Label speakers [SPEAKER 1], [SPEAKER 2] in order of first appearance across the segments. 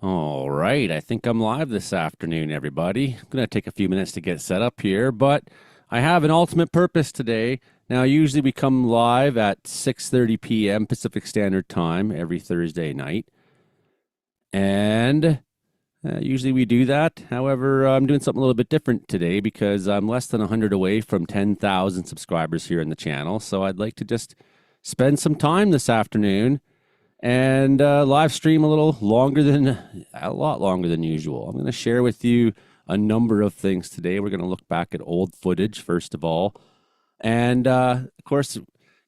[SPEAKER 1] All right, I think I'm live this afternoon, everybody. I'm going to take a few minutes to get set up here, but I have an ultimate purpose today. Now, usually we come live at 6:30 p.m. Pacific Standard Time every Thursday night, and usually we do that. However, I'm doing something a little bit different today because I'm less than 100 away from 10,000 subscribers here in the channel, so I'd like to just spend some time this afternoon and live stream a lot longer than usual. I'm going to share with you a number of things today. We're going to look back at old footage first of all, and of course,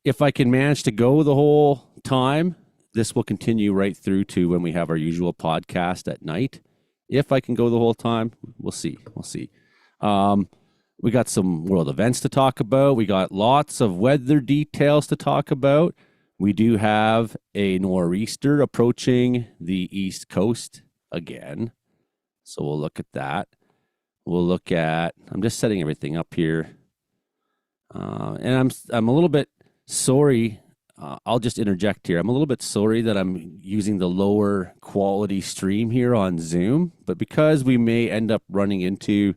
[SPEAKER 1] if I can manage to go the whole time, this will continue right through to when we have our usual podcast at night. If I can go the whole time, we'll see. We'll see. We got some world events to talk about. We got lots of weather details to talk about. We do have a nor'easter approaching the East Coast again. So we'll look at that. I'm just setting everything up here. And I'm a little bit sorry. I'll just interject here. I'm a little bit sorry that I'm using the lower quality stream here on Zoom, but because we may end up running into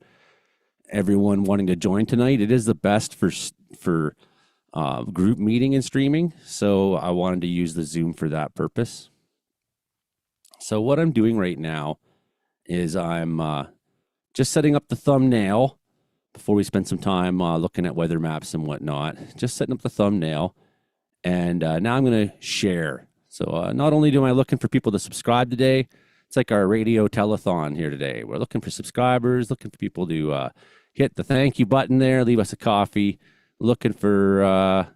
[SPEAKER 1] everyone wanting to join tonight, it is the best for group meeting and streaming. So I wanted to use the Zoom for that purpose. So what I'm doing right now is I'm just setting up the thumbnail before we spend some time looking at weather maps and whatnot. Just setting up the thumbnail. And now I'm going to share. So not only am I looking for people to subscribe today, it's like our radio telethon here today. We're looking for subscribers, looking for people to hit the thank you button there, leave us a coffee. Looking for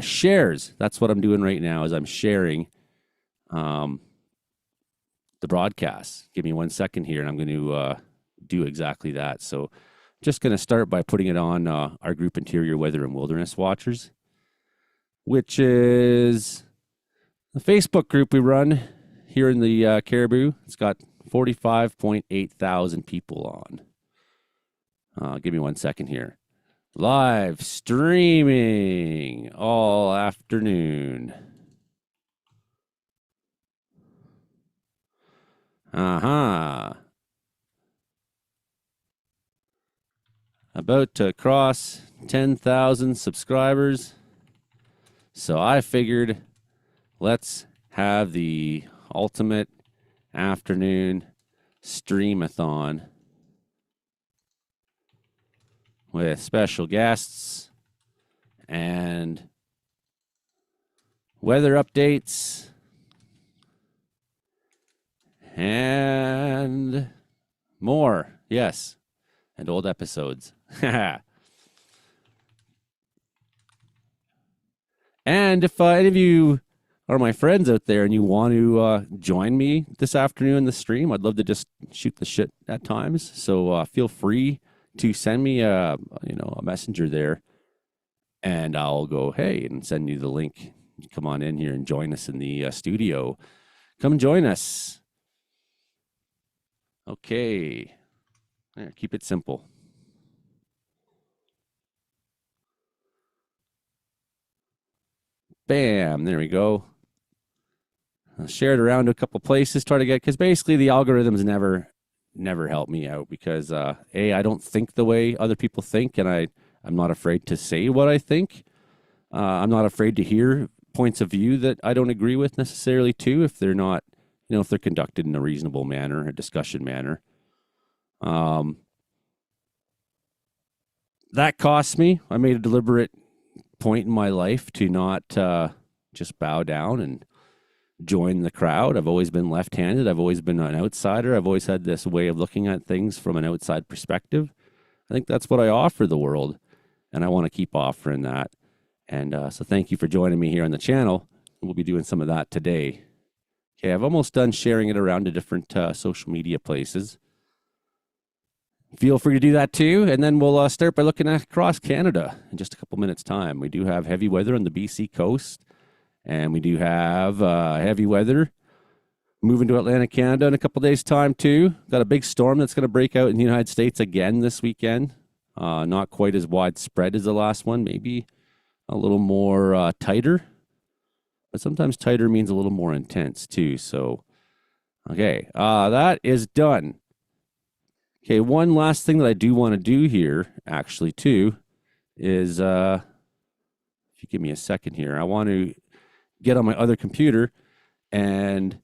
[SPEAKER 1] shares. That's what I'm doing right now is I'm sharing the broadcast. Give me 1 second here and I'm going to do exactly that. So just going to start by putting it on our group Interior Weather and Wilderness Watchers, which is the Facebook group we run here in the Caribou. It's got 45.8 thousand people on. Give me 1 second here. Live streaming all afternoon. About to cross 10,000 subscribers. So I figured let's have the ultimate afternoon streamathon with special guests and weather updates and more. Yes, and old episodes. And if any of you are my friends out there and you want to join me this afternoon in the stream, I'd love to just shoot the shit at times. So feel free to send me a messenger there, and I'll go, hey, and send you the link. Come on in here and join us in the studio. Come join us. Okay. There, keep it simple. Bam, there we go. I'll share it around to a couple places, try to get, because basically the algorithms never help me out because I don't think the way other people think, and I'm not afraid to say what I think. I'm not afraid to hear points of view that I don't agree with necessarily too, if they're not, if they're conducted in a reasonable manner, a discussion manner. That cost me. I made a deliberate point in my life to not just bow down and join the crowd. I've always been left-handed. I've always been an outsider. I've always had this way of looking at things from an outside perspective. I think that's what I offer the world, and I want to keep offering that. And so thank you for joining me here on the channel. We'll be doing some of that today. Okay, I've almost done sharing it around to different social media places. Feel free to do that too, and then we'll start by looking across Canada in just a couple minutes' time. We do have heavy weather on the BC coast, and we do have heavy weather moving to Atlantic Canada in a couple days' time too. Got a big storm that's going to break out in the United States again this weekend. Not quite as widespread as the last one, maybe a little more tighter, but sometimes tighter means a little more intense too. So Okay, that is done. Okay, one last thing that I do want to do here, actually, too, is if you give me a second here, I want to get on my other computer and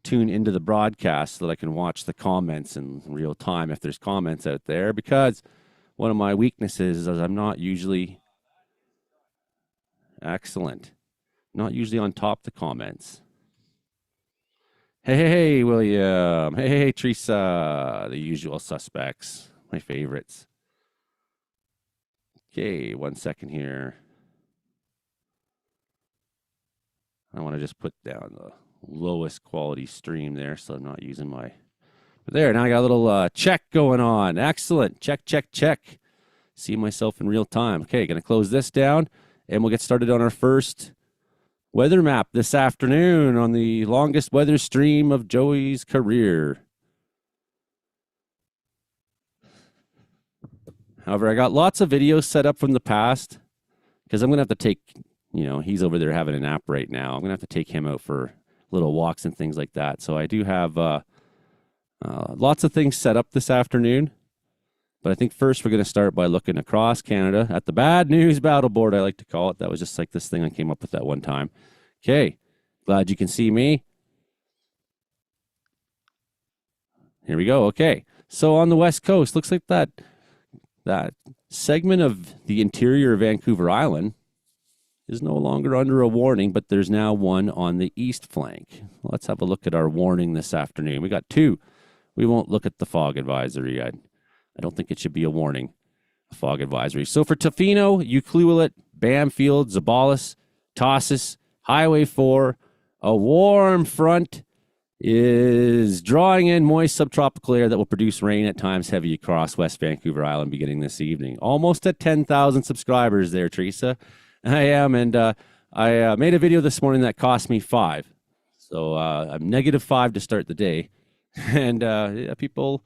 [SPEAKER 1] tune into the broadcast so that I can watch the comments in real time if there's comments out there, because one of my weaknesses is I'm not usually excellent, not usually on top of the comments. Hey, William. Hey, Teresa. The usual suspects, my favorites. Okay, 1 second here. I want to just put down the lowest quality stream there so I'm not using my... But there, now I got a little check going on. Excellent. Check. See myself in real time. Okay, going to close this down, and we'll get started on our first weather map this afternoon on the longest weather stream of Joey's career. However, I got lots of videos set up from the past because I'm going to have to take, he's over there having a nap right now. I'm going to have to take him out for little walks and things like that. So I do have lots of things set up this afternoon. But I think first we're going to start by looking across Canada at the bad news battle board, I like to call it. That was just like this thing I came up with that one time. Okay, glad you can see me. Here we go. Okay, so on the West Coast, looks like that segment of the interior of Vancouver Island is no longer under a warning, but there's now one on the east flank. Let's have a look at our warning this afternoon. We got two. We won't look at the fog advisory. I don't think it should be a warning, a fog advisory. So for Tofino, Ucluelet, Bamfield, Zabalis, Tossis, Highway 4, a warm front is drawing in moist subtropical air that will produce rain at times heavy across West Vancouver Island beginning this evening. Almost at 10,000 subscribers there, Teresa. I am, and I made a video this morning that cost me 5. So I'm -5 to start the day. And people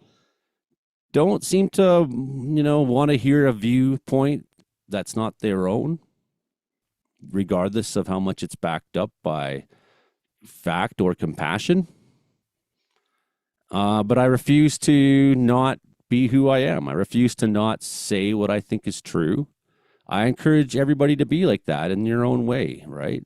[SPEAKER 1] don't seem to, want to hear a viewpoint that's not their own, regardless of how much it's backed up by fact or compassion. But I refuse to not be who I am. I refuse to not say what I think is true. I encourage everybody to be like that in your own way, right?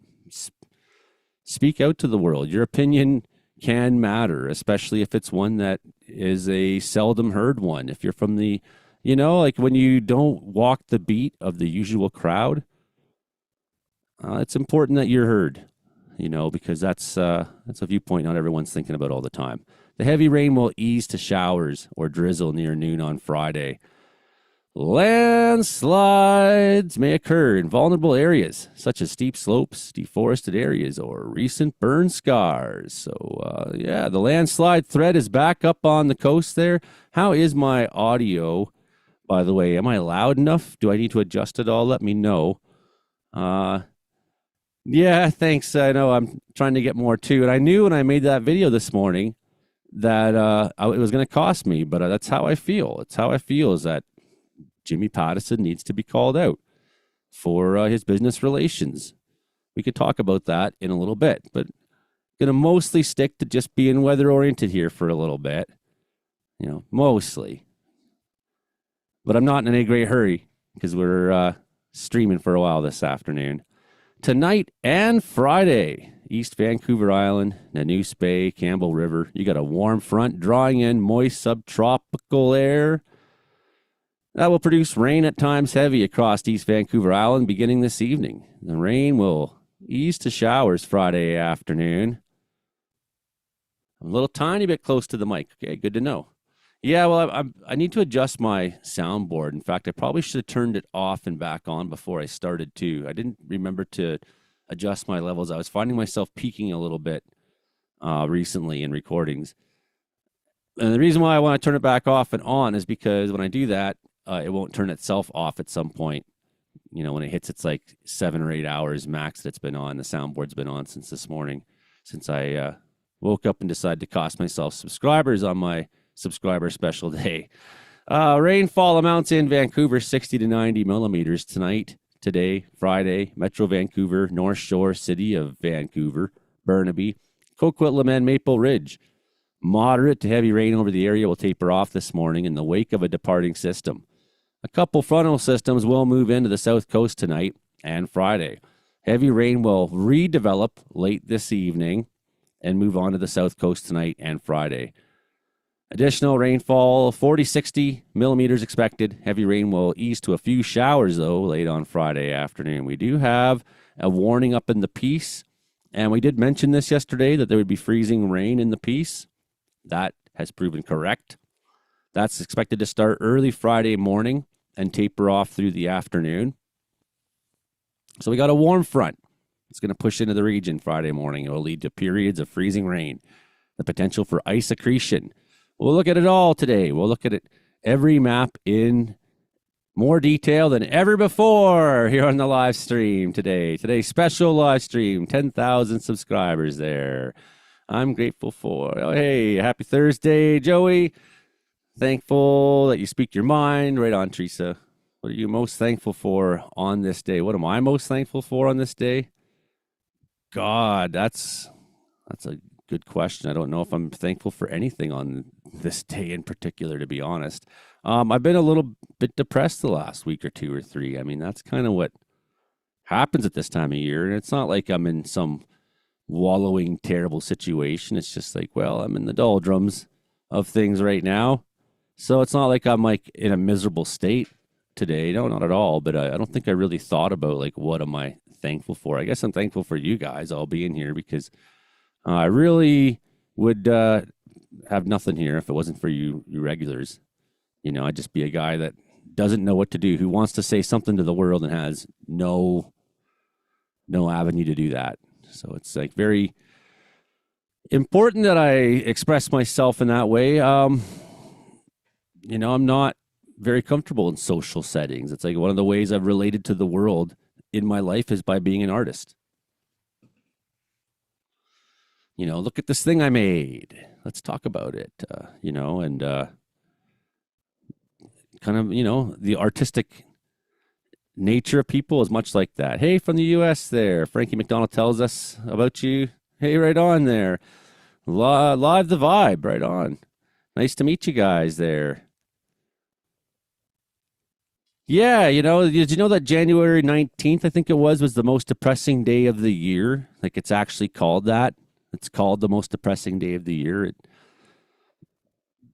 [SPEAKER 1] Speak out to the world. Your opinion can matter, especially if it's one that is a seldom heard one. If you're from the, like when you don't walk the beat of the usual crowd, it's important that you're heard, because that's a viewpoint not everyone's thinking about all the time. The heavy rain will ease to showers or drizzle near noon on Friday. Landslides may occur in vulnerable areas, such as steep slopes, deforested areas, or recent burn scars. So, the landslide threat is back up on the coast there. How is my audio, by the way? Am I loud enough? Do I need to adjust it all? Let me know. Yeah, thanks. I know I'm trying to get more, too. And I knew when I made that video this morning that it was going to cost me, but that's how I feel. It's how I feel is that Jimmy Pattison needs to be called out for his business relations. We could talk about that in a little bit, but going to mostly stick to just being weather-oriented here for a little bit, mostly. But I'm not in any great hurry because we're streaming for a while this afternoon. Tonight and Friday, East Vancouver Island, Nanoose Bay, Campbell River, you got a warm front drawing in moist subtropical air. That will produce rain at times heavy across East Vancouver Island beginning this evening. The rain will ease to showers Friday afternoon. I'm a little tiny bit close to the mic. Okay, good to know. Yeah, well, I need to adjust my soundboard. In fact, I probably should have turned it off and back on before I started too. I didn't remember to adjust my levels. I was finding myself peaking a little bit recently in recordings. And the reason why I want to turn it back off and on is because when I do that, it won't turn itself off at some point. When it hits its like 7 or 8 hours max that it's been on. The soundboard's been on since this morning, since I woke up and decided to cost myself subscribers on my subscriber special day. Rainfall amounts in Vancouver 60 to 90 millimeters tonight, today, Friday. Metro Vancouver, North Shore, City of Vancouver, Burnaby, Coquitlam and Maple Ridge. Moderate to heavy rain over the area will taper off this morning in the wake of a departing system. A couple frontal systems will move into the south coast tonight and Friday. Heavy rain will redevelop late this evening and move on to the south coast tonight and Friday. Additional rainfall, 40-60 millimeters expected. Heavy rain will ease to a few showers, though, late on Friday afternoon. We do have a warning up in the Peace, and we did mention this yesterday that there would be freezing rain in the Peace. That has proven correct. That's expected to start early Friday morning and taper off through the afternoon. So we got a warm front. It's going to push into the region Friday morning. It will lead to periods of freezing rain, the potential for ice accretion. We'll look at it all today. We'll look at it every map in more detail than ever before here on the live stream today. Today's special live stream, 10,000 subscribers there. I'm grateful for. Oh, hey, happy Thursday, Joey. Thankful that you speak your mind. Right on, Teresa. What are you most thankful for on this day? What am I most thankful for on this day? God, that's a good question. I don't know if I'm thankful for anything on this day in particular, to be honest. I've been a little bit depressed the last week or two or three. I mean, that's kind of what happens at this time of year. And it's not like I'm in some wallowing, terrible situation. It's just like, well, I'm in the doldrums of things right now. So it's not like I'm like in a miserable state today. No, not at all. But I don't think I really thought about like, what am I thankful for? I guess I'm thankful for you guys all being here because I really would have nothing here if it wasn't for you regulars. You know, I'd just be a guy that doesn't know what to do, who wants to say something to the world and has no avenue to do that. So it's like very important that I express myself in that way. You know, I'm not very comfortable in social settings. It's like one of the ways I've related to the world in my life is by being an artist. You know, look at this thing I made. Let's talk about it, you know, and kind of, you know, the artistic nature of people is much like that. Hey, from the U.S. there, Frankie McDonald tells us about you. Hey, right on there. Live the vibe, right on. Nice to meet you guys there. Yeah, you know, did you know that January 19th, I think it was the most depressing day of the year? Like it's actually called that. It's called the most depressing day of the year.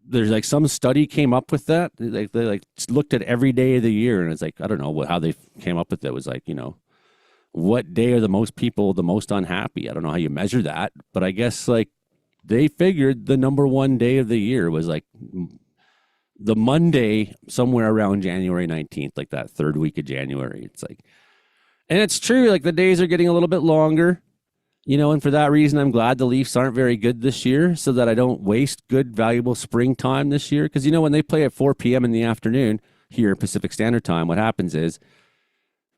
[SPEAKER 1] There's like some study came up with that. They like looked at every day of the year, and it's like, I don't know how they came up with it. It was like, you know, what day are the most people the most unhappy? I don't know how you measure that, but I guess like they figured the number one day of the year was like the Monday somewhere around January 19th, like that third week of January. It's like, and it's true, like the days are getting a little bit longer. You know, and for that reason, I'm glad the Leafs aren't very good this year so that I don't waste good, valuable springtime this year. Because, you know, when they play at 4 p.m. in the afternoon here, Pacific Standard Time, what happens is,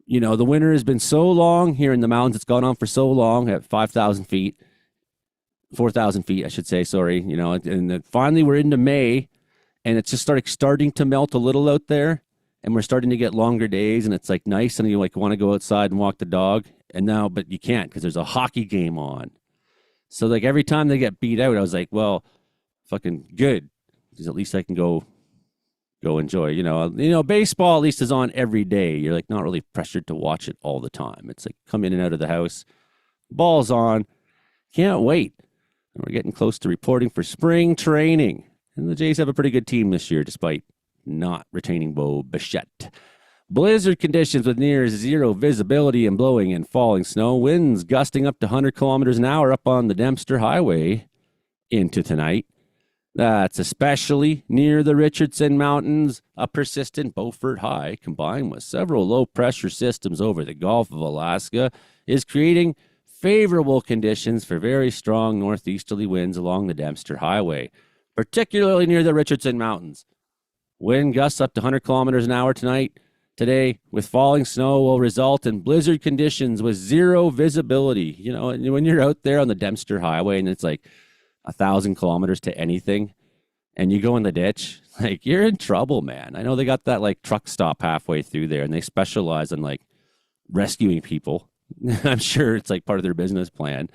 [SPEAKER 1] you know, the winter has been so long here in the mountains. It's gone on for so long at 5,000 feet, 4,000 feet, I should say, sorry. You know, and then finally we're into May, and it's just starting to melt a little out there. And we're starting to get longer days, and it's like nice, and you like want to go outside and walk the dog. And now, but you can't because there's a hockey game on. So like every time they get beat out, I was like, well, fucking good, because at least I can go enjoy. You know, baseball at least is on every day. You're like not really pressured to watch it all the time. It's like come in and out of the house, ball's on, can't wait. And we're getting close to reporting for spring training, and the Jays have a pretty good team this year, despite not retaining Bo Bichette. Blizzard conditions with near zero visibility and blowing and falling snow. Winds gusting up to 100 kilometers an hour up on the Dempster Highway into tonight. That's especially near the Richardson Mountains. A persistent Beaufort High, combined with several low-pressure systems over the Gulf of Alaska, is creating favorable conditions for very strong northeasterly winds along the Dempster Highway, particularly near the Richardson Mountains. Wind gusts up to 100 kilometers an hour tonight. Today, with falling snow, will result in blizzard conditions with zero visibility. You know, when you're out there on the Dempster Highway and it's like 1,000 kilometers to anything, and you go in the ditch, like you're in trouble, man. I know they got that like truck stop halfway through there, and they specialize in like rescuing people. I'm sure it's like part of their business plan.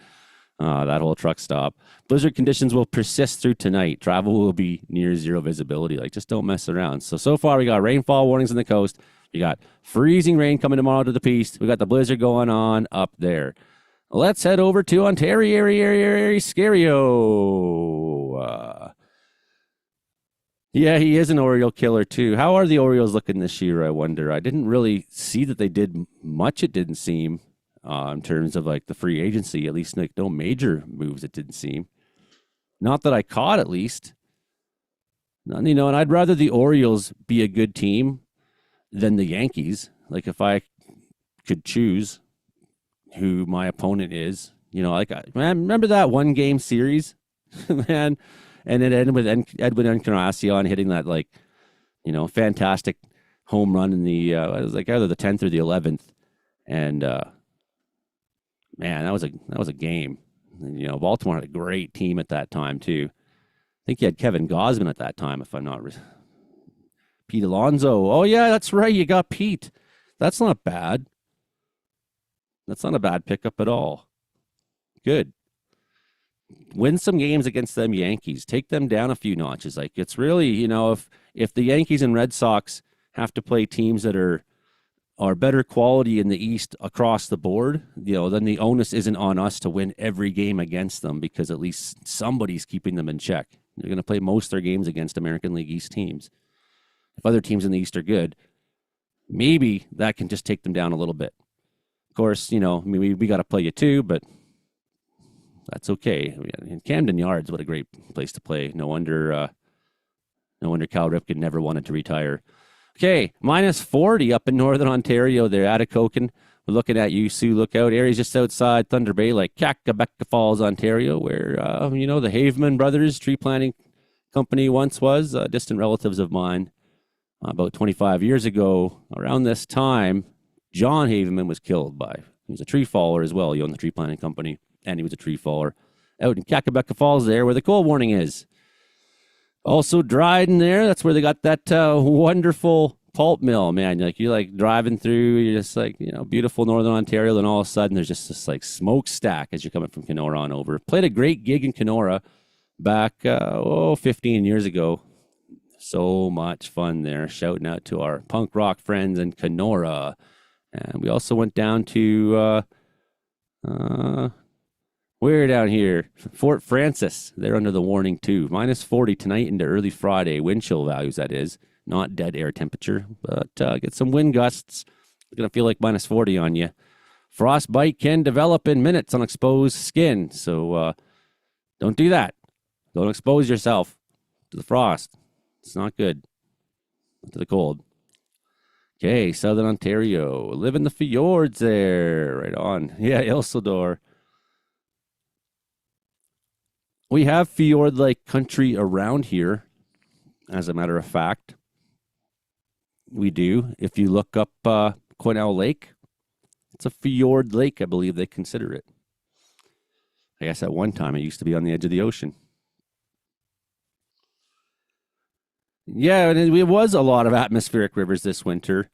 [SPEAKER 1] That whole truck stop. Blizzard conditions will persist through tonight. Travel will be near zero visibility. Like, just don't mess around. So far, we got rainfall warnings on the coast. We got freezing rain coming tomorrow to the east. We got the blizzard going on up there. Let's head over to Ontario, Scario. Yeah, he is an Oriole killer, too. How are the Orioles looking this year, I wonder? I didn't really see that they did much, it didn't seem, in terms of, like, the free agency. At least, like, no major moves, it didn't seem. Not that I caught, at least. You know, and I'd rather the Orioles be a good team than the Yankees. Like, if I could choose who my opponent is, you know, like, man, remember that one-game series? Man, and it ended with Edwin Encarnacion hitting that, like, you know, fantastic home run in the, it was like either the 10th or the 11th. And, man, that was a game. And, you know, Baltimore had a great team at that time, too. I think you had Kevin Gosman at that time, if I'm not... Pete Alonso. Oh, yeah, that's right. You got Pete. That's not bad. That's not a bad pickup at all. Good. Win some games against them Yankees. Take them down a few notches. Like, it's really, you know, if the Yankees and Red Sox have to play teams that are better quality in the East across the board, you know, then the onus isn't on us to win every game against them, because at least somebody's keeping them in check. They're going to play most of their games against American League East teams. If other teams in the East are good, maybe that can just take them down a little bit. Of course, you know, I mean, we got to play you too, but that's okay. I mean, Camden Yards, what a great place to play. No wonder Cal Ripken never wanted to retire. Okay, minus 40 up in Northern Ontario there, Atikokan. We're looking at you, Sioux Lookout. Areas just outside Thunder Bay, like Kakabeka Falls, Ontario, where, you know, the Haveman Brothers Tree Planting Company once was, distant relatives of mine. About 25 years ago, around this time, John Haveman was killed he was a tree faller as well. He owned the tree planting company, and he was a tree faller out in Kakabeka Falls there, where the cold warning is. Also Dryden there, that's where they got that wonderful pulp mill, man. You're like driving through, you're just like, you know, beautiful Northern Ontario, then all of a sudden there's just this like smokestack as you're coming from Kenora on over. Played a great gig in Kenora back, 15 years ago. So much fun there. Shouting out to our punk rock friends in Kenora. And we also went down to, where down here? Fort Francis. They're under the warning too. Minus 40 tonight into early Friday. Wind chill values, that is. Not dead air temperature, but get some wind gusts. It's going to feel like minus 40 on you. Frostbite can develop in minutes on exposed skin. So don't do that. Don't expose yourself to the frost. It's not good. To the cold. Okay, Southern Ontario. Live in the fjords there. Right on. Yeah, Elsador. We have fjord-like country around here, as a matter of fact. We do. If you look up Quesnel Lake, it's a fjord lake, I believe they consider it. I guess at one time it used to be on the edge of the ocean. Yeah, and it was a lot of atmospheric rivers this winter.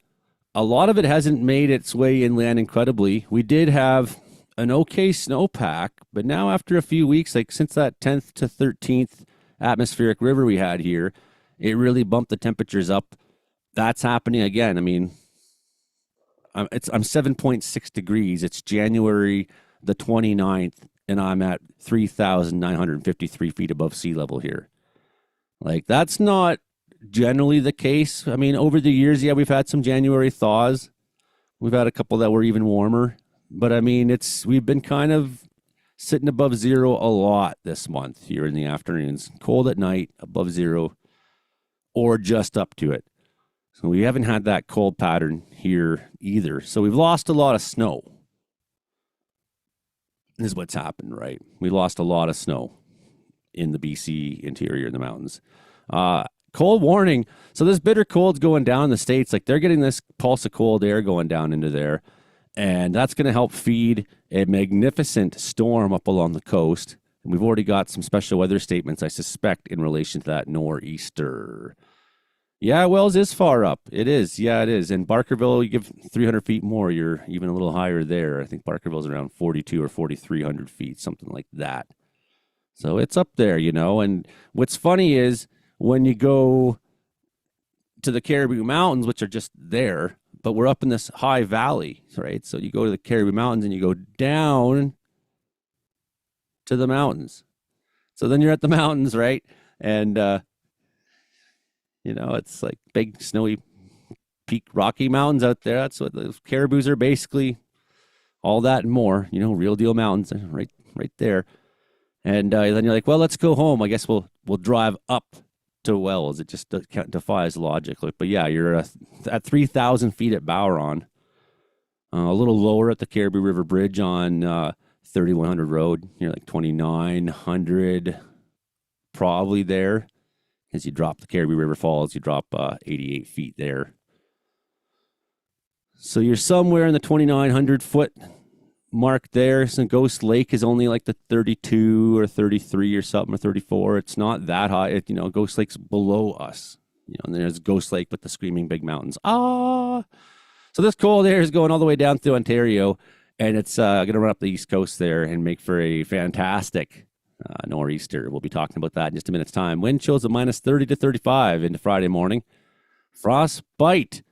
[SPEAKER 1] A lot of it hasn't made its way inland incredibly. We did have an okay snowpack, but now after a few weeks, like since that 10th to 13th atmospheric river we had here, it really bumped the temperatures up. That's happening again. I mean, I'm 7.6 degrees. It's January the 29th, and I'm at 3,953 feet above sea level here. Like, that's not generally the case. I mean, over the years, yeah, we've had some January thaws. We've had a couple that were even warmer. But, I mean, we've been kind of sitting above zero a lot this month here in the afternoons. Cold at night, above zero, or just up to it. So we haven't had that cold pattern here either. So we've lost a lot of snow. This is what's happened, right? We lost a lot of snow in the BC interior in the mountains. Cold warning. So this bitter cold's going down in the States. Like, they're getting this pulse of cold air going down into there. And that's going to help feed a magnificent storm up along the coast. And we've already got some special weather statements, I suspect, in relation to that nor'easter. Yeah, Wells is far up. It is. Yeah, it is. And Barkerville, you give 300 feet more, you're even a little higher there. I think Barkerville's around 42 or 4,300 feet, something like that. So it's up there, you know. And what's funny is when you go to the Caribou Mountains, which are just there, but we're up in this high valley, right? So you go to the Caribou Mountains and you go down to the mountains. So then you're at the mountains, right? And, it's like big, snowy, peak Rocky Mountains out there. That's what the Caribous are basically, all that and more, real deal mountains right there. And then you're like, well, let's go home. I guess we'll drive up to Wells. It just defies logic. But yeah, you're at 3,000 feet at Bowron, a little lower at the Caribou River Bridge on 3,100 Road. You're like 2,900 probably there. As you drop the Caribou River Falls, you drop 88 feet there. So you're somewhere in the 2,900 foot mark there. So Ghost Lake is only like the 32 or 33 or something, or 34. It's not that high. Ghost Lake's below us. And there's Ghost Lake with the screaming big mountains. So this cold air is going all the way down through Ontario, and it's going to run up the east coast there and make for a fantastic nor'easter. We'll be talking about that in just a minute's time. Wind chills of minus 30 to 35 into Friday morning. Frostbite.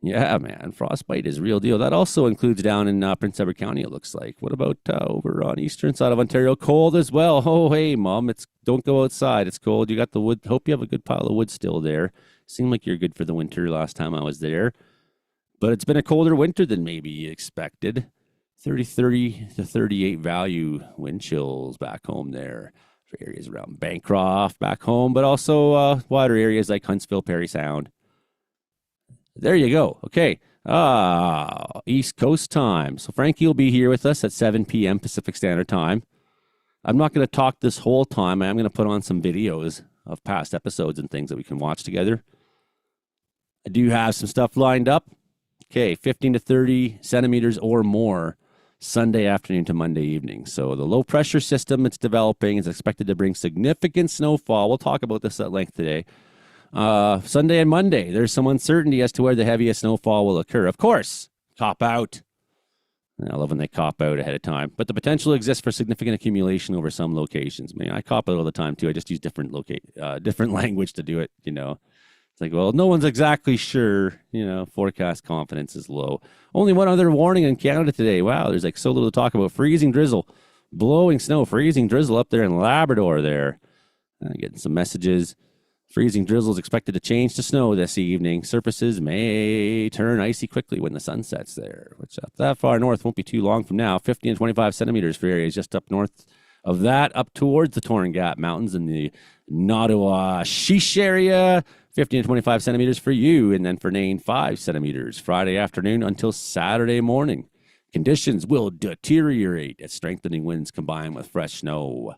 [SPEAKER 1] Yeah, man, frostbite is real deal. That also includes down in Prince Edward County, it looks like. What about over on eastern side of Ontario? Cold as well. Oh, hey, Mom, don't go outside. It's cold. You got the wood. Hope you have a good pile of wood still there. Seemed like you're good for the winter last time I was there. But it's been a colder winter than maybe you expected. 30 to 38 value wind chills back home there for areas around Bancroft back home, but also wider areas like Huntsville, Parry Sound. There you go. Okay. East Coast time. So Frankie will be here with us at 7 p.m. Pacific Standard Time. I'm not going to talk this whole time. I'm going to put on some videos of past episodes and things that we can watch together. I do have some stuff lined up. Okay, 15 to 30 centimeters or more Sunday afternoon to Monday evening. So the low pressure system it's developing is expected to bring significant snowfall. We'll talk about this at length today. Sunday and Monday, there's some uncertainty as to where the heaviest snowfall will occur. Of course, cop out. I love when they cop out ahead of time. But the potential exists for significant accumulation over some locations. I cop out all the time, too. I just use different language to do it, It's like, well, no one's exactly sure. Forecast confidence is low. Only one other warning in Canada today. Wow, there's like so little to talk about. Freezing drizzle, blowing snow, freezing drizzle up there in Labrador there. Getting some messages. Freezing drizzle is expected to change to snow this evening. Surfaces may turn icy quickly when the sun sets there, which up that far north won't be too long from now. 50 and 25 centimeters for areas just up north of that, up towards the Torn Gap Mountains in the Nottawa-Sheesh area. 50 and 25 centimeters for you, and then for Nain, 5 centimeters Friday afternoon until Saturday morning. Conditions will deteriorate as strengthening winds combine with fresh snow.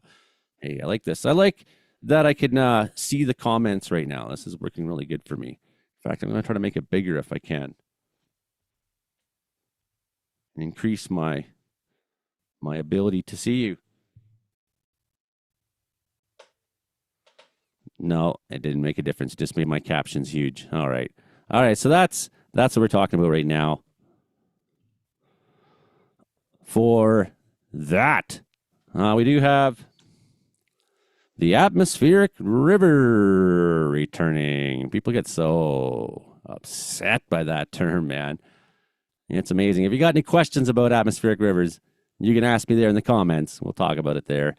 [SPEAKER 1] Hey, I like this. I like that I can see the comments right now. This is working really good for me. In fact, I'm going to try to make it bigger if I can. Increase my ability to see you. No, it didn't make a difference. It just made my captions huge. All right. So that's what we're talking about right now. For that, we do have the atmospheric river returning. People get so upset by that term, man. It's amazing. If you got any questions about atmospheric rivers, you can ask me there in the comments. We'll talk about it there.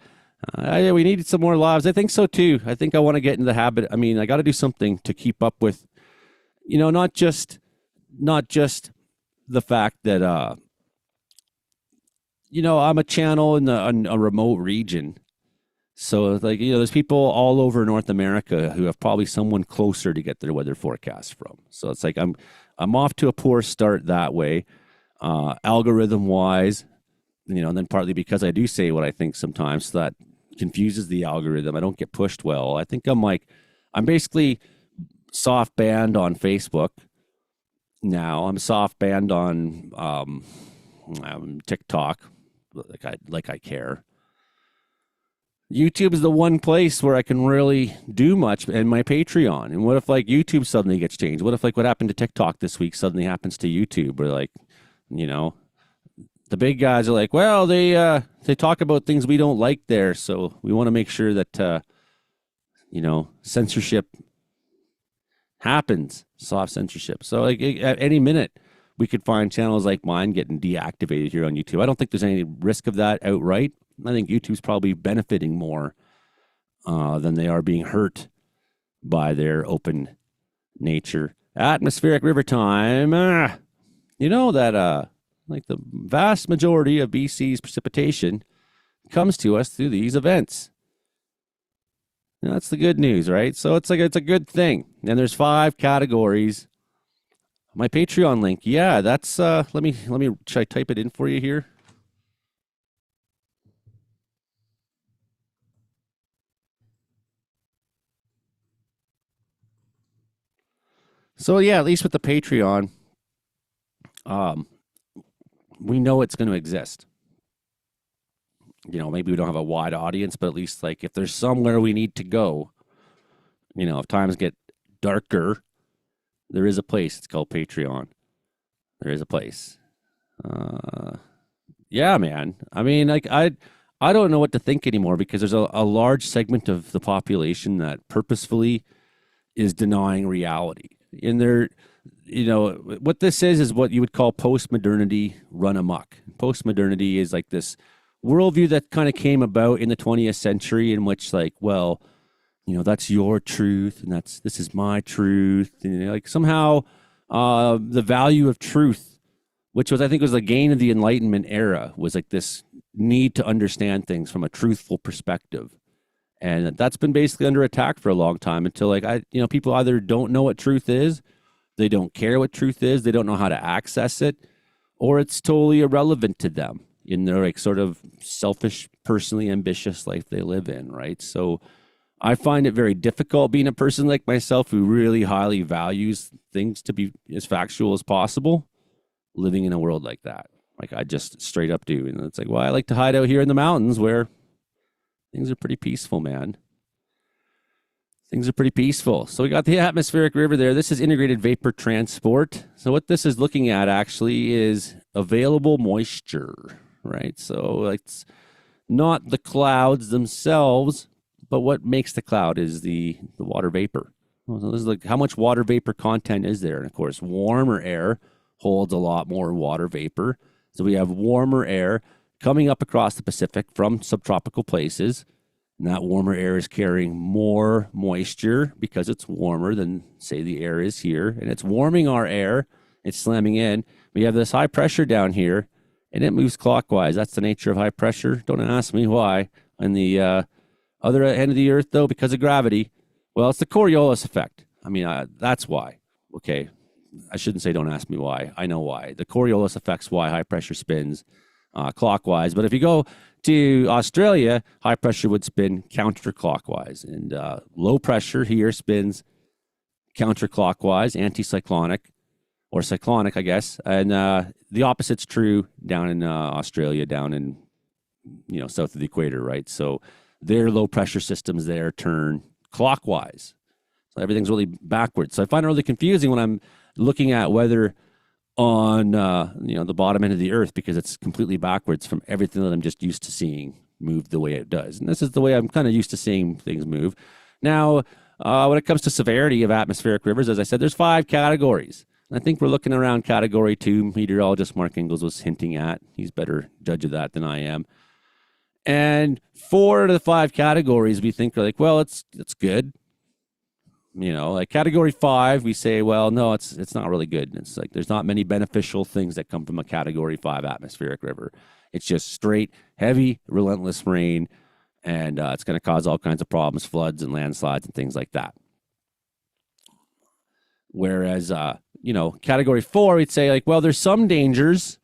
[SPEAKER 1] We need some more lives. I think so too. I think I want to get into the habit. I got to do something to keep up with, not just the fact that, I'm a channel in a remote region. So there's people all over North America who have probably someone closer to get their weather forecast from. So it's like I'm off to a poor start that way, algorithm wise, and then partly because I do say what I think sometimes, so that confuses the algorithm. I don't get pushed well. I think I'm basically soft banned on Facebook now. I'm soft banned on TikTok, like I care. YouTube is the one place where I can really do much, and my Patreon. And what if like YouTube suddenly gets changed? What if like what happened to TikTok this week suddenly happens to YouTube? Where like, you know, the big guys are like, well, they talk about things we don't like there, so we want to make sure that censorship happens, soft censorship. So like at any minute we could find channels like mine getting deactivated here on YouTube. I don't think there's any risk of that outright. I think YouTube's probably benefiting more than they are being hurt by their open nature. Atmospheric river time. You know that like the vast majority of BC's precipitation comes to us through these events. And that's the good news, right? So it's a good thing. And there's 5 categories. My Patreon link, yeah, that's let me should I type it in for you here? So yeah, at least with the Patreon, we know it's going to exist. Maybe we don't have a wide audience, but at least like if there's somewhere we need to go, if times get darker, there is a place. It's called Patreon. There is a place. Yeah, man. I mean, like I don't know what to think anymore because there's a large segment of the population that purposefully is denying reality. And what this is what you would call post-modernity run amok. Post-modernity is like this worldview that kind of came about in the 20th century in which like, well, that's your truth and this is my truth. And like somehow the value of truth, which I think was the gain of the Enlightenment era, was like this need to understand things from a truthful perspective. And that's been basically under attack for a long time until like people either don't know what truth is, they don't care what truth is, they don't know how to access it, or it's totally irrelevant to them in their like sort of selfish, personally ambitious life they live in, right? So I find it very difficult being a person like myself who really highly values things to be as factual as possible, living in a world like that. Like I just straight up do. And it's like, well, I like to hide out here in the mountains where things are pretty peaceful, man. Things are pretty peaceful. So we got the atmospheric river there. This is integrated vapor transport. So what this is looking at actually is available moisture, right? So it's not the clouds themselves, but what makes the cloud is the water vapor. So this is like how much water vapor content is there. And of course, warmer air holds a lot more water vapor. So we have warmer air coming up across the Pacific from subtropical places. And that warmer air is carrying more moisture because it's warmer than, say, the air is here. And it's warming our air. It's slamming in. We have this high pressure down here, and it moves clockwise. That's the nature of high pressure. Don't ask me why. On the other end of the Earth, though, because of gravity, well, it's the Coriolis effect. I mean, that's why. Okay, I shouldn't say don't ask me why. I know why. The Coriolis affects why high pressure spins clockwise. But if you go to Australia, high pressure would spin counterclockwise. And low pressure here spins counterclockwise, anticyclonic, or cyclonic, I guess. And the opposite's true down in Australia, down in, south of the equator, right? So their low pressure systems there turn clockwise. So everything's really backwards. So I find it really confusing when I'm looking at weather on the bottom end of the Earth because it's completely backwards from everything that I'm just used to seeing move the way it does. And this is the way I'm kind of used to seeing things move. Now, when it comes to severity of atmospheric rivers, as I said, there's 5 categories. And I think we're looking around category 2. Meteorologist Mark Ingalls was hinting at. He's better judge of that than I am. And 4 of the 5 categories we think are like, well, it's good. Like category 5, we say, well, no, it's not really good. It's like there's not many beneficial things that come from a category 5 atmospheric river. It's just straight, heavy, relentless rain, and it's going to cause all kinds of problems, floods and landslides and things like that. Whereas, category 4, we'd say like, well, there's some dangers.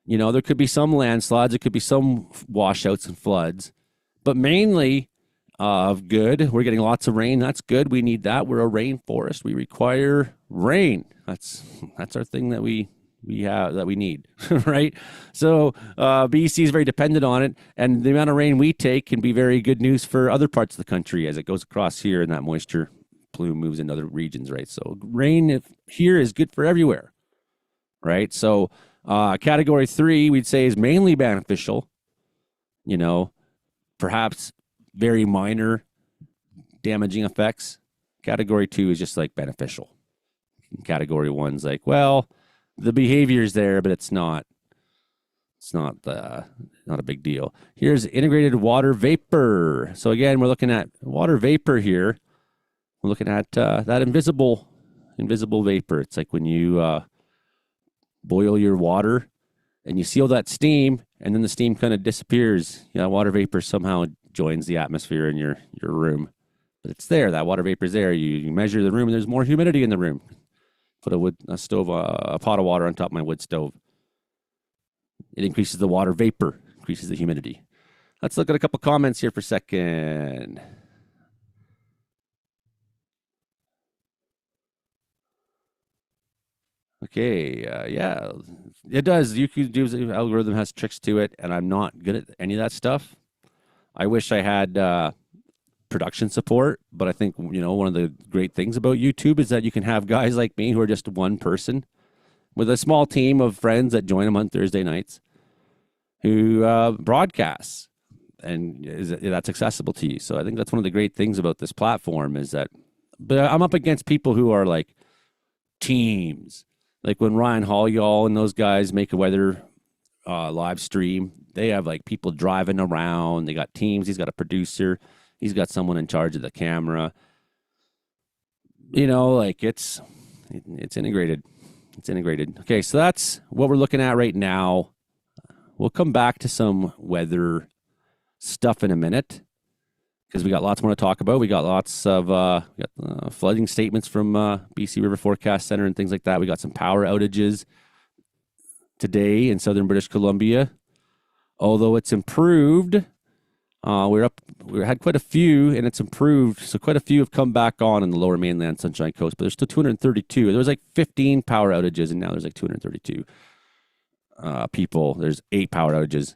[SPEAKER 1] There could be some landslides, there could be some washouts and floods, but mainly good. We're getting lots of rain. That's good. We need that. We're a rainforest. We require rain. That's our thing that we we need, right? So BC is very dependent on it, and the amount of rain we take can be very good news for other parts of the country as it goes across here, and that moisture plume moves into other regions, right? So rain here is good for everywhere, right? So category 3, we'd say, is mainly beneficial. Perhaps very minor damaging effects. Category 2 is just like beneficial. Category 1's like, well, the behavior's there, but it's not a big deal. Here's integrated water vapor. So again, we're looking at water vapor here. We're looking at that invisible vapor. It's like when you boil your water and you seal that steam, and then the steam kind of disappears. Water vapor somehow joins the atmosphere in your room. But it's there. That water vapor is there. You measure the room, and there's more humidity in the room. Put a pot of water on top of my wood stove. It increases the water vapor, increases the humidity. Let's look at a couple comments here for a second. Okay, yeah, it does. YouTube's algorithm has tricks to it, and I'm not good at any of that stuff. I wish I had production support, but I think, one of the great things about YouTube is that you can have guys like me who are just one person with a small team of friends that join them on Thursday nights who broadcasts, and that's accessible to you. So I think that's one of the great things about this platform is that, but I'm up against people who are like teams. Like when Ryan Hall and those guys make a weather live stream, they have like people driving around. They got teams. He's got a producer. He's got someone in charge of the camera. Like it's integrated. It's integrated. Okay, so that's what we're looking at right now. We'll come back to some weather stuff in a minute because we got lots more to talk about. We got lots of flooding statements from BC River Forecast Center and things like that. We got some power outages today in southern British Columbia. Although it's improved, we had quite a few, and it's improved. So quite a few have come back on in the lower mainland Sunshine Coast, but there's still 232. There was like 15 power outages, and now there's like 232 people. There's 8 power outages.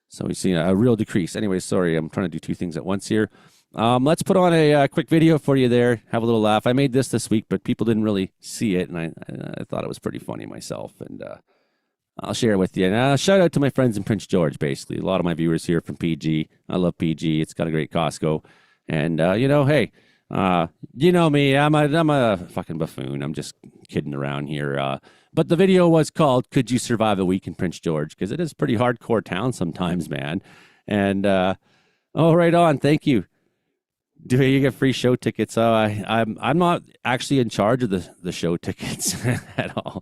[SPEAKER 1] So we've seen a real decrease. Anyway, sorry, I'm trying to do 2 things at once here. Let's put on a quick video for you there. Have a little laugh. I made this week, but people didn't really see it, and I thought it was pretty funny myself, and I'll share it with you. And shout out to my friends in Prince George, basically. A lot of my viewers here from PG. I love PG. It's got a great Costco. And, hey, you know me. I'm a fucking buffoon. I'm just kidding around here. But the video was called, Could You Survive a Week in Prince George? Because it is a pretty hardcore town sometimes, man. And, right on. Thank you. Do you get free show tickets? I'm not actually in charge of the show tickets at all.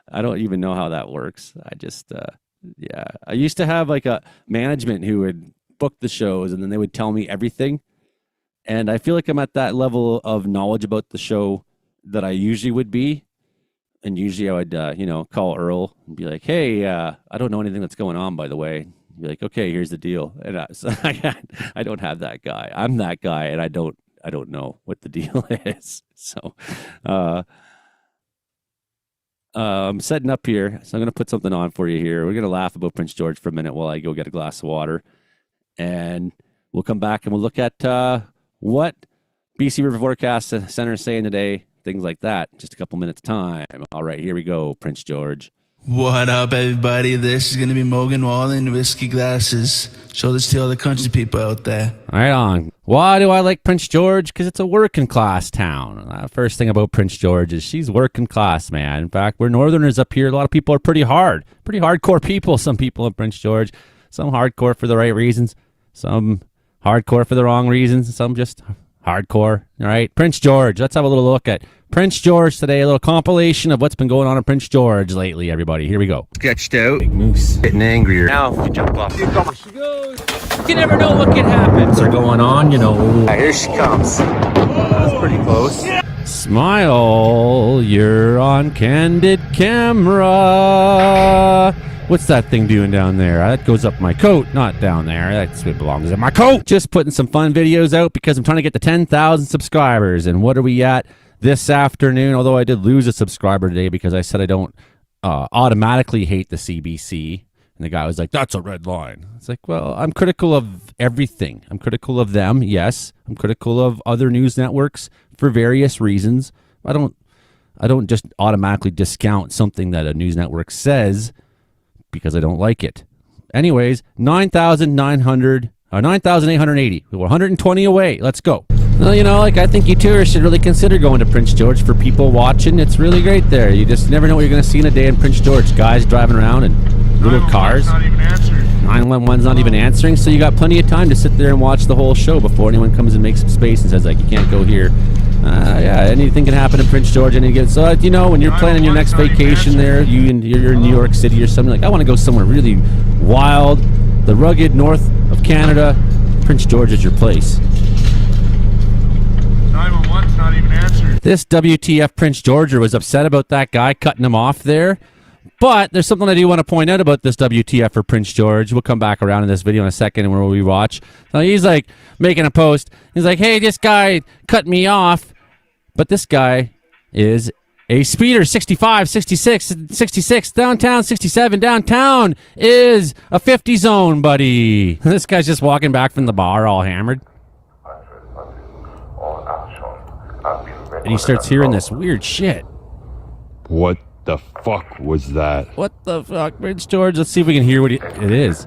[SPEAKER 1] I don't even know how that works. I just, I used to have like a management who would book the shows and then they would tell me everything. And I feel like I'm at that level of knowledge about the show that I usually would be. And usually I would, call Earl and be like, hey, I don't know anything that's going on, by the way. Be like, okay, here's the deal. And I don't have that guy. I'm that guy, and I don't know what the deal is. So, I'm setting up here, so I'm going to put something on for you here. We're going to laugh about Prince George for a minute while I go get a glass of water. And we'll come back and we'll look at what BC River Forecast Center is saying today, things like that. Just a couple minutes time. All right, here we go, Prince George.
[SPEAKER 2] What up, everybody? This is going to be Morgan Wallen, Whiskey Glasses. Show this to all the country people out there.
[SPEAKER 1] Right on. Why do I like Prince George? Because it's a working class town. First thing about Prince George is she's working class, man. In fact, we're northerners up here. A lot of people are pretty hardcore people. Some people in Prince George. Some hardcore for the right reasons. Some hardcore for the wrong reasons. Some just hardcore. All right, Prince George. Let's have a little look at Prince George today. A little compilation of what's been going on in Prince George lately, everybody. Here we go.
[SPEAKER 3] Sketched out.
[SPEAKER 1] Big moose.
[SPEAKER 3] Getting angrier. Now, you jump off.
[SPEAKER 1] Here she goes. You never know what can happen. Things are going on,
[SPEAKER 3] Here she comes. That's pretty close.
[SPEAKER 1] Smile. You're on candid camera. What's that thing doing down there? That goes up my coat, not down there. That's what belongs in my coat. Just putting some fun videos out because I'm trying to get to 10,000 subscribers. And what are we at this afternoon? Although I did lose a subscriber today because I said I don't automatically hate the CBC. And the guy was like, that's a red line. It's like, well, I'm critical of everything. I'm critical of them, yes. I'm critical of other news networks for various reasons. I don't just automatically discount something that a news network says because I don't like it. Anyways, 9,880. We're 120 away. Let's go. Well, you know, like, I think you tourists should really consider going to Prince George. For people watching, it's really great there. You just never know what you're going to see in a day in Prince George. Guys driving around in little cars. 911's not even answering, so you got plenty of time to sit there and watch the whole show before anyone comes and makes some space and says, like, you can't go here. Yeah, anything can happen in Prince George. So, you know, when you're planning your next vacation there, you're in New York City or something, like, I want to go somewhere really wild, the rugged north of Canada. Prince George is your place.
[SPEAKER 4] 911's not even answered.
[SPEAKER 1] This WTF Prince Georger was upset about that guy cutting him off there. But there's something I do want to point out about this WTF for Prince George. We'll come back around in this video in a second where we watch. So he's like making a post. He's like, hey, this guy cut me off. But this guy is a speeder. 65, 66, 66, downtown, 67. Downtown is a 50 zone, buddy. This guy's just walking back from the bar all hammered. And he starts hearing this weird shit.
[SPEAKER 5] What the fuck was that?
[SPEAKER 1] What the fuck, Prince George? Let's see if we can hear what it is.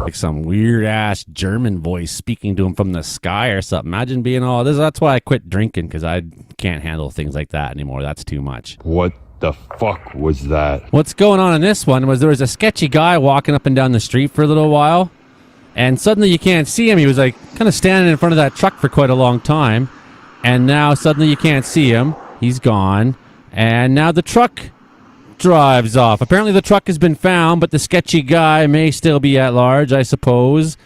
[SPEAKER 1] Like some weird ass German voice speaking to him from the sky or something. Imagine being all this. That's why I quit drinking, because I can't handle things like that anymore. That's too much.
[SPEAKER 5] What the fuck was that?
[SPEAKER 1] What's going on in this one was there was a sketchy guy walking up and down the street for a little while. And suddenly you can't see him. He was like kind of standing in front of that truck for quite a long time. And now suddenly you can't see him. He's gone. And now the truck drives off. Apparently the truck has been found, but the sketchy guy may still be at large, I suppose.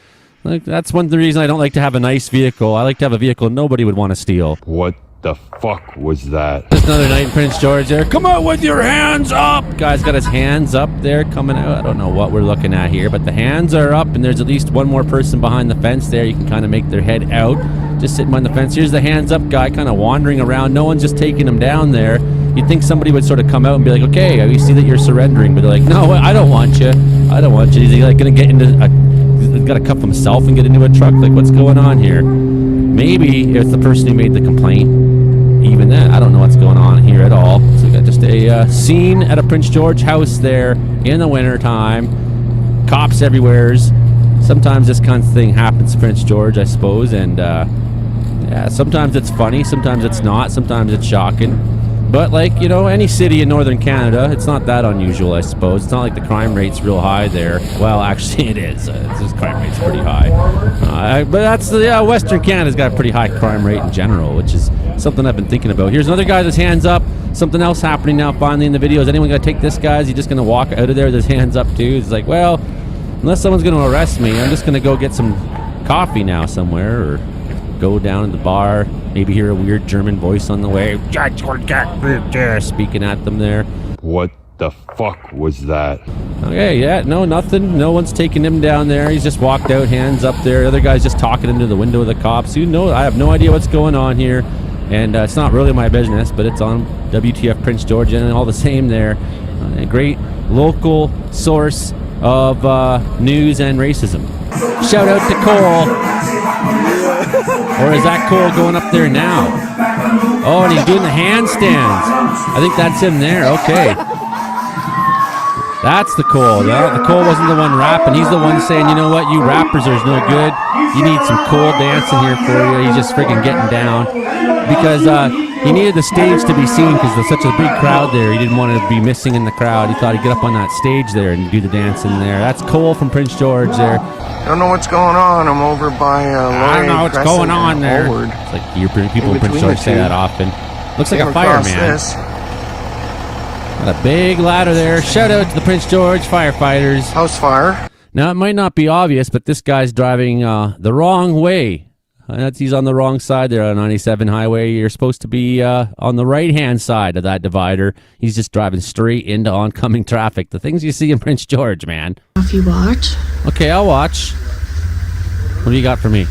[SPEAKER 1] Like, that's one of the reasons I don't like to have a nice vehicle. I like to have a vehicle nobody would want to steal.
[SPEAKER 5] What the fuck was that?
[SPEAKER 1] Just another night in Prince George there. Come out with your hands up! Guy's got his hands up there coming out. I don't know what we're looking at here, but the hands are up, and there's at least one more person behind the fence there. You can kind of make their head out, just sitting behind the fence. Here's the hands up guy kind of wandering around. No one's just taking him down there. You'd think somebody would sort of come out and be like, okay, we see that you're surrendering. But they're like, no, I don't want you. I don't want you. He's like going to get into he's got to cuff himself and get into a truck. Like, what's going on here? Maybe it's the person who made the complaint. Even that, I don't know what's going on here at all. So we got just a scene at a Prince George house there in the wintertime. Cops everywhere. Sometimes this kind of thing happens to Prince George, I suppose. And yeah, sometimes it's funny, sometimes it's not, sometimes it's shocking. But like, you know, any city in northern Canada, it's not that unusual, I suppose. It's not like the crime rate's real high there. Well, actually it is. This crime rate's pretty high. But that's the Western Canada's got a pretty high crime rate in general, which is something I've been thinking about. Here's another guy with his hands up. Something else happening now finally in the video. Is anyone going to take this guy? Is he just going to walk out of there with his hands up too? It's like, well, unless someone's going to arrest me, I'm just going to go get some coffee now somewhere, or go down to the bar, maybe hear a weird German voice on the way, speaking at them there.
[SPEAKER 5] What the fuck was that?
[SPEAKER 1] Okay, yeah, no, nothing. No one's taking him down there. He's just walked out, hands up there. The other guy's just talking into the window of the cops. Who knows? I have no idea what's going on here. And it's not really my business, but it's on WTF Prince George and all the same there. A great local source of news and racism. Shout out to Cole. Or is that Cole going up there now? Oh, and he's doing the handstands. I think that's him there. Okay. That's the Cole. The Cole wasn't the one rapping. He's the one saying, you know what, you rappers are no good. You need some Cole dancing here for you. He's just freaking getting down. Because he needed the stage to be seen because there's such a big crowd there. He didn't want to be missing in the crowd. He thought he'd get up on that stage there and do the dancing there. That's Cole from Prince George there.
[SPEAKER 6] I don't know what's going on. I'm over by
[SPEAKER 1] I don't know what's going on there. It's like you hear people in Prince George say that often. Looks like a fireman. Got a big ladder there. Shout out to the Prince George firefighters.
[SPEAKER 6] House fire.
[SPEAKER 1] Now, it might not be obvious, but this guy's driving the wrong way. He's on the wrong side there on 97 highway. You're supposed to be on the right-hand side of that divider. He's just driving straight into oncoming traffic. The things you see in Prince George, man.
[SPEAKER 7] If you watch.
[SPEAKER 1] Okay, I'll watch. What do you got for me?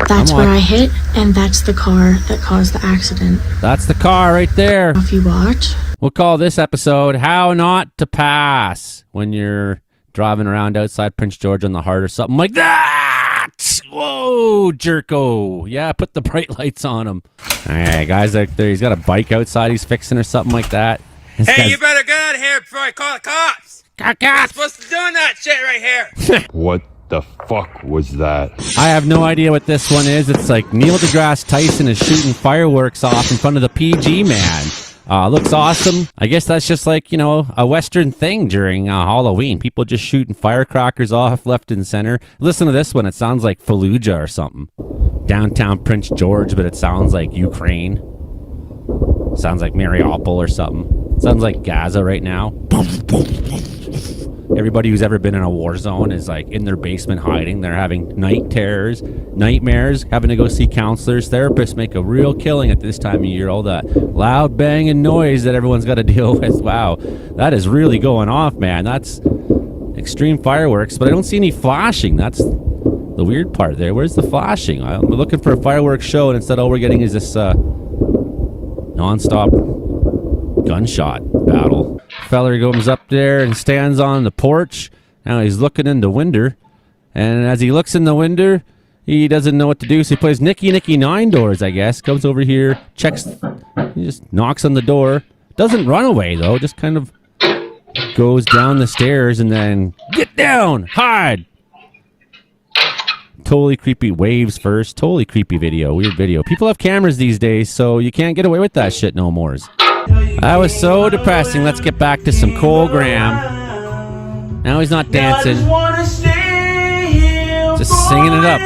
[SPEAKER 7] That's where I hit, and that's the car that caused the accident.
[SPEAKER 1] That's the car right there.
[SPEAKER 7] If you watch.
[SPEAKER 1] We'll call this episode How Not to Pass when you're driving around outside Prince George on the Heart or something like that. Whoa, jerko. Yeah, put the bright lights on him. All right, guys out there, he's got a bike outside he's fixing or something like that.
[SPEAKER 8] Hey, you better get out of here before I call the cops. You're not supposed to be doing that shit right here.
[SPEAKER 5] What the fuck was that?
[SPEAKER 1] I have no idea what this one is. It's like Neil deGrasse Tyson is shooting fireworks off in front of the PG man. Looks awesome. I guess that's just like, you know, a Western thing during Halloween. People just shooting firecrackers off left and center. Listen to this one. It sounds like Fallujah or something. Downtown Prince George, but it sounds like Ukraine. Sounds like Mariupol or something. Sounds like Gaza right now. Everybody who's ever been in a war zone is like in their basement hiding. They're having night terrors, nightmares, having to go see counselors. Therapists make a real killing at this time of year. All that loud banging noise that everyone's got to deal with. Wow, that is really going off, man. That's extreme fireworks, but I don't see any flashing. That's the weird part there. Where's the flashing? I'm looking for a fireworks show, and instead all we're getting is this non-stop gunshot battle. Feller comes up there and stands on the porch. Now he's looking in the window, and as he looks in the window, he doesn't know what to do, so he plays Nicky Nicky Nine Doors, I guess. Comes over here, checks, he just knocks on the door. Doesn't run away, though, just kind of goes down the stairs and then, get down, hide. Totally creepy. Waves first. Totally creepy video. Weird video. People have cameras these days, so you can't get away with that shit no more. That was so depressing. Let's get back to some Cole Graham. Now he's not dancing. Just singing it up.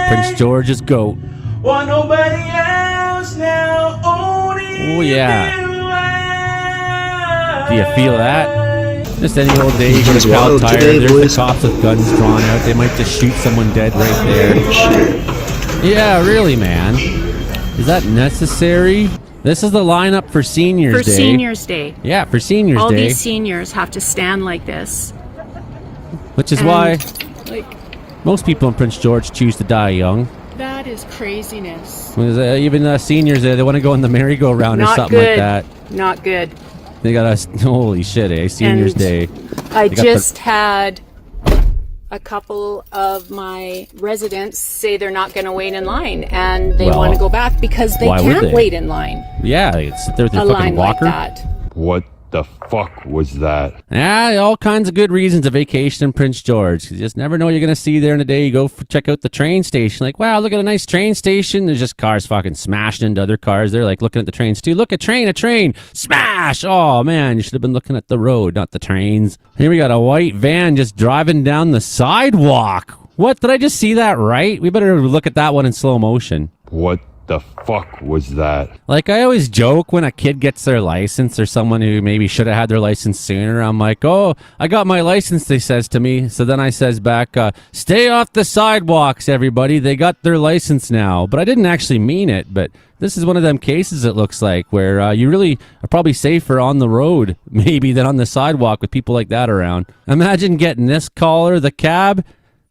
[SPEAKER 1] Prince George's goat. Oh yeah. Do you feel that? Just any old day, you go to Cal Tire, there's the cops with guns drawn out. They might just shoot someone dead right there. Yeah, really, man. Is that necessary? This is the lineup for Seniors Day.
[SPEAKER 9] For Seniors Day.
[SPEAKER 1] Yeah, for Seniors Day.
[SPEAKER 9] All these seniors have to stand like this.
[SPEAKER 1] Which is why most people in Prince George choose to die young.
[SPEAKER 9] That is craziness.
[SPEAKER 1] Even seniors, they want to go on the merry-go-round or something like that.
[SPEAKER 9] Not good.
[SPEAKER 1] They got us. Holy shit, eh? Seniors Day.
[SPEAKER 9] I just had a couple of my residents say they're not going to wait in line, and they want to go back because they can't wait in line.
[SPEAKER 1] Yeah, they sit there with their fucking walker.
[SPEAKER 9] Like that.
[SPEAKER 5] What the fuck was that?
[SPEAKER 1] Yeah, all kinds of good reasons to vacation in Prince George. You just never know what you're going to see there in a day. You go check out the train station. Like, wow, look at a nice train station. There's just cars fucking smashing into other cars. They're like looking at the trains too. Look, a train, smash. Oh, man, you should have been looking at the road, not the trains. Here we got a white van just driving down the sidewalk. What? Did I just see that right? We better look at that one in slow motion.
[SPEAKER 5] What the fuck was that?
[SPEAKER 1] Like, I always joke when a kid gets their license or someone who maybe should have had their license sooner. I'm like, oh, I got my license, they says to me. So then I says back, stay off the sidewalks, everybody. They got their license now. But I didn't actually mean it. But this is one of them cases, it looks like, where you really are probably safer on the road maybe than on the sidewalk with people like that around. Imagine getting this caller, the cab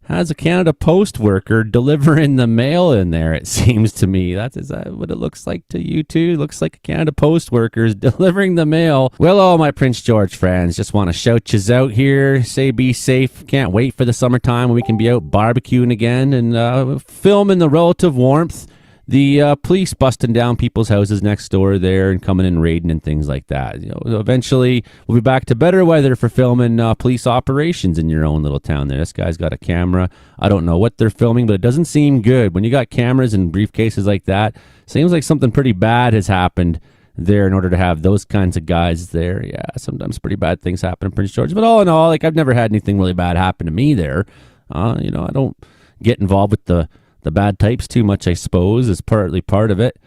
[SPEAKER 1] has a Canada Post worker delivering the mail in there, it seems to me. Is that what it looks like to you too? It looks like a Canada Post worker is delivering the mail. Well, all my Prince George friends, just want to shout yous out here. Say be safe. Can't wait for the summertime when we can be out barbecuing again and film in the relative warmth. The police busting down people's houses next door there and coming and raiding and things like that. You know, eventually we'll be back to better weather for filming police operations in your own little town there. This guy's got a camera. I don't know what they're filming, but it doesn't seem good. When you got cameras and briefcases like that, seems like something pretty bad has happened there in order to have those kinds of guys there. Yeah, sometimes pretty bad things happen in Prince George. But all in all, like, I've never had anything really bad happen to me there. You know, I don't get involved with the bad types too much, I suppose, is partly part of it.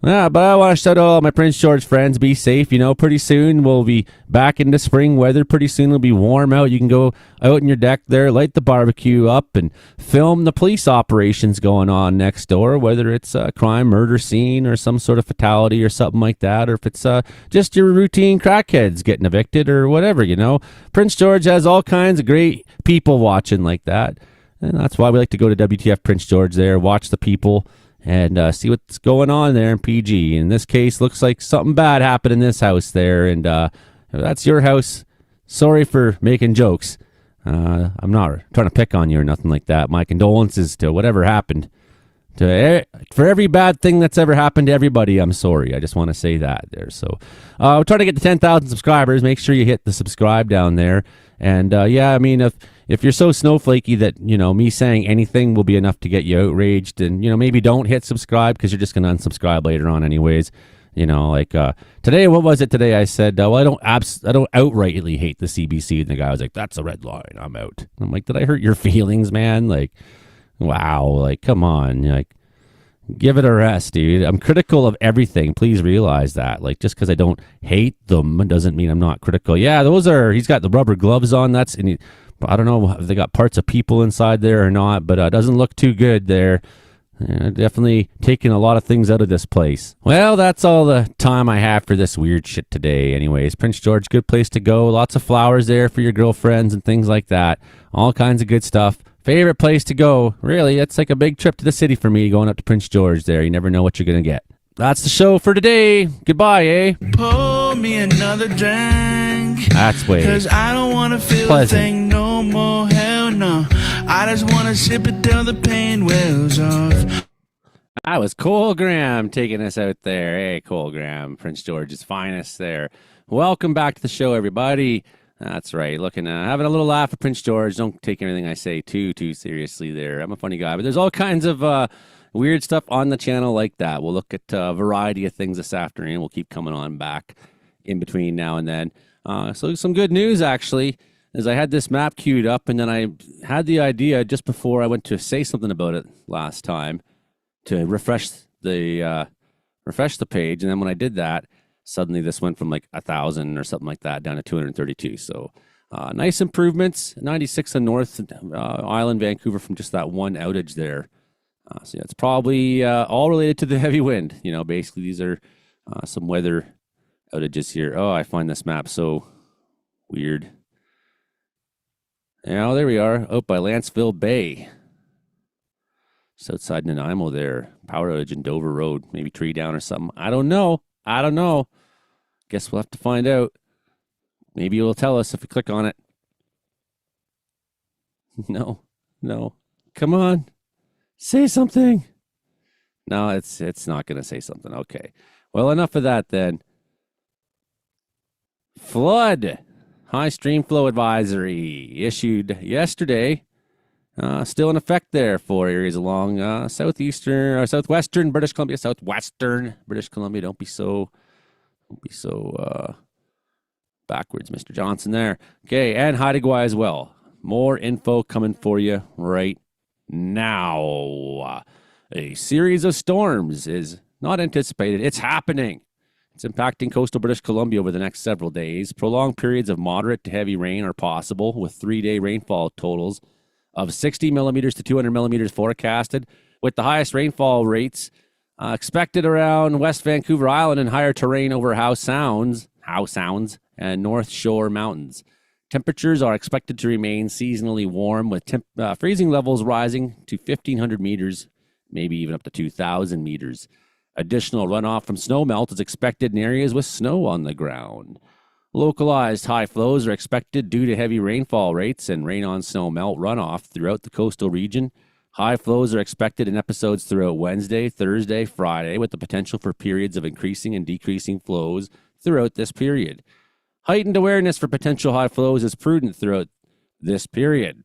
[SPEAKER 1] Yeah, but I want to shout out all my Prince George friends. Be safe. You know, pretty soon we'll be back into spring weather. Pretty soon it'll be warm out. You can go out in your deck there, light the barbecue up, and film the police operations going on next door, whether it's a crime, murder scene, or some sort of fatality or something like that, or if it's just your routine crackheads getting evicted or whatever, you know. Prince George has all kinds of great people watching like that. And that's why we like to go to WTF Prince George there, watch the people, and see what's going on there in PG. In this case, looks like something bad happened in this house there, and if that's your house, sorry for making jokes. I'm not trying to pick on you or nothing like that. My condolences to whatever happened. For every bad thing that's ever happened to everybody, I'm sorry. I just want to say that there. So we're trying to get to 10,000 subscribers. Make sure you hit the subscribe down there. And yeah, I mean, if you're so snowflakey that, me saying anything will be enough to get you outraged, and, maybe don't hit subscribe because you're just going to unsubscribe later on anyways. Today, what was it today? I said, well, I don't outrightly hate the CBC. And the guy was like, that's a red line. I'm out. I'm like, did I hurt your feelings, man? Like, wow. Like, come on. Like, give it a rest, dude. I'm critical of everything. Please realize that. Like, just because I don't hate them doesn't mean I'm not critical. Yeah, he's got the rubber gloves on. I don't know if they got parts of people inside there or not, but it doesn't look too good there. Definitely taking a lot of things out of this place. Well, that's all the time I have for this weird shit today. Anyways, Prince George, good place to go. Lots of flowers there for your girlfriends and things like that. All kinds of good stuff. Favorite place to go. Really, it's like a big trip to the city for me, going up to Prince George there. You never know what you're going to get. That's the show for today. Goodbye, eh?
[SPEAKER 2] Pour me another drink.
[SPEAKER 1] That's way.
[SPEAKER 2] Cause I don't want to feel
[SPEAKER 1] pleasant.
[SPEAKER 2] a thing no more. Hell no. I just want to sip it till the pain wears off.
[SPEAKER 1] That was Cole Graham taking us out there. Hey, Cole Graham, Prince George's finest there. Welcome back to the show, everybody. That's right. Having a little laugh at Prince George. Don't take everything I say too seriously there. I'm a funny guy, but there's all kinds of weird stuff on the channel like that. We'll look at a variety of things this afternoon. We'll keep coming on back in between now and then. So some good news, actually, is I had this map queued up, and then I had the idea just before I went to say something about it last time to refresh the page. And then when I did that, suddenly this went from like 1,000 or something like that down to 232. So nice improvements. 96 on North Island, Vancouver, from just that one outage there. So yeah, it's probably all related to the heavy wind. Basically these are some weather outages here. Oh, I find this map so weird. Yeah, there we are, out by Lanceville Bay. Just outside Nanaimo there. Power outage in Dover Road. Maybe tree down or something. I don't know. Guess we'll have to find out. Maybe it will tell us if we click on it. No. Come on. Say something. No, it's not going to say something. Okay. Well, enough of that then. Flood. High stream flow advisory issued yesterday. Still in effect there for areas along southwestern British Columbia. Southwestern British Columbia. Don't be so backwards, Mr. Johnson there. Okay, and Haida as well. More info coming for you right now. A series of storms is not anticipated. It's happening. It's impacting coastal British Columbia over the next several days. Prolonged periods of moderate to heavy rain are possible, with 3-day rainfall totals of 60 millimeters to 200 millimeters forecasted, with the highest rainfall rates expected around West Vancouver Island and higher terrain over Howe Sounds, and North Shore Mountains. Temperatures are expected to remain seasonally warm, with freezing levels rising to 1,500 meters, maybe even up to 2,000 meters. Additional runoff from snowmelt is expected in areas with snow on the ground. Localized high flows are expected due to heavy rainfall rates and rain-on-snow melt runoff throughout the coastal region. High flows are expected in episodes throughout Wednesday, Thursday, Friday, with the potential for periods of increasing and decreasing flows throughout this period. Heightened awareness for potential high flows is prudent throughout this period.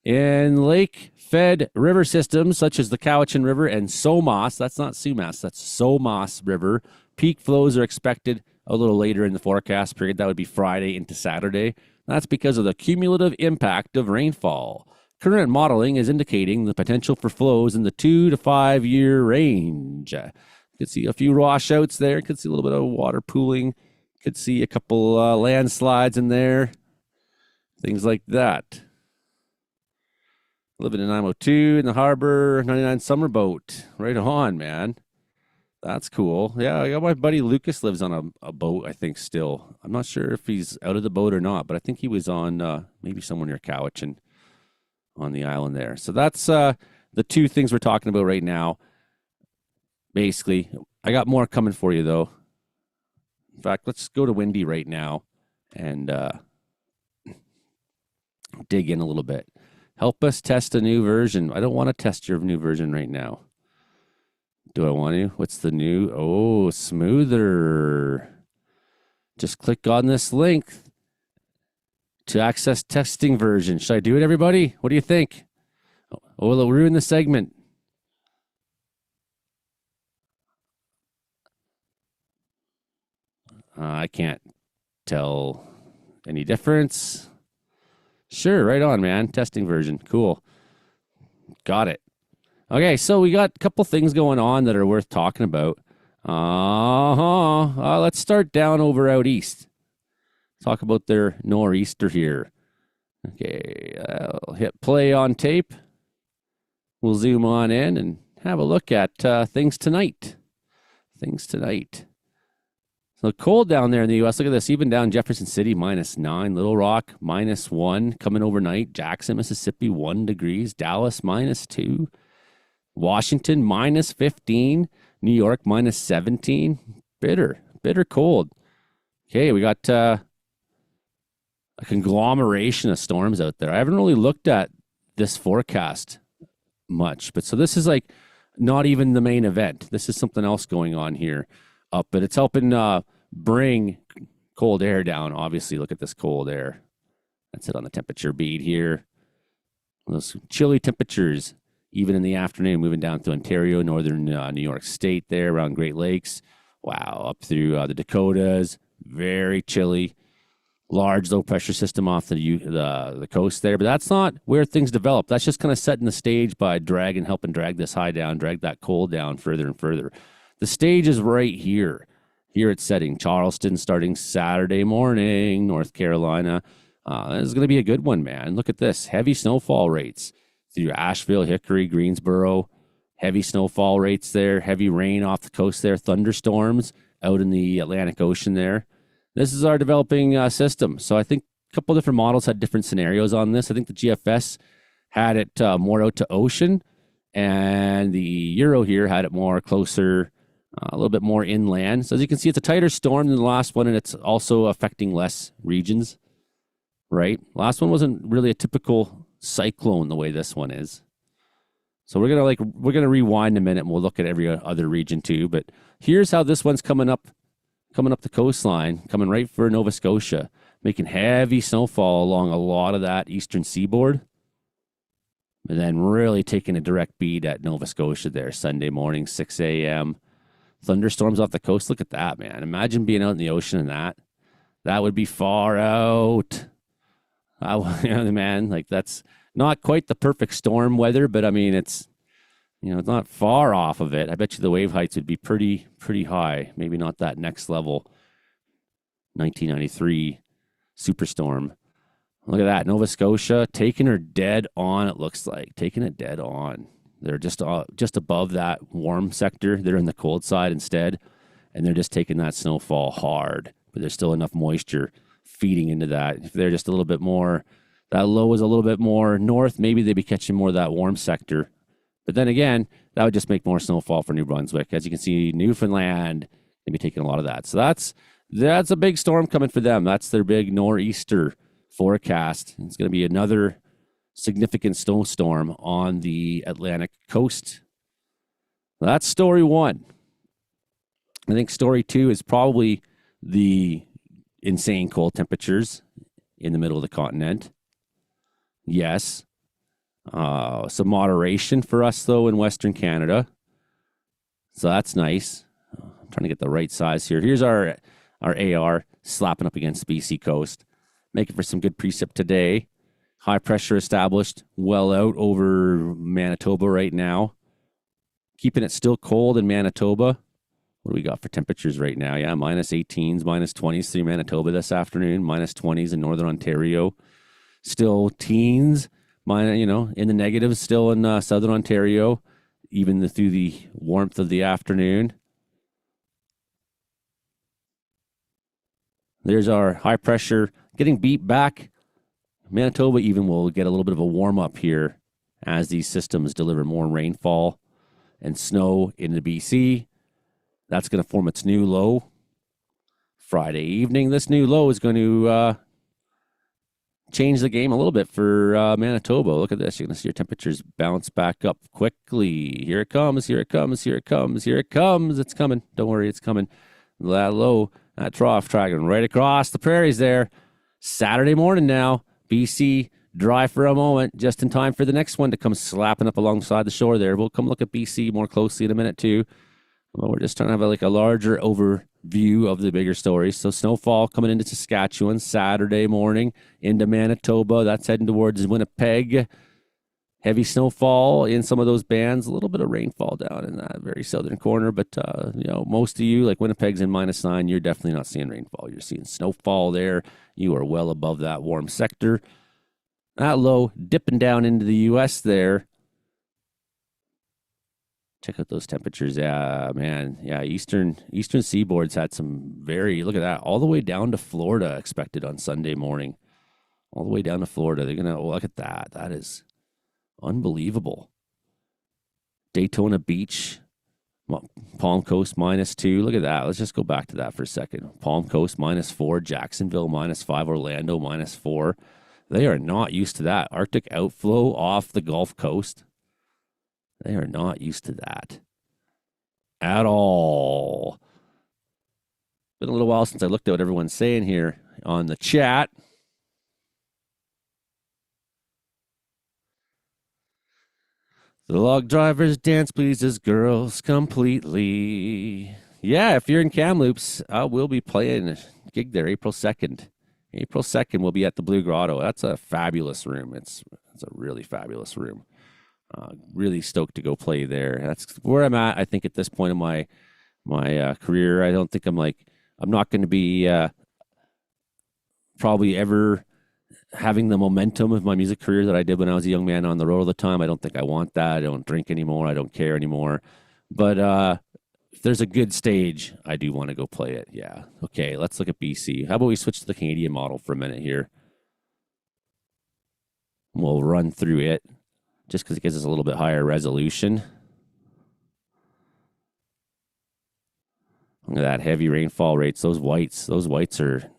[SPEAKER 1] In lake-fed river systems such as the Cowichan River and Somas, that's not Sumas, that's Somas River, peak flows are expected a little later in the forecast period. That would be Friday into Saturday. That's because of the cumulative impact of rainfall. Current modeling is indicating the potential for flows in the 2 to 5 year range. You could see a few washouts there. You could see a little bit of water pooling. You could see a couple landslides in there. Things like that. Living in Nanaimo 2 in the harbor, 99 summer boat. Right on, man. That's cool. Yeah, I got my buddy Lucas lives on a boat, I think, still. I'm not sure if he's out of the boat or not, but I think he was on maybe somewhere near Cowichan. on the island there. So that's the two things we're talking about right now. Basically, I got more coming for you, though. In fact, let's go to Windy right now and dig in a little bit. Help us test a new version. I don't want to test your new version right now. Do I want to? What's the new? Oh, smoother. Just click on this link to access testing version. Should I do it, everybody? What do you think? Oh, it'll ruin the segment. I can't tell any difference. Sure, right on, man. Testing version. Cool. Got it. Okay, so we got a couple things going on that are worth talking about. Let's start down over out east. Talk about their nor'easter here. Okay, I'll hit play on tape. We'll zoom on in and have a look at things tonight. So cold down there in the U.S. Look at this. Even down Jefferson City, -9. Little Rock, -1. Coming overnight. Jackson, Mississippi, 1 degrees. Dallas, -2. Washington, -15. New York, -17. Bitter cold. Okay, we got a conglomeration of storms out there. I haven't really looked at this forecast much, but so this is like not even the main event. This is something else going on here up, but it's helping bring cold air down. Obviously, look at this cold air. That's it on the temperature bead here. Those chilly temperatures, even in the afternoon, moving down through Ontario, northern New York State there, around Great Lakes. Wow, up through the Dakotas, very chilly. Large low-pressure system off the coast there. But that's not where things develop. That's just kind of setting the stage by helping drag this high down, drag that cold down further and further. The stage is right here. Here it's setting. Charleston starting Saturday morning, North Carolina. This is going to be a good one, man. Look at this. Heavy snowfall rates through Asheville, Hickory, Greensboro. Heavy snowfall rates there. Heavy rain off the coast there. Thunderstorms out in the Atlantic Ocean there. This is our developing system. So I think a couple different models had different scenarios on this. I think the GFS had it more out to ocean, and the Euro here had it more closer, a little bit more inland. So as you can see, it's a tighter storm than the last one, and it's also affecting less regions, right? Last one wasn't really a typical cyclone the way this one is. So we're gonna rewind a minute, and we'll look at every other region too. But here's how this one's coming up the coastline, coming right for Nova Scotia, making heavy snowfall along a lot of that eastern seaboard, and then really taking a direct beat at Nova Scotia there, Sunday morning, 6 a.m. Thunderstorms off the coast. Look at that, man. Imagine being out in the ocean and that. That would be far out. Man, like that's not quite the perfect storm weather, but I mean, it's not far off of it. I bet you the wave heights would be pretty high. Maybe not that next level 1993 superstorm. Look at that. Nova Scotia taking her dead on, it looks like. Taking it dead on. They're just above that warm sector. They're in the cold side instead, and they're just taking that snowfall hard. But there's still enough moisture feeding into that. If they're just a little bit more, that low is a little bit more north, maybe they'd be catching more of that warm sector. But then again, that would just make more snowfall for New Brunswick. As you can see, Newfoundland, they'd be taking a lot of that. So that's a big storm coming for them. That's their big nor'easter forecast. It's going to be another significant snowstorm on the Atlantic coast. That's story one. I think story two is probably the insane cold temperatures in the middle of the continent. Yes. Some moderation for us, though, in Western Canada. So that's nice. I'm trying to get the right size here. Here's our AR slapping up against BC coast. Making for some good precip today. High pressure established well out over Manitoba right now. Keeping it still cold in Manitoba. What do we got for temperatures right now? Yeah, -18s, -20s through Manitoba this afternoon. -20s in Northern Ontario. Still teens. In the negatives still in Southern Ontario, even through the warmth of the afternoon. There's our high pressure getting beat back Manitoba even will get a little bit of a warm-up here as these systems deliver more rainfall and snow into BC. That's going to form its new low Friday evening. This new low is going to change the game a little bit for Manitoba. Look at this. You're going to see your temperatures bounce back up quickly. Here it comes. Here it comes. Here it comes. Here it comes. It's coming. Don't worry. It's coming. That low, that trough tracking right across the prairies there. Saturday morning now. BC dry for a moment, just in time for the next one to come slapping up alongside the shore there. We'll come look at BC more closely in a minute too. Well, we're just trying to have a larger overview of the bigger stories. So snowfall coming into Saskatchewan Saturday morning, into Manitoba. That's heading towards Winnipeg. Heavy snowfall in some of those bands. A little bit of rainfall down in that very southern corner. But, most of you, like Winnipeg's in -9, you're definitely not seeing rainfall. You're seeing snowfall there. You are well above that warm sector. That low dipping down into the U.S. there. Check out those temperatures. Yeah, man. Yeah, eastern seaboard's had some look at that, all the way down to Florida expected on Sunday morning. All the way down to Florida. They're going to look at that. That is unbelievable. Daytona Beach, Palm Coast -2. Look at that. Let's just go back to that for a second. Palm Coast -4, Jacksonville -5, Orlando -4. They are not used to that. Arctic outflow off the Gulf Coast. They are not used to that at all. Been a little while since I looked at what everyone's saying here on the chat. The log drivers dance pleases girls completely. Yeah, if you're in Kamloops, we'll be playing a gig there April 2nd. April 2nd, we'll be at the Blue Grotto. That's a fabulous room. It's a really fabulous room. Really stoked to go play there. That's where I'm at, I think, at this point in my career. I don't think I'm not going to be probably ever having the momentum of my music career that I did when I was a young man on the road all the time. I don't think I want that. I don't drink anymore. I don't care anymore. But if there's a good stage, I do want to go play it. Yeah. Okay, let's look at BC. How about we switch to the Canadian model for a minute here? We'll run through it just because it gives us a little bit higher resolution. Look at that heavy rainfall rates. Those whites are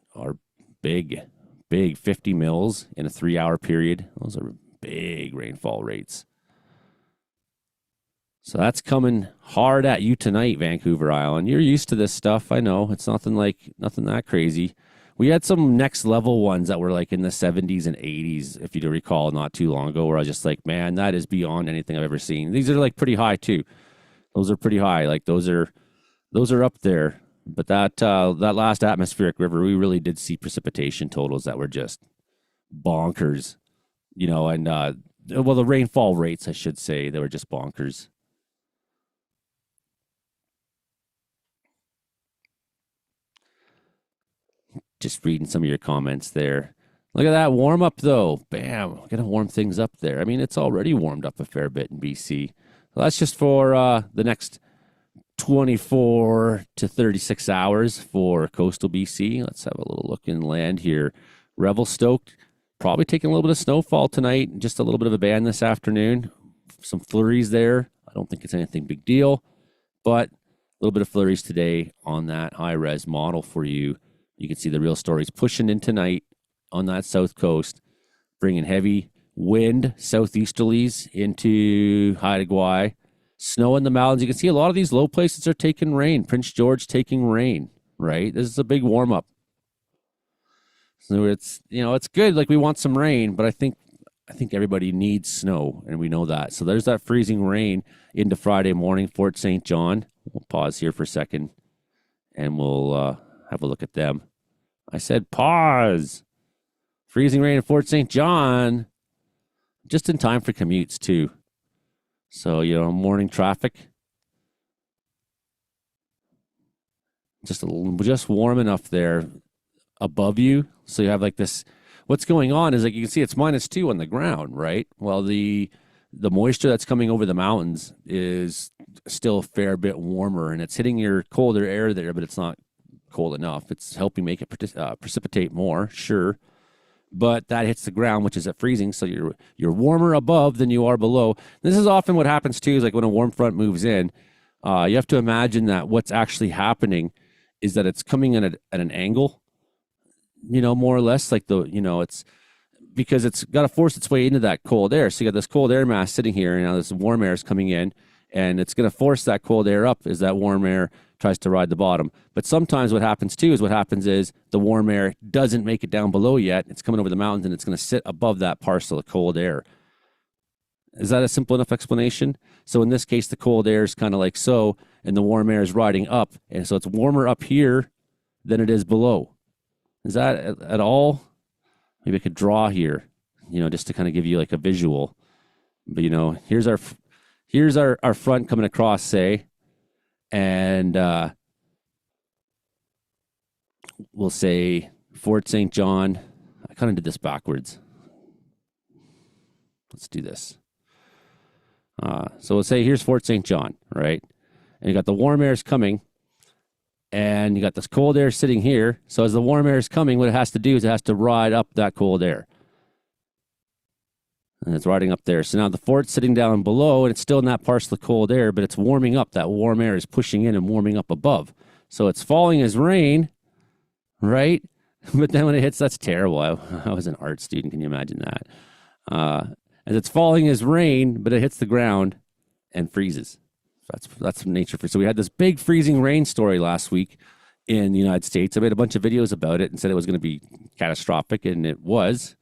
[SPEAKER 1] big. 50 mils in a 3-hour period. Those are big rainfall rates. So that's coming hard at you tonight, Vancouver Island. You're used to this stuff. I know. It's nothing that crazy. We had some next level ones that were in the 70s and 80s, if you do recall, not too long ago, where I was just man, that is beyond anything I've ever seen. These are pretty high too. Those are pretty high. Those are up there. But that last atmospheric river, we really did see precipitation totals that were just bonkers, and the rainfall rates, I should say, they were just bonkers. Just reading some of your comments there. Look at that warm up though. Bam, gonna warm things up there. I mean, it's already warmed up a fair bit in BC. So that's just for the next 24 to 36 hours for coastal BC. Let's have a little look inland here. Revelstoke, probably taking a little bit of snowfall tonight, just a little bit of a band this afternoon. Some flurries there. I don't think it's anything big deal, but a little bit of flurries today on that high-res model for you. You can see the real stories pushing in tonight on that south coast, bringing heavy wind, southeasterlies into Haida Gwaii. Snow in the mountains. You can see a lot of these low places are taking rain. Prince George taking rain, right? This is a big warm up. So it's good. We want some rain, but I think everybody needs snow, and we know that. So there's that freezing rain into Friday morning, Fort St. John. We'll pause here for a second, and we'll have a look at them. I said pause. Freezing rain at Fort St. John, just in time for commutes too. So, morning traffic, just warm enough there above you. So you have this, what's going on is you can see it's -2 on the ground, right? Well, the moisture that's coming over the mountains is still a fair bit warmer, and it's hitting your colder air there, but it's not cold enough. It's helping make it precipitate more, sure. but that hits the ground, which is at freezing. So you're warmer above than you are below. This is often what happens too, is like when a warm front moves in, you have to imagine that what's actually happening is that it's coming in at an angle, more or less like it's because it's got to force its way into that cold air. So you got this cold air mass sitting here, and now this warm air is coming in, and it's going to force that cold air up as that warm air tries to ride the bottom. But sometimes what happens is the warm air doesn't make it down below yet. It's coming over the mountains, and it's going to sit above that parcel of cold air. Is that a simple enough explanation? So in this case, the cold air is kind of like so, and the warm air is riding up. And so it's warmer up here than it is below. Is that at all? Maybe I could draw here, just to kind of give you like a visual. But, here's our front coming across, say, and we'll say Fort St. John. I kind of did this backwards. Let's do this. So we'll say here's Fort St. John, right? And you got the warm air is coming, and you got this cold air sitting here. So as the warm air is coming, what it has to do is it has to ride up that cold air. And it's riding up there. So now the fort's sitting down below, and it's still in that parcel of cold air, but it's warming up. That warm air is pushing in and warming up above. So it's falling as rain, right? But then when it hits, that's terrible. I was an art student. Can you imagine that? As it's falling as rain, but it hits the ground and freezes. That's nature. So we had this big freezing rain story last week in the United States. I made a bunch of videos about it and said it was going to be catastrophic, and it was.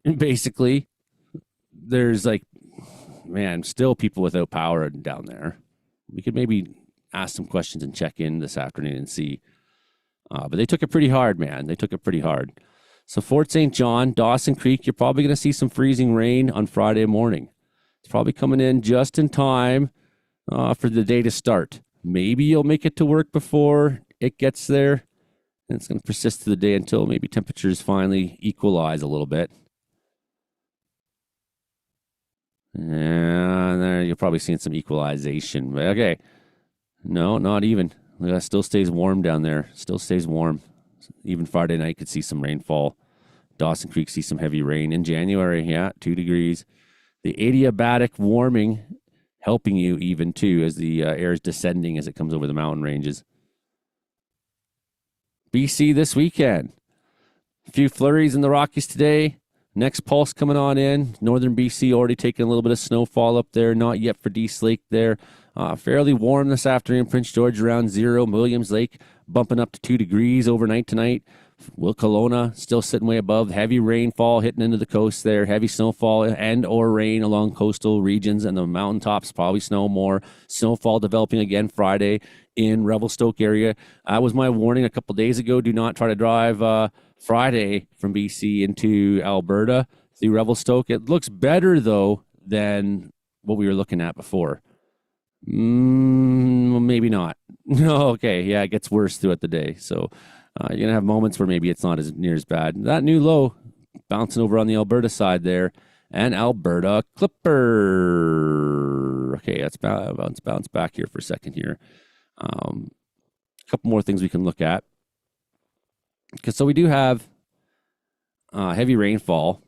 [SPEAKER 1] And basically, there's still people without power down there. We could maybe ask some questions and check in this afternoon and see. But they took it pretty hard, man. They took it pretty hard. So Fort St. John, Dawson Creek, you're probably going to see some freezing rain on Friday morning. It's probably coming in just in time for the day to start. Maybe you'll make it to work before it gets there. And it's going to persist through the day until maybe temperatures finally equalize a little bit. And there you're probably seeing some equalization. But okay. No, not even. It still stays warm down there. Still stays warm. Even Friday night could see some rainfall. Dawson Creek see some heavy rain in January. Yeah, 2 degrees. The adiabatic warming helping you even too as the air is descending as it comes over the mountain ranges. BC this weekend. A few flurries in the Rockies today. Next pulse coming on in. Northern BC already taking a little bit of snowfall up there. Not yet for Dease Lake there. Fairly warm this afternoon. Prince George around 0. Williams Lake bumping up to 2 degrees overnight tonight. Will Kelowna still sitting way above. Heavy rainfall hitting into the coast there. Heavy snowfall and or rain along coastal regions and the mountaintops. Probably snow more. Snowfall developing again Friday in Revelstoke area. That was my warning a couple days ago. Do not try to drive Friday from BC into Alberta through Revelstoke. It looks better, though, than what we were looking at before. Maybe not. No, okay, yeah, it gets worse throughout the day. So you're going to have moments where maybe it's not as near as bad. That new low bouncing over on the Alberta side there. And Alberta Clipper. Okay, let's bounce back here for a second here. A couple more things we can look at. So we do have heavy rainfall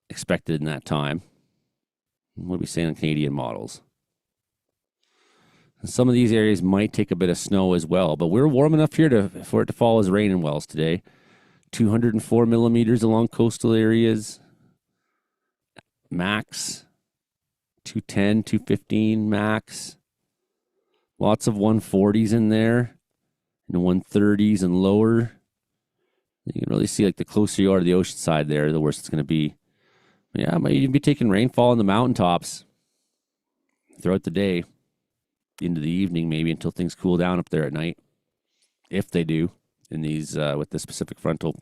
[SPEAKER 1] expected in that time. What are we saying on Canadian models? Some of these areas might take a bit of snow as well, but we're warm enough here for it to fall as rain in Wells today. 204 millimeters along coastal areas. Max. 210, 215 max. Lots of 140s in there. And 130s and lower. You can really see the closer you are to the ocean side there, the worse it's going to be. Yeah, might even be taking rainfall in the mountaintops throughout the day, into the evening maybe until things cool down up there at night, if they do in these with the specific frontal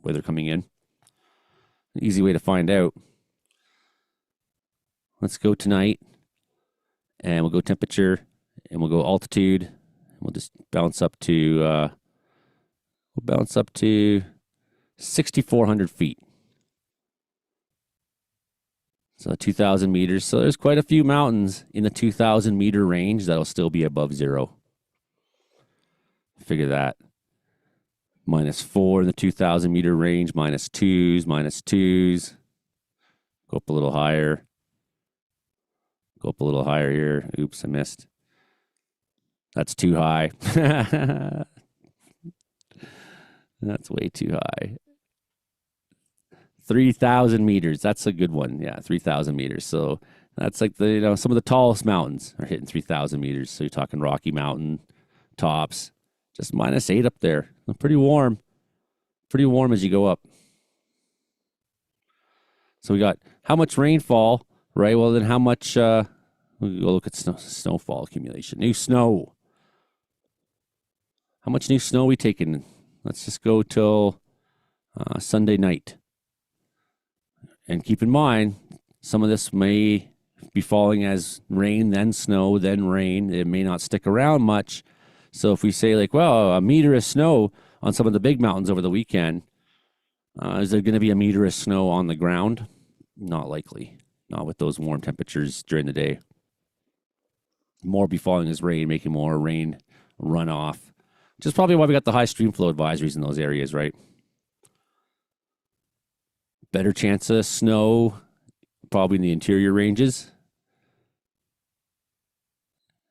[SPEAKER 1] weather coming in. An easy way to find out. Let's go tonight, and we'll go temperature, and we'll go altitude, and we'll just bounce up to 6,400 feet. So 2,000 meters. So there's quite a few mountains in the 2,000 meter range that'll still be above zero. Figure that. -4 in the 2,000 meter range, -2s, -2s. Go up a little higher. Go up a little higher here. Oops, I missed. That's too high. That's way too high. 3,000 meters. That's a good one. Yeah, 3,000 meters. So that's like some of the tallest mountains are hitting 3,000 meters. So you're talking Rocky Mountain tops, just -8 up there. Pretty warm. Pretty warm as you go up. So we got how much rainfall, right? Well, then how much, we'll look at snowfall accumulation. New snow. How much new snow we taking? Let's just go till Sunday night. And keep in mind, some of this may be falling as rain, then snow, then rain. It may not stick around much. So if we say like, well, a meter of snow on some of the big mountains over the weekend, is there going to be a meter of snow on the ground? Not likely. Not with those warm temperatures during the day. More be falling as rain, making more rain runoff. Which is probably why we got the high stream flow advisories in those areas, right? Better chance of snow, probably in the interior ranges.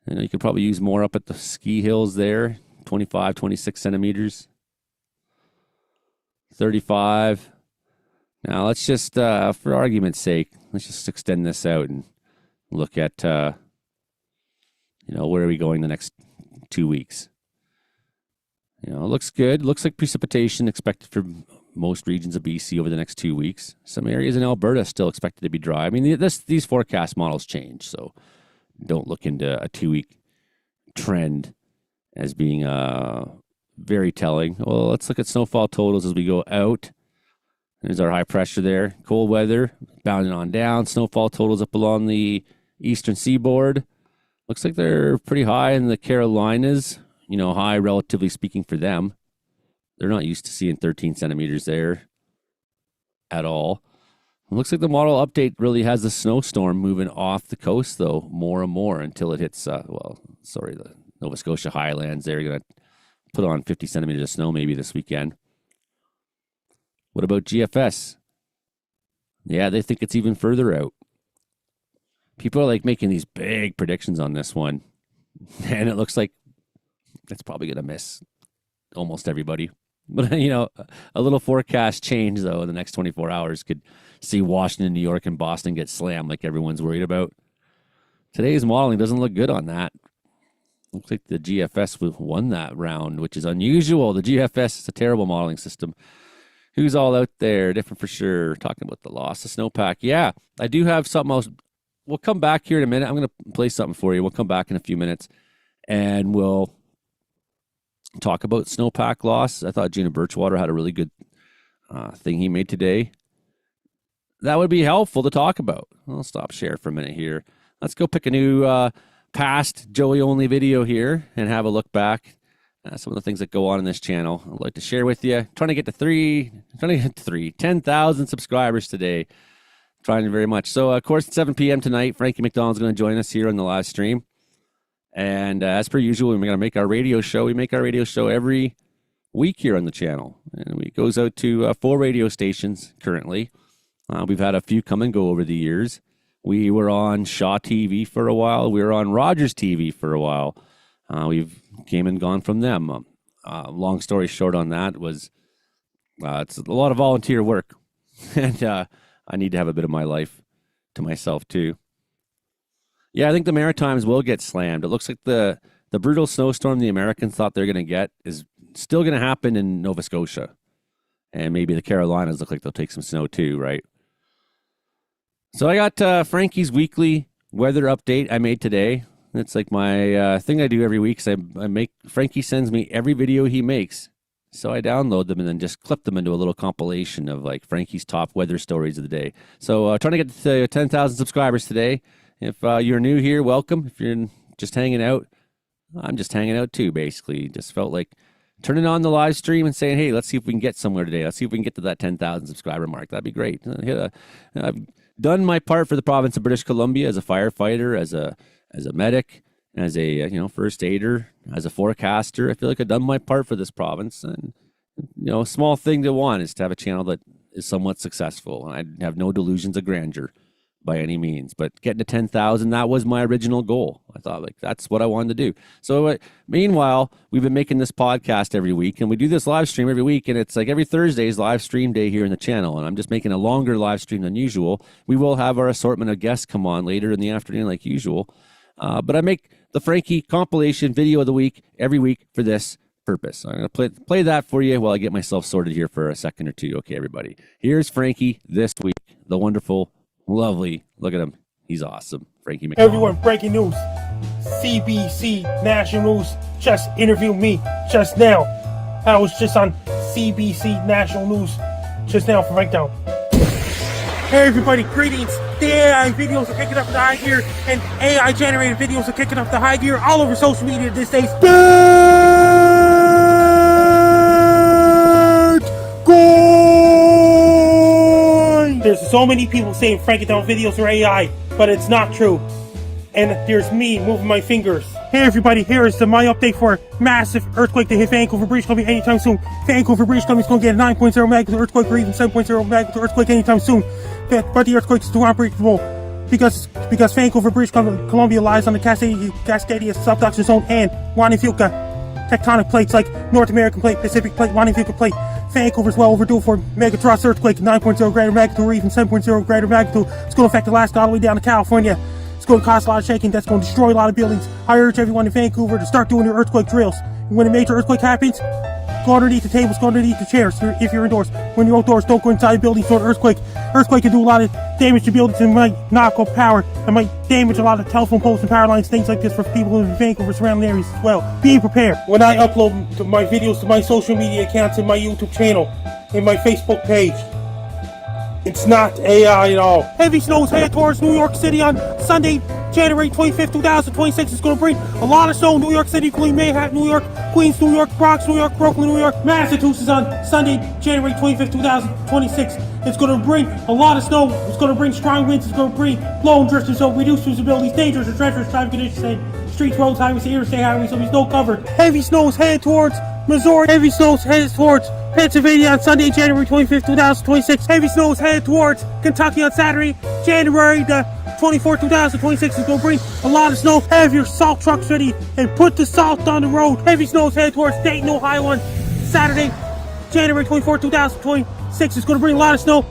[SPEAKER 1] And you could probably use more up at the ski hills there, 25, 26 centimeters. 35. Now let's just, for argument's sake, let's just extend this out and look at, where are we going the next 2 weeks? It looks good. Looks like precipitation expected for most regions of BC over the next 2 weeks. Some areas in Alberta still expected to be dry. I mean, these forecast models change, so don't look into a 2-week trend as being very telling. Well, let's look at snowfall totals as we go out. There's our high pressure there. Cold weather, bounding on down. Snowfall totals up along the eastern seaboard. Looks like they're pretty high in the Carolinas. High relatively speaking for them. They're not used to seeing 13 centimeters there at all. It looks like the model update really has the snowstorm moving off the coast, though, more and more until it hits, the Nova Scotia highlands. They're going to put on 50 centimeters of snow maybe this weekend. What about GFS? Yeah, they think it's even further out. People are like making these big predictions on this one. And it looks like it's probably going to miss almost everybody. But, a little forecast change, though, in the next 24 hours could see Washington, New York, and Boston get slammed like everyone's worried about. Today's modeling doesn't look good on that. Looks like the GFS won that round, which is unusual. The GFS is a terrible modeling system. Who's all out there? Different for sure. Talking about the loss of snowpack. Yeah, I do have something else. We'll come back here in a minute. I'm going to play something for you. We'll come back in a few minutes, and we'll talk about snowpack loss. I thought Gina Birchwater had a really good thing he made today. That would be helpful to talk about. I'll stop share for a minute here. Let's go pick a new past Joey Only video here and have a look back at some of the things that go on in this channel. I'd like to share with you. Trying to get to 10,000 subscribers today. Trying very much. So, of course, at 7 p.m. tonight, Frankie McDonald's going to join us here on the live stream. And as per usual, we're going to make our radio show. We make our radio show every week here on the channel. And it goes out to 4 radio stations currently. We've had a few come and go over the years. We were on Shaw TV for a while. We were on Rogers TV for a while. We've came and gone from them. Long story short on that was it's a lot of volunteer work. And I need to have a bit of my life to myself too. Yeah, I think the Maritimes will get slammed. It looks like the brutal snowstorm the Americans thought they're going to get is still going to happen in Nova Scotia. And maybe the Carolinas look like they'll take some snow too, right? So I got Frankie's weekly weather update I made today. It's like my thing I do every week. So Frankie sends me every video he makes. So I download them and then just clip them into a little compilation of like Frankie's top weather stories of the day. So trying to get to 10,000 subscribers today. If you're new here, welcome. If you're just hanging out, I'm just hanging out too, basically. Just felt like turning on the live stream and saying, hey, let's see if we can get somewhere today. Let's see if we can get to that 10,000 subscriber mark. That'd be great. I've done my part for the province of British Columbia as a firefighter, as a medic, as a first aider, as a forecaster. I feel like I've done my part for this province, and small thing to want is to have a channel that is somewhat successful. And I have no delusions of grandeur by any means, but getting to 10,000, that was my original goal. I thought that's what I wanted to do. So meanwhile, we've been making this podcast every week, and we do this live stream every week, and it's like every Thursday is live stream day here in the channel, and I'm just making a longer live stream than usual. We will have our assortment of guests come on later in the afternoon like usual, but I make the Frankie compilation video of the week every week for this purpose. I'm going to play that for you while I get myself sorted here for a second or two. Okay, everybody. Here's Frankie this week, the wonderful, lovely, look at him. He's awesome. Frankie McDonald.
[SPEAKER 10] Everyone, breaking news. CBC National News just interviewed me just now. I was just on CBC National News just now for Breakdown. Hey everybody, greetings. The AI videos are kicking up the high gear, and AI generated videos are kicking up the high gear all over social media these days. Bitcoin! There's so many people saying Frankendown videos are AI, but it's not true. And there's me moving my fingers. Hey everybody, here is my update for massive earthquake to hit Vancouver, British Columbia anytime soon. Vancouver, British Columbia is going to get a 9.0 magnitude earthquake or even 7.0 magnitude earthquake anytime soon. But the earthquake is too unpredictable because Vancouver, British Columbia lies on the Cascadia subduction zone and Juanifuca tectonic plates like North American plate, Pacific plate, Juanifuca plate. Vancouver is well overdue for megathrust earthquake, 9.0 greater magnitude or even 7.0 greater magnitude. It's going to affect Alaska all the way down to California. It's going to cause a lot of shaking. That's going to destroy a lot of buildings. I urge everyone in Vancouver to start doing their earthquake drills. When a major earthquake happens, go underneath the tables, go underneath the chairs if you're indoors. When you're outdoors, don't go inside buildings during an earthquake. Earthquake can do a lot of damage to buildings and might knock up power. It might damage a lot of telephone poles and power lines, things like this for people in Vancouver surrounding areas as well. Be prepared. When I upload my videos to my social media accounts and my YouTube channel and my Facebook page, it's not AI at all. Heavy snows head towards New York City on Sunday, January 25th, 2026. It's going to bring a lot of snow. New York City, Queens, Manhattan, New York, Queens, New York, Bronx, New York, Brooklyn, New York, Massachusetts on Sunday, January 25th, 2026. It's going to bring a lot of snow. It's going to bring strong winds. It's going to bring blowing drifts, so reduced visibility, dangerous and treacherous traffic conditions, and streets, roads, highways, interstate highways, so there's no cover. Heavy snows head towards Missouri. Heavy snows headed towards Pennsylvania on Sunday, January 25th, 2026. Heavy snows headed towards Kentucky on Saturday, January the 24th, 2026. Is going to bring a lot of snow. Have your salt trucks ready and put the salt on the road. Heavy snows headed towards Dayton, Ohio on Saturday, January 24th, 2026. Is going to bring a lot of snow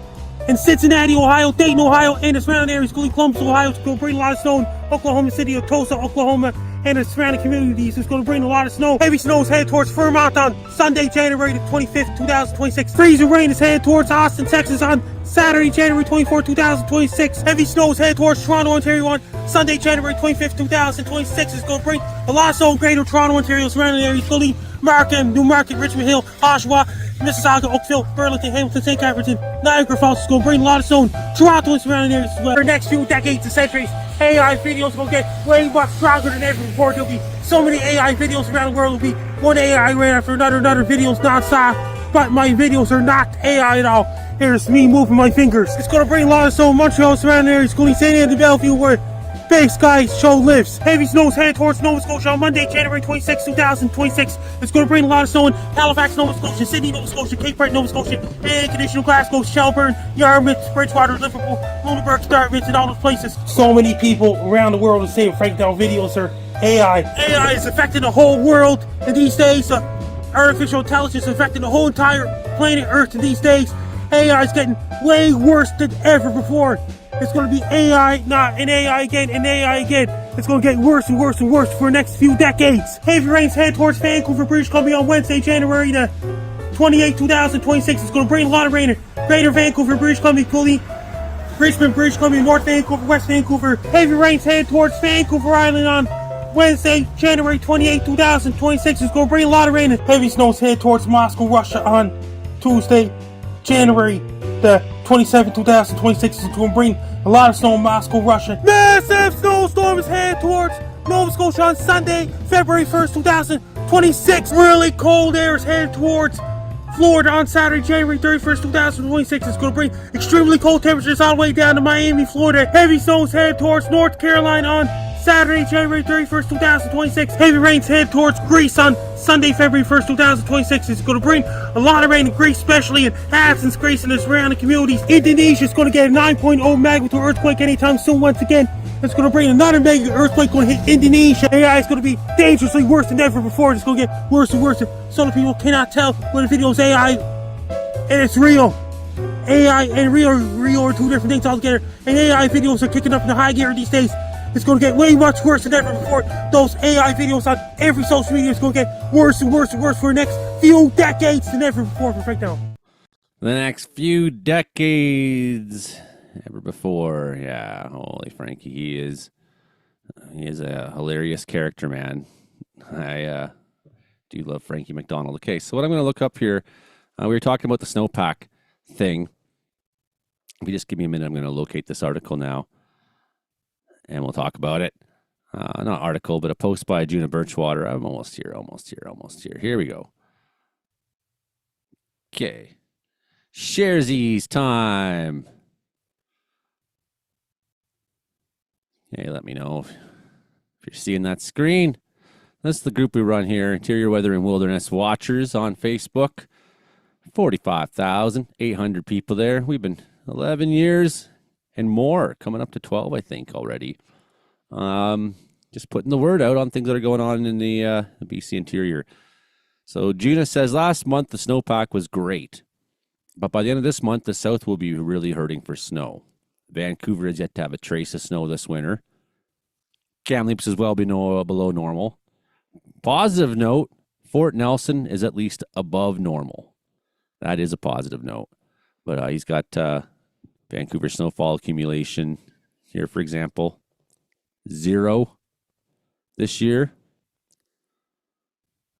[SPEAKER 10] in Cincinnati, Ohio, Dayton, Ohio, and the surrounding areas, including Columbus, Ohio. It's going to bring a lot of snow in Oklahoma City, or Tulsa, Oklahoma, and the surrounding communities. It's going to bring a lot of snow. Heavy snow is headed towards Fremont on Sunday, January the 25th, 2026. Freezing rain is headed towards Austin, Texas on Saturday, January 24th, 2026. Heavy snow is headed towards Toronto, Ontario on Sunday, January 25th, 2026. It's going to bring a lot of snow in Greater Toronto, Ontario, surrounding areas, including Markham, Newmarket, Richmond Hill, Oshawa, Mississauga, Oakville, Burlington, Hamilton, St. Catharines, Niagara Falls. Is going to bring a lot of snow in Toronto and surrounding areas as well. For the next few decades and centuries, AI videos will get way much stronger than ever before. There'll be so many AI videos around the world. There'll be one AI right after another videos non-stop. But my videos are not AI at all. Here's me moving my fingers. It's going to bring a lot of snow in Montreal, surrounding areas, including St. Anne de Bellevue, where Base Guy Show lives. Heavy snows headed towards Nova Scotia on Monday, January 26, 2026. It's going to bring a lot of snow in Halifax, Nova Scotia, Sydney, Nova Scotia, Cape Breton, Nova Scotia, and conditional Glasgow, Shelburne, Yarmouth, Bridgewater, Liverpool, Lunenburg, Dartmouth, and all those places. So many people around the world are saying Frankdown videos are AI. AI is affecting the whole world in these days. Artificial intelligence is affecting the whole entire planet Earth in these days. AI is getting way worse than ever before. It's going to be AI, not an AI again, and AI again. It's going to get worse and worse and worse for the next few decades. Heavy rains head towards Vancouver, British Columbia on Wednesday, January the 28th, 2026. It's going to bring a lot of rain in Greater Vancouver, British Columbia, including Richmond, British Columbia, North Vancouver, West Vancouver. Heavy rains head towards Vancouver Island on Wednesday, January 28th, 2026. It's going to bring a lot of rain in. Heavy snows head towards Moscow, Russia on Tuesday, January the 27th, 2026. Is going to bring a lot of snow in Moscow, Russia. Massive snowstorms head towards Nova Scotia on Sunday, February 1st, 2026. Really cold air is headed towards Florida on Saturday, January 31st, 2026. It's going to bring extremely cold temperatures all the way down to Miami, Florida. Heavy snows head towards North Carolina on Saturday, January 31st, 2026. Heavy rains head towards Greece on Sunday, February 1st, 2026. It's going to bring a lot of rain in Greece, especially in Athens, Greece, and its surrounding communities. Indonesia is going to get a 9.0 magnitude earthquake anytime soon. Once again, it's going to bring another mega earthquake going to hit Indonesia. AI is going to be dangerously worse than ever before. It's going to get worse and worse. Some people cannot tell when the video is AI and it's real. AI and real are two different things altogether. And AI videos are kicking up in the high gear these days. It's going to get way much worse than ever before. Those AI videos on every social media is going to get worse and worse and worse for the next few decades than ever before. Right now.
[SPEAKER 1] The next few decades ever before. Yeah, holy Frankie, he is a hilarious character, man. I do love Frankie McDonald. Okay, so what I'm going to look up here, we were talking about the snowpack thing. If you just give me a minute, I'm going to locate this article now, and we'll talk about it. Not article, but a post by Juna Birchwater. I'm almost here. Here we go. Okay. Sharesies time. Hey, let me know if you're seeing that screen. That's the group we run here, Interior Weather and Wilderness Watchers on Facebook. 45,800 people there. We've been 11 years and more, coming up to 12, I think, already. Just putting the word out on things that are going on in the BC Interior. So Juna says, last month the snowpack was great, but by the end of this month, the south will be really hurting for snow. Vancouver is yet to have a trace of snow this winter. Kamloops is well below normal. Positive note, Fort Nelson is at least above normal. That is a positive note. But he's got Vancouver snowfall accumulation here, for example, 0 this year,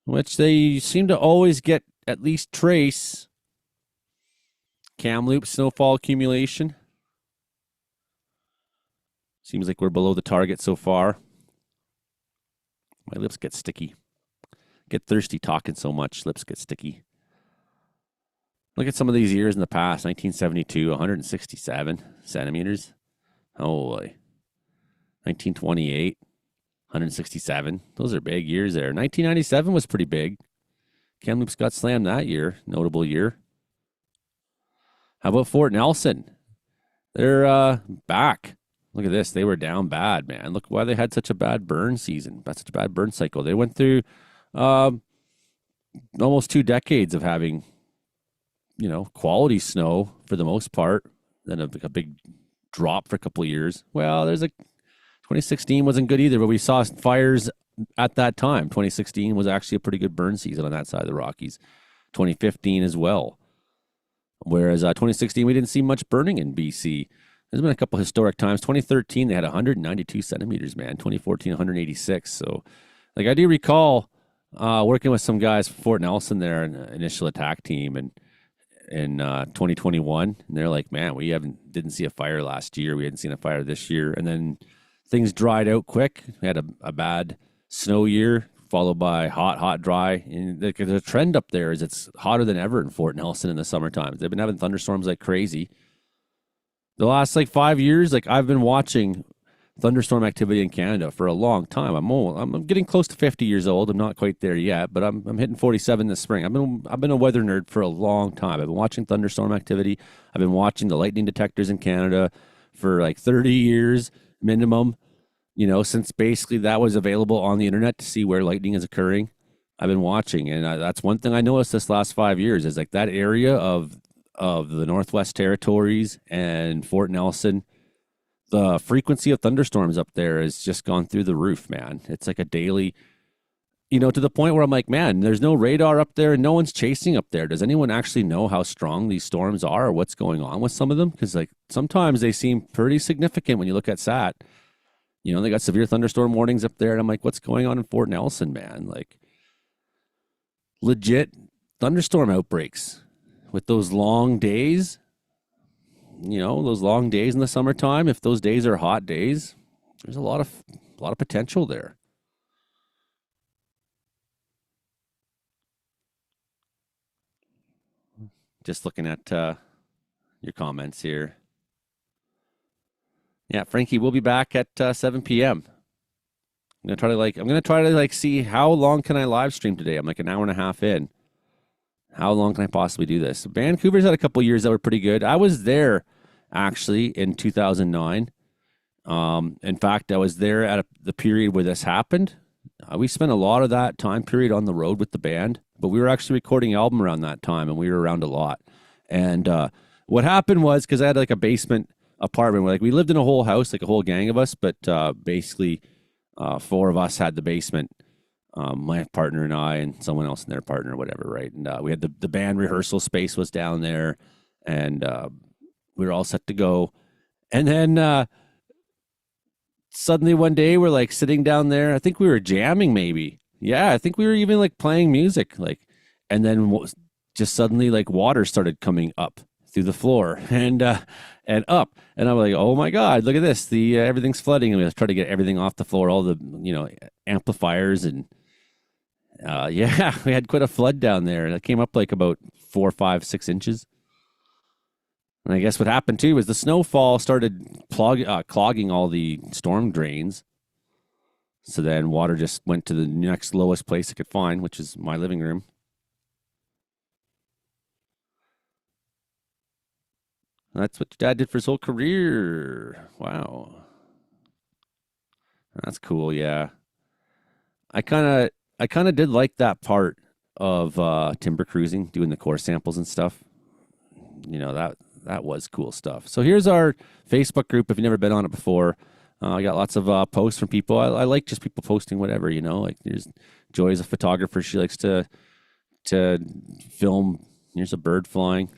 [SPEAKER 1] which they seem to always get at least trace. Kamloops snowfall accumulation. Seems like we're below the target so far. My lips get sticky. Get thirsty talking so much, lips get sticky. Look at some of these years in the past. 1972, 167 centimeters. Holy. 1928, 167. Those are big years there. 1997 was pretty big. Kamloops got slammed that year. Notable year. How about Fort Nelson? They're back. Look at this. They were down bad, man. Look why they had such a bad burn season. That's such a bad burn cycle. They went through almost 2 decades of having, quality snow for the most part. Then a big drop for a couple of years. Well, 2016 wasn't good either, but we saw fires at that time. 2016 was actually a pretty good burn season on that side of the Rockies. 2015 as well. Whereas 2016, we didn't see much burning in BC. There's been a couple historic times. 2013, they had 192 centimeters, man. 2014, 186. So, I do recall working with some guys from Fort Nelson there, an initial attack team, and in 2021, and they're like, man, we didn't see a fire last year. We hadn't seen a fire this year. And then things dried out quick. We had a bad snow year, followed by hot, dry. And the trend up there is it's hotter than ever in Fort Nelson in the summertime. They've been having thunderstorms like crazy. The last 5 years, I've been watching thunderstorm activity in Canada for a long time. I'm getting close to 50 years old. I'm not quite there yet, but I'm hitting 47 this spring. I've been a weather nerd for a long time. I've been watching thunderstorm activity. I've been watching the lightning detectors in Canada for 30 years minimum. Since basically that was available on the internet to see where lightning is occurring. I've been watching, and that's one thing I noticed this last 5 years is that area of the Northwest Territories and Fort Nelson, the frequency of thunderstorms up there has just gone through the roof, man. It's like a daily, to the point where I'm like, man, there's no radar up there and no one's chasing up there. Does anyone actually know how strong these storms are or what's going on with some of them? Because sometimes they seem pretty significant when you look at SAT. They got severe thunderstorm warnings up there, and I'm like, what's going on in Fort Nelson, man? Legit thunderstorm outbreaks with those long days. Those long days in the summertime, if those days are hot days, there's a lot of potential there. Just looking at your comments here. Yeah, Frankie, we'll be back at 7 p.m. I'm gonna try to like see how long can I live stream today. I'm like an hour and a half in. How long can I possibly do this? Vancouver's had a couple years that were pretty good. I was there actually in 2009. In fact, I was there at the period where this happened. We spent a lot of that time period on the road with the band, but we were actually recording an album around that time, and we were around a lot. And what happened was, because I had like a basement apartment where like we lived in a whole house, like a whole gang of us, but basically 4 of us had the basement. My partner and I and someone else and their partner or whatever, right? And we had the band rehearsal space was down there, and we were all set to go. And then suddenly one day we're like sitting down there. I think we were jamming maybe. Yeah, I think we were even like playing music. Like, and then just suddenly like water started coming up through the floor and up. And I'm like, oh my God, look at this. The everything's flooding. And we try to get everything off the floor, all the, amplifiers and yeah, we had quite a flood down there. It came up like about 4, 5, 6 inches. And I guess what happened too was the snowfall started clogging all the storm drains. So then water just went to the next lowest place it could find, which is my living room. That's what your dad did for his whole career. Wow. That's cool, yeah. I kind of did like that part of timber cruising, doing the core samples and stuff. That was cool stuff. So here's our Facebook group. If you've never been on it before, I got lots of posts from people. I like just people posting whatever, like there's Joy's a photographer. She likes to film. Here's a bird flying.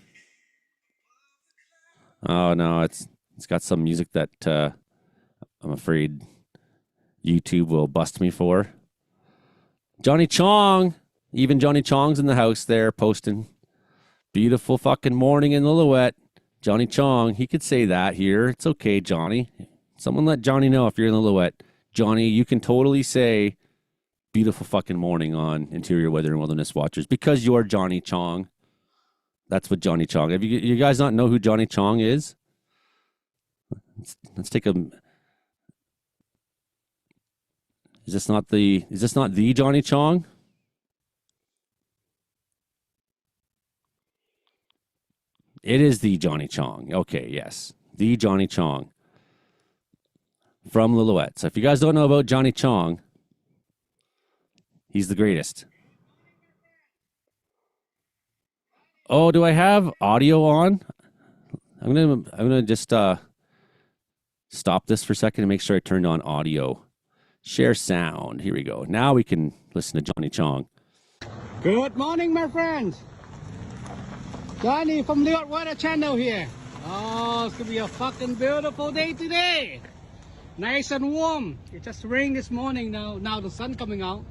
[SPEAKER 1] Oh no, it's got some music that I'm afraid YouTube will bust me for. Johnny Chong, even Johnny Chong's in the house there posting. Beautiful fucking morning in Lillooet. Johnny Chong, he could say that here. It's okay, Johnny. Someone let Johnny know if you're in Lillooet. Johnny, you can totally say beautiful fucking morning on Interior Weather and Wilderness Watchers because you're Johnny Chong. That's what Johnny Chong. Have you guys not know who Johnny Chong is? Let's take a. Is this not the Johnny Chong? It is the Johnny Chong. Okay, yes. The Johnny Chong from Lillooet. So if you guys don't know about Johnny Chong, he's the greatest. Oh, do I have audio on? I'm gonna just stop this for a second and make sure I turned on audio. Share sound. Here we go. Now we can listen to Johnny Chong.
[SPEAKER 11] Good morning, my friends. Johnny from the Weather Channel here. Oh, it's gonna be a fucking beautiful day today. Nice and warm. It just rained this morning. Now the sun coming out.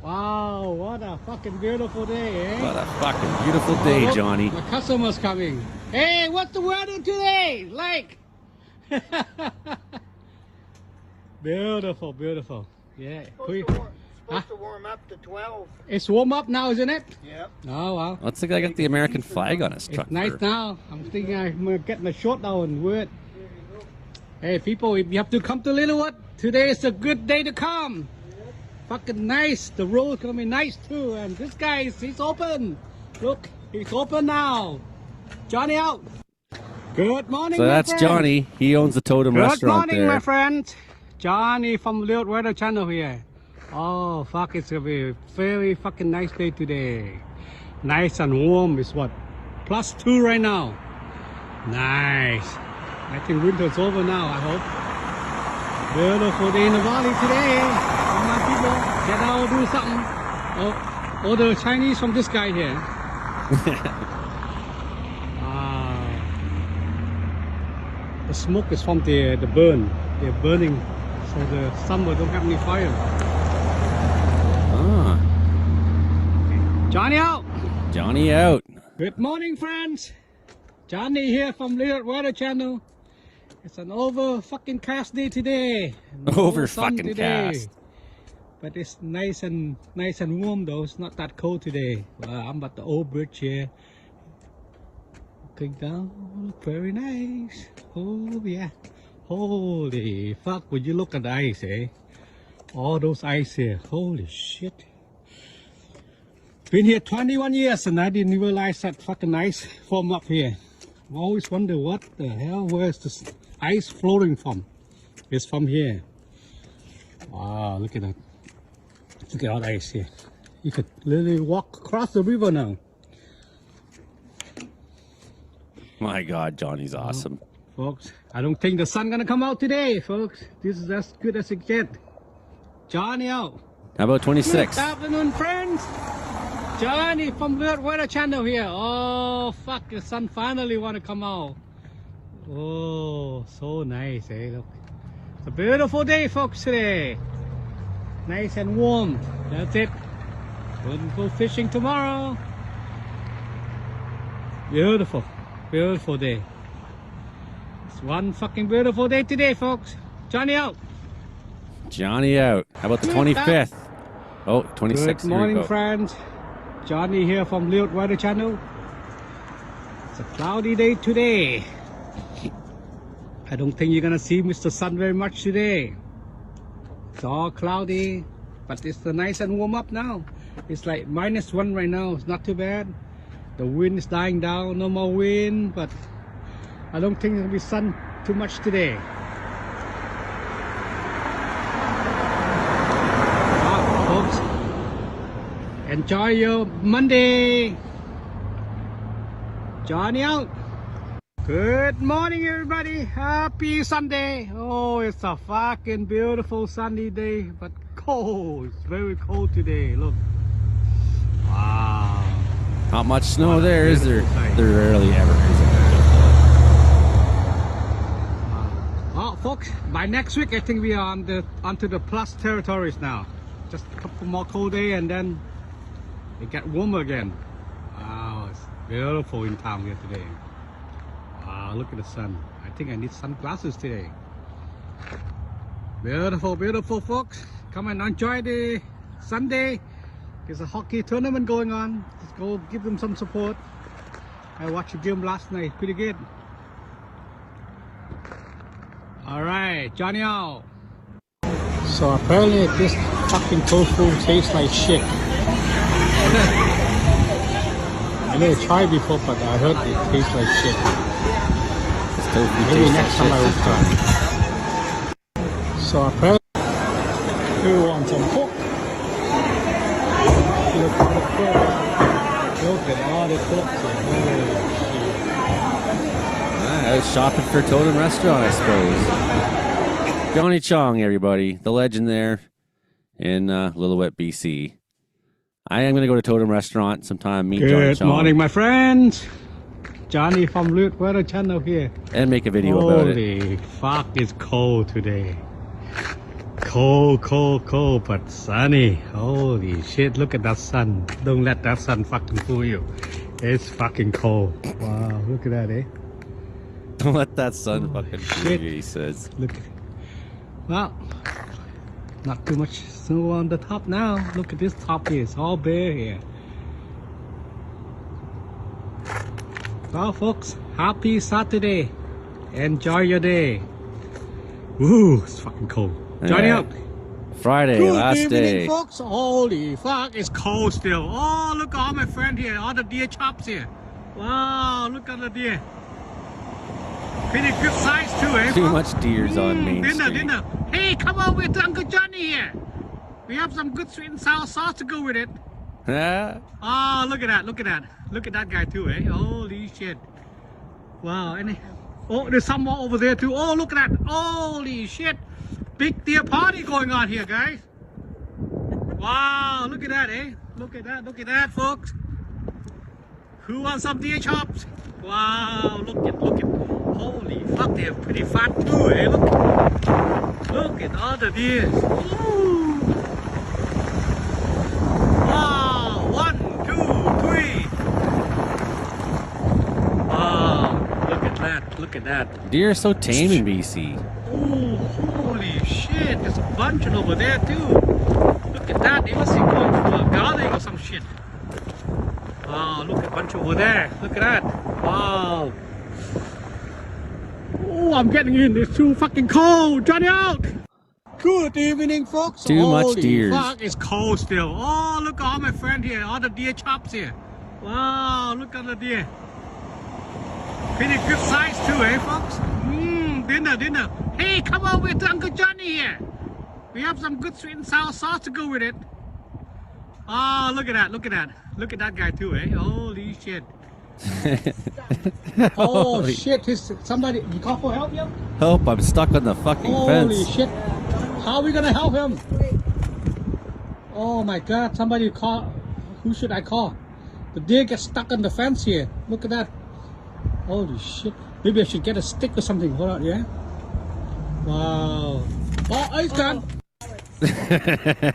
[SPEAKER 11] Wow, what a fucking beautiful day, eh?
[SPEAKER 1] What a fucking beautiful day, Johnny.
[SPEAKER 11] My customers coming. Hey, what's the weather today? Like, beautiful, beautiful. Yeah.
[SPEAKER 12] Supposed to warm up to 12.
[SPEAKER 11] It's warm up now, isn't it?
[SPEAKER 12] Yep.
[SPEAKER 11] Oh, wow.
[SPEAKER 1] Looks like I got the American flag on his truck.
[SPEAKER 11] It's nice now. I'm thinking I'm getting a short now and weird. Hey, people, if you have to come to Lillooet, today is a good day to come. Fucking nice. The road's gonna be nice too. And this guy, he's open. Look, he's open now. Johnny out. Good morning,
[SPEAKER 1] so
[SPEAKER 11] my
[SPEAKER 1] that's
[SPEAKER 11] friend.
[SPEAKER 1] Johnny. He owns the Totem Restaurant there.
[SPEAKER 11] Good morning, my friend. Johnny from Lillooet Weather Channel here. Oh, fuck, it's gonna be a very fucking nice day today. Nice and warm. It's what? +2 right now. Nice. I think winter's over now, I hope. Beautiful day in the valley today. Come on, people, get out, do something. Oh, the Chinese from this guy here. The smoke is from the burn. They're burning, so the summer don't have any fire. Johnny out.
[SPEAKER 1] Johnny out.
[SPEAKER 11] Good morning, friends. Johnny here from Lillooet Weather Channel. It's an over fucking cast day today.
[SPEAKER 1] Over fucking cast.
[SPEAKER 11] But it's nice and warm though. It's not that cold today. I'm at the old bridge here. Looking down, very nice. Oh yeah. Holy fuck! Would you look at the ice, eh? All those ice here. Holy shit. Been here 21 years and I didn't realize that fucking ice form up here. I always wonder what the hell, where's this ice floating from? It's from here. Wow, look at that. Look at all the ice here. You could literally walk across the river now.
[SPEAKER 1] My God, Johnny's awesome.
[SPEAKER 11] Folks, I don't think the sun gonna come out today, folks. This is as good as it gets. Johnny out.
[SPEAKER 1] How about 26?
[SPEAKER 11] Good afternoon, friends. Johnny from Weather Channel here. Oh, fuck, the sun finally want to come out. Oh, so nice, eh? Look. It's a beautiful day, folks, today. Nice and warm. That's it. We'll go fishing tomorrow. Beautiful, beautiful day. It's one fucking beautiful day today, folks. Johnny out.
[SPEAKER 1] Johnny out. How about the 25th? Oh, 26.
[SPEAKER 11] Good morning, friends. Johnny here from Weather Channel. It's a cloudy day today. I don't think you're gonna see Mr. Sun very much today. It's all cloudy, but it's nice and warm up now. It's like -1 right now. It's not too bad. The wind is dying down, no more wind, but I don't think there'll be sun too much today. Folks, enjoy your Monday. Johnny out. Good morning, everybody. Happy Sunday. Oh, it's a fucking beautiful sunny day, but cold. It's very cold today. Look. Wow.
[SPEAKER 1] Not much snow there, is there? There rarely ever is.
[SPEAKER 11] Well, folks, by next week, I think we are onto the plus territories now. Just a couple more cold days and then it get warmer again. Wow, it's beautiful in town here today. Wow, look at the sun. I think I need sunglasses today. Beautiful, beautiful, folks. Come and enjoy the Sunday. There's a hockey tournament going on. Let's go give them some support. I watched the game last night. Pretty good. Alright, Johnny out. So apparently this fucking tofu tastes like shit. I never tried before, but I heard it tastes like shit. Maybe next time I will try. So apparently who wants some pork? Look at all the cooks.
[SPEAKER 1] I was shopping for Totem Restaurant, I suppose. Johnny Chong, everybody. The legend there in Lillooet, BC. I am going to go to Totem Restaurant sometime. Meet Johnny Chong.
[SPEAKER 11] Good morning, my friends. Johnny from Weather Channel here.
[SPEAKER 1] And make a video about it.
[SPEAKER 11] Holy fuck, it's cold today. Cold, cold, cold, but sunny. Holy shit, look at that sun. Don't let that sun fucking fool you. It's fucking cold. Wow, look at that, eh?
[SPEAKER 1] Don't let that sun fucking fool you, he says.
[SPEAKER 11] Look. Well, not too much snow on the top now. Look at this top here. It's all bare here. Well, folks, happy Saturday. Enjoy your day. Woo, it's fucking cold. Johnny out.
[SPEAKER 1] Friday,
[SPEAKER 11] Good
[SPEAKER 1] last
[SPEAKER 11] evening,
[SPEAKER 1] day.
[SPEAKER 11] Folks. Holy fuck, it's cold still. Oh, look at all my friend here. All the deer chops here. Wow, look at the deer. Pretty good size too, eh?
[SPEAKER 1] Too
[SPEAKER 11] folks?
[SPEAKER 1] much deers on Main Street.
[SPEAKER 11] Dinner. Hey, come on with Uncle Johnny here. We have some good sweet and sour sauce to go with it. Oh, look at that, look at that. Look at that guy too, eh? Holy shit. Wow, and oh, there's some more over there too. Oh, look at that. Holy shit. Big deer party going on here, guys. Wow, look at that, eh? Look at that, folks. Who wants some deer chops? Wow, look at. Holy fuck, they're pretty fat too, eh? Look at all the deer. Ooh. Wow, 1, 2, 3. Wow, look at that.
[SPEAKER 1] Deer are so tame in BC.
[SPEAKER 11] Oh, holy shit, there's a bunch over there too. Look at that, they must be going to a garden or some shit. Wow, look at a bunch over there. Look at that. Wow. Oh, I'm getting in. It's too fucking cold. Johnny out. Good evening, folks.
[SPEAKER 1] Too much
[SPEAKER 11] Holy
[SPEAKER 1] deers.
[SPEAKER 11] fuck, it's cold still. Oh, look at all my friend here. All the deer chops here. Wow, look at the deer. Pretty good size too, eh, folks? Dinner. Hey, come on with Uncle Johnny here. We have some good sweet and sour sauce to go with it. Oh, look at that. Look at that guy too, eh? Holy shit. Oh shit, somebody, you call for help yet?
[SPEAKER 1] Help, I'm stuck on the fucking fence.
[SPEAKER 11] Holy shit. How are we gonna help him? Oh my god, somebody call. Who should I call? The deer gets stuck on the fence here. Look at that. Holy shit. Maybe I should get a stick or something. Hold on, yeah? Wow. Oh, he's gone.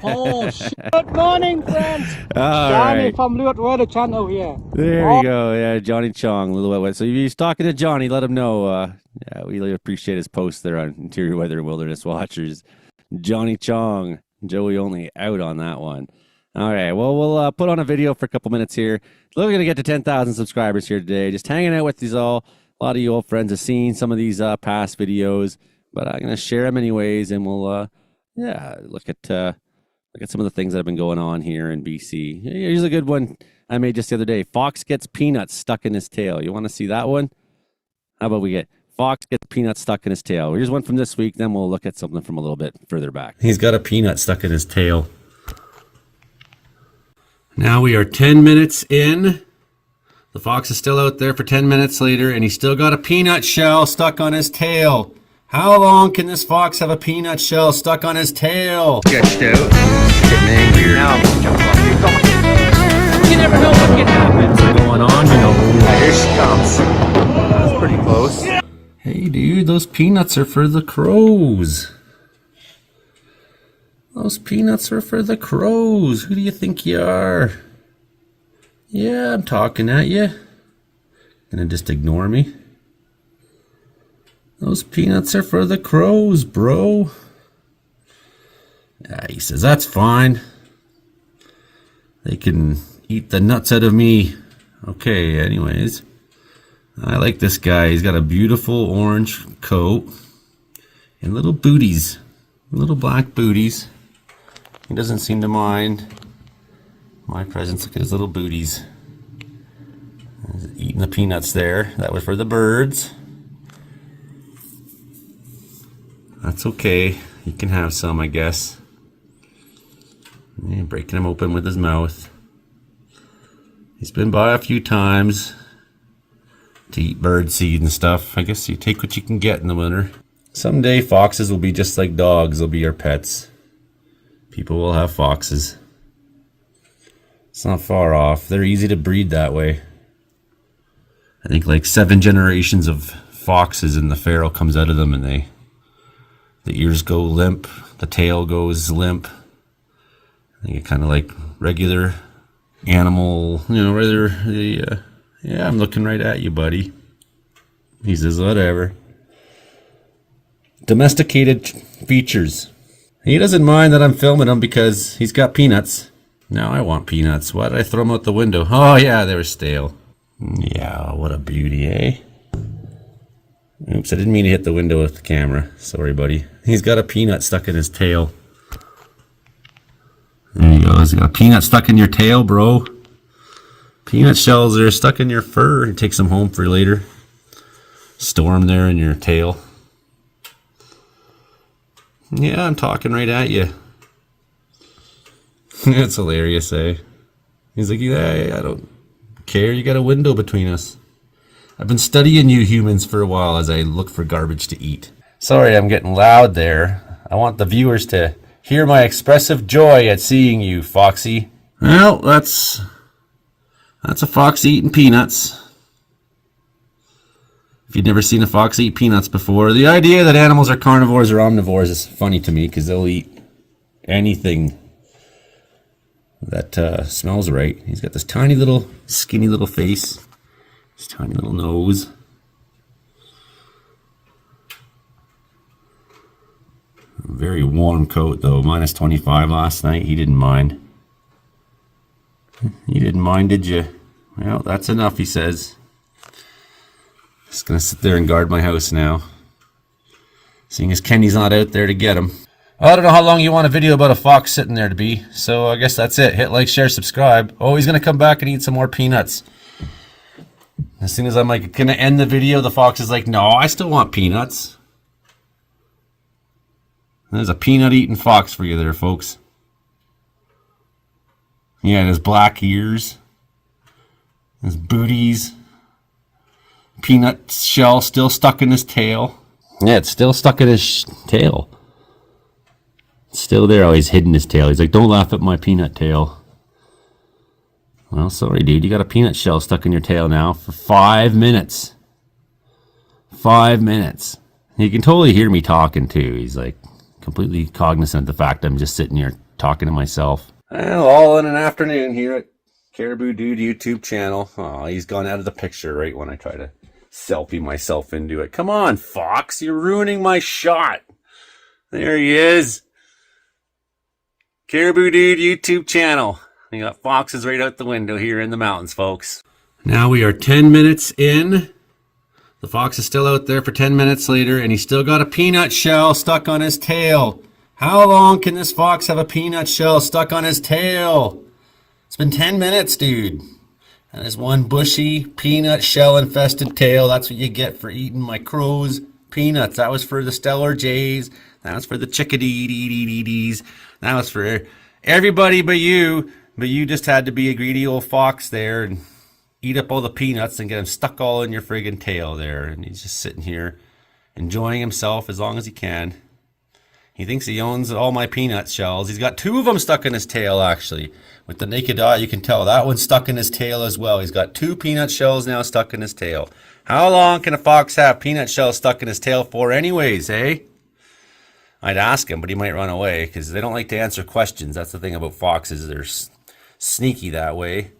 [SPEAKER 11] Oh shit. Good morning, friends. Johnny
[SPEAKER 1] Right.
[SPEAKER 11] from Meteorology Weather Channel here.
[SPEAKER 1] There we go. Yeah, Johnny Chong, Little Wet Wet. So if he's talking to Johnny, let him know. Yeah, we really appreciate his post there on Interior Weather and Wilderness Watchers. Johnny Chong, Joey only out on that one. All right, well, we'll put on a video for a couple minutes here. We're going to get to 10,000 subscribers here today. Just hanging out with these all. A lot of you old friends have seen some of these past videos, but I'm going to share them anyways, and we'll, look at some of the things that have been going on here in BC. Here's a good one I made just the other day. Fox gets peanuts stuck in his tail. You want to see that one? How about we get Fox gets peanuts stuck in his tail? Here's one from this week, then we'll look at something from a little bit further back. He's got a peanut stuck in his tail. Now we are 10 minutes in. The fox is still out there for 10 minutes later, and he's still got a peanut shell stuck on his tail. How long can this fox have a peanut shell stuck on his tail?
[SPEAKER 3] Sketched out. Getting angrier. Now,
[SPEAKER 1] You never know what can happen. What's going on, you know?
[SPEAKER 3] here she comes. That's pretty close.
[SPEAKER 1] Hey, dude, those peanuts are for the crows. Those peanuts are for the crows. Who do you think you are? Yeah, I'm talking at you. Gonna just ignore me? Those peanuts are for the crows, bro. Yeah, he says, that's fine. They can eat the nuts out of me. Okay, anyways. I like this guy. He's got a beautiful orange coat and little booties. Little black booties. He doesn't seem to mind my presence. Look at his little booties. He's eating the peanuts there. That was for the birds. That's okay. He can have some, I guess. And breaking them open with his mouth. He's been by a few times to eat bird seed and stuff. I guess you take what you can get in the winter. Someday foxes will be just like dogs. They'll be our pets. People will have foxes. It's not far off. They're easy to breed that way. I think like 7 generations of foxes and the feral comes out of them, and the ears go limp, the tail goes limp. I think it's kind of like regular animal, yeah, I'm looking right at you, buddy. He says, whatever. Domesticated features. He doesn't mind that I'm filming him because he's got peanuts. Now I want peanuts. Why did I throw them out the window? Oh yeah, they were stale. Yeah, what a beauty, eh? Oops, I didn't mean to hit the window with the camera. Sorry, buddy. He's got a peanut stuck in his tail. There you go. He's got a peanut stuck in your tail, bro. Peanut shells are stuck in your fur. You take some home for later. Store them there in your tail. Yeah, I'm talking right at you. That's hilarious, eh? He's like, yeah, I don't care. You got a window between us. I've been studying you humans for a while as I look for garbage to eat. Sorry, I'm getting loud there. I want the viewers to hear my expressive joy at seeing you, Foxy. Well, that's a fox eating peanuts. If you've never seen a fox eat peanuts before, the idea that animals are carnivores or omnivores is funny to me because they'll eat anything that smells right. He's got this tiny little, skinny little face, this tiny little nose. Very warm coat though, minus 25 last night. He didn't mind. You didn't mind, did you? Well, that's enough, he says. Just gonna sit there and guard my house now, seeing as Kenny's not out there to get him. I don't know how long you want a video about a fox sitting there to be, so I guess that's it. Hit like, share, subscribe. Oh, he's going to come back and eat some more peanuts. As soon as I'm like going to end the video, the fox is like, no, I still want peanuts. There's a peanut-eating fox for you there, folks. Yeah, his black ears, his booties, peanut shell still stuck in his tail. Yeah, it's still stuck in his tail. It's still there. Oh, he's hidden his tail. He's like, don't laugh at my peanut tail. Well, sorry, dude. You got a peanut shell stuck in your tail now for 5 minutes. 5 minutes. You can totally hear me talking, too. He's like completely cognizant of the fact I'm just sitting here talking to myself. Well, all in an afternoon here at Caribou Dude YouTube channel. Oh, he's gone out of the picture right when I try to selfie myself into it. Come on, Fox. You're ruining my shot. There he is. Caribou Dude YouTube channel. We got foxes right out the window here in the mountains, folks. Now we are 10 minutes in. The fox is still out there for 10 minutes later, and he's still got a peanut shell stuck on his tail. How long can this fox have a peanut shell stuck on his tail? It's been 10 minutes, dude. And there's one bushy, peanut shell-infested tail. That's what you get for eating my crow's peanuts. That was for the Stellar Jays. That was for the chickadee-dee-dee-dee-dees. That was for everybody but you. But you just had to be a greedy old fox there and eat up all the peanuts and get them stuck all in your friggin' tail there. And he's just sitting here enjoying himself as long as he can. He thinks he owns all my peanut shells. He's got 2 of them stuck in his tail, actually. With the naked eye, you can tell that one's stuck in his tail as well. He's got 2 peanut shells now stuck in his tail. How long can a fox have peanut shells stuck in his tail for anyways, eh? I'd ask him, but he might run away because they don't like to answer questions. That's the thing about foxes. They're sneaky that way.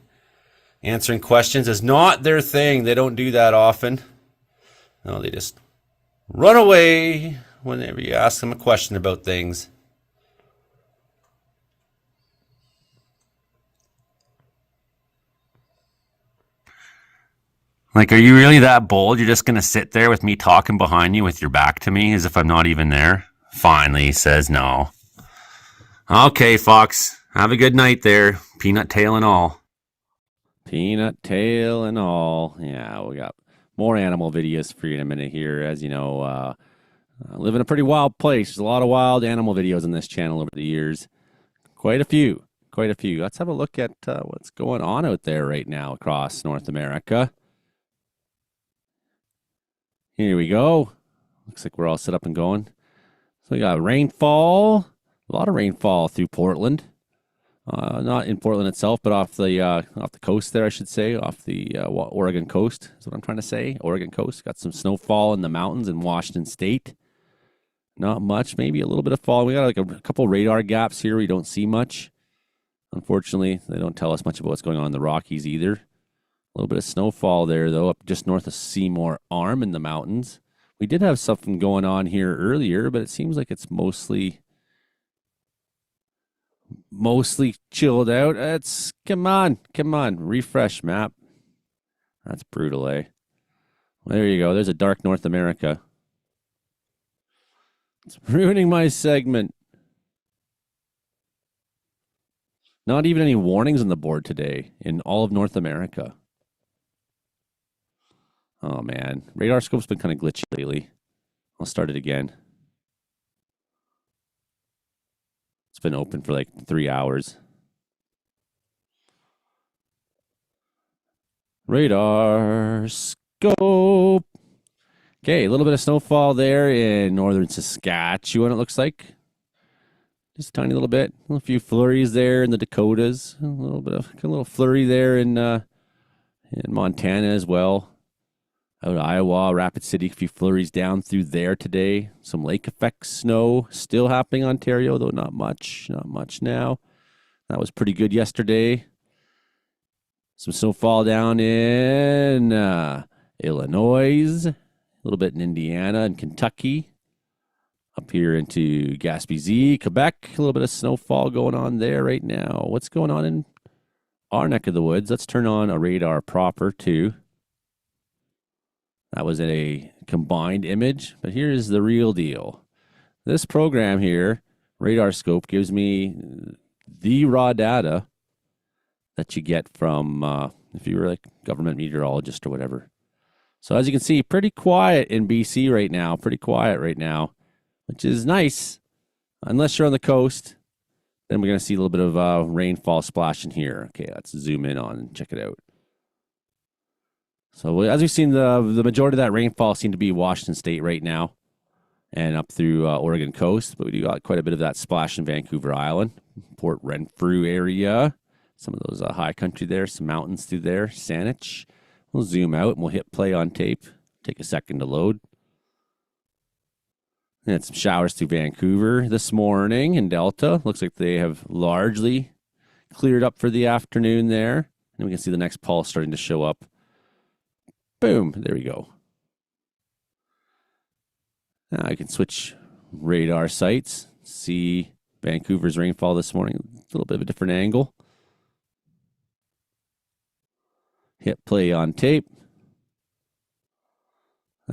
[SPEAKER 1] Answering questions is not their thing. They don't do that often. No, they just run away whenever you ask them a question about things. Like, are you really that bold? You're just going to sit there with me talking behind you with your back to me as if I'm not even there? Finally, he says no. Okay, Fox. Have a good night there. Peanut tail and all. Peanut tail and all. Yeah, we got more animal videos for you in a minute here. As you know, I live in a pretty wild place. There's a lot of wild animal videos on this channel over the years. Quite a few. Quite a few. Let's have a look at what's going on out there right now across North America. Here we go. Looks like we're all set up and going. So we got rainfall. A lot of rainfall through Portland. Not in Portland itself, but off the coast there, I should say. Off the Oregon coast is what I'm trying to say. Oregon coast. Got some snowfall in the mountains in Washington State. Not much. Maybe a little bit of fall. We got like a couple radar gaps here. We don't see much. Unfortunately, they don't tell us much about what's going on in the Rockies either. A little bit of snowfall there, though, up just north of Seymour Arm in the mountains. We did have something going on here earlier, but it seems like it's mostly chilled out. Come on, refresh map. That's brutal, eh? Well, there you go. There's a dark North America. It's ruining my segment. Not even any warnings on the board today in all of North America. Oh, man. Radar scope's been kind of glitchy lately. I'll start it again. It's been open for like 3 hours. Radar scope. Okay, a little bit of snowfall there in northern Saskatchewan, it looks like. Just a tiny little bit. A few flurries there in the Dakotas. A little flurry there in Montana as well. Out of Iowa, Rapid City, a few flurries down through there today. Some lake effect snow still happening in Ontario, though not much. Not much now. That was pretty good yesterday. Some snowfall down in Illinois. A little bit in Indiana and Kentucky. Up here into Gaspésie, Quebec. A little bit of snowfall going on there right now. What's going on in our neck of the woods? Let's turn on a radar proper, too. That was a combined image, but here's the real deal. This program here radar scope gives me the raw data that you get from if you were like government meteorologist or whatever. So as you can see, pretty quiet in BC right now, which is nice, unless you're on the coast. Then we're going to see a little bit of rainfall splashing here. Okay, let's zoom in on and check it out. So as we've seen, the majority of that rainfall seemed to be Washington State right now and up through Oregon coast. But we do got quite a bit of that splash in Vancouver Island, Port Renfrew area, some of those high country there, some mountains through there, Saanich. We'll zoom out and we'll hit play on tape. Take a second to load. We had some showers through Vancouver this morning in Delta. Looks like they have largely cleared up for the afternoon there. And we can see the next pulse starting to show up. Boom, there we go. Now I can switch radar sites, see Vancouver's rainfall this morning, a little bit of a different angle. Hit play on tape.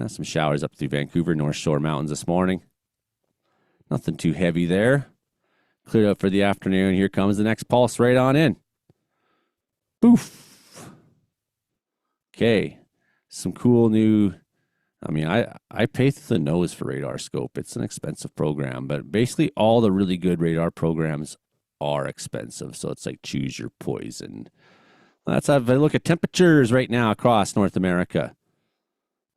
[SPEAKER 1] Some showers up through Vancouver, North Shore Mountains this morning. Nothing too heavy there. Cleared up for the afternoon. Here comes the next pulse right on in. Boof. Okay. Some cool new, I pay through the nose for Radar Scope. It's an expensive program, but basically all the really good radar programs are expensive. So it's like choose your poison. Let's have a look at temperatures right now across North America.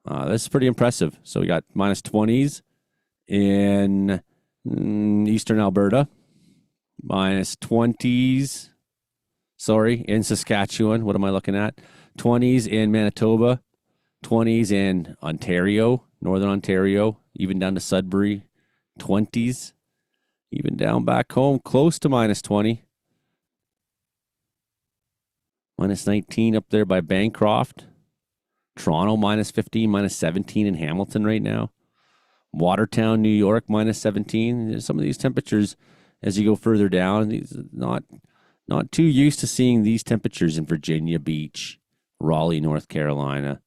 [SPEAKER 1] This is pretty impressive. So we got minus 20s in eastern Alberta, minus 20s, in Saskatchewan. What am I looking at? 20s in Manitoba, 20s in Ontario, northern Ontario, even down to Sudbury, 20s, even down back home, close to minus 20. Minus 19 up there by Bancroft. Toronto, minus 15, minus 17 in Hamilton right now. Watertown, New York, minus 17. Some of these temperatures, as you go further down, these not too used to seeing these temperatures in Virginia Beach, Raleigh, North Carolina,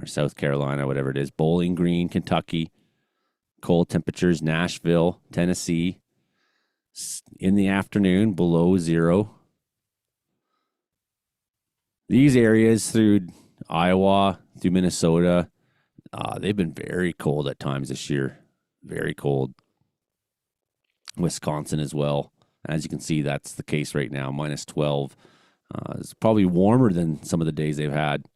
[SPEAKER 1] or South Carolina, whatever it is. Bowling Green, Kentucky. Cold temperatures, Nashville, Tennessee. In the afternoon, below zero. These areas through Iowa, through Minnesota, they've been very cold at times this year. Very cold. Wisconsin as well. As you can see, that's the case right now, minus 12. It's probably warmer than some of the days they've had.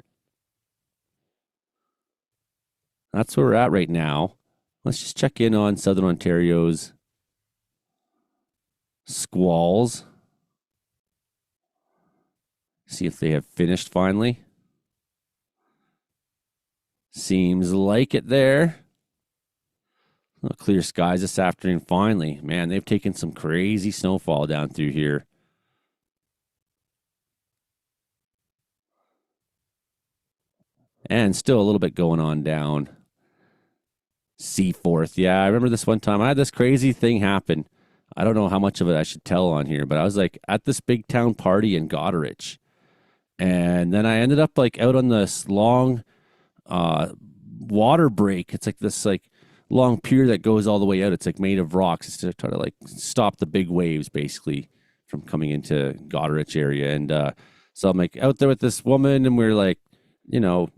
[SPEAKER 1] That's where we're at right now. Let's just check in on Southern Ontario's squalls. See if they have finished finally. Seems like it there. Clear skies this afternoon finally. Man, they've taken some crazy snowfall down through here. And still a little bit going on down Seaforth. Yeah, I remember this one time. I had this crazy thing happen. I don't know how much of it I should tell on here, but I was like at this big town party in Goderich. And then I ended up like out on this long water break. It's like this like long pier that goes all the way out. It's like made of rocks. It's to try to like stop the big waves basically from coming into Goderich area. And so I'm like out there with this woman and we're like, you know,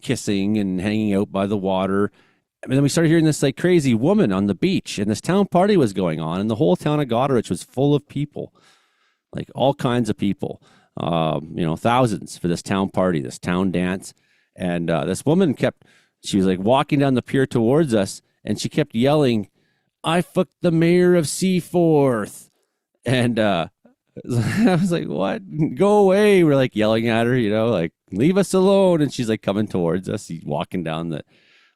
[SPEAKER 1] kissing and hanging out by the water. And then we started hearing this like crazy woman on the beach and this town party was going on and the whole town of Goderich was full of people. Like all kinds of people, thousands for this town party, this town dance. And this woman she was like walking down the pier towards us and she kept yelling, "I fucked the mayor of Seaforth." And I was like, what? Go away. We're like yelling at her, like leave us alone. And she's like coming towards us. She's walking down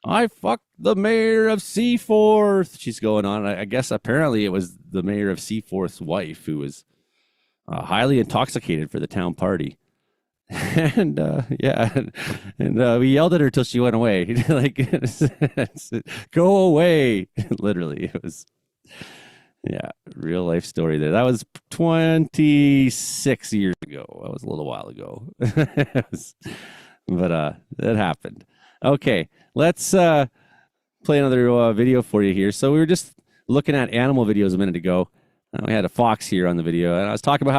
[SPEAKER 1] "I fucked the mayor of Seaforth." She's going on. I guess apparently it was the mayor of Seaforth's wife who was highly intoxicated for the town party. And we yelled at her till she went away. Like, go away. Literally, it was, real life story there. That was 26 years ago. That was a little while ago. But that happened. Okay, let's play another video for you here. So we were just looking at animal videos a minute ago. We had a fox here on the video, and I was talking about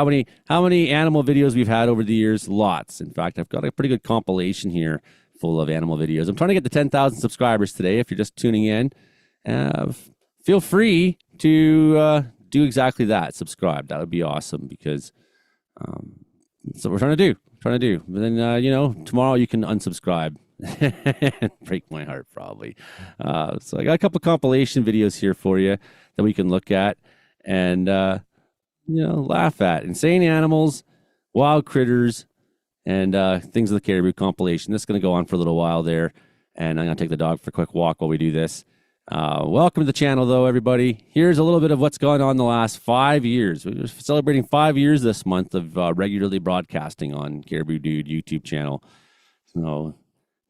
[SPEAKER 1] how many animal videos we've had over the years. Lots. In fact, I've got a pretty good compilation here full of animal videos. I'm trying to get to 10,000 subscribers today. If you're just tuning in, feel free to do exactly that. Subscribe. That would be awesome, because that's what we're trying to do. But then, you know, tomorrow you can unsubscribe. Break my heart, probably. So I got a couple compilation videos here for you that we can look at and, you know, laugh at. Insane animals, wild critters, and things of the caribou compilation. This is going to go on for a little while there, and I'm going to take the dog for a quick walk while we do this. Welcome to the channel, though, everybody. Here's a little bit of what's gone on the last 5 years. We're celebrating 5 years this month of regularly broadcasting on Caribou Dude YouTube channel. So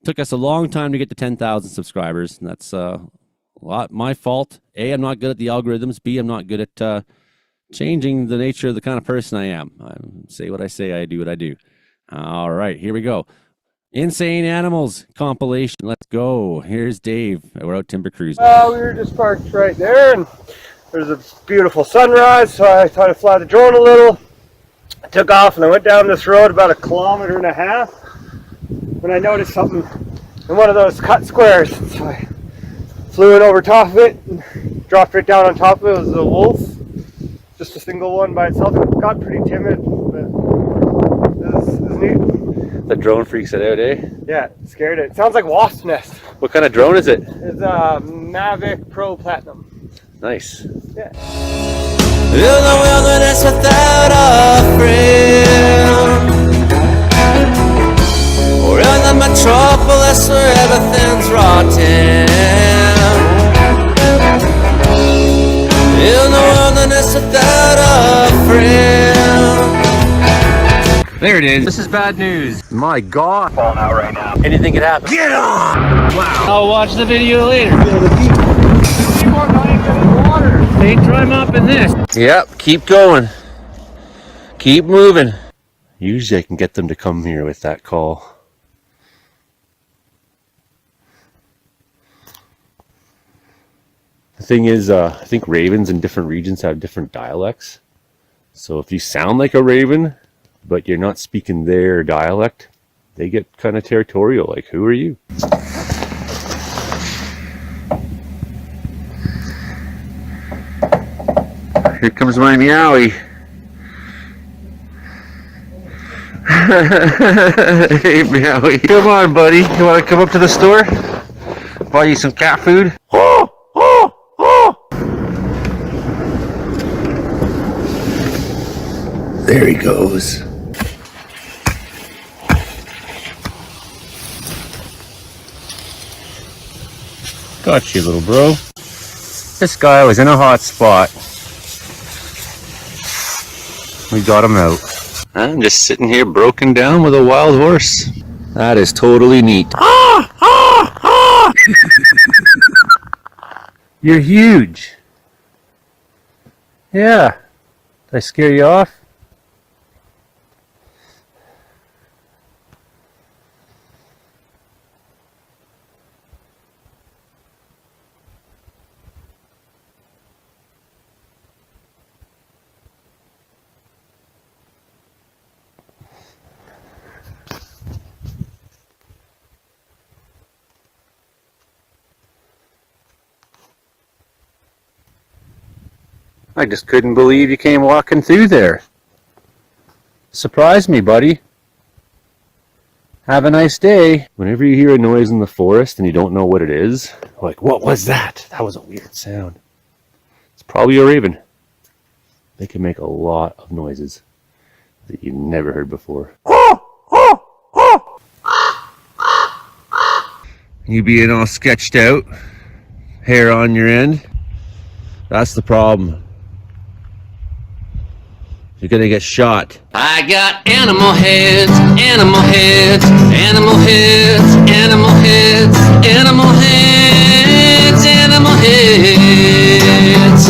[SPEAKER 1] it took us a long time to get to 10,000 subscribers, and that's a lot my fault. A, I'm not good at the algorithms. B, I'm not good at changing the nature of the kind of person I am. I say what I say, I do what I do. All right, here we go. Insane Animals compilation. Let's go. Here's Dave. We're out timber cruising.
[SPEAKER 3] We were just parked right there, and there's a beautiful sunrise, so I thought I'd fly the drone a little. I took off, and I went down this road about 1.5 kilometers when I noticed something in one of those cut squares. So I flew in over top of it and dropped right down on top of it. It was a wolf, just a single one by itself. It got pretty timid, but it was neat.
[SPEAKER 1] The drone freaks it out, eh?
[SPEAKER 3] Yeah, it scared it. It sounds like wasp nest.
[SPEAKER 1] What kind of drone is it?
[SPEAKER 3] It's a Mavic Pro Platinum.
[SPEAKER 1] Nice.
[SPEAKER 3] Yeah.
[SPEAKER 8] In the wilderness without a friend, or in the metropolis where everything's rotten. In the wilderness without a friend.
[SPEAKER 1] There it is.
[SPEAKER 3] This is bad news.
[SPEAKER 1] My God.
[SPEAKER 3] Falling out right now.
[SPEAKER 1] Anything could happen.
[SPEAKER 3] Get on!
[SPEAKER 1] Wow. I'll watch the video later. Ain't dry mopping this. Yep, keep going. Keep moving. Usually I can get them to come here with that call. The thing is, I think ravens in different regions have different dialects. So if you sound like a raven, but you're not speaking their dialect, they get kind of territorial, like, who are you? Here comes my meowie. Hey, meowie. Come on, buddy. You want to come up to the store? Buy you some cat food? Oh, oh, oh. There he goes. Got you, little bro. This guy was in a hot spot. We got him out. I'm just sitting here broken down with a wild horse. That is totally neat. You're huge. Yeah. Did I scare you off? I just couldn't believe you came walking through there. Surprised me, buddy. Have a nice day. Whenever you hear a noise in the forest and you don't know what it is, like, what was that? That was a weird sound. It's probably a raven. They can make a lot of noises that you've never heard before. You being all sketched out, hair on your end, that's the problem. You're gonna get shot.
[SPEAKER 8] I got animal heads, animal heads, animal heads, animal heads, animal heads, animal heads.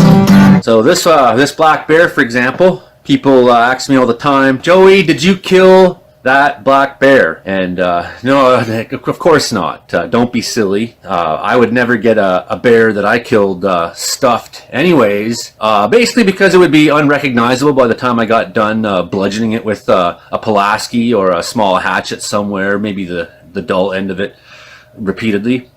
[SPEAKER 1] So this black bear, for example, people ask me all the time, Joey, did you kill that black bear. And no, of course not. Don't be silly. I would never get a bear that I killed stuffed anyways, basically because it would be unrecognizable by the time I got done bludgeoning it with a Pulaski or a small hatchet somewhere, maybe the dull end of it repeatedly.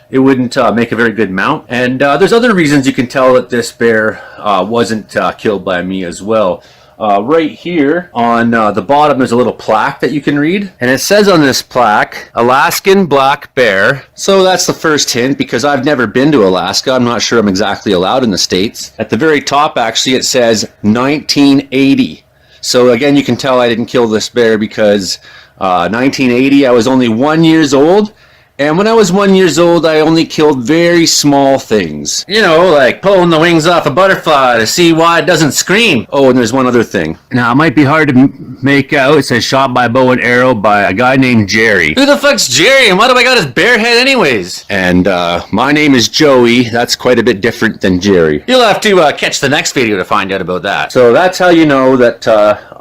[SPEAKER 1] It wouldn't make a very good mount. And there's other reasons you can tell that this bear wasn't killed by me as well. Right here on the bottom there's a little plaque that you can read, and it says on this plaque, Alaskan black bear. So that's the first hint, because I've never been to Alaska. I'm not sure I'm exactly allowed in the States. At the very top actually it says 1980. So again, you can tell I didn't kill this bear because 1980 I was only 1 year old. And when I was 1 year old, I only killed very small things. You know, like pulling the wings off a butterfly to see why it doesn't scream. Oh, and there's one other thing. Now, it might be hard to make out. It says shot by bow and arrow by a guy named Jerry. Who the fuck's Jerry, and why do I got his bare head anyways? And my name is Joey. That's quite a bit different than Jerry. You'll have to catch the next video to find out about that. So that's how you know that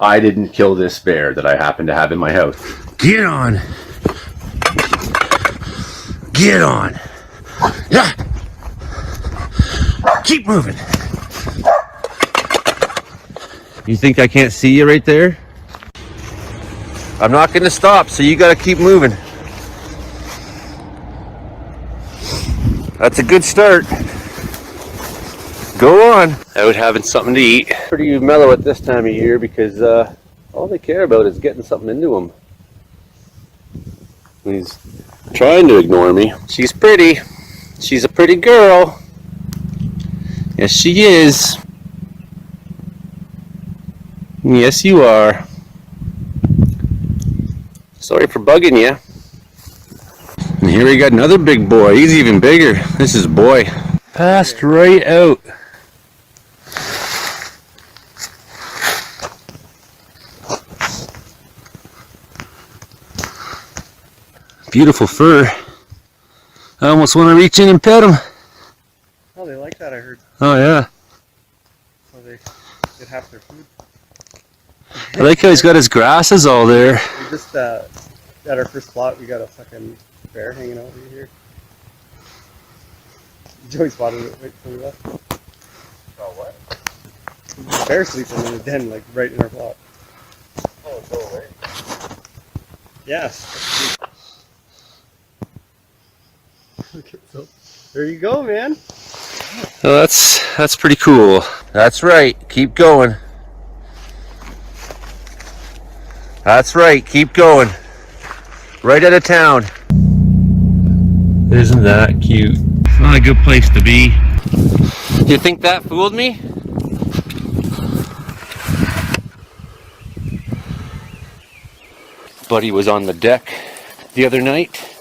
[SPEAKER 1] I didn't kill this bear that I happen to have in my house. Get on. Get on. Yeah. Keep moving. You think I can't see you right there? I'm not going to stop, so you got to keep moving. That's a good start. Go on. Out having something to eat. Pretty mellow at this time of year because all they care about is getting something into them. He's trying to ignore me. She's pretty. She's a pretty girl. Yes, she is. Yes, you are. Sorry for bugging you. And here we got another big boy. He's even bigger. This is boy. Passed right out. Beautiful fur. I almost want to reach in and pet him.
[SPEAKER 3] Oh, they like that, I heard.
[SPEAKER 1] Oh, yeah.
[SPEAKER 3] So they get half their food.
[SPEAKER 1] I like how he's got his grasses all there.
[SPEAKER 3] We just, at our first plot, we got a fucking bear hanging out over here. Joey spotted it right before we left. Oh, what? Bear sleeping in the den, like, right in our plot. Oh, it's all right. Yes. So, there you go, man.
[SPEAKER 1] Well, that's pretty cool. That's right. Keep going. That's right. Keep going. Right out of town. Isn't that cute? It's not a good place to be. You think that fooled me? Buddy was on the deck the other night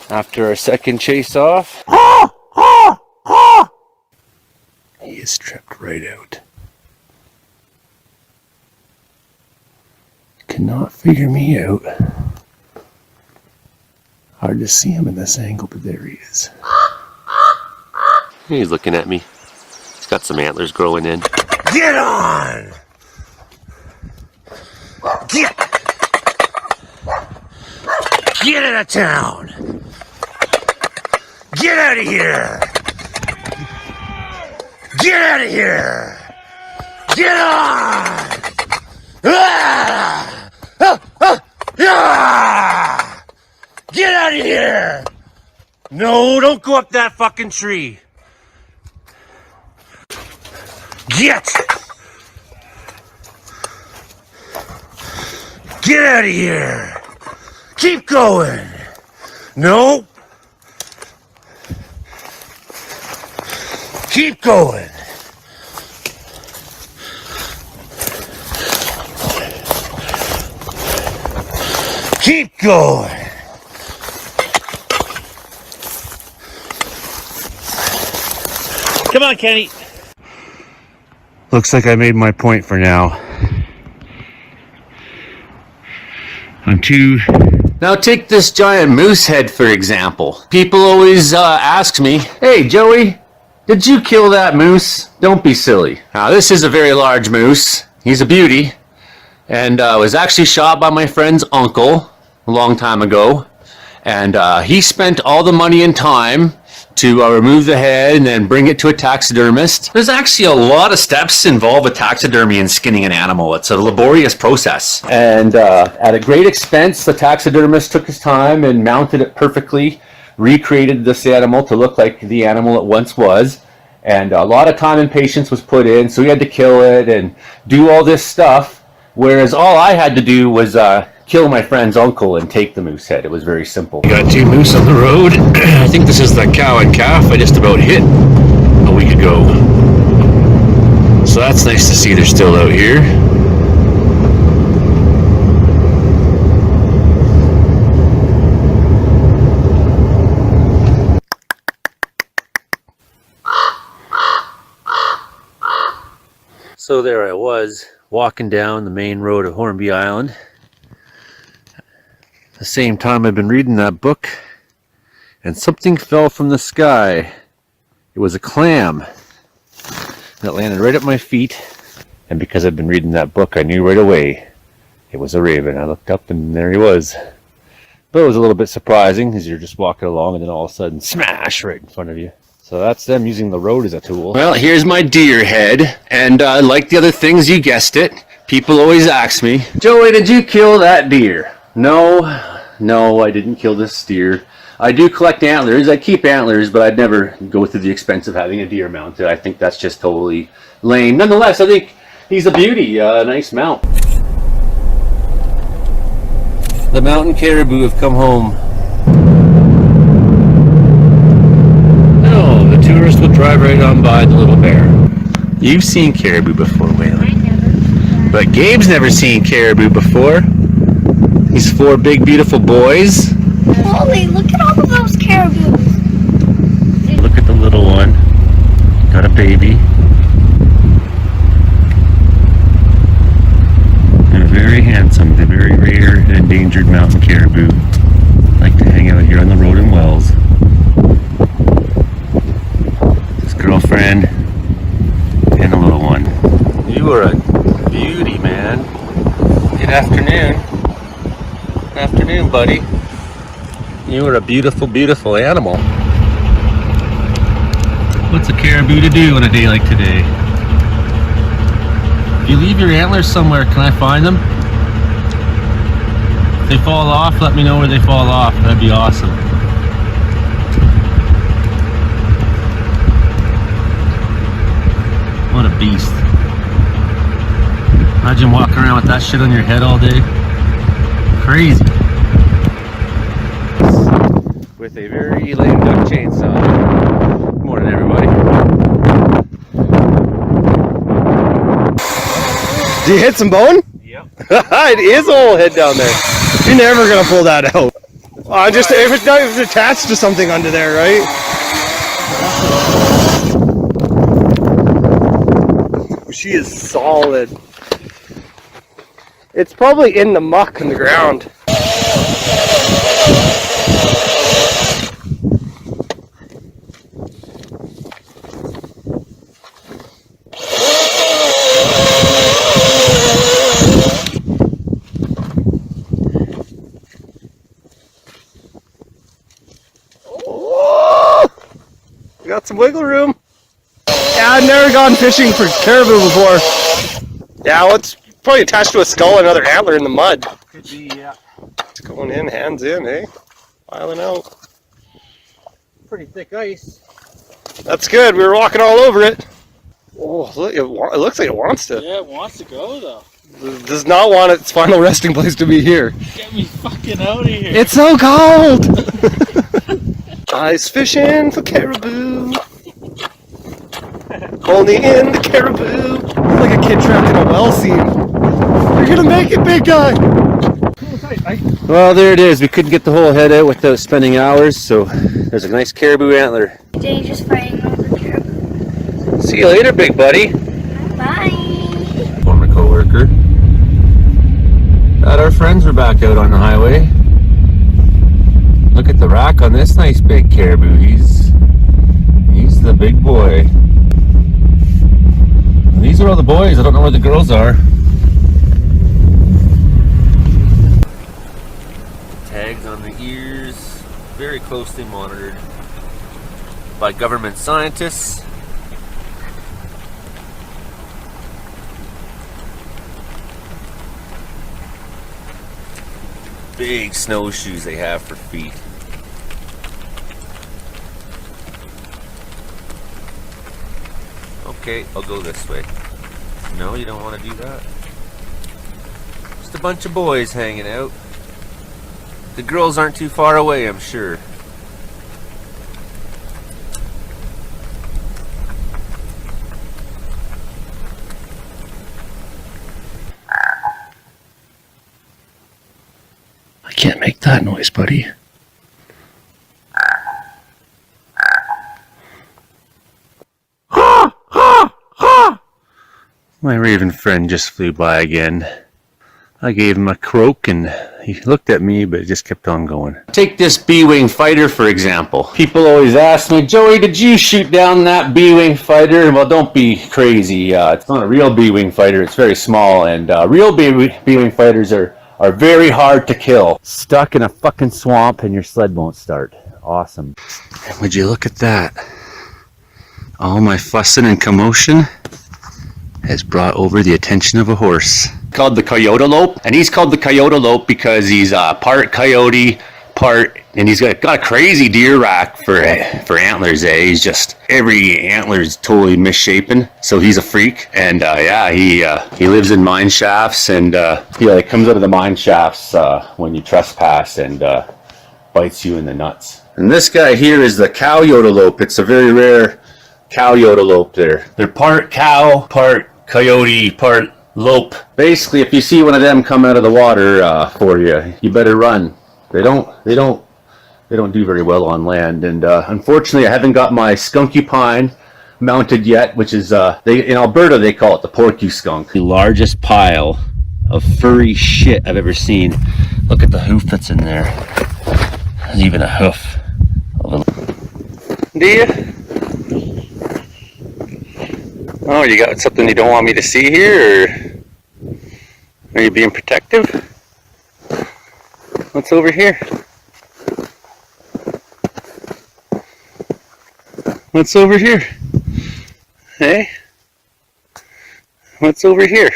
[SPEAKER 1] after our second chase off. He is tripped right out. Cannot figure me out. Hard to see him in this angle, but there he is. He's looking at me. He's got some antlers growing in. Get on! Get out of town! Get out of here! Get out of here! Get on! Ah! Ah! Ah! Ah! Get out of here! No, don't go up that fucking tree. Get out of here! Keep going! No! Keep going! Keep going! Come on, Kenny! Looks like I made my point for now. Now take this giant moose head for example. People always ask me, "Hey Joey, did you kill that moose?" Don't be silly. Now this is a very large moose. He's a beauty. and was actually shot by my friend's uncle a long time ago. And he spent all the money and time to remove the head and then bring it to a taxidermist. There's actually a lot of steps involved with taxidermy and skinning an animal. It's a laborious process. And at a great expense, the taxidermist took his time and mounted it perfectly, recreated this animal to look like the animal it once was. And a lot of time and patience was put in, so he had to kill it and do all this stuff. Whereas all I had to do was kill my friend's uncle and take the moose head. It was very simple. We got two moose on the road. I think this is the cow and calf I just about hit a week ago. So that's nice to see they're still out here. So there I was, walking down the main road of Hornby Island. At the same time I've been reading that book, and something fell from the sky. It was a clam that landed right at my feet, and because I've been reading that book, I knew right away it was a raven. I looked up and there he was. But it was a little bit surprising as you're just walking along and then all of a sudden smash right in front of you. So that's them using the road as a tool. Well, here's my deer head, and like the other things, you guessed it, people always ask me, Joey, did you kill that deer? No, I didn't kill this deer. I do collect antlers. I keep antlers, but I'd never go through the expense of having a deer mounted. I think that's just totally lame. Nonetheless, I think he's a beauty, a nice mount. The mountain caribou have come home. No, the tourist will drive right on by the little bear. You've seen caribou before, Waylon. I never. But Gabe's never seen caribou before. These four big, beautiful boys.
[SPEAKER 12] Holy, look at all of those caribou.
[SPEAKER 1] Look at the little one. Got a baby. They're very handsome. They're very rare and endangered mountain caribou. Like to hang out here on the road in Wells. His girlfriend and the little one. You are a beauty, man. Good afternoon. Afternoon, buddy. You are a beautiful, beautiful animal. What's a caribou to do on a day like today? If you leave your antlers somewhere, can I find them? If they fall off, let me know where they fall off. That'd be awesome. What a beast. Imagine walking around with that shit on your head all day. Crazy. With a very lame duck chainsaw. Good morning, everybody.
[SPEAKER 3] Did you hit some bone?
[SPEAKER 1] Yep.
[SPEAKER 3] It is a whole head down there. You're never gonna pull that out. Just if it's attached to something under there, right? She is solid. It's probably in the muck in the ground. Got some wiggle room. Yeah, I've never gone fishing for caribou before. Yeah, well, it's probably attached to a skull and another antler in the mud.
[SPEAKER 10] Could be, yeah.
[SPEAKER 3] It's going in, hands in, eh? Piling out.
[SPEAKER 10] Pretty thick ice.
[SPEAKER 3] That's good. We were walking all over it. Oh, look, it looks like it wants to.
[SPEAKER 10] Yeah, it wants to go though.
[SPEAKER 3] It does not want its final resting place to be here.
[SPEAKER 10] Get me fucking out of here.
[SPEAKER 3] It's so cold. Ice fishing for caribou. Only in the caribou. It's like a kid trapped in a well scene. You're gonna make it, big guy.
[SPEAKER 1] Well, there it is. We couldn't get the whole head out without spending hours, so there's a nice caribou antler.
[SPEAKER 12] Dangerous fighting over caribou.
[SPEAKER 1] See you later, big buddy.
[SPEAKER 12] Bye.
[SPEAKER 1] Former co-worker. Glad our friends were back out on the highway. Look at the rack on this nice big caribou. He's the big boy. And these are all the boys. I don't know where the girls are. very closely monitored by government scientists. Big snowshoes they have for feet. Okay, I'll go this way. No, you don't want to do that. Just a bunch of boys hanging out. The girls aren't too far away, I'm sure. I can't make that noise, buddy. My raven friend just flew by again. I gave him a croak and he looked at me, but just kept on going. Take this B-wing fighter, for example. People always ask me, Joey, did you shoot down that B-wing fighter? Well, don't be crazy. It's not a real B-wing fighter. It's very small, and real B-wing fighters are very hard to kill. Stuck in a fucking swamp and your sled won't start. Awesome. Would you look at that? All my fussing and commotion has brought over the attention of a horse. Called the Coyotelope, and he's called the Coyotelope because he's part coyote, and he's got a crazy deer rack for antlers. He's just, every antler is totally misshapen, so he's a freak. And yeah, he lives in mine shafts, and he comes out of the mine shafts when you trespass and bites you in the nuts. And this guy here is the cow yotelope. It's a very rare cow yotelope. They're part cow, part coyote, part lope. Basically, if you see one of them come out of the water for you, you better run. They don't do very well on land. And unfortunately, I haven't got my skunky pine mounted yet, which is in Alberta they call it the porcupine skunk. The largest pile of furry shit I've ever seen. Look at the hoof that's in there. There's even a hoof. Do you? Oh, you got something you don't want me to see here, or are you being protective? What's over here? What's over here? Hey? What's over here?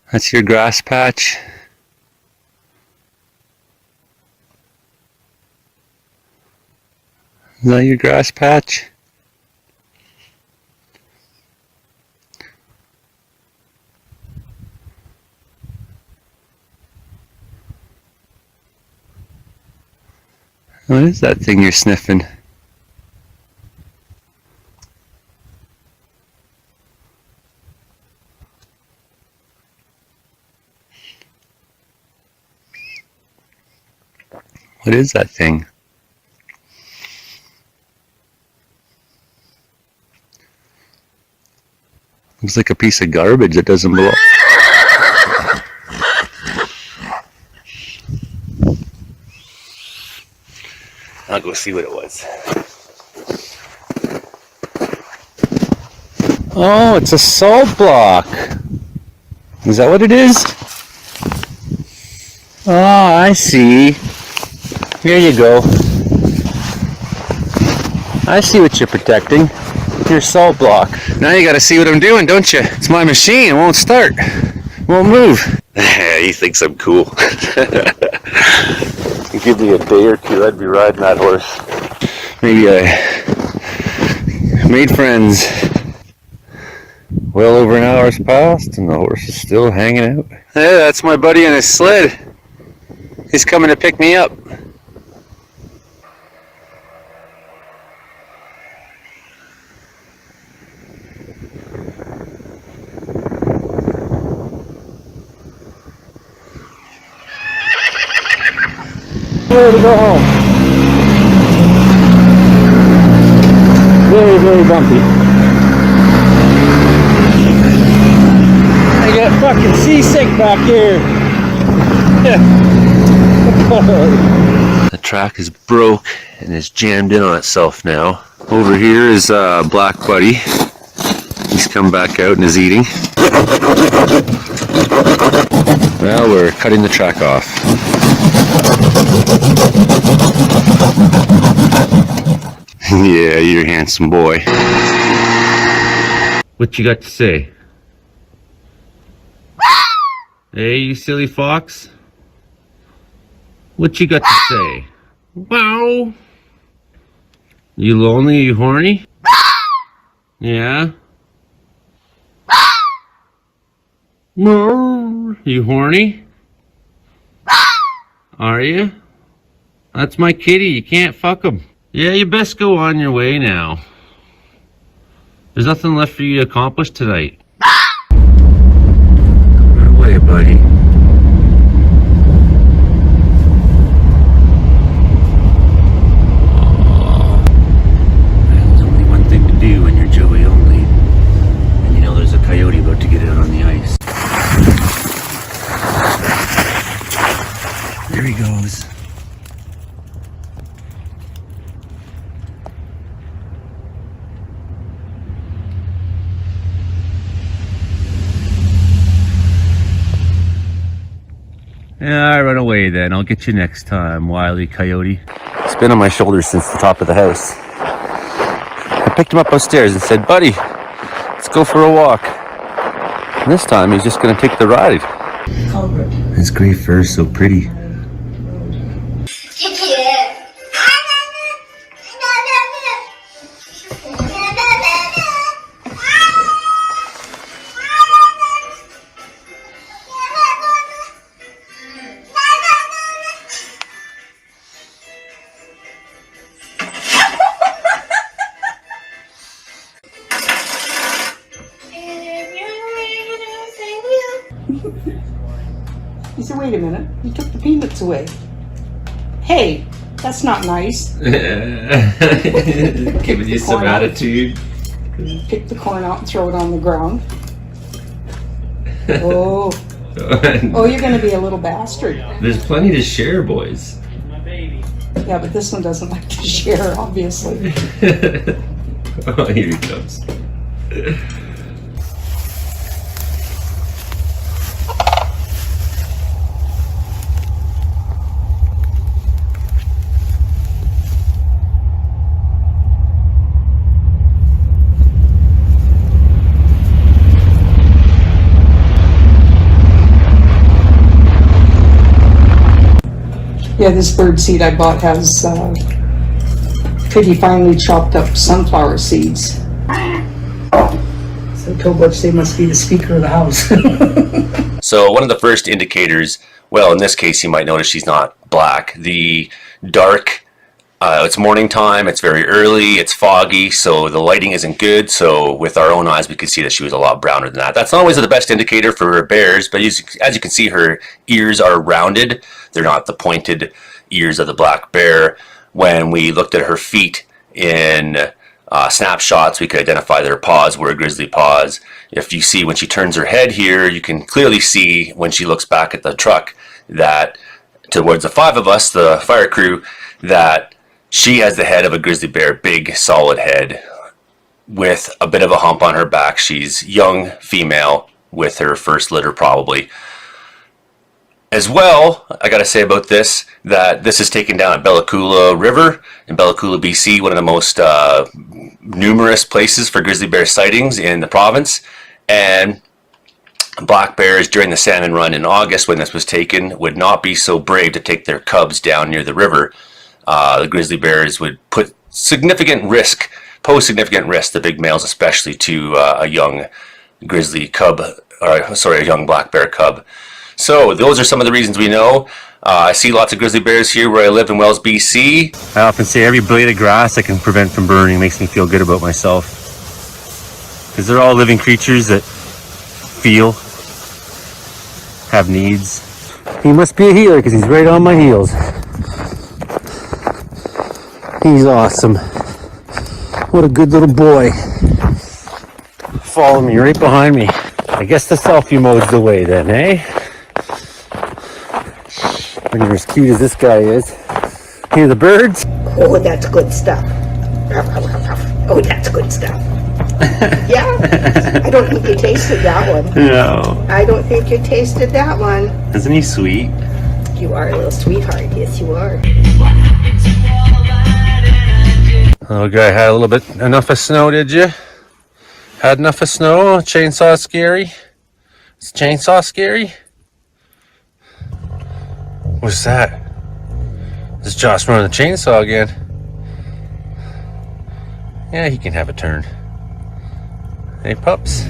[SPEAKER 1] That's your grass patch. Is that your grass patch? What is that thing you're sniffing? What is that thing? Looks like a piece of garbage that doesn't belong. I'll go see what it was. Oh, it's a salt block. Is that what it is? Oh, I see. Here you go. I see what you're protecting. Your salt block. Now you gotta see what I'm doing, don't you? It's my machine. It won't start. It won't move. He thinks I'm cool. Give me a day or two, I'd be riding that horse. Maybe I made friends. Well over an hour's passed and the horse is still hanging out. Hey, that's my buddy on his sled. He's coming to pick me up. Ready to go home. Very, very bumpy. I get fucking seasick back here. The track is broke and is jammed in on itself now. Over here is Black Buddy. He's come back out and is eating. Well, we're cutting the track off. Yeah, you're a handsome boy. What you got to say? Hey, you silly fox. What you got to say? Wow. You lonely? You horny? Yeah? You horny? Are you? That's my kitty. You can't fuck him. Yeah, you best go on your way now. There's nothing left for you to accomplish tonight. Run away, buddy. There's only one thing to do when you're Joey only. And you know there's a coyote about to get out on the ice. There he goes. Yeah, run away then. I'll get you next time, Wily Coyote. He's been on my shoulders since the top of the house. I picked him up upstairs and said, buddy, let's go for a walk. And this time he's just gonna take the ride. His gray fur is so pretty.
[SPEAKER 13] He said, wait a minute, you took the peanuts away. Hey, that's not nice.
[SPEAKER 1] Giving you some attitude.
[SPEAKER 13] Pick the corn out and throw it on the ground. Oh. Oh, you're going to be a little bastard.
[SPEAKER 1] There's plenty to share, boys.
[SPEAKER 13] Yeah, but this one doesn't like to share, obviously.
[SPEAKER 1] Oh, here he comes.
[SPEAKER 13] Yeah, this bird seed I bought has pretty finely chopped up sunflower seeds. So Tobach, they must be the speaker of the house.
[SPEAKER 1] So one of the first indicators, well, in this case you might notice she's not black. The dark, it's morning time, it's very early, it's foggy, so the lighting isn't good. So with our own eyes we could see that she was a lot browner than that. That's not always the best indicator for bears, but as you can see, her ears are rounded. They're not the pointed ears of the black bear. When we looked at her feet in snapshots, we could identify that her paws were grizzly paws. If you see when she turns her head here, you can clearly see when she looks back at the truck that towards the five of us, the fire crew, that she has the head of a grizzly bear, big solid head with a bit of a hump on her back. She's young female with her first litter probably. As well, I gotta say about this, that this is taken down at Bella Coola River in Bella Coola, BC, one of the most numerous places for grizzly bear sightings in the province. And black bears during the salmon run in August when this was taken would not be so brave to take their cubs down near the river. The grizzly bears would pose significant risk, the big males especially, to a young grizzly cub, a young black bear cub. So those are some of the reasons we know. I see lots of grizzly bears here where I live in Wells, BC. I often say every blade of grass I can prevent from burning makes me feel good about myself. Because they're all living creatures that feel, have needs. He must be a healer because he's right on my heels. He's awesome. What a good little boy. Follow me right behind me. I guess the selfie mode's the way then, eh? When you're as cute as this guy is. Hear the birds?
[SPEAKER 13] Oh, that's good stuff. Oh, that's good stuff.
[SPEAKER 14] Yeah. I don't think you tasted that one.
[SPEAKER 1] No.
[SPEAKER 14] I don't think you tasted that one.
[SPEAKER 1] Isn't he sweet?
[SPEAKER 14] You are a little sweetheart. Yes, you are.
[SPEAKER 1] Little guy had a little bit enough of snow, did you? Had enough of snow? Chainsaw scary? Is chainsaw scary? What's that? Is Josh running the chainsaw again? Yeah, he can have a turn. Hey, pups.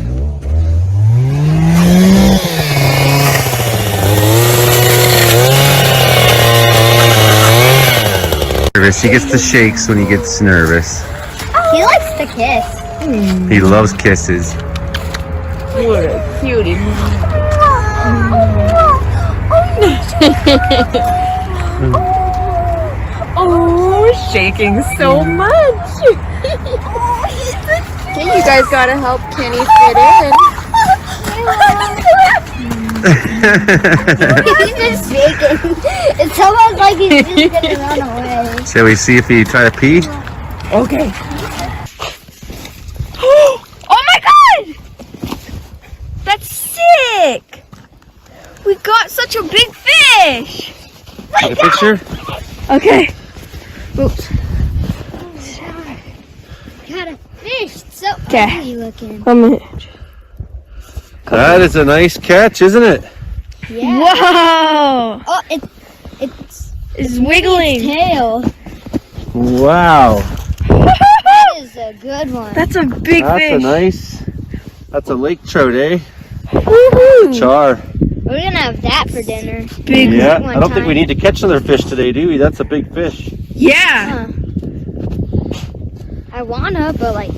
[SPEAKER 1] He gets the shakes when he gets nervous.
[SPEAKER 12] He likes to kiss.
[SPEAKER 1] He loves kisses.
[SPEAKER 9] What a cutie. Oh, shaking so much. You guys gotta help Kenny fit in.
[SPEAKER 12] He's just shaking. It's almost like he's just gonna run away.
[SPEAKER 1] Shall we see if he try to pee?
[SPEAKER 9] Okay.
[SPEAKER 12] Oh my god! That's sick! We got such a big fish!
[SPEAKER 1] Take a picture?
[SPEAKER 12] Okay. Oops. Got a fish. It's so ugly looking.
[SPEAKER 1] That is a nice catch, isn't it?
[SPEAKER 12] Yeah. Whoa! Oh, it's wiggling. Its tail.
[SPEAKER 1] Wow.
[SPEAKER 12] That is a good one.
[SPEAKER 9] That's a big fish.
[SPEAKER 1] That's a lake trout, eh?
[SPEAKER 9] Woohoo!
[SPEAKER 1] Char.
[SPEAKER 12] We're gonna have that for dinner.
[SPEAKER 9] Big
[SPEAKER 1] Yeah, I don't think we need to catch another fish today, do we? That's a big fish.
[SPEAKER 9] Yeah.
[SPEAKER 12] Huh. I wanna, but like,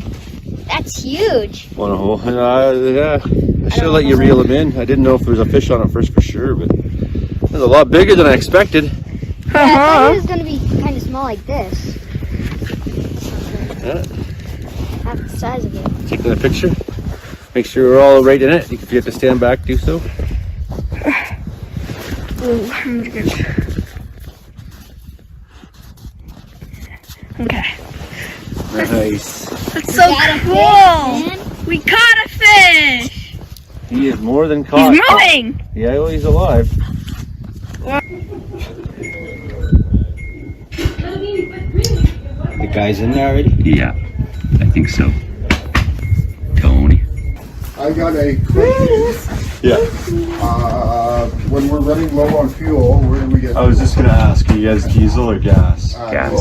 [SPEAKER 12] that's huge.
[SPEAKER 1] One hole. Yeah. I should have let you reel him in. I didn't know if there was a fish on it first for sure, but it was a lot bigger than I expected.
[SPEAKER 12] Yeah, I thought it was gonna be kind of small like this.
[SPEAKER 1] Yeah.
[SPEAKER 12] Half the size of it.
[SPEAKER 1] Taking a picture. Make sure we're all right in it. If you have to stand back, do so.
[SPEAKER 9] Okay.
[SPEAKER 1] Nice.
[SPEAKER 9] That's so cool. We caught a fish.
[SPEAKER 1] He is more than caught.
[SPEAKER 9] He's moving.
[SPEAKER 1] Yeah, well, he's alive.
[SPEAKER 15] The guy's in there already?
[SPEAKER 1] Yeah, I think so. Tony.
[SPEAKER 16] I got a question.
[SPEAKER 1] Yeah.
[SPEAKER 16] When we're running low on fuel, where do we get?
[SPEAKER 5] I was just gonna ask, are you guys diesel or gas?
[SPEAKER 1] Gas.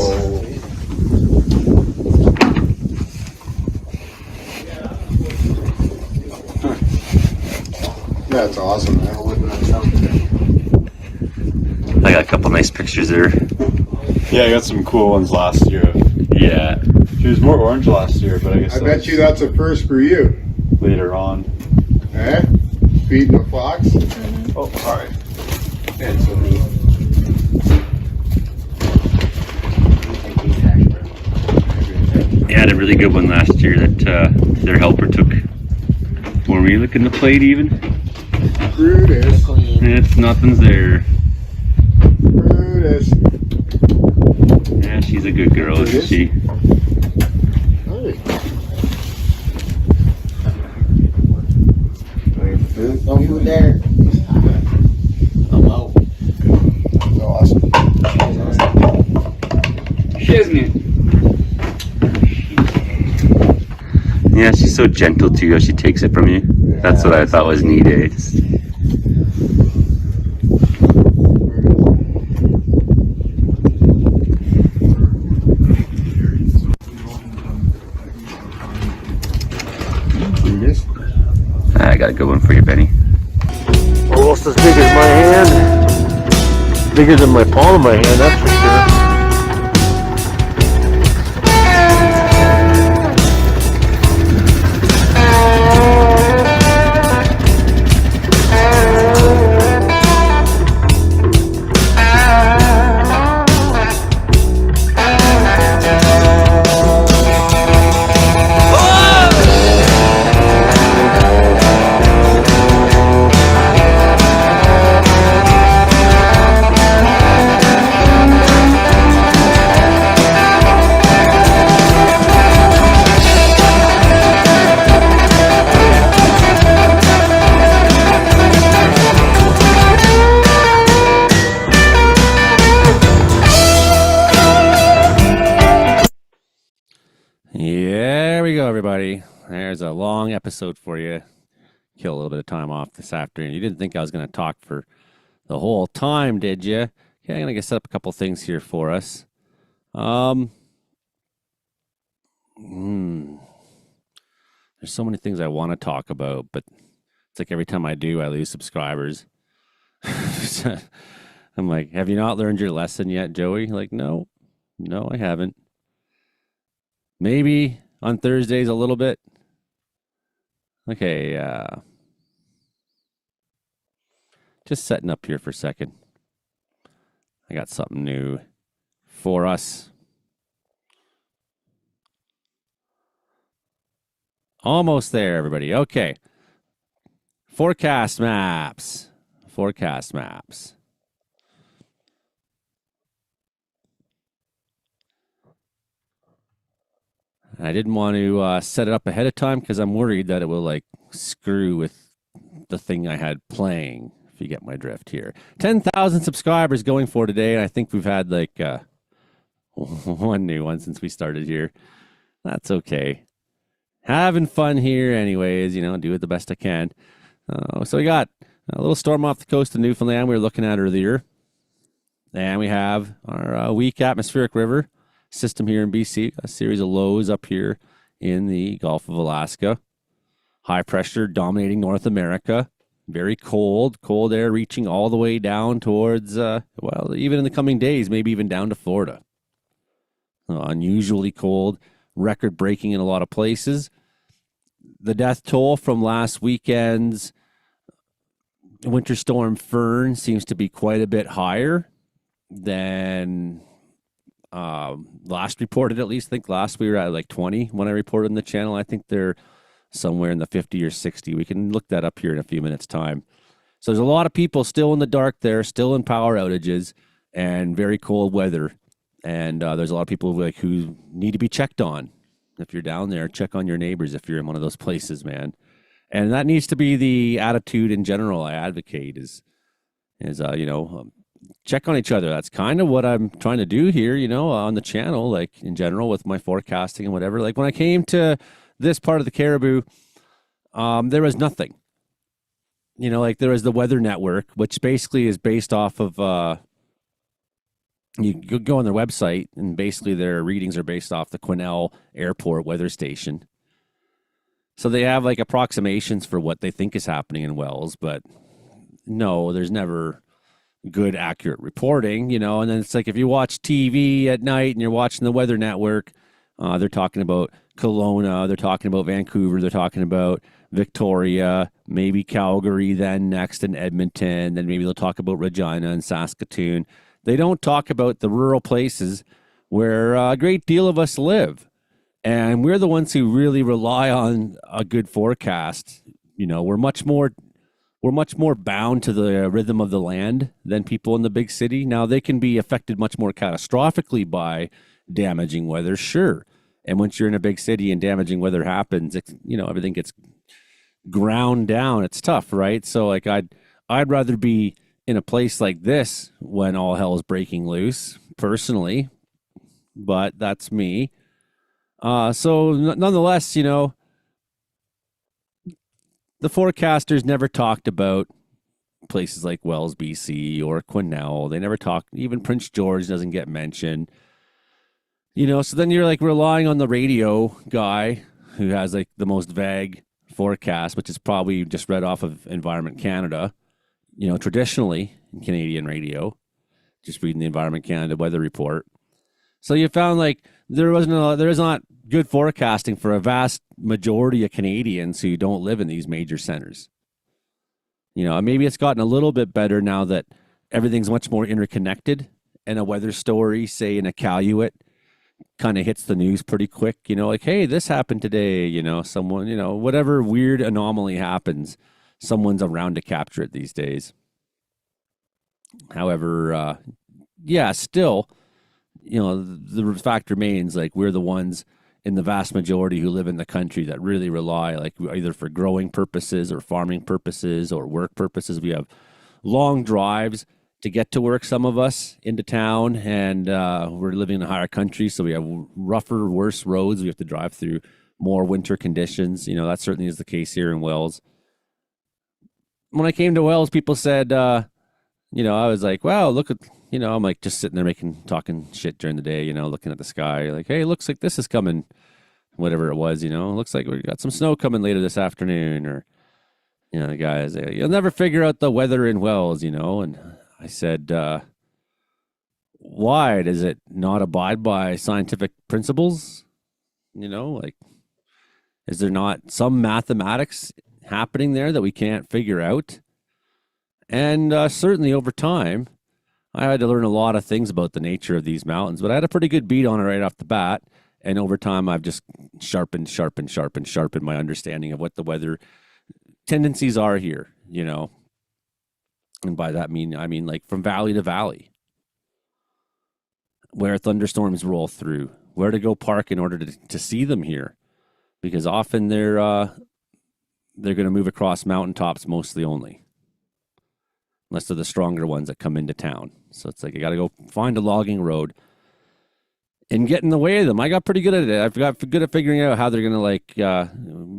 [SPEAKER 16] That's awesome.
[SPEAKER 1] I got a couple nice pictures there.
[SPEAKER 5] Yeah, I got some cool ones last year.
[SPEAKER 1] Yeah.
[SPEAKER 5] She was more orange last year, but I guess
[SPEAKER 16] I bet you that's a first for you.
[SPEAKER 5] later on.
[SPEAKER 16] Eh? Feeding the fox?
[SPEAKER 5] Oh, sorry.
[SPEAKER 1] Yeah, I had a really good one last year that their helper took. Were we looking the plate even?
[SPEAKER 16] Brutus.
[SPEAKER 1] It's nothing's there.
[SPEAKER 16] Brutus.
[SPEAKER 1] Yeah, she's a good girl, isn't she?
[SPEAKER 15] Don't you there. I'm out.
[SPEAKER 16] That's awesome.
[SPEAKER 15] Shiznit.
[SPEAKER 1] Yeah, she's so gentle too how she takes it from you. That's what I thought was neat, eh? I got a good one for you, Benny. Almost as big as my hand. Bigger than my palm of my hand, that's for sure. everybody. There's a long episode for you. Kill a little bit of time off this afternoon. You didn't think I was going to talk for the whole time, did you? Okay, I'm going to set up a couple things here for us. There's so many things I want to talk about, but it's like every time I do, I lose subscribers. I'm like, have you not learned your lesson yet, Joey? Like, no, I haven't. Maybe on Thursdays a little bit. Okay, just setting up here for a second. I got something new for us. Almost there, everybody. Okay. Forecast maps. I didn't want to set it up ahead of time because I'm worried that it will like screw with the thing I had playing, if you get my drift here. 10,000 subscribers going for today, and I think we've had like one new one since we started here. That's okay. Having fun here anyways, do it the best I can. So we got a little storm off the coast of Newfoundland we were looking at earlier. And we have our weak atmospheric river system here in BC, a series of lows up here in the Gulf of Alaska. High pressure dominating North America. Very cold air reaching all the way down towards, even in the coming days, maybe even down to Florida. Unusually cold, record breaking in a lot of places. The death toll from last weekend's Winter Storm Fern seems to be quite a bit higher than last reported, at least. I think last we were at like 20 when I reported on the channel. I think they're somewhere in the 50 or 60. We can look that up here in a few minutes' time. So there's a lot of people still in the dark there, still in power outages and very cold weather. And there's a lot of people who need to be checked on. If you're down there, check on your neighbors if you're in one of those places, man. And that needs to be the attitude in general I advocate is check on each other. That's kind of what I'm trying to do here, on the channel, like in general with my forecasting and whatever. Like when I came to this part of the Caribou, there was nothing. Like there was the Weather Network, which basically is based off of you go on their website, and basically their readings are based off the Quesnel Airport weather station. So they have like approximations for what they think is happening in Wells, but no, there's never good, accurate reporting, and then it's like if you watch TV at night and you're watching the Weather Network, they're talking about Kelowna, they're talking about Vancouver, they're talking about Victoria, maybe Calgary, then next in Edmonton, then maybe they'll talk about Regina and Saskatoon. They don't talk about the rural places where a great deal of us live. And we're the ones who really rely on a good forecast. We're much more bound to the rhythm of the land than people in the big city. Now, they can be affected much more catastrophically by damaging weather, sure. And once you're in a big city and damaging weather happens, everything gets ground down. It's tough, right? So like I'd rather be in a place like this when all hell is breaking loose, personally, but that's me. So nonetheless, the forecasters never talked about places like Wells, BC or Quesnel. They never talked, even Prince George doesn't get mentioned. So then you're like relying on the radio guy who has like the most vague forecast, which is probably just read off of Environment Canada. Traditionally in Canadian radio, just reading the Environment Canada weather report. So you found like there is not good forecasting for a vast majority of Canadians who don't live in these major centers. Maybe it's gotten a little bit better now that everything's much more interconnected, and a weather story, say in Iqaluit, kind of hits the news pretty quick. Like, hey, this happened today. Someone, whatever weird anomaly happens, someone's around to capture it these days. However, still, the fact remains, like, we're the ones in the vast majority who live in the country that really rely, like, either for growing purposes or farming purposes or work purposes. We have long drives to get to work, some of us, into town, and we're living in a higher country, so we have rougher, worse roads. We have to drive through more winter conditions. That certainly is the case here in Wells. When I came to Wells, people said, I was like, wow, look at, I'm like just sitting there talking shit during the day, looking at the sky, like, hey, looks like this is coming, whatever it was, looks like we got some snow coming later this afternoon, or, the guys, you'll never figure out the weather in Wells, and I said, why? Does it not abide by scientific principles? Like, is there not some mathematics happening there that we can't figure out? And certainly over time, I had to learn a lot of things about the nature of these mountains, but I had a pretty good beat on it right off the bat. And over time, I've just sharpened my understanding of what the weather tendencies are here, And by that I mean like from valley to valley, where thunderstorms roll through, where to go park in order to see them here, because often they're going to move across mountaintops mostly only, unless they're the stronger ones that come into town. So it's like I got to go find a logging road and get in the way of them. I got pretty good at it. I've got good at figuring out how they're going to like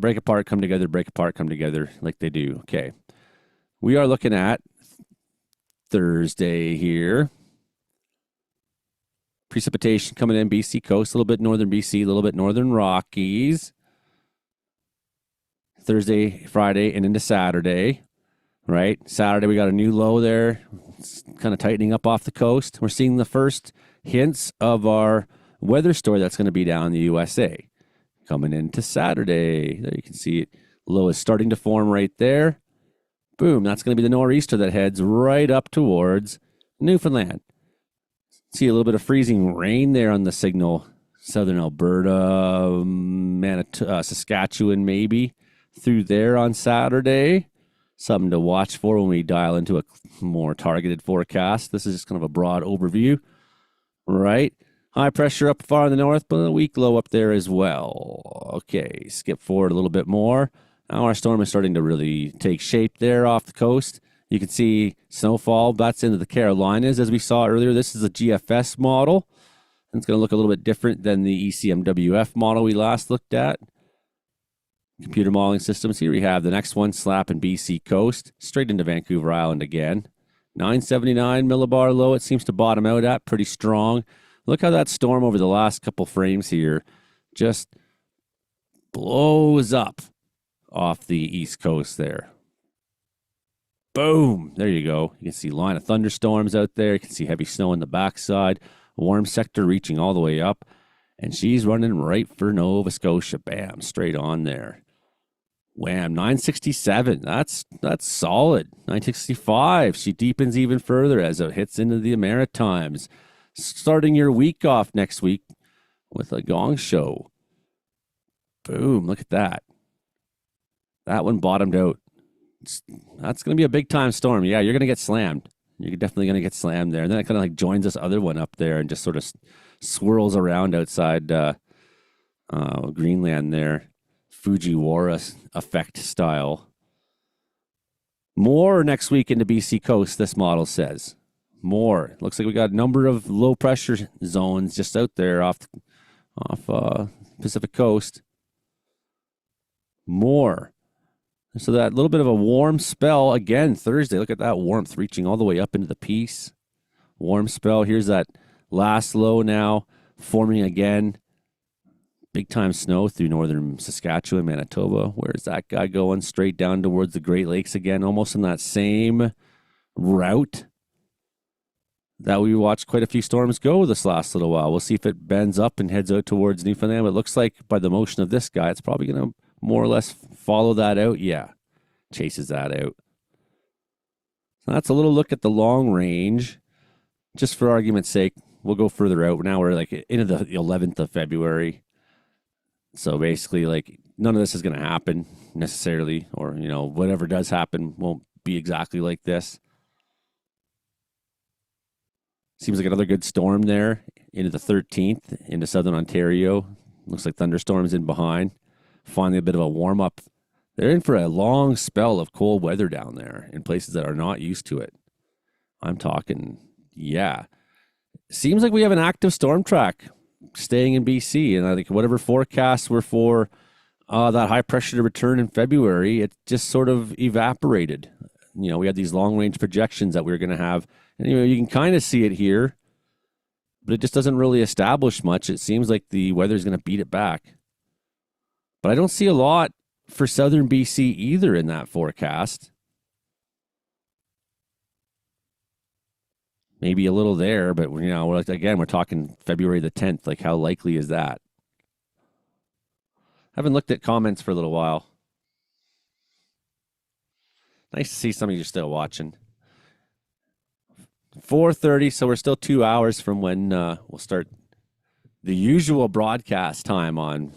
[SPEAKER 1] break apart, come together, like they do. Okay. We are looking at Thursday here. Precipitation coming in BC coast, a little bit northern BC, a little bit northern Rockies. Thursday, Friday, and into Saturday, right? Saturday, we got a new low there. It's kind of tightening up off the coast. We're seeing the first hints of our weather story that's going to be down in the USA. Coming into Saturday, there you can see it. Low is starting to form right there. Boom, that's going to be the nor'easter that heads right up towards Newfoundland. See a little bit of freezing rain there on the signal. Southern Alberta, Saskatchewan maybe. Through there on Saturday. Something to watch for when we dial into a more targeted forecast. This is just kind of a broad overview, right? High pressure up far in the north, but a weak low up there as well. Okay, skip forward a little bit more. Now our storm is starting to really take shape there off the coast. You can see snowfall. That's into the Carolinas, as we saw earlier. This is a GFS model. It's going to look a little bit different than the ECMWF model we last looked at. Computer modeling systems. Here we have the next one, slapping BC coast, straight into Vancouver Island again. 979 millibar low. It seems to bottom out at pretty strong. Look how that storm over the last couple frames here just blows up off the east coast there. Boom. There you go. You can see line of thunderstorms out there. You can see heavy snow in the backside. Warm sector reaching all the way up. And she's running right for Nova Scotia. Bam. Straight on there. Wham. 967. That's solid. 965. She deepens even further as it hits into the Maritimes. Starting your week off next week with a gong show. Boom. Look at that. That one bottomed out. That's going to be a big time storm. Yeah, you're going to get slammed. You're definitely going to get slammed there. And then it kind of like joins this other one up there and just sort of swirls around outside Greenland there. Fujiwara effect style. More next week into BC coast, this model says. More. Looks like we got a number of low pressure zones just out there off Pacific coast. More. So that little bit of a warm spell again Thursday. Look at that warmth reaching all the way up into the Peace. Warm spell. Here's that last low now forming again. Big time snow through northern Saskatchewan, Manitoba. Where's that guy going? Straight down towards the Great Lakes again, almost in that same route that we watched quite a few storms go this last little while. We'll see if it bends up and heads out towards Newfoundland. But it looks like by the motion of this guy, it's probably going to more or less follow that out. Yeah, chases that out. So that's a little look at the long range. Just for argument's sake, we'll go further out. Now we're like into the 11th of February. So basically, like, none of this is going to happen necessarily, or, whatever does happen won't be exactly like this. Seems like another good storm there into the 13th, into southern Ontario. Looks like thunderstorms in behind. Finally, a bit of a warm-up. They're in for a long spell of cold weather down there in places that are not used to it. I'm talking, yeah. Seems like we have an active storm track staying in BC, and I think whatever forecasts were for that high pressure to return in February, it just sort of evaporated. We had these long range projections that we were going to have. And, you can kind of see it here, but it just doesn't really establish much. It seems like the weather's going to beat it back. But I don't see a lot for southern BC either in that forecast. Maybe a little there, but we're talking February the 10th. Like, how likely is that? I haven't looked at comments for a little while. Nice to see some of you still watching. 4:30, so we're still 2 hours from when we'll start the usual broadcast time on.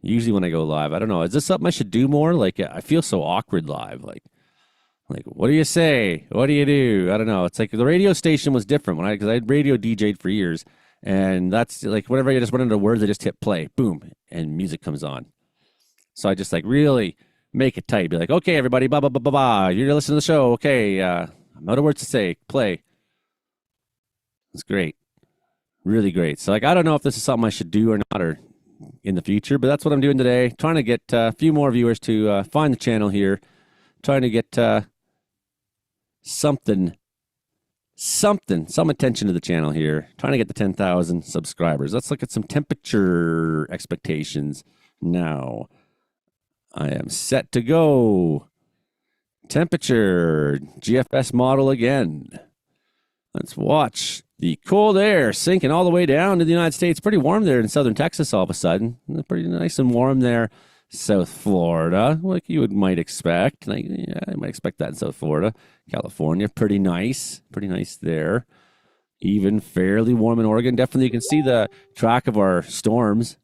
[SPEAKER 1] Usually when I go live, I don't know. Is this something I should do more? Like, I feel so awkward live. Like, what do you say? What do you do? I don't know. It's like the radio station was different because I had radio DJ'd for years. And that's like whenever I just run into words, I just hit play, boom, and music comes on. So I just really make it tight. Be like, okay, everybody, blah, blah, blah, blah, blah. You're listening to the show. Okay, I'm out of words to say. Play. It's great. Really great. So, I don't know if this is something I should do or not or in the future, but that's what I'm doing today. Trying to get a few more viewers to find the channel here. Trying to get some attention to the channel here. Trying to get the 10,000 subscribers. Let's look at some temperature expectations now. I am set to go. Temperature, GFS model again. Let's watch the cold air sinking all the way down to the United States. Pretty warm there in southern Texas all of a sudden. Pretty nice and warm there. South Florida, like you might expect. I might expect that in South Florida. California, pretty nice. Pretty nice there. Even fairly warm in Oregon. Definitely you can see the track of our storms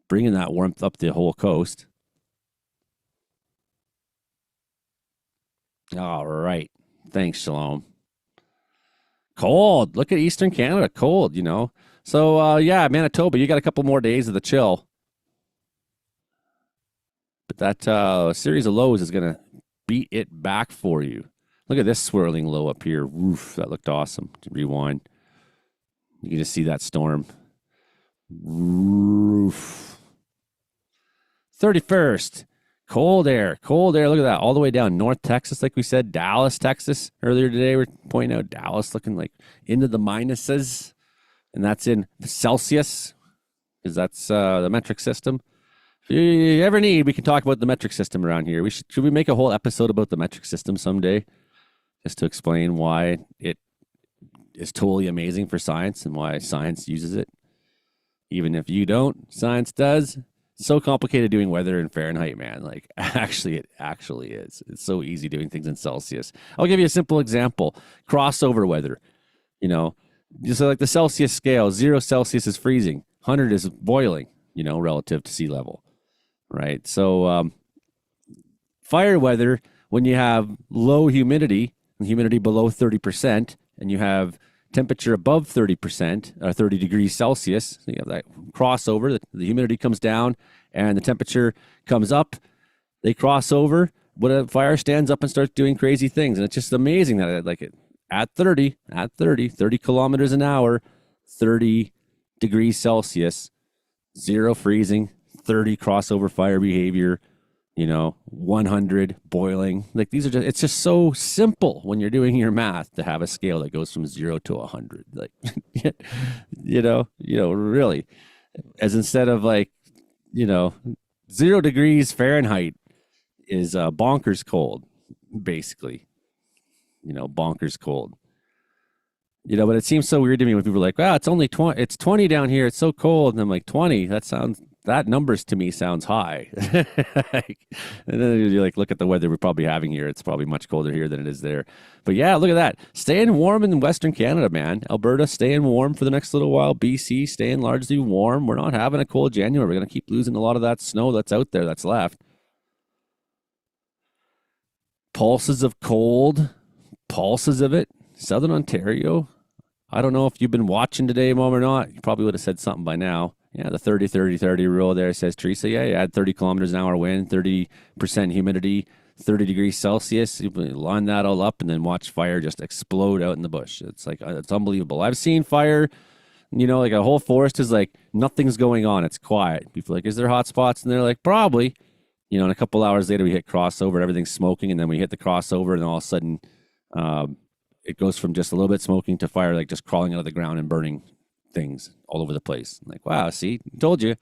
[SPEAKER 1] bringing that warmth up the whole coast. All right. Thanks, Shalom. Cold. Look at Eastern Canada. Cold, So, Manitoba, you got a couple more days of the chill. But that series of lows is going to beat it back for you. Look at this swirling low up here. Roof. That looked awesome. Rewind. You can just see that storm. Roof. 31st. Cold air. Cold air. Look at that. All the way down North Texas, like we said. Dallas, Texas. Earlier today, we're pointing out Dallas looking like into the minuses. And that's in Celsius, because that's the metric system. If you ever need, we can talk about the metric system around here. Should we make a whole episode about the metric system someday? Just to explain why it is totally amazing for science and why science uses it. Even if you don't, science does. It's so complicated doing weather in Fahrenheit, man. Like, it actually is. It's so easy doing things in Celsius. I'll give you a simple example. Crossover weather. Just like the Celsius scale, 0 Celsius is freezing. 100 is boiling, relative to sea level. Right? So, fire weather, when you have low humidity below 30%, and you have temperature above 30%, 30 degrees Celsius, so you have that crossover, the humidity comes down, and the temperature comes up, they cross over, but a fire stands up and starts doing crazy things, and it's just amazing that at 30 kilometers an hour, 30 degrees Celsius, 0 freezing, 30 crossover fire behavior, 100 boiling. Like, these are it's just so simple when you're doing your math to have a scale that goes from 0 to 100. Like, really, as instead of 0 degrees Fahrenheit is bonkers cold, basically, bonkers cold. But it seems so weird to me when people are like, wow, it's only 20, it's 20 down here. It's so cold. And I'm like, 20, that numbers to me sounds high. And then you look at the weather we're probably having here. It's probably much colder here than it is there. But yeah, look at that. Staying warm in Western Canada, man. Alberta staying warm for the next little while. BC staying largely warm. We're not having a cold January. We're going to keep losing a lot of that snow that's out there that's left. Pulses of cold. Pulses of it. Southern Ontario. I don't know if you've been watching today, Mom, or not. You probably would have said something by now. Yeah, the 30-30-30 rule there, says Teresa. Yeah, you add 30 kilometers an hour wind, 30% humidity, 30 degrees Celsius. You line that all up and then watch fire just explode out in the bush. It's unbelievable. I've seen fire You know, like a whole forest is like nothing's going on. It's quiet. People are like, is there hot spots? And they're like, probably. You know, and a couple hours later, we hit crossover, everything's smoking, and then we hit the crossover, and all of a sudden, it goes from just a little bit smoking to fire, like just crawling out of the ground and burning things all over the place. I'm like, wow, see, told you.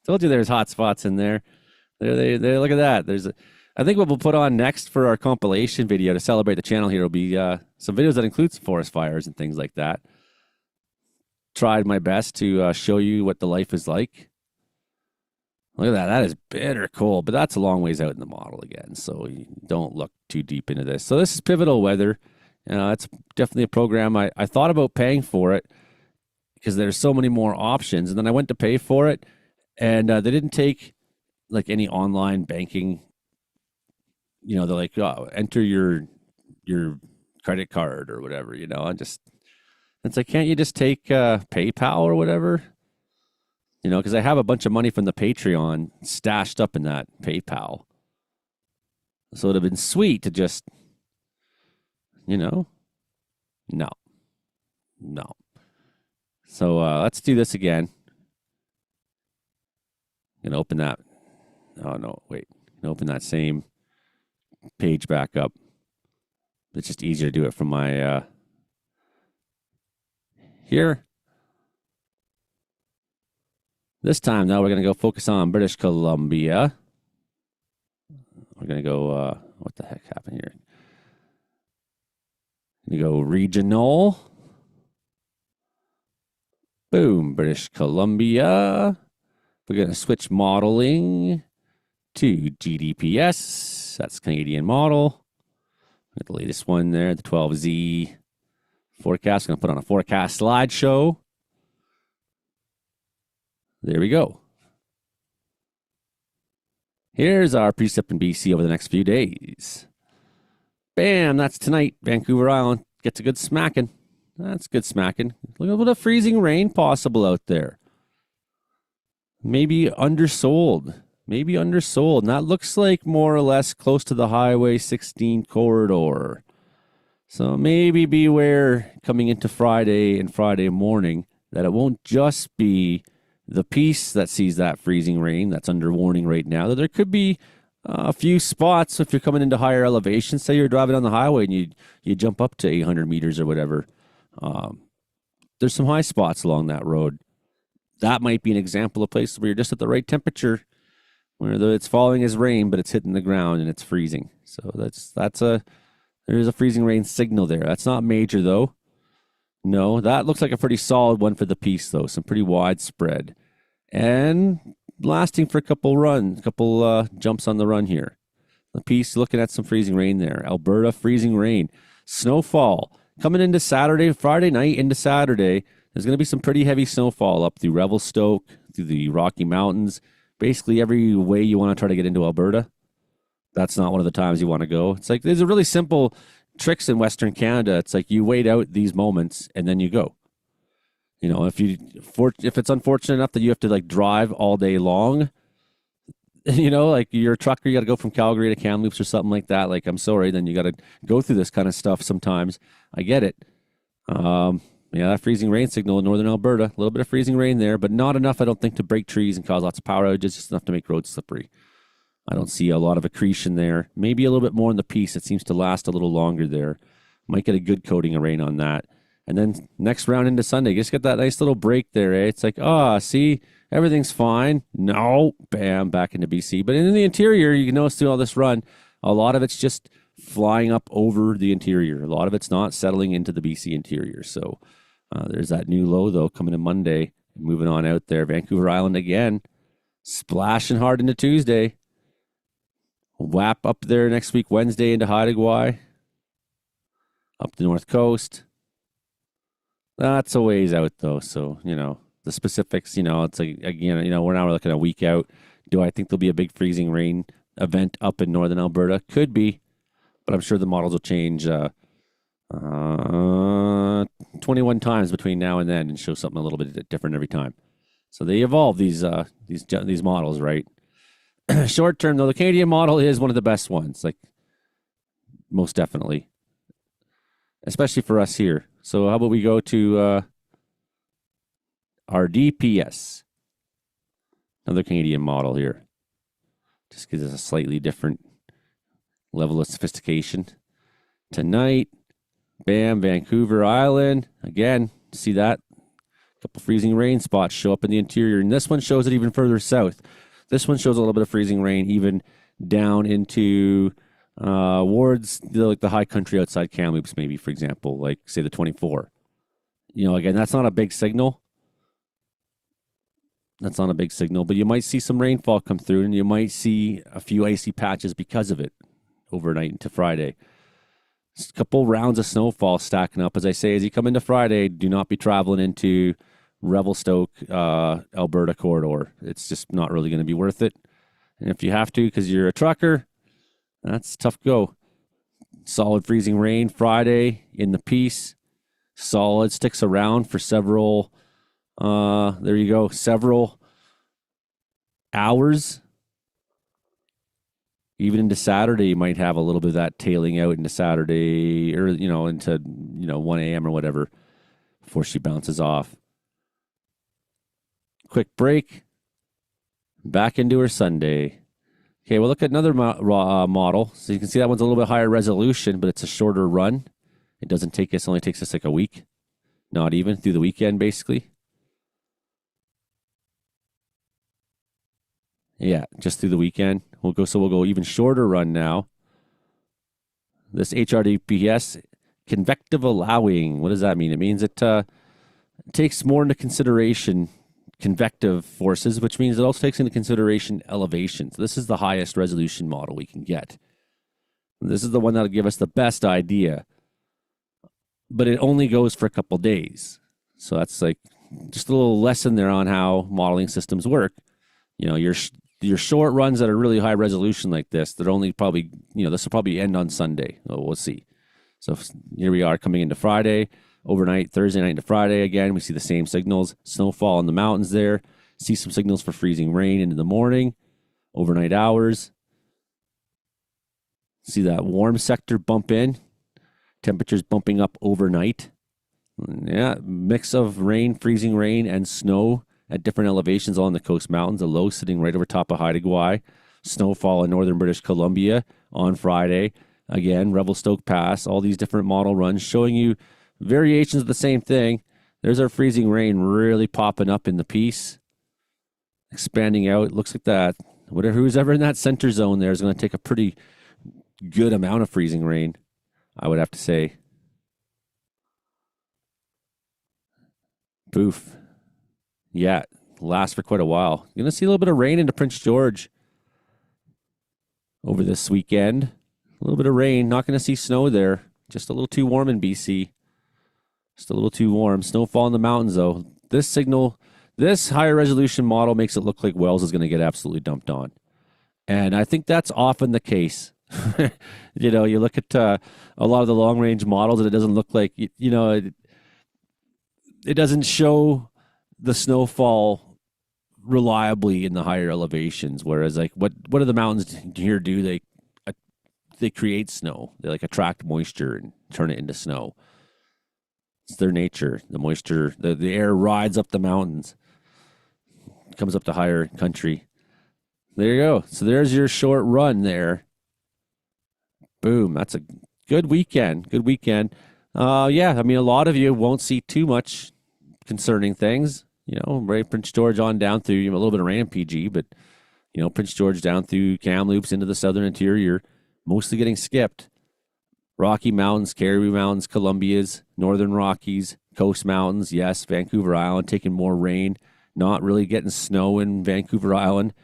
[SPEAKER 1] Told you there's hot spots in there. There, look at that. I think what we'll put on next for our compilation video to celebrate the channel here will be some videos that include some forest fires and things like that. Tried my best to show you what the life is like. Look at that. That is bitter cold, but that's a long ways out in the model again, so you don't look too deep into this. So this is Pivotal Weather. It's definitely a program. I thought about paying for it because there's so many more options, and then I went to pay for it, and they didn't take like any online banking. You know, they're like, oh, enter your credit card or whatever, you know. It's like, can't you just take PayPal or whatever? You know, because I have a bunch of money from the Patreon stashed up in that PayPal. So it would have been sweet to just, you know, no. So let's do this again. I'm going to open that. Oh, no, wait. I'm going to open that same page back up. It's just easier to do it from my here. This time, now we're going to go focus on British Columbia. We're going to go, what the heck happened here? You go regional. Boom, British Columbia. We're going to switch modeling to GDPS. That's Canadian model. Got the latest one there, the 12Z forecast. I'm going to put on a forecast slideshow. There we go. Here's our precip in BC over the next few days. Bam, that's tonight. Vancouver Island gets a good smacking. That's good smacking. Look at a little bit of freezing rain possible out there. Maybe undersold. And that looks like more or less close to the Highway 16 corridor. So maybe beware coming into Friday and Friday morning that it won't just be the piece that sees that freezing rain that's under warning right now. That there could be a few spots if you're coming into higher elevation. Say you're driving on the highway and you jump up to 800 meters or whatever. There's some high spots along that road. That might be an example of places where you're just at the right temperature, where it's falling as rain, but it's hitting the ground and it's freezing. So there's a freezing rain signal there. That's not major though. No, that looks like a pretty solid one for the piece though. Some pretty widespread and lasting for a couple jumps on the run here. The piece looking at some freezing rain there. Alberta freezing rain, snowfall coming into Saturday, Friday night into Saturday. There's going to be some pretty heavy snowfall up through Revelstoke, through the Rocky Mountains. Basically, every way you want to try to get into Alberta, that's not one of the times you want to go. It's like there's a really simple tricks in Western Canada. It's like you wait out these moments and then you go. You know, if it's unfortunate enough that you have to like drive all day long, you know, like you're a trucker, you got to go from Calgary to Kamloops or something like that. Like, I'm sorry, then you got to go through this kind of stuff sometimes. I get it. Yeah, that freezing rain signal in northern Alberta, a little bit of freezing rain there, but not enough, I don't think, to break trees and cause lots of power outages, just enough to make roads slippery. I don't see a lot of accretion there. Maybe a little bit more in the piece. It seems to last a little longer there. Might get a good coating of rain on that. And then next round into Sunday, just get that nice little break there, eh? It's like, see, everything's fine. No, bam, back into BC. But in the interior, you can notice through all this run, a lot of it's just flying up over the interior. A lot of it's not settling into the BC interior. So there's that new low, though, coming in Monday. Moving on out there. Vancouver Island again. Splashing hard into Tuesday. Whap up there next week, Wednesday into Haida up the North Coast. That's a ways out, though. So, you know, the specifics, you know, it's like, again, you know, we're now looking a week out. Do I think there'll be a big freezing rain event up in northern Alberta? Could be, but I'm sure the models will change 21 times between now and then and show something a little bit different every time. So they evolve these models, right? Short term, though, the Canadian model is one of the best ones, like most definitely. especially for us here. So how about we go to our DPS, another Canadian model here. Just gives us a slightly different level of sophistication. Tonight, bam, Vancouver Island. Again, see that? A couple freezing rain spots show up in the interior. And this one shows it even further south. This one shows a little bit of freezing rain even down into wards like the high country outside Kamloops, maybe, for example, like say the 24. Again, that's not a big signal. That's not a big signal, but you might see some rainfall come through, and you might see a few icy patches because of it overnight into Friday. Just a couple rounds of snowfall stacking up. As I say, as you come into Friday, do not be traveling into Revelstoke, Alberta corridor. It's just not really going to be worth it. And if you have to because you're a trucker, that's a tough go. Solid freezing rain Friday in the Peace. Solid sticks around for several, there you go, several hours. Even into Saturday, you might have a little bit of that tailing out into Saturday or, into, 1 a.m. or whatever before she bounces off. Quick break. Back into her Sunday. Okay, we'll look at another model. So you can see that one's a little bit higher resolution, but it's a shorter run. It only takes us like a week. Not even through the weekend, basically. Yeah, just through the weekend. We'll go even shorter run now. This HRDPS, convective allowing. What does that mean? It means it takes more into consideration convective forces, which means it also takes into consideration elevations. This is the highest resolution model we can get. This is the one that'll give us the best idea. But it only goes for a couple days. So that's like just a little lesson there on how modeling systems work. Your short runs that are really high resolution like this, that only probably, this will probably end on Sunday. We'll see. So here we are coming into Friday, overnight, Thursday night into Friday. Again, we see the same signals, snowfall in the mountains there. See some signals for freezing rain into the morning, overnight hours. See that warm sector bump in. Temperatures bumping up overnight. Yeah, mix of rain, freezing rain, and snow at different elevations along the Coast Mountains. The low sitting right over top of Haida Gwaii. Snowfall in northern British Columbia on Friday. Again, Revelstoke Pass. All these different model runs showing you variations of the same thing. There's our freezing rain really popping up in the Peace. Expanding out. Looks like that. Who's ever in that center zone there is going to take a pretty good amount of freezing rain, I would have to say. Poof. Yeah, lasts for quite a while. You're going to see a little bit of rain into Prince George over this weekend. A little bit of rain. Not going to see snow there. Just a little too warm in BC. Just a little too warm. Snowfall in the mountains, though. This higher resolution model makes it look like Wells is going to get absolutely dumped on. And I think that's often the case. You look at a lot of the long-range models, and it doesn't look like, it doesn't show the snowfall reliably in the higher elevations. Whereas, like, what do the mountains here do? They create snow. They attract moisture and turn it into snow. It's their nature. The moisture, the air rides up the mountains, comes up to higher country. There you go. So there's your short run there. Boom. That's a good weekend. Good weekend. Yeah, I mean, a lot of you won't see too much concerning things. Right, Prince George on down through, a little bit of rain in PG, but, Prince George down through Kamloops into the southern interior, mostly getting skipped. Rocky Mountains, Caribou Mountains, Columbia's, Northern Rockies, Coast Mountains, yes, Vancouver Island taking more rain, not really getting snow in Vancouver Island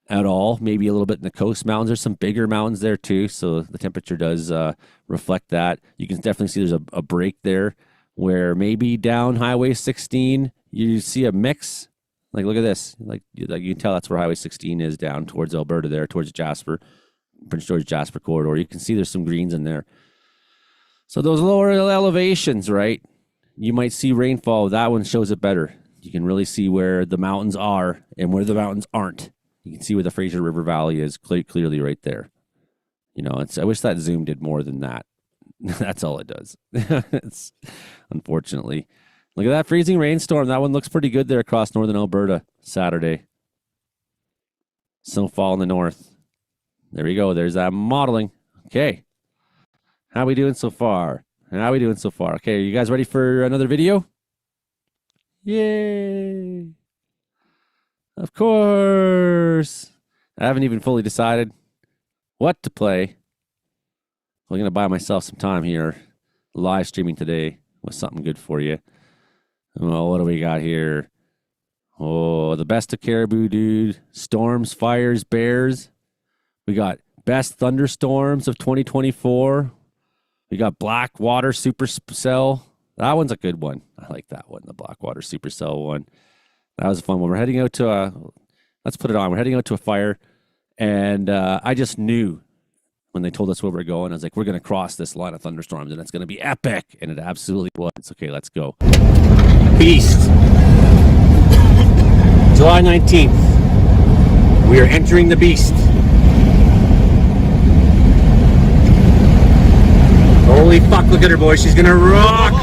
[SPEAKER 1] at all. Maybe a little bit in the Coast Mountains. There's some bigger mountains there too, so the temperature does reflect that. You can definitely see there's a break there where maybe down Highway 16 you see a mix. Like, look at this. Like you can tell that's where Highway 16 is, down towards Alberta there, towards Jasper, Prince George Jasper corridor. You can see there's some greens in there. So those lower elevations, right? You might see rainfall. That one shows it better. You can really see where the mountains are and where the mountains aren't. You can see where the Fraser River Valley is clearly right there. I wish that zoom did more than that. That's all it does. It's unfortunately. Look at that freezing rainstorm. That one looks pretty good there across northern Alberta Saturday. Snowfall in the north. There we go. There's that modeling. Okay. How we doing so far? Okay, you guys ready for another video? Yay! Of course. I haven't even fully decided what to play. I'm going to buy myself some time here, live streaming today with something good for you. Well, what do we got here? Oh, the best of Caribou, dude. Storms, fires, bears. We got best thunderstorms of 2024. We got Blackwater Supercell. That one's a good one. I like that one, the Blackwater Supercell one. That was a fun one. We're heading out to a, let's put it on. We're heading out to a fire. And I just knew when they told us where we're going, I was like, we're going to cross this line of thunderstorms and it's going to be epic. And it absolutely was. Okay, let's go. Beast. July 19th. We are entering the beast. Holy fuck, look at her, boy. She's going to rock.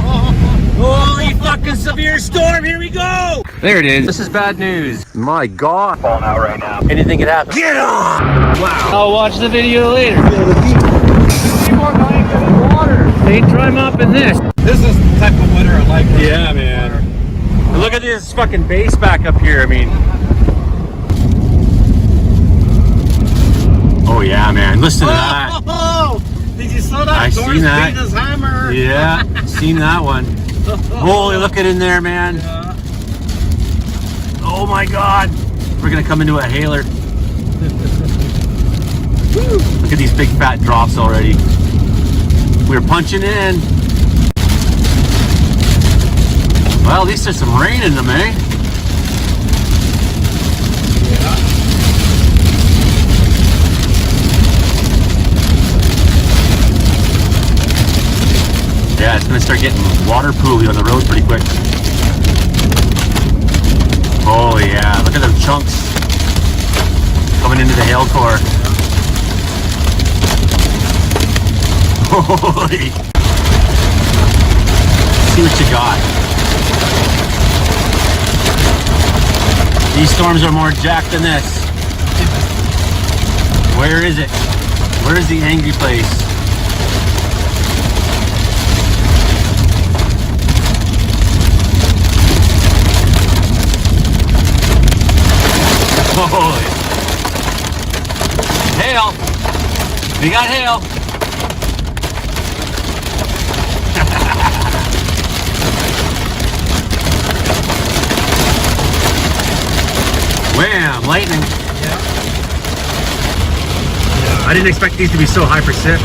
[SPEAKER 1] Holy fucking severe storm. Here we go. There it is. This is bad news. My God. Falling out right now. Anything could happen. Get on. Wow. I'll watch the video later. They dry them up in this.
[SPEAKER 4] This is the type of winter I like.
[SPEAKER 1] Yeah, man. And look at this fucking bass back up here. I mean. Oh, yeah, man. Listen to that.
[SPEAKER 11] Oh, did you saw that?
[SPEAKER 1] I seen that.
[SPEAKER 11] Hammer.
[SPEAKER 1] Yeah, seen that one. Holy, look at in there, man.
[SPEAKER 11] Yeah.
[SPEAKER 1] Oh my God. We're gonna come into a hailer. Look at these big fat drops already. We're punching in. Well, at least there's some rain in them, eh? Yeah, it's gonna start getting water pooly on the road pretty quick. Oh yeah, look at them chunks coming into the hail core. Holy! See what you got. These storms are more jacked than this. Where is it? Where is the angry place? Holy. Hail. We got hail. Wham, lightning. Yeah. I didn't expect these to be so high precip.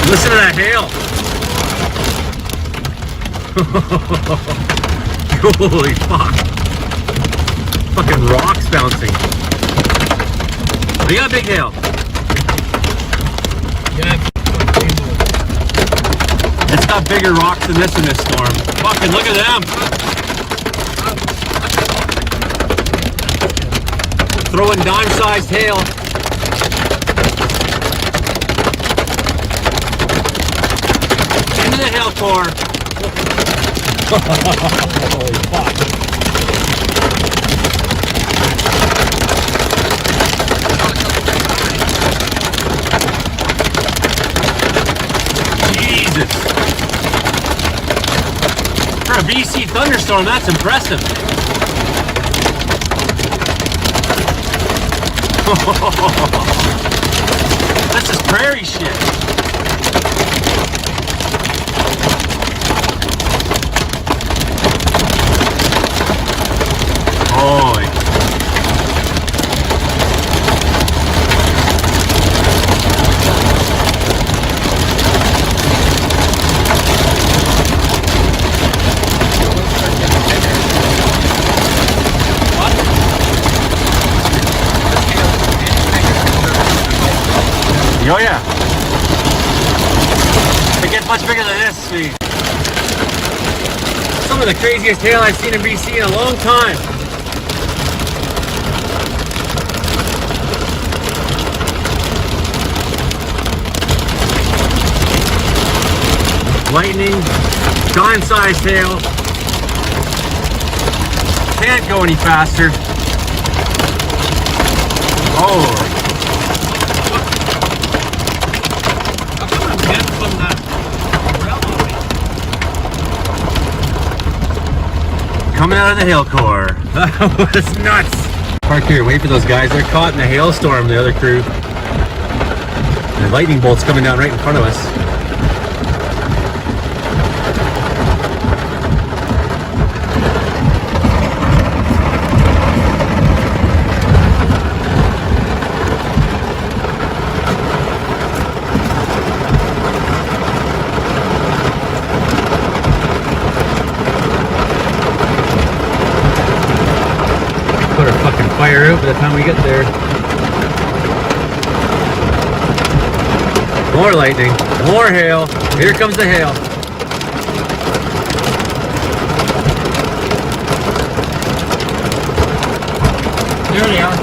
[SPEAKER 1] Listen to that hail. Holy fuck. Fucking rocks bouncing. We got big hail.
[SPEAKER 11] Yeah.
[SPEAKER 1] It's got bigger rocks than this in this storm. Fucking look at them. Throwing dime-sized hail. Into the hail core. Holy fuck. Jesus. For a BC thunderstorm, that's impressive. This is prairie shit. Holy. Oh yeah. It gets much bigger than this, see. Some of the craziest hail I've seen in BC in a long time.
[SPEAKER 4] Lightning, gun-sized hail. Can't go any faster. Oh. Coming out of the hail core. That was nuts. Park here, wait for those guys. They're caught in a hailstorm, the other crew. The lightning bolt's coming down right in front of us. Put our fucking fire out by the time we get there. More lightning, more hail. Here comes the hail. There they are.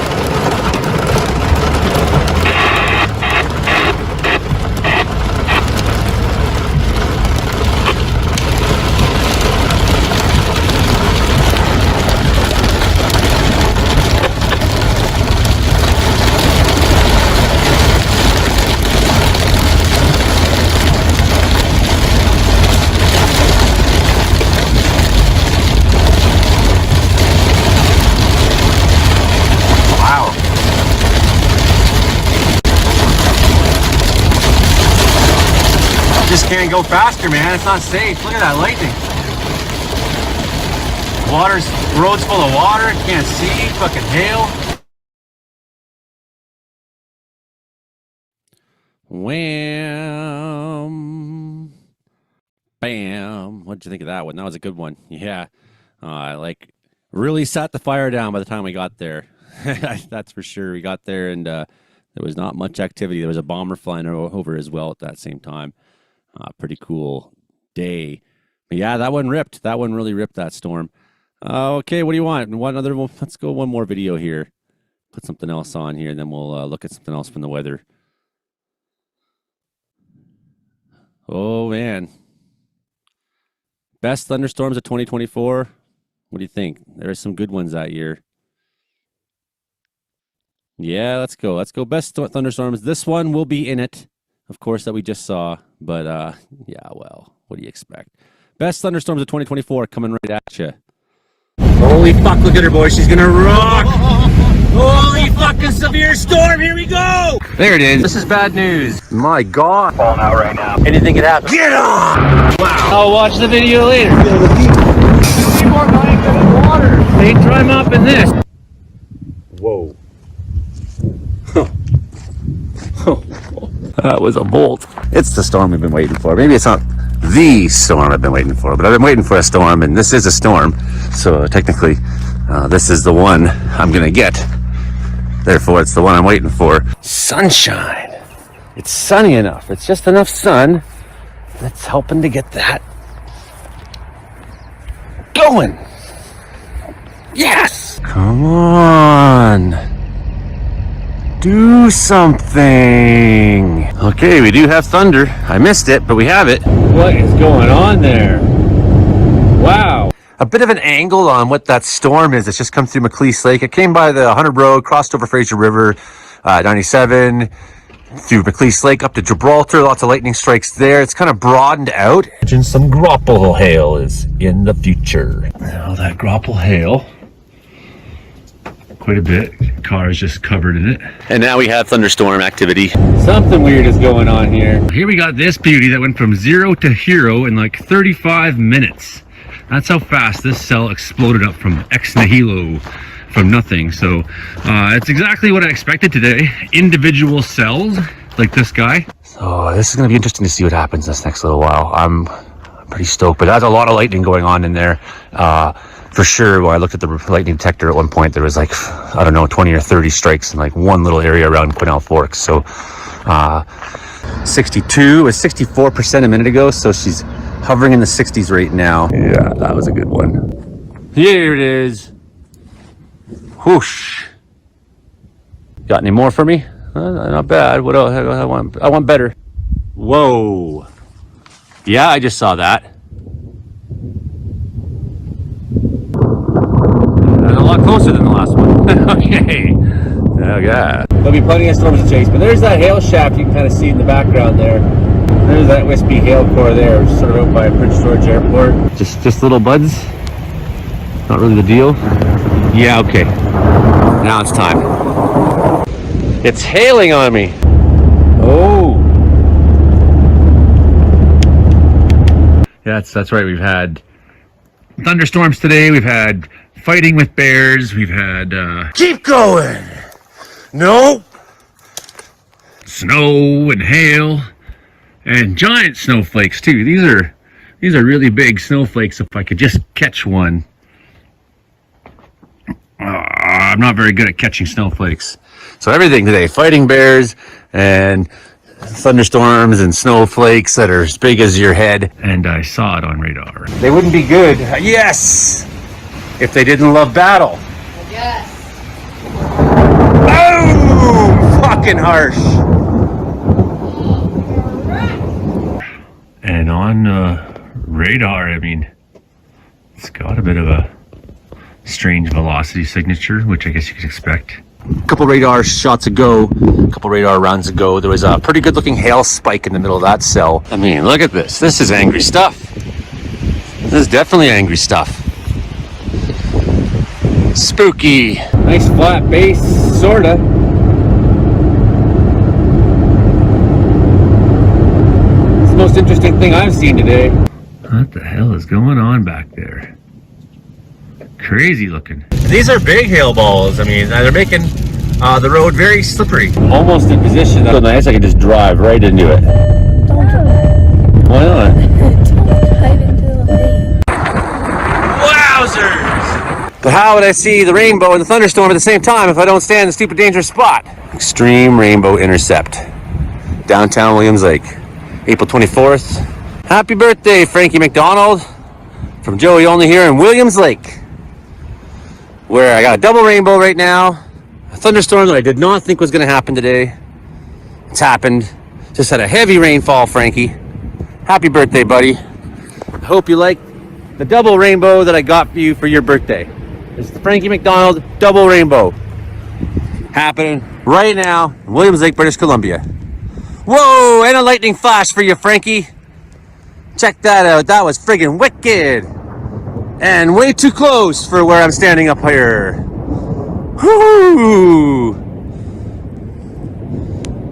[SPEAKER 4] Just can't go faster, man. It's not safe. Look at that lightning. Road's full of water. Can't see. Fucking hail.
[SPEAKER 1] Wham! Bam! What'd you think of that one? That was a good one. Yeah. Like really sat the fire down by the time we got there. That's for sure. We got there and there was not much activity. There was a bomber flying over as well at that same time. Pretty cool day. But yeah, that one ripped. That one really ripped, that storm. Okay, what do you want? Let's go one more video here. Put something else on here, and then we'll look at something else from the weather. Oh, man. Best thunderstorms of 2024. What do you think? There are some good ones that year. Yeah, let's go. Let's go. Best thunderstorms. This one will be in it, of course, that we just saw. But, yeah, well, what do you expect? Best thunderstorms of 2024 coming right at you.
[SPEAKER 4] Holy fuck, look at her, boy. She's gonna rock. Holy fucking severe storm. Here we go. There it is. This is bad news. My God. Falling out right now. Anything could happen. Get on. Wow. I'll watch the video later. People are buying them in water. They dry up in this. Whoa. That was a bolt. It's the storm we've been waiting for. Maybe it's not the storm I've been waiting for, but I've been waiting for a storm, and this is a storm. So technically, this is the one I'm gonna get. Therefore, it's the one I'm waiting for. Sunshine. It's sunny enough. It's just enough sun that's helping to get that going. Yes! Come on. Do something. Okay, we do have thunder. I missed it, but we have it. What is going on there? Wow. A bit of an angle on what that storm is. It's just come through McLeese Lake. It came by the 100 Road, crossed over Fraser River, 97, through McLeese Lake up to Gibraltar. Lots of lightning strikes there. It's kind of broadened out. Imagine some grapple hail is in the future. Now that grapple hail, quite a bit. Car is just covered in it. And now we have thunderstorm activity. Something weird is going on here. Here we got this beauty that went from 0 to hero in like 35 minutes. That's how fast this cell exploded up from ex nihilo, from nothing. So it's exactly what I expected today. Individual cells like this guy. So this is going to be interesting to see what happens this next little while. I'm pretty stoked, but there's a lot of lightning going on in there. For sure, when I looked at the lightning detector at one point, there was like, I don't know, 20 or 30 strikes in like one little area around Quesnel Forks. So 62 was 64% a minute ago, so she's hovering in the 60s right now. Yeah, that was a good one. Here it is. Whoosh. Got any more for me? Not bad. What else? I want better. Whoa. Yeah, I just saw that. That's a lot closer than the last one. Okay. Oh, God. There'll be plenty of storms to chase, but there's that hail shaft you can kind of see in the background there. There's that wispy hail core there, which is sort of out by Prince George Airport. Just little buds. Not really the deal. Yeah, okay. Now it's time. It's hailing on me. Oh. Yeah, that's right. We've had thunderstorms today. We've had fighting with bears. We've had
[SPEAKER 8] Keep going. No.
[SPEAKER 4] snow and hail and giant snowflakes too. These are really big snowflakes. If I could just catch one. I'm not very good at catching snowflakes. So everything today, fighting bears and thunderstorms and snowflakes that are as big as your head. And I saw it on radar. They wouldn't be good, yes, if they didn't love battle.
[SPEAKER 12] Yes.
[SPEAKER 4] Boom! Fucking harsh. And on radar, I mean, it's got a bit of a strange velocity signature, which I guess you could expect. A couple radar shots ago, a couple radar runs ago, there was a pretty good looking hail spike in the middle of that cell. I mean, look at this. This is angry stuff. This is definitely angry stuff. Spooky. Nice flat base, sorta. It's the most interesting thing I've seen today. What the hell is going on back there? Crazy looking. These are big hail balls. I mean, they're making the road very slippery. Almost in position. So nice, I can just drive right into it.
[SPEAKER 12] Don't drive.
[SPEAKER 4] Why not?
[SPEAKER 12] Don't drive into the lane.
[SPEAKER 4] Wowzers! But how would I see the rainbow and the thunderstorm at the same time if I don't stay in the stupid dangerous spot? Extreme Rainbow Intercept. Downtown Williams Lake. April 24th. Happy birthday, Frankie McDonald. From Joey Only here in Williams Lake, where I got a double rainbow right now. A thunderstorm that I did not think was going to happen today. It's happened. Just had a heavy rainfall, Frankie. Happy birthday, buddy. I hope you like the double rainbow that I got for you for your birthday. It's the Frankie McDonald double rainbow. Happening right now in Williams Lake, British Columbia. Whoa, and a lightning flash for you, Frankie. Check that out. That was friggin' wicked. And way too close for where I'm standing up here. Whoo!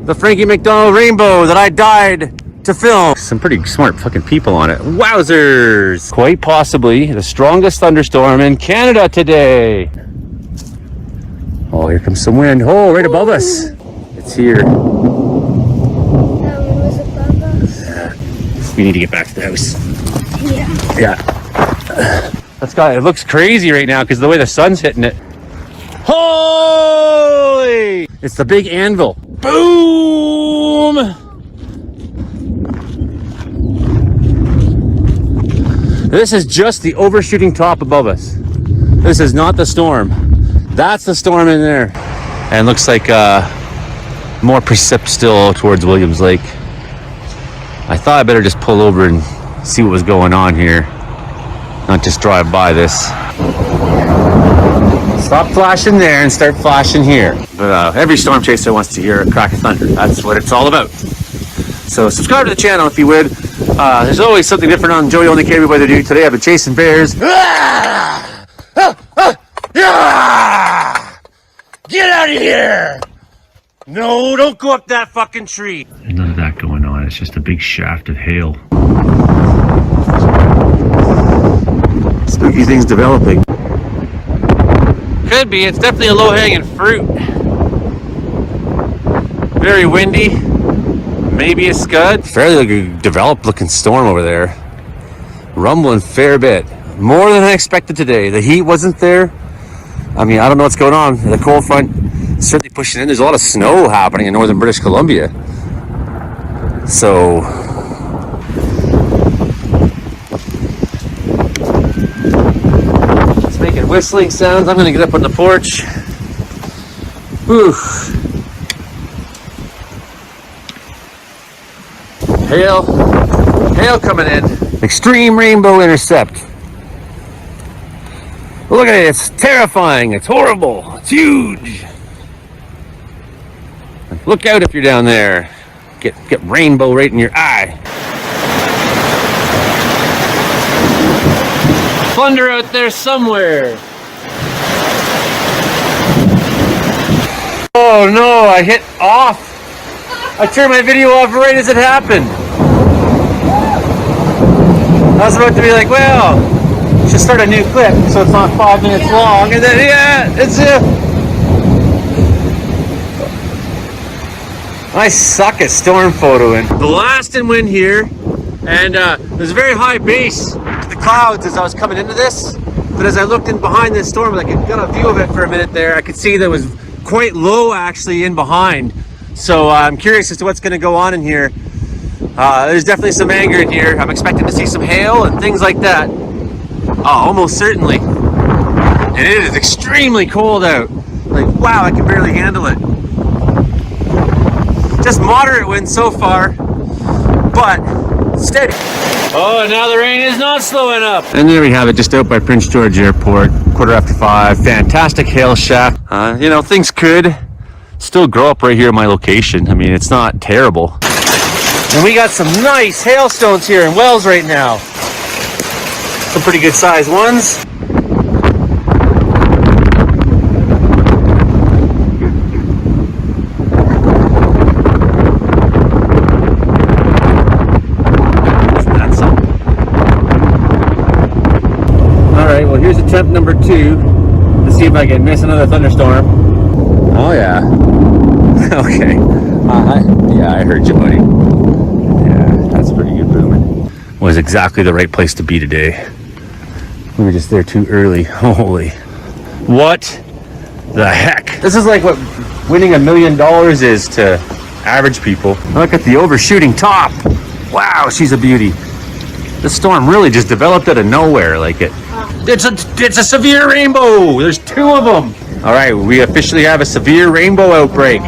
[SPEAKER 4] The Frankie McDonald rainbow that I died to film. Some pretty smart fucking people on it. Wowzers! Quite possibly the strongest thunderstorm in Canada today. Oh, here comes some wind. Oh, right above us. It's here.
[SPEAKER 12] That one was above us.
[SPEAKER 4] We need to get back to the house.
[SPEAKER 12] Yeah.
[SPEAKER 4] Yeah. It looks crazy right now because the way the sun's hitting it. Holy! It's the big anvil. Boom! This is just the overshooting top above us. This is not the storm. That's the storm in there. And looks like more precip still towards Williams Lake. I thought I better just pull over and see what was going on here. Not just drive by this. Stop flashing there and start flashing here. But every storm chaser wants to hear a crack of thunder. That's what it's all about. So subscribe to the channel if you would. There's always something different on Joey Only Care Weather Do. Today I've been chasing bears. Get out of here! No, don't go up that fucking tree. There's none of that going on. It's just a big shaft of hail. Spooky things developing. Could be. It's definitely a low-hanging fruit. Very windy. Maybe a scud. Fairly developed looking storm over there. Rumbling fair bit. More than I expected today. The heat wasn't there. I mean, I don't know what's going on. The cold front is certainly pushing in. There's a lot of snow happening in northern British Columbia. So it's making whistling sounds. I'm going to get up on the porch. Whew. Hail. Hail coming in. Extreme rainbow intercept. Look at it, it's terrifying, it's horrible, it's huge. Look out if you're down there. Get rainbow right in your eye. Thunder out there somewhere. Oh no, I hit off. I turned my video off right as it happened. I was about to be like, well, should start a new clip so it's not 5 minutes long, and then yeah, it's I suck at storm photoing. Blasting wind here, and there's a very high base to the clouds as I was coming into this, but as I looked in behind this storm, like I got a view of it for a minute there, I could see that it was quite low actually in behind. So I'm curious as to what's going to go on in here. There's definitely some anger in here. I'm expecting to see some hail and things like that. Oh, almost certainly. And it is extremely cold out. Like, wow, I can barely handle it. Just moderate wind so far, but steady. Oh, now the rain is not slowing up. And there we have it, just out by Prince George Airport, 5:15. Fantastic hail shaft. You know, things could still grow up right here at my location. I mean, it's not terrible. And we got some nice hailstones here in Wells right now. Some pretty good sized ones. Alright, well here's attempt number 2 to see if I can miss another thunderstorm. Oh yeah. Okay. Yeah, I heard you, buddy. Yeah, that's pretty good booming. Was exactly the right place to be today. We were just there too early. Holy. What the heck? This is like what winning $1 million is to average people. Look at the overshooting top. Wow, she's a beauty. This storm really just developed out of nowhere. Like it's a severe rainbow. There's 2 of them. All right, we officially have a severe rainbow outbreak.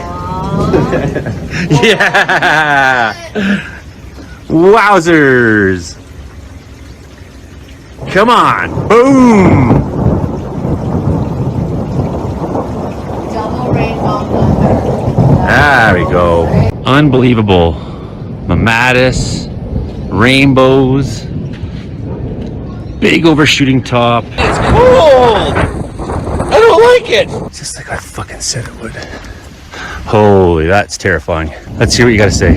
[SPEAKER 4] Yeah. Wowzers. Come on. Boom.
[SPEAKER 12] Double rainbow thunder.
[SPEAKER 4] There we go. Unbelievable. Mammatus, rainbows, big overshooting top. It's cold. I don't like it. Just like I fucking said it would. Holy, that's terrifying. Let's hear what you gotta say.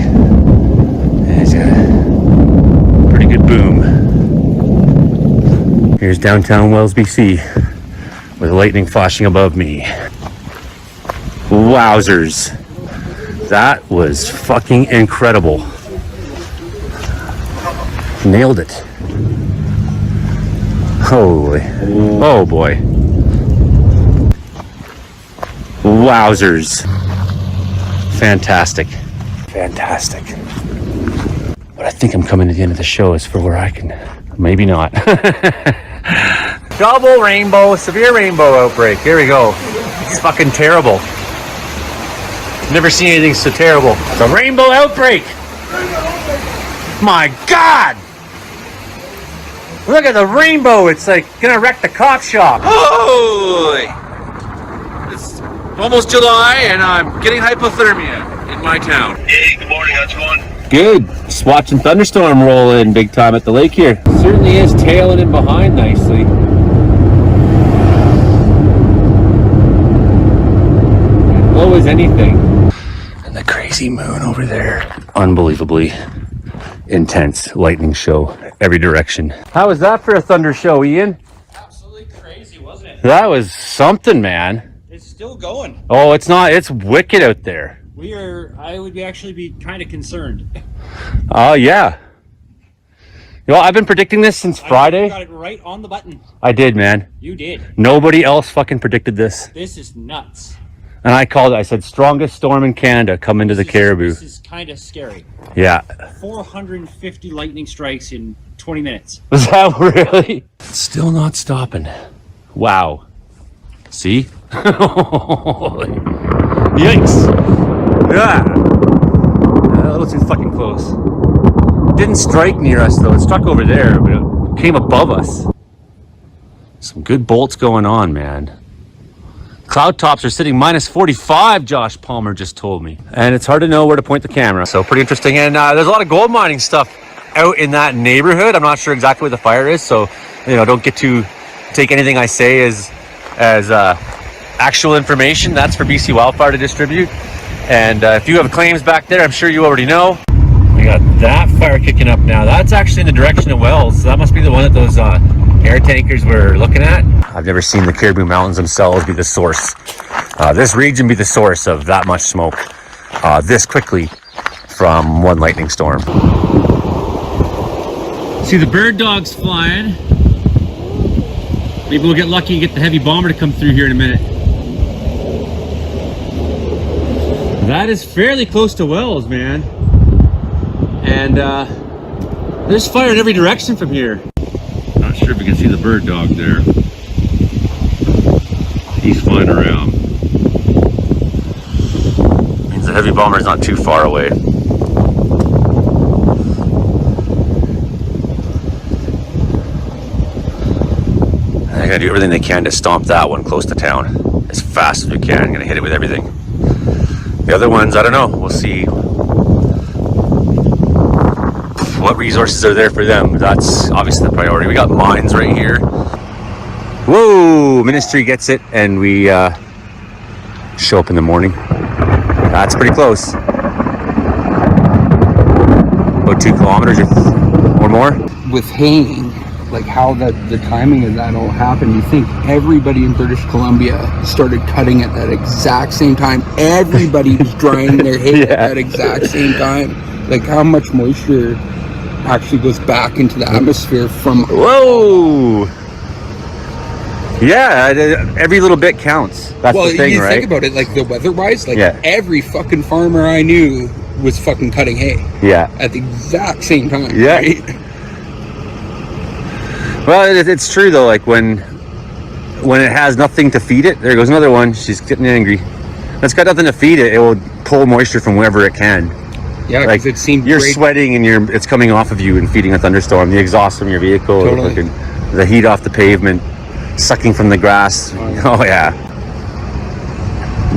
[SPEAKER 4] It's a pretty good boom. Here's downtown Wells, BC, with lightning flashing above me. Wowzers. That was fucking incredible. Nailed it. Holy. Oh boy. Wowzers. Fantastic. Fantastic. But I think I'm coming to the end of the show as for where I can, maybe not. Double rainbow, severe rainbow outbreak. Here we go. It's fucking terrible. Never seen anything so terrible. It's a rainbow outbreak. My God. Look at the rainbow. It's like gonna wreck the cop shop. Holy. It's almost July and I'm getting hypothermia in my town.
[SPEAKER 17] Hey, good morning. How's it going?
[SPEAKER 4] Good. Just watching thunderstorm roll in big time at the lake here. Certainly is tailing in behind nicely. Low as anything. And the crazy moon over there. Unbelievably intense lightning show every direction. How was that for a thunder show, Ian?
[SPEAKER 18] Absolutely crazy, wasn't it?
[SPEAKER 4] That was something, man.
[SPEAKER 18] It's still going.
[SPEAKER 4] Oh, it's not. It's wicked out there.
[SPEAKER 18] I would actually be kind of concerned.
[SPEAKER 4] Oh, yeah. You know, I've been predicting this since Friday.
[SPEAKER 18] You got it right on the button.
[SPEAKER 4] I did, man.
[SPEAKER 18] You did.
[SPEAKER 4] Nobody else fucking predicted this.
[SPEAKER 18] This is nuts.
[SPEAKER 4] And I called it. I said, strongest storm in Canada come into the Caribou.
[SPEAKER 18] This is kind of scary.
[SPEAKER 4] Yeah.
[SPEAKER 18] 450 lightning strikes in 20 minutes.
[SPEAKER 4] Was that really? Still not stopping. Wow. See? Yikes. Yeah. A little too fucking close. didn't strike near us though. It struck over there, but it came above us. Some good bolts going on, man. Cloud tops are sitting minus 45, Josh Palmer just told me. And it's hard to know where to point the camera. So pretty interesting. And there's a lot of gold mining stuff out in that neighborhood. I'm not sure exactly where the fire is. So, you know, don't take anything I say as actual information. That's for BC Wildfire to distribute. And if you have claims back there, I'm sure you already know. We got that fire kicking up now. That's actually in the direction of Wells. So that must be the one that those air tankers were looking at. I've never seen the Caribou Mountains themselves be the source. This region be the source of that much smoke this quickly from one lightning storm. See the bird dogs flying. Maybe we'll get lucky and get the heavy bomber to come through here in a minute. That is fairly close to Wells, man. And there's fire in every direction from here. Not sure if you can see the bird dog there. He's flying around. Means the heavy bomber is not too far away. I gotta do everything they can to stomp that one close to town as fast as we can. I'm gonna hit it with everything. The other ones, I don't know. We'll see what resources are there for them. That's obviously the priority. We got mines right here. Whoa, Ministry gets it, and we show up in the morning. That's pretty close. About 2 kilometers or more.
[SPEAKER 17] With haying, like how the timing of that all happened, you think everybody in British Columbia started cutting at that exact same time. Everybody was drying their hay at that exact same time. Like how much moisture actually goes back into the atmosphere from...
[SPEAKER 4] Whoa! Yeah, every little bit counts. That's the thing,
[SPEAKER 17] you
[SPEAKER 4] right?
[SPEAKER 17] think about it, like the weather-wise, like every fucking farmer I knew was fucking cutting hay.
[SPEAKER 4] Yeah.
[SPEAKER 17] At the exact same time.
[SPEAKER 4] Yeah.
[SPEAKER 17] Right?
[SPEAKER 4] Well, it's true though, like when it has nothing to feed it, there goes another one, she's getting angry. When it's got nothing to feed it, it will pull moisture from wherever it can.
[SPEAKER 17] Yeah,
[SPEAKER 4] like
[SPEAKER 17] it seemed
[SPEAKER 4] you're sweating and it's coming off of you and feeding a thunderstorm. The exhaust from your vehicle,
[SPEAKER 17] totally.
[SPEAKER 4] The heat off the pavement, sucking from the grass. Oh yeah.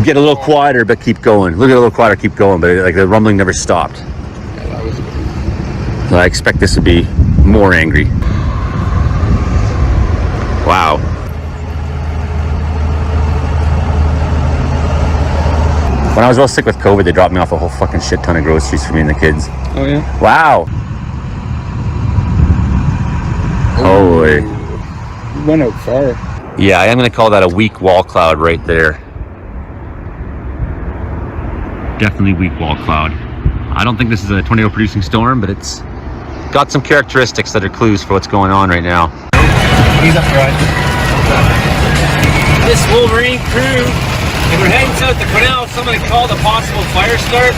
[SPEAKER 4] Get a little quieter, but keep going. Look at a little quieter, keep going. But like the rumbling never stopped.
[SPEAKER 17] Yeah, that was...
[SPEAKER 4] So I expect this to be more angry. Wow. When I was real sick with COVID, they dropped me off a whole fucking shit ton of groceries for me and the kids.
[SPEAKER 17] Oh yeah?
[SPEAKER 4] Wow. Holy.
[SPEAKER 17] You went out far.
[SPEAKER 4] Yeah, I am going to call that a weak wall cloud right there. Definitely weak wall cloud. I don't think this is a tornado producing storm, but it's got some characteristics that are clues for what's going on right now. He's up front. This Wolverine crew, and we're heading south to Cornell. Somebody called a possible fire start,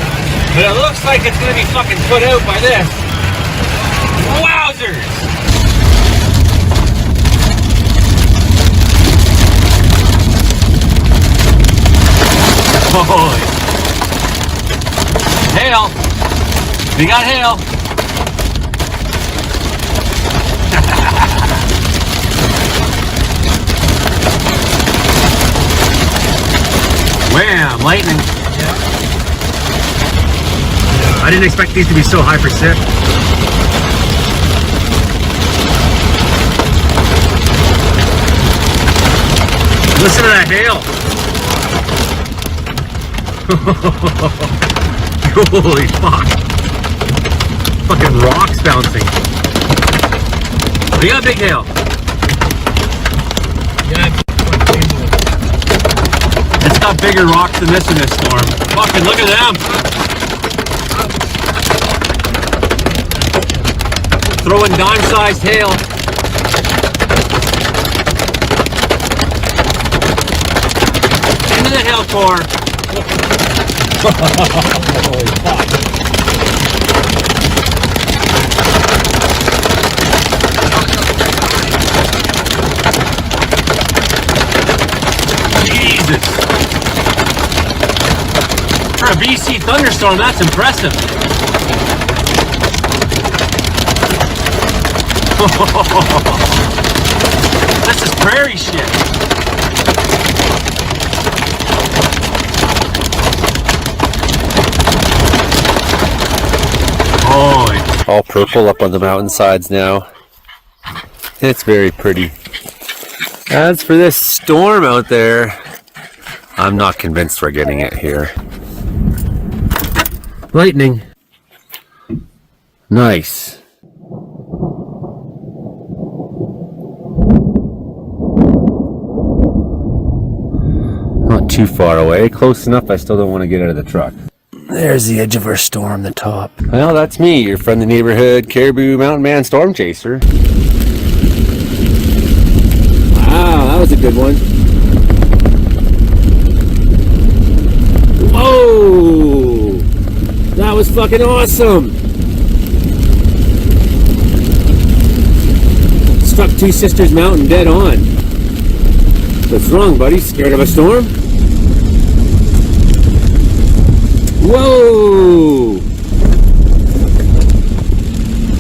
[SPEAKER 4] but it looks like it's going to be fucking put out by this. Wowzers! Holy. Hail! We got hail! Wham! Lightning! Yeah. I didn't expect these to be so high precip. Listen to that hail! Holy fuck! Fucking rocks bouncing. We got big hail. Yeah. It's got bigger rocks than this in this storm. Fucking look at them! Throwing dime-sized hail. Into the hail core. Holy fuck. Jesus. For a BC thunderstorm, that's impressive. This is prairie shit. Holy. All purple up on the mountainsides now. It's very pretty. As for this storm out there, I'm not convinced we're getting it here. Lightning. Nice. Not too far away. Close enough, I still don't want to get out of the truck. There's the edge of our storm, the top. Well, that's me, your friendly neighborhood Caribou Mountain Man Storm Chaser. Wow, that was a good one. Whoa! That was fucking awesome! Struck Two Sisters Mountain dead on. What's wrong, buddy? Scared of a storm? Whoa!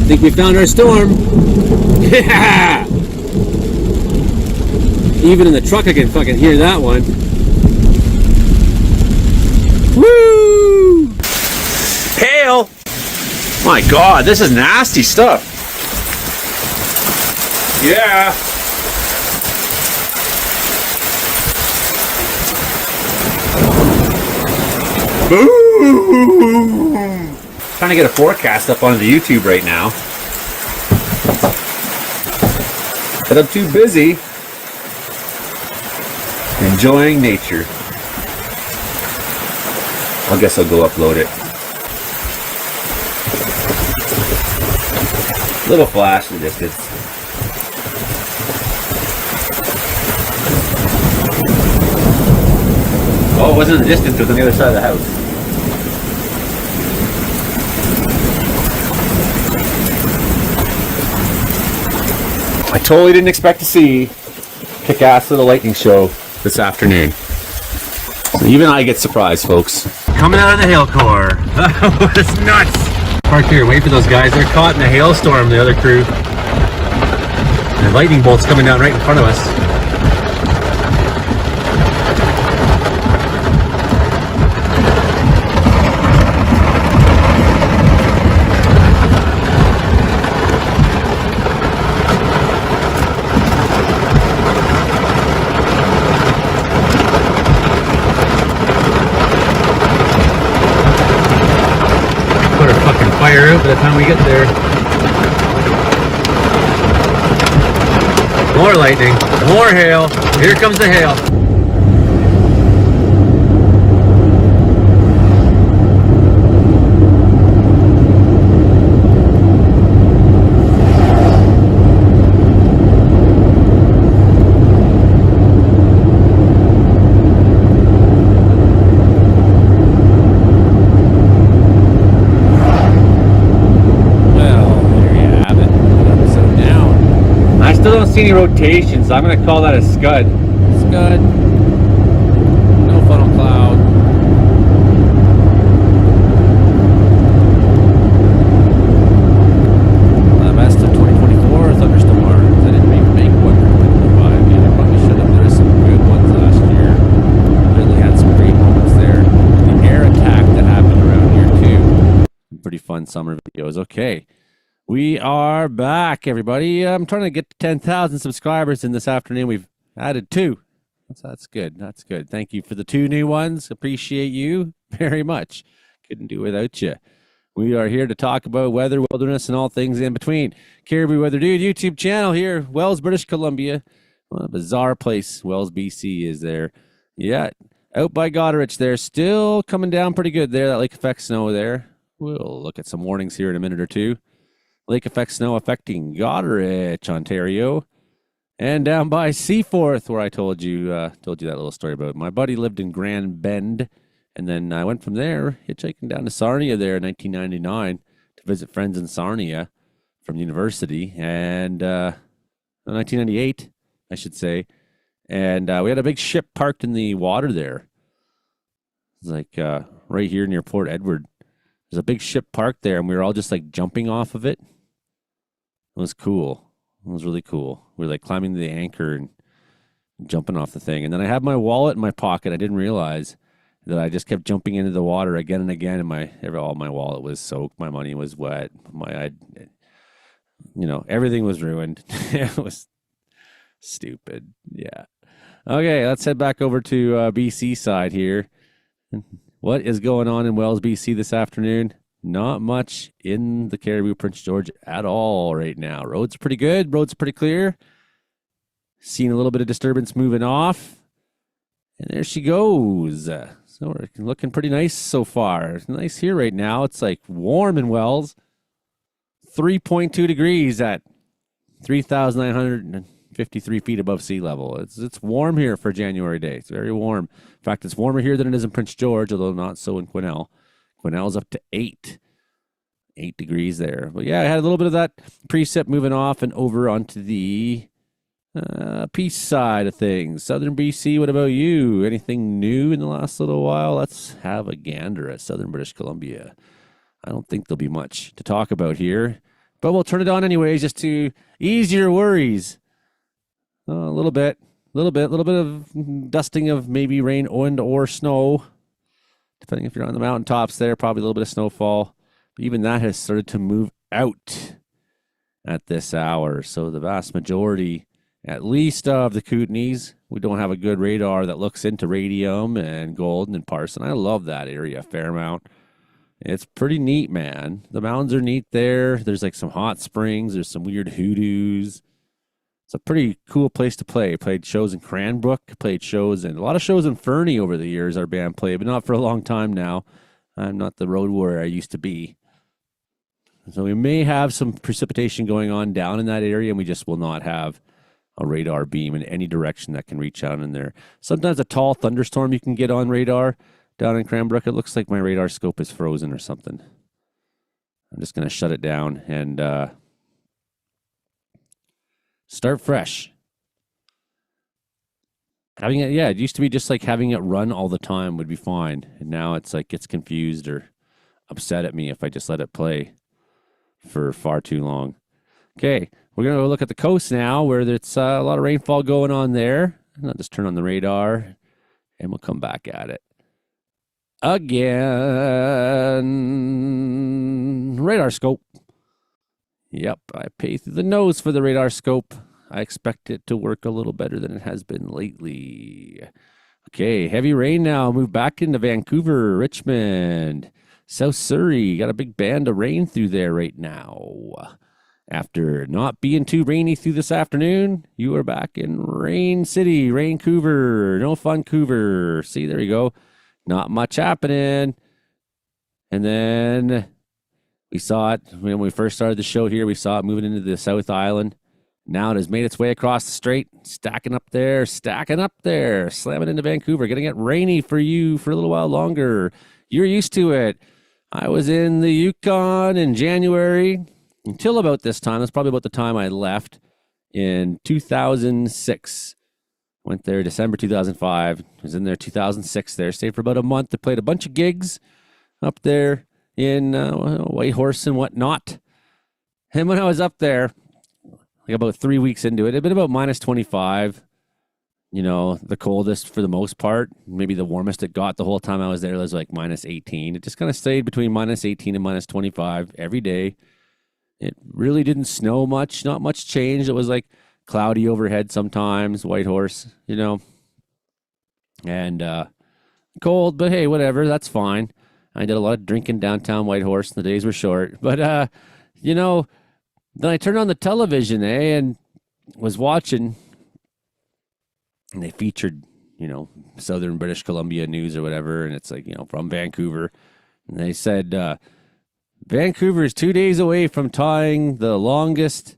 [SPEAKER 4] Think we found our storm. Yeah! Even in the truck I can fucking hear that one. Woo! Hail! My God, this is nasty stuff. Yeah. Boom! Trying to get a forecast up onto the YouTube right now. But I'm too busy enjoying nature. I guess I'll go upload it. Little flash in the distance. Oh, it wasn't in the distance, it was on the other side of the house. I totally didn't expect to see kick-ass little lightning show this afternoon. So even I get surprised, folks. Coming out of the hail core. That was nuts. Park here, wait for those guys. They're caught in a hailstorm, the other crew. And lightning bolts coming down right in front of us. Fire out by the time we get there. More lightning, more hail. Here comes the hail. See any rotation, so I'm going to call that a scud. Scud. No funnel cloud. Best of 2024 thunderstorms. I didn't make one for 2025 either. Probably should have. There were some good ones last year. Really had some great moments there. The air attack that happened around here too. Pretty fun summer videos. Okay. We are back, everybody. I'm trying to get to 10,000 subscribers in this afternoon. We've added 2. That's good. That's good. Thank you for the 2 new ones. Appreciate you very much. Couldn't do without you. We are here to talk about weather, wilderness, and all things in between. Caribou Weather Dude YouTube channel here, Wells, British Columbia. What a bizarre place Wells, BC is there. Yeah, out by Goderich there. Still coming down pretty good there. That lake effect snow there. We'll look at some warnings here in a minute or two. Lake effect snow affecting Goderich, Ontario, and down by Seaforth, where I told you that little story about. My buddy lived in Grand Bend, and then I went from there, hitchhiking down to Sarnia there in 1999 to visit friends in Sarnia from university, and 1998, I should say, and we had a big ship parked in the water there. It's like right here near Port Edward. There's a big ship parked there, and we were all just like jumping off of it. It was cool.
[SPEAKER 1] It was really cool. We were like climbing the anchor and jumping off the thing. And then I had my wallet in my pocket. I didn't realize that I just kept jumping into the water again and again. And all my wallet was soaked. My money was wet. Everything was ruined. It was stupid. Yeah. Okay, let's head back over to BC side here. What is going on in Wells, BC this afternoon? Not much in the Caribou, Prince George at all right now. Roads are pretty good. Roads are pretty clear. Seeing a little bit of disturbance moving off. And there she goes. So we're looking pretty nice so far. It's nice here right now. It's like warm in Wells. 3.2 degrees at 3,953 feet above sea level. It's warm here for January day. It's very warm. In fact, it's warmer here than it is in Prince George, although not so in Quesnel. Quesnel's up to 8 degrees there. But yeah, I had a little bit of that precip moving off and over onto the peace side of things. Southern BC, what about you? Anything new in the last little while? Let's have a gander at Southern British Columbia. I don't think there'll be much to talk about here, but we'll turn it on anyways just to ease your worries. A little bit of dusting of maybe rain, wind, or snow. Depending if you're on the mountaintops there, probably a little bit of snowfall. But even that has started to move out at this hour. So the vast majority, at least of the Kootenays, we don't have a good radar that looks into Radium and Golden and Parson. I love that area, Fairmount. It's pretty neat, man. The mountains are neat there. There's like some hot springs. There's some weird hoodoos. It's a pretty cool place to play. Played shows in Cranbrook, played shows, and a lot of shows in Fernie over the years our band played, but not for a long time now. I'm not the road warrior I used to be. So we may have some precipitation going on down in that area, and we just will not have a radar beam in any direction that can reach out in there. Sometimes a tall thunderstorm you can get on radar down in Cranbrook. It looks like my radar scope is frozen or something. I'm just going to shut it down and start fresh. Having it, it used to be just like having it run all the time would be fine. And now it's like gets confused or upset at me if I just let it play for far too long. Okay, we're going to go look at the coast now where there's a lot of rainfall going on there. And I'll just turn on the radar and we'll come back at it. Again, radar scope. Yep, I pay through the nose for the radar scope. I expect it to work a little better than it has been lately. Okay, heavy rain now. Move back into Vancouver, Richmond, South Surrey. Got a big band of rain through there right now. After not being too rainy through this afternoon, you are back in Rain City, Raincouver, no Funcouver. See, there you go. Not much happening. And then we saw it when we first started the show here. We saw it moving into the South Island. Now it has made its way across the strait, stacking up there, slamming into Vancouver, getting it rainy for you for a little while longer. You're used to it. I was in the Yukon in January until about this time. That's probably about the time I left in 2006. Went there December 2005. Was in there 2006 there. Stayed for about a month. I played a bunch of gigs up there in Whitehorse and whatnot. And when I was up there, like about 3 weeks into it, it'd been about minus 25. You know, the coldest for the most part. Maybe the warmest it got the whole time I was there was like minus 18. It just kind of stayed between minus 18 and minus 25 every day. It really didn't snow much. Not much changed. It was like cloudy overhead sometimes, Whitehorse, you know. And cold, but hey, whatever. That's fine. I did a lot of drinking downtown Whitehorse. The days were short. But, you know, then I turned on the television, and was watching, and they featured, you know, Southern British Columbia news or whatever, and it's like, you know, from Vancouver. And they said, Vancouver is 2 days away from tying the longest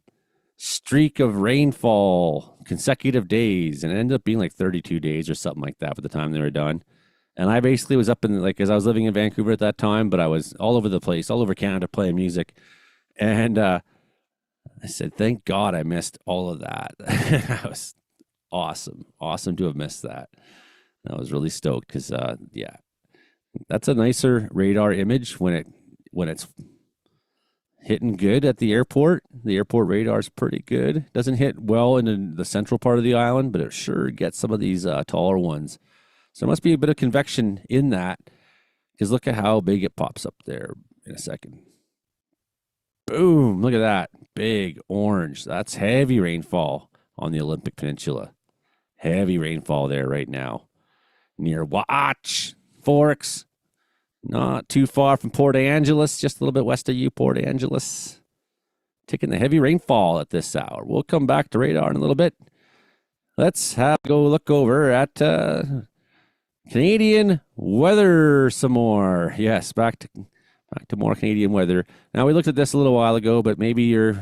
[SPEAKER 1] streak of rainfall, consecutive days, and it ended up being like 32 days or something like that by the time they were done. And I basically was up in, like, as I was living in Vancouver at that time, but I was all over the place, all over Canada playing music. And I said, thank God I missed all of that. That was awesome to have missed that. I was really stoked because, yeah, that's a nicer radar image when it's hitting good at the airport. The airport radar is pretty good. Doesn't hit well in the central part of the island, but it sure gets some of these taller ones. So there must be a bit of convection in that, because look at how big it pops up there in a second. Boom, look at that. Big orange. That's heavy rainfall on the Olympic Peninsula. Heavy rainfall there right now. Near Watch, Forks. Not too far from Port Angeles, just a little bit west of you, Port Angeles. Taking the heavy rainfall at this hour. We'll come back to radar in a little bit. Let's go look over at Canadian weather some more. Yes, back to more Canadian weather. Now, we looked at this a little while ago, but maybe you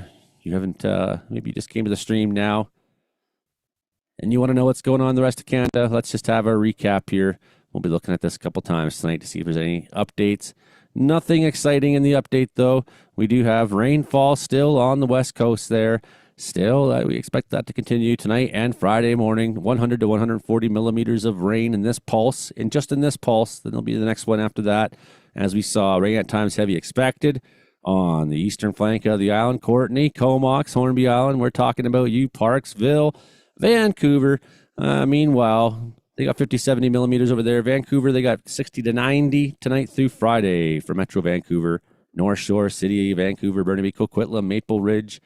[SPEAKER 1] haven't, maybe you just came to the stream now and you want to know what's going on in the rest of Canada. Let's just have a recap here. We'll be looking at this a couple times tonight to see if there's any updates. Nothing exciting in the update, though. We do have rainfall still on the west coast there. Still, we expect that to continue tonight and Friday morning. 100 to 140 millimeters of rain in this pulse. And just in this pulse, then there'll be the next one after that. As we saw, rain at times heavy expected on the eastern flank of the island. Courtney, Comox, Hornby Island. We're talking about you, Parksville, Vancouver. Meanwhile, they got 50, 70 millimeters over there. Vancouver, they got 60 to 90 tonight through Friday for Metro Vancouver, North Shore, City, Vancouver, Burnaby, Coquitlam, Maple Ridge.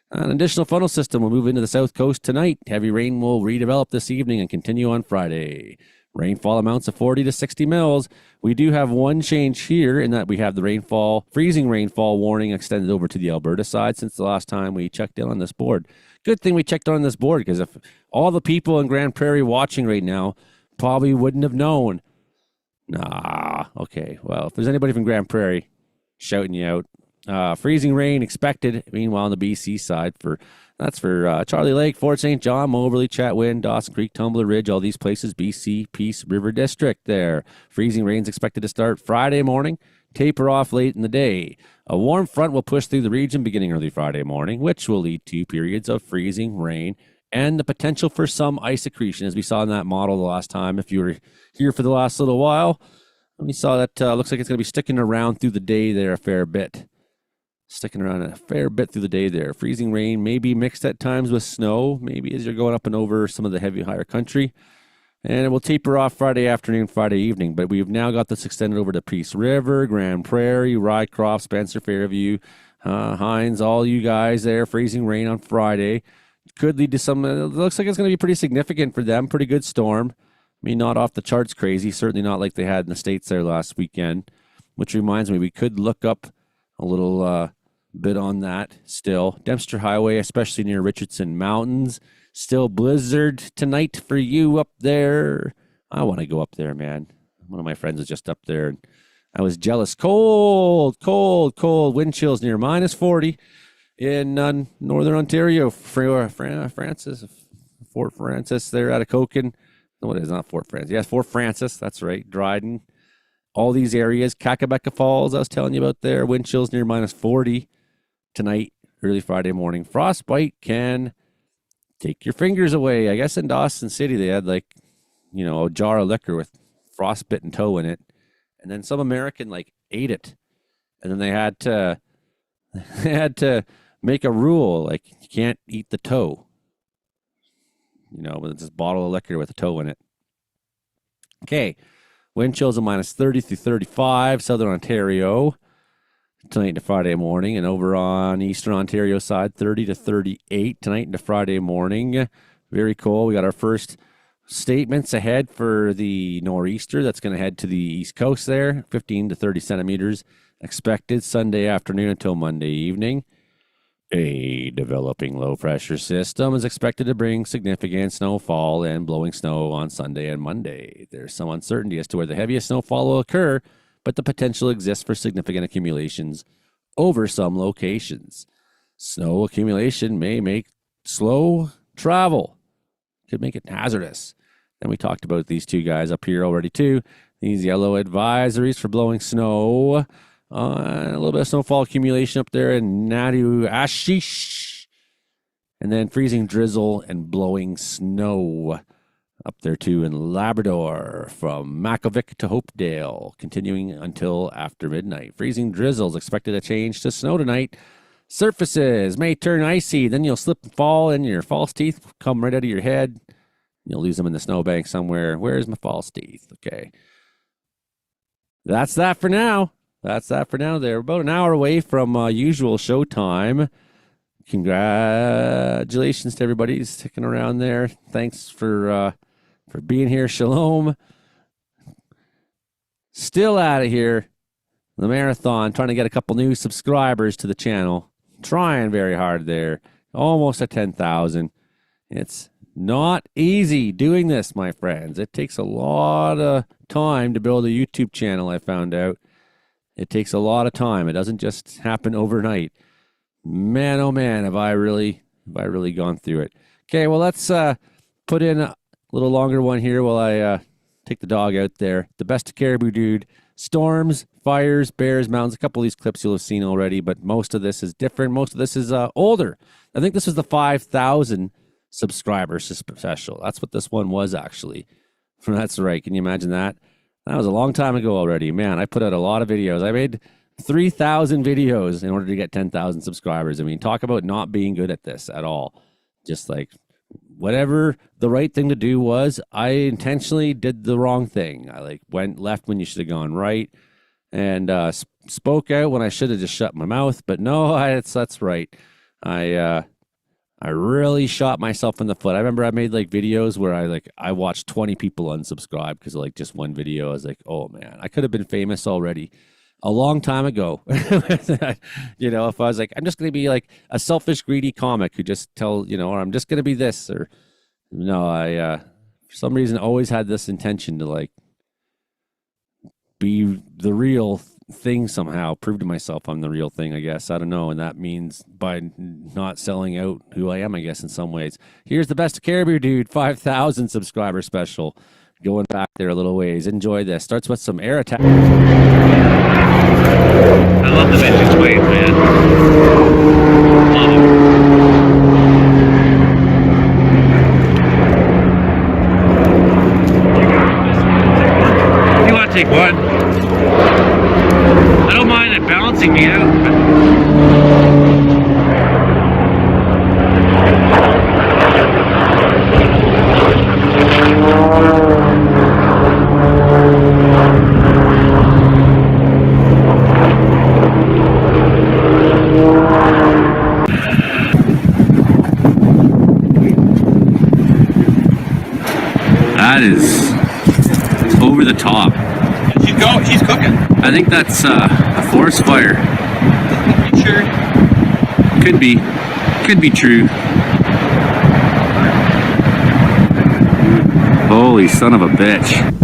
[SPEAKER 1] An additional funnel system will move into the south coast tonight. Heavy rain will redevelop this evening and continue on Friday. Rainfall amounts of 40 to 60 mils. We do have one change here in that we have the freezing rainfall warning extended over to the Alberta side since the last time we checked in on this board. Good thing we checked on this board, because if all the people in Grand Prairie watching right now probably wouldn't have known. Okay. Well, if there's anybody from Grand Prairie shouting you out, freezing rain expected. Meanwhile, on the BC side, that's for Charlie Lake, Fort St. John, Moberly, Chatwin, Dawson Creek, Tumbler Ridge, all these places, BC, Peace River District there. Freezing rain's expected to start Friday morning, taper off late in the day. A warm front will push through the region beginning early Friday morning, which will lead to periods of freezing rain and the potential for some ice accretion, as we saw in that model the last time. If you were here for the last little while, we saw that looks like it's going to be sticking around through the day there a fair bit. Sticking around a fair bit through the day there. Freezing rain may be mixed at times with snow, maybe as you're going up and over some of the heavy, higher country. And it will taper off Friday afternoon, Friday evening. But we've now got this extended over to Peace River, Grand Prairie, Rycroft, Spencer, Fairview, Hines, all you guys there. Freezing rain on Friday. Could lead to some, it looks like it's going to be pretty significant for them. Pretty good storm. I mean, not off the charts crazy. Certainly not like they had in the States there last weekend. Which reminds me, we could look up a little bit on that still. Dempster Highway, especially near Richardson Mountains. Still blizzard tonight for you up there. I want to go up there, man. One of my friends was just up there, and I was jealous. Cold. Wind chills near minus 40 in northern Ontario. Fort Francis there out of Koken. No, it is not Fort Francis. Yes, Fort Francis. That's right. Dryden. All these areas. Kakabeka Falls, I was telling you about there. Wind chills near minus 40 tonight, early Friday morning. Frostbite can take your fingers away. I guess in Dawson City they had a jar of liquor with frostbitten toe in it, and then some American ate it, and then they had to make a rule you can't eat the toe. With this bottle of liquor with a toe in it. Okay, wind chills of minus 30 through 35, southern Ontario. Tonight into Friday morning, and over on eastern Ontario side, 30 to 38 tonight into Friday morning. Very cool. We got our first statements ahead for the nor'easter that's going to head to the east coast there. 15 to 30 centimeters expected Sunday afternoon until Monday evening. A developing low-pressure system is expected to bring significant snowfall and blowing snow on Sunday and Monday. There's some uncertainty as to where the heaviest snowfall will occur, but the potential exists for significant accumulations over some locations. Snow accumulation may make slow travel. Could make it hazardous. Then we talked about these two guys up here already too. These yellow advisories for blowing snow. A little bit of snowfall accumulation up there in Nadu Ashish. And then freezing drizzle and blowing snow Up there too in Labrador, from Makovic to Hopedale, continuing until after midnight. Freezing drizzles expected to change to snow tonight. Surfaces may turn icy, then you'll slip and fall, and your false teeth come right out of your head. You'll lose them in the snowbank somewhere. Where's my false teeth? Okay. That's that for now. That's that for now there. About an hour away from usual show time. Congratulations to everybody who's sticking around there. Thanks for being here. Shalom. Still out of here. The marathon, trying to get a couple new subscribers to the channel. Trying very hard there. Almost at 10,000. It's not easy doing this, my friends. It takes a lot of time to build a YouTube channel, I found out. It takes a lot of time. It doesn't just happen overnight. Man, oh man, have I really gone through it. Okay, well, let's put in a little longer one here while I take the dog out there. The Best of Caribou Dude. Storms, fires, bears, mountains. A couple of these clips you'll have seen already, but most of this is different. Most of this is older. I think this was the 5,000 subscribers special. That's what this one was, actually. That's right. Can you imagine that? That was a long time ago already. Man, I put out a lot of videos. I made 3,000 videos in order to get 10,000 subscribers. I mean, talk about not being good at this at all. Just like whatever the right thing to do was, I intentionally did the wrong thing. I went left when you should have gone right, and spoke out when I should have just shut my mouth. But no, that's right. I really shot myself in the foot. I remember I made videos where I watched 20 people unsubscribe because of just one video. I was like, oh man, I could have been famous already a long time ago. You know, if I was like, I'm just going to be a selfish, greedy comic who just or I'm just going to be this, or no, I for some reason always had this intention to be the real thing somehow, prove to myself I'm the real thing, I guess. I don't know. And that means by not selling out who I am, I guess, in some ways. Here's the Best of Caribou Dude, 5,000 subscriber special. Going back there a little ways. Enjoy this. Starts with some air attack.
[SPEAKER 4] I love the vintage wave, man. Love it. You want to take one? I don't mind it balancing me out. That is over the top. She's cooking. I think that's a forest fire. You sure? Could be. Could be true. Holy son of a bitch.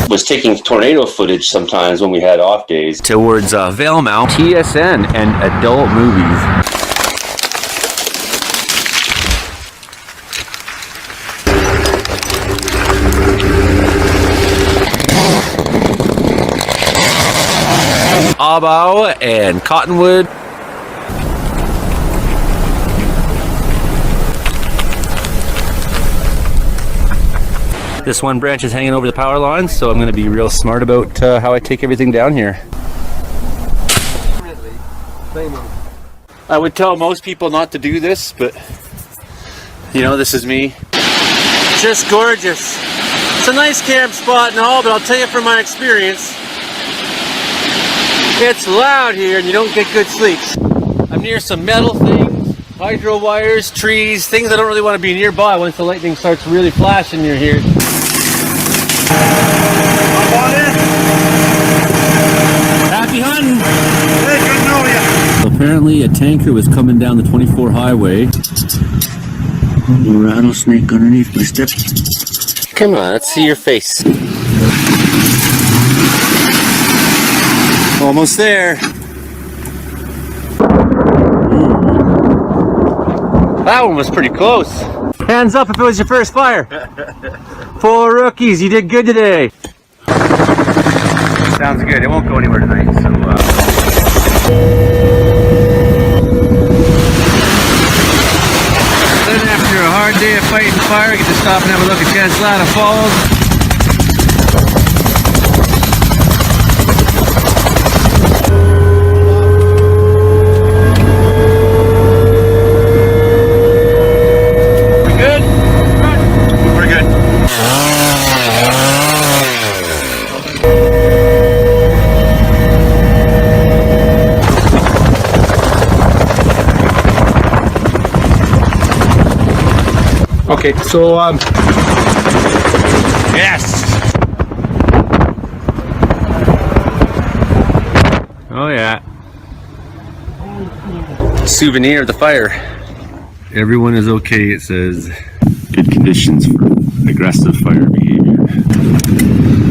[SPEAKER 19] Was taking tornado footage sometimes when we had off days towards Valemount, TSN, and adult movies. Abau and Cottonwood. This one branch is hanging over the power lines, so I'm going to be real smart about how I take everything down here. I would tell most people not to do this, but you know, this is me. Just gorgeous. It's a nice camp spot and all, but I'll tell you from my experience, it's loud here and you don't get good sleep. I'm near some metal things, hydro wires, trees, things I don't really want to be nearby once the lightning starts really flashing near here. Happy hunting! Hey, good to know ya.
[SPEAKER 1] Apparently a tanker was coming down the 24 highway.
[SPEAKER 19] A rattlesnake underneath my step. Come on, let's see your face. Almost there. That one was pretty close. Hands up if it was your first fire. 4 rookies, you did good today. Sounds good. It won't go anywhere tonight, so then after a hard day of fighting fire, I get to stop and have a look at Cancelada Falls.
[SPEAKER 20] Okay, so
[SPEAKER 19] yes. Oh yeah. Souvenir of the fire. Everyone is okay, it says. Good conditions for aggressive fire behavior.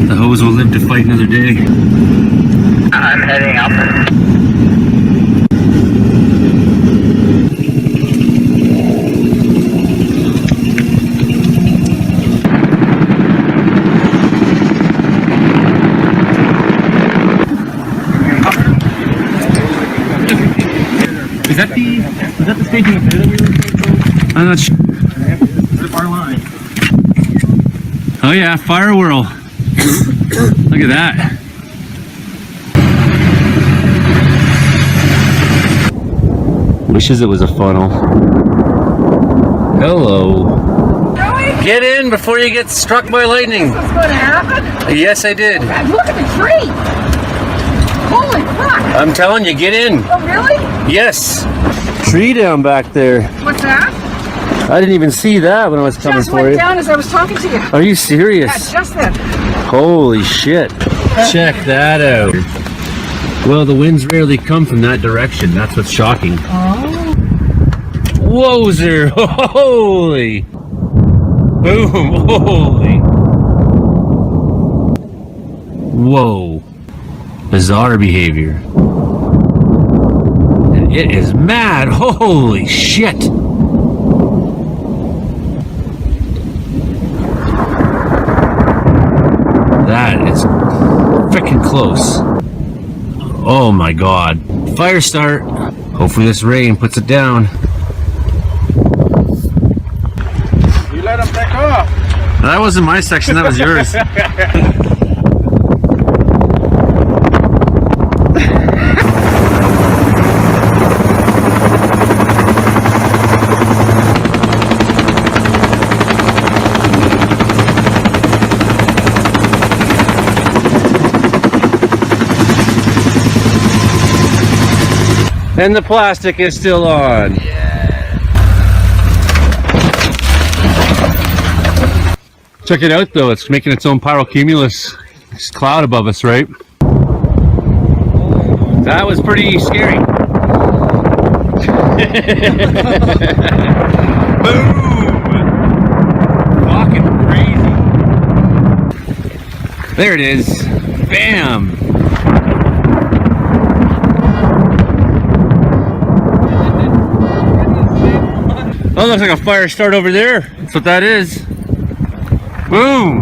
[SPEAKER 19] The hose will live to fight another day.
[SPEAKER 21] I'm heading up.
[SPEAKER 19] Is that the staging up there that we were going? I'm not sure.
[SPEAKER 20] Zip our line.
[SPEAKER 19] Oh yeah, fire whirl. Look at that. Wishes it was a funnel. Hello.
[SPEAKER 21] Really?
[SPEAKER 19] Get in before you get struck by lightning.
[SPEAKER 21] What's going to happen?
[SPEAKER 19] Yes, I did.
[SPEAKER 21] Look at the tree. Holy fuck.
[SPEAKER 19] I'm telling you, get in.
[SPEAKER 21] Oh, really?
[SPEAKER 19] Yes. Tree down back there.
[SPEAKER 21] What's that?
[SPEAKER 19] I didn't even see that when I was coming
[SPEAKER 21] Just
[SPEAKER 19] for
[SPEAKER 21] went
[SPEAKER 19] you.
[SPEAKER 21] down as I was talking to you.
[SPEAKER 19] Are you serious?
[SPEAKER 21] Yeah, just then.
[SPEAKER 19] Holy shit. Check that out. Well, the winds rarely come from that direction. That's what's shocking.
[SPEAKER 21] Oh.
[SPEAKER 19] Wowzer. Holy. Boom. Holy. Whoa. Bizarre behavior. And it is mad. Holy shit. That is freaking close. Oh my god. Fire start. Hopefully this rain puts it down.
[SPEAKER 20] You let them take off.
[SPEAKER 19] That wasn't my section, that was yours. And the plastic is still on. Check it out though, it's making its own pyrocumulus cloud above us, right? That was pretty scary. Boom! Fucking crazy. There it is. Bam! Oh, looks like a fire start over there. That's what that is. Boom!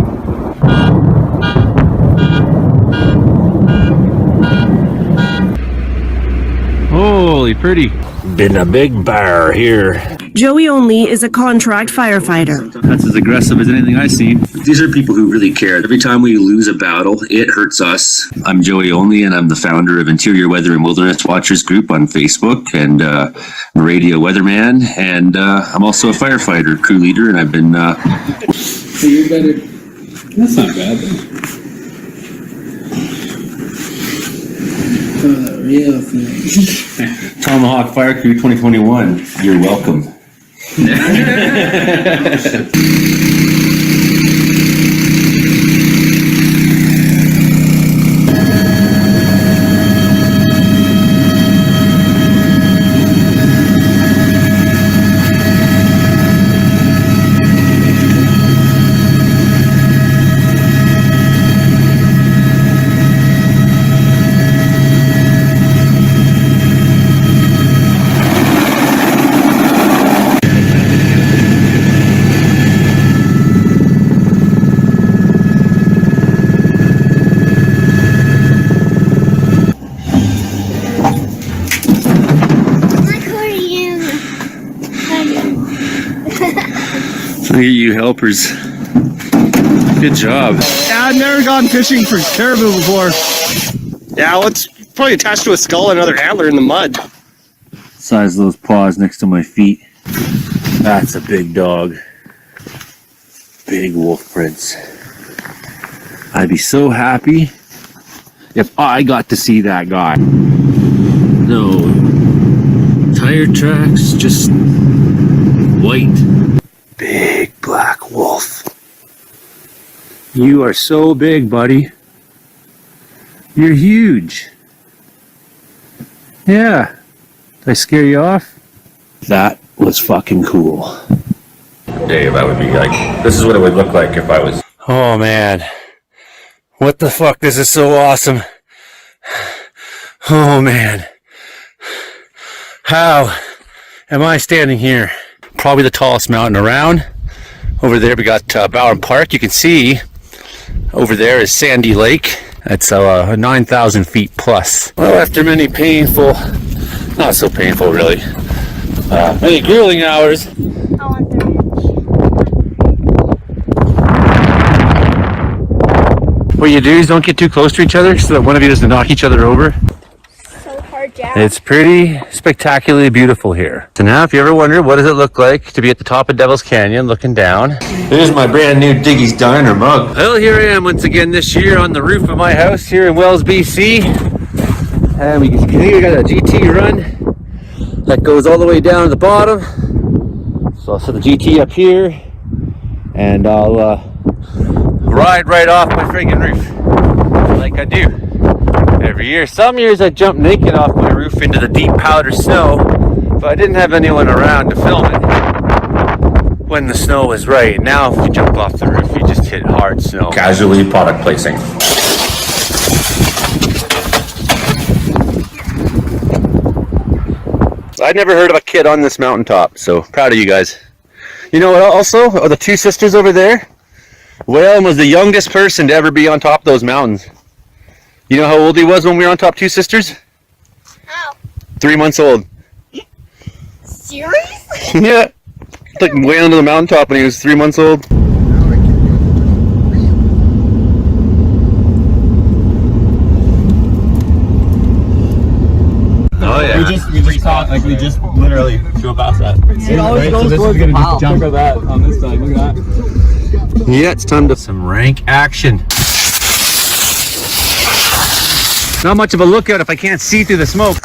[SPEAKER 19] Holy pretty. Been a big bar here.
[SPEAKER 22] Joey Only is a contract firefighter.
[SPEAKER 19] That's as aggressive as anything I've seen.
[SPEAKER 23] These are people who really care. Every time we lose a battle, it hurts us. I'm Joey Only, and I'm the founder of Interior Weather and Wilderness Watchers Group on Facebook, and I'm a radio weatherman, and I'm also a firefighter, crew leader, and I've been...
[SPEAKER 15] So you're better... That's not bad, though. Real thing.
[SPEAKER 23] Tomahawk Fire Crew 2021, you're welcome.
[SPEAKER 4] at you helpers. Good job.
[SPEAKER 3] Yeah, I've never gone fishing for caribou before. Yeah, well, it's probably attached to a skull and another antler in the mud.
[SPEAKER 4] Size of those paws next to my feet. That's a big dog. Big wolf prints. I'd be so happy if I got to see that guy. No tire tracks, just white. Big black wolf. You are so big, buddy. You're huge. Yeah. Did I scare you off? That was fucking cool. Dave, I would be like, this is what it would look like if I was... Oh, man. What the fuck? This is so awesome. Oh, man. How am I standing here? Probably the tallest mountain around. Over there we got Bowen Park. You can see over there is Sandy Lake. It's 9,000 feet plus. Well, after many painful, not so painful really, many grueling hours. What you do is don't get too close to each other so that one of you doesn't knock each other over.
[SPEAKER 12] So hard, Jack.
[SPEAKER 4] It's pretty spectacularly beautiful here. So now if you ever wonder what does it look like to be at the top of Devil's Canyon looking down. There's my brand new Diggy's Diner mug. Well, here I am once again this year on the roof of my house here in Wells, BC. And we can see we got a GT run that goes all the way down to the bottom. So I'll set the GT up here and I'll ride right off my friggin' roof like I do every year. Some years I jump naked off my roof into the deep powder snow, but I didn't have anyone around to film it when the snow was right. Now if you jump off the roof, you just hit hard snow. Casually product placing. I'd never heard of a kid on this mountaintop, so proud of you guys. You know what also? Oh, the two sisters over there? Whalen was the youngest person to ever be on top of those mountains. You know how old he was when we were on top Two Sisters?
[SPEAKER 12] How?
[SPEAKER 4] 3 months old.
[SPEAKER 12] Seriously?
[SPEAKER 4] Yeah. Took Whalen to the mountaintop when he was 3 months old. Oh yeah.
[SPEAKER 21] We just saw it, like we just literally drove past that. It always goes towards the pile. Jump at that on this side, look at that.
[SPEAKER 4] Yeah, it's time to some rank action. Not much of a lookout if I can't see through the smoke.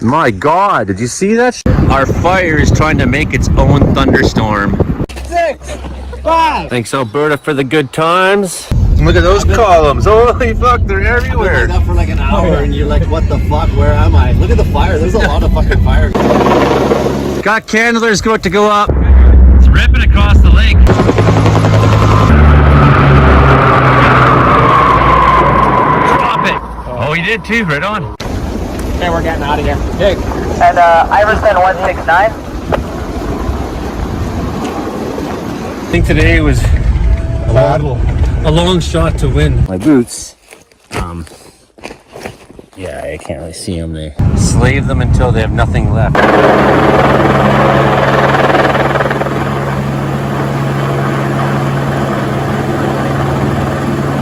[SPEAKER 4] My God, did you see that? Our fire is trying to make its own thunderstorm.
[SPEAKER 21] 6, 5.
[SPEAKER 4] Thanks Alberta for the good times. Look at those columns. Holy fuck, they're everywhere.
[SPEAKER 21] I've been up for like an hour and you're like, what the fuck, where am I? Look at the fire, there's a lot of fucking fire.
[SPEAKER 4] Got candlers going to go up. It's ripping across the lake. Drop it. Oh, you did too, right on.
[SPEAKER 21] Okay, we're getting out of here. Okay.
[SPEAKER 2] And Iverson 169.
[SPEAKER 4] I think today was a long shot to win. My boots, yeah, I can't really see them. They slave them until they have nothing left.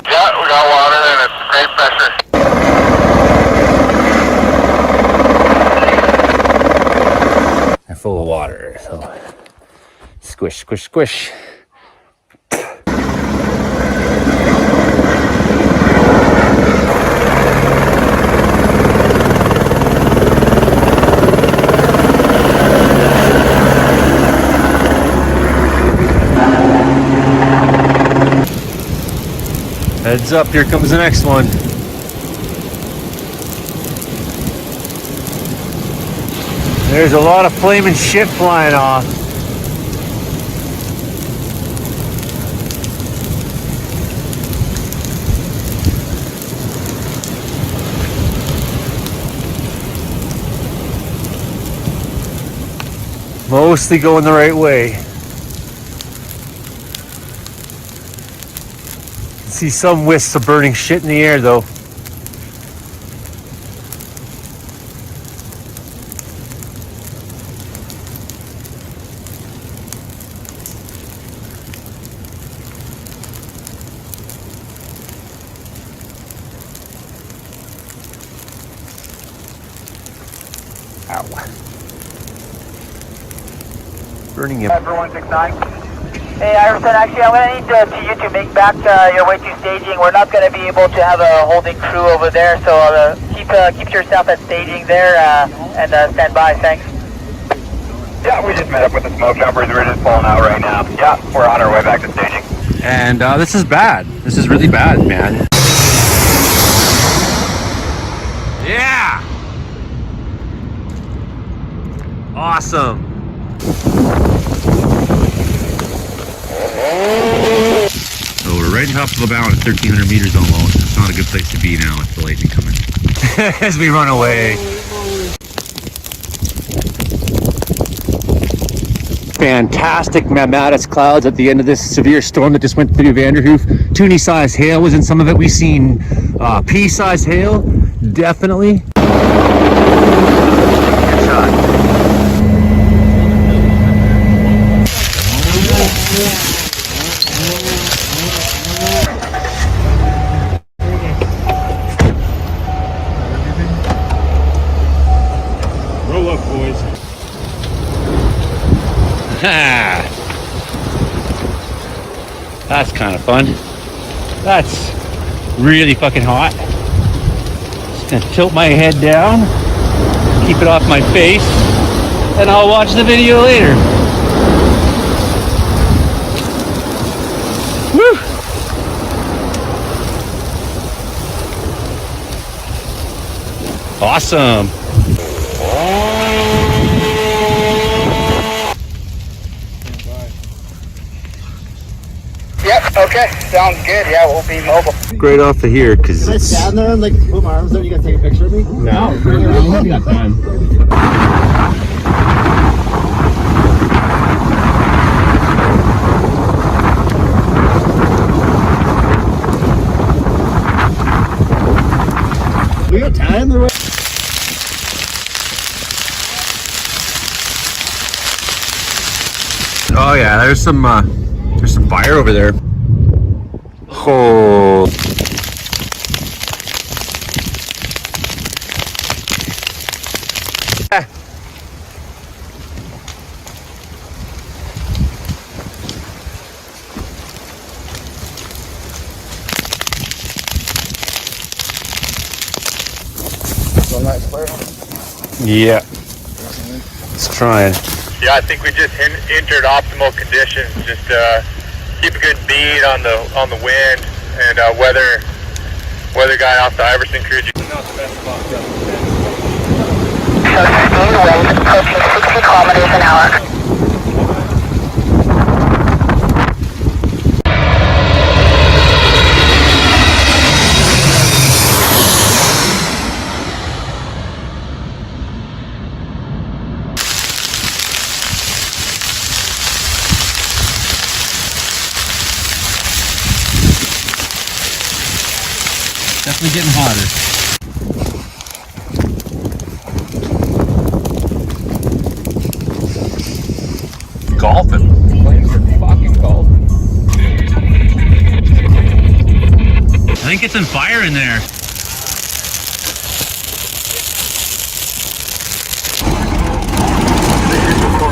[SPEAKER 21] Yeah, we got water and it's great pressure.
[SPEAKER 4] They're full of water, so squish, squish, squish. Heads up, here comes the next one. There's a lot of flaming shit flying off. Mostly going the right way. See some wisps of burning shit in the air though.
[SPEAKER 19] burning him.
[SPEAKER 2] For 169. Hey, Iverson, actually, I'm going to need you to make back your way to staging. We're not going to be able to have a holding crew over there, so keep yourself at staging there and stand by. Thanks. Yeah, we just met up with the smoke jumpers. We're just pulling out right now. Yeah, we're on our way back to staging.
[SPEAKER 19] And this is bad. This is really bad, man. Yeah! Awesome. So we're right on top of a mountain at 1,300 meters almost. It's not a good place to be now with the lightning coming. As we run away. Fantastic mammatus clouds at the end of this severe storm that just went through Vanderhoof. Toonie-sized hail was in some of it. We've seen pea-sized hail, definitely. Good shot.
[SPEAKER 20] Roll up, boys.
[SPEAKER 19] That's kind of fun. That's really fucking hot. Just gonna tilt my head down, keep it off my face, and I'll watch the video later. Woo! Awesome.
[SPEAKER 2] Yep, okay, sounds good. Yeah, we'll be mobile.
[SPEAKER 19] Right off of here, because
[SPEAKER 21] Can I stand there and like put my arms there? You gotta take a picture of me?
[SPEAKER 19] No.
[SPEAKER 21] We got time. We got time there.
[SPEAKER 19] Oh yeah, there's some fire over there. Oh. Yeah. It's trying.
[SPEAKER 6] Yeah, I think we just entered optimal conditions. Just keep a good bead on the wind and weather guy off the Iverson crew.
[SPEAKER 2] Wind approaching 60 kilometers an hour.
[SPEAKER 19] Definitely getting hotter. Golfing. Fucking golfing. I think it's on fire in there.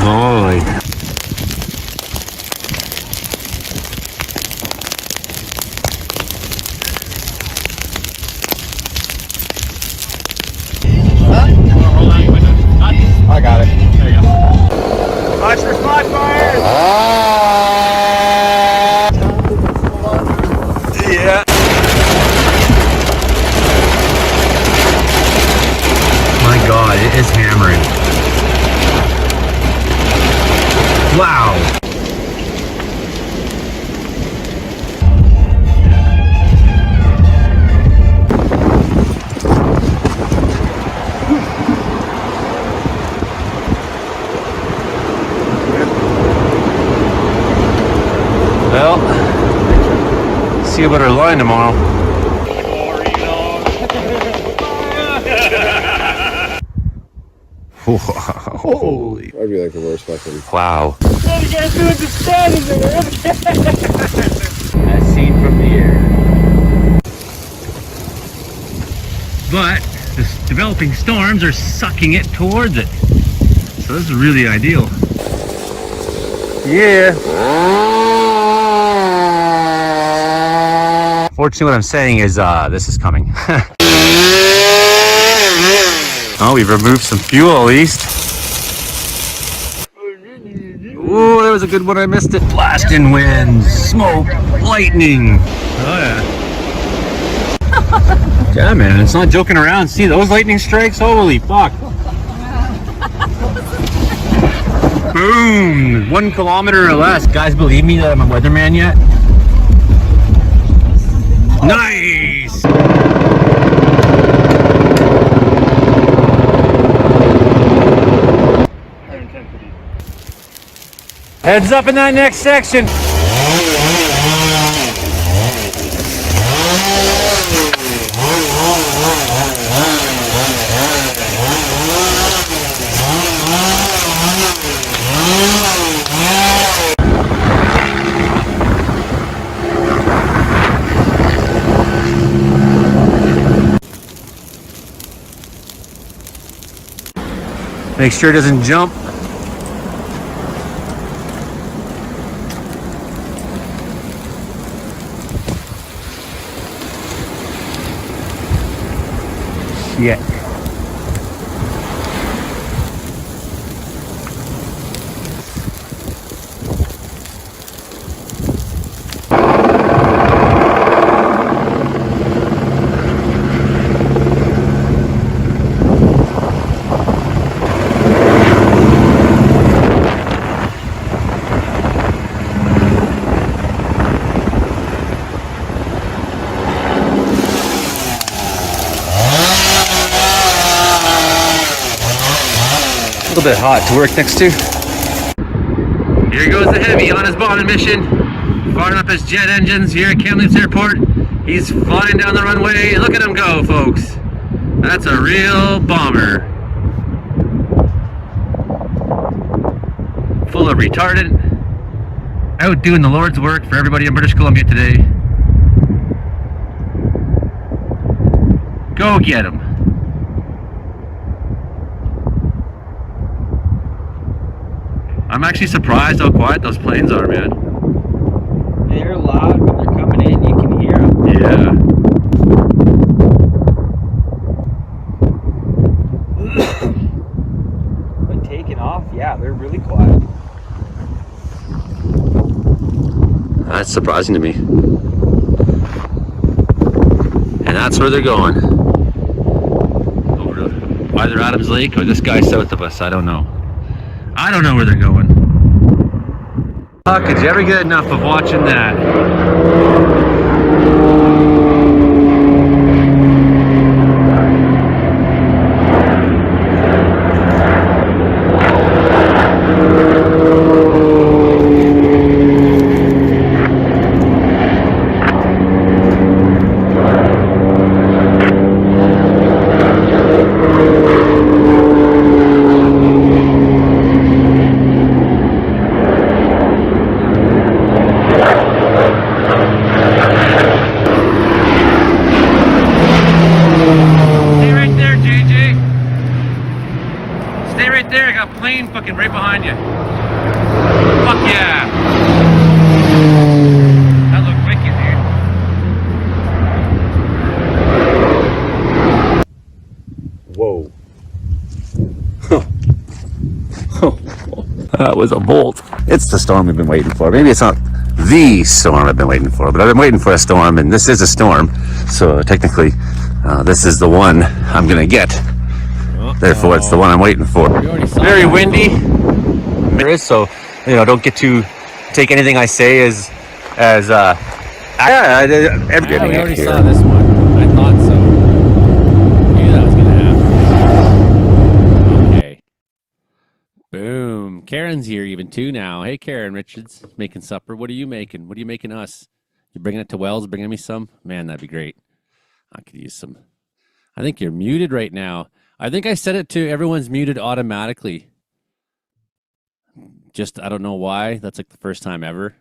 [SPEAKER 19] Holy.
[SPEAKER 20] I got it.
[SPEAKER 19] There you go.
[SPEAKER 20] Watch for spot fires!
[SPEAKER 19] Yeah. My God, it is hammering. Wow. Well, see about our line tomorrow. Wow. Holy.
[SPEAKER 16] That'd be like the worst fucking.
[SPEAKER 19] Wow.
[SPEAKER 20] You guys doing just standing there.
[SPEAKER 19] As seen from the air. But the developing storms are sucking it towards it. So this is really ideal.
[SPEAKER 4] Yeah. Fortunately, what I'm saying is this is coming. Oh, we've removed some fuel at least. Ooh, that was a good one. I missed it. Blasting winds, smoke, lightning. Oh yeah. Yeah, man, it's not joking around. See those lightning strikes? Holy fuck. Boom! 1 kilometer or less. Guys, believe me that I'm a weatherman yet? Nice! Heads up in that next section. Make sure it doesn't jump. Shit. A little bit hot to work next to. Here goes the heavy on his bombing mission. Firing up his jet engines here at Kamloops Airport. He's flying down the runway. Look at him go, folks. That's a real bomber. Full of retardant. Out doing the Lord's work for everybody in British Columbia today. Go get him. I'm actually surprised how quiet those planes are, man.
[SPEAKER 21] They're loud when they're coming in, you can hear them.
[SPEAKER 4] Yeah.
[SPEAKER 21] But taking off, yeah, they're really quiet.
[SPEAKER 4] That's surprising to me. And that's where they're going. Over to either Adams Lake or this guy south of us, I don't know. I don't know where they're going. Could you ever get enough of watching that? Fucking right behind you. Fuck yeah. That looked wicked, dude. Whoa. That was a bolt. It's the storm we've been waiting for. Maybe it's not the storm I've been waiting for, but I've been waiting for a storm, and this is a storm. So technically, this is the one I'm gonna get. Therefore, it's the one I'm waiting for. Very windy. So, you know, don't get to take anything I say as
[SPEAKER 1] Yeah, we already saw this one. I thought so. Knew that was gonna happen. Okay. Boom. Karen's here even too now. Hey, Karen Richards, making supper. What are you making? What are you making us? You bringing it to Wells? Bringing me some? Man, that'd be great. I could use some. I think you're muted right now. I think I set it to everyone's muted automatically. Just, I don't know why. That's like the first time ever.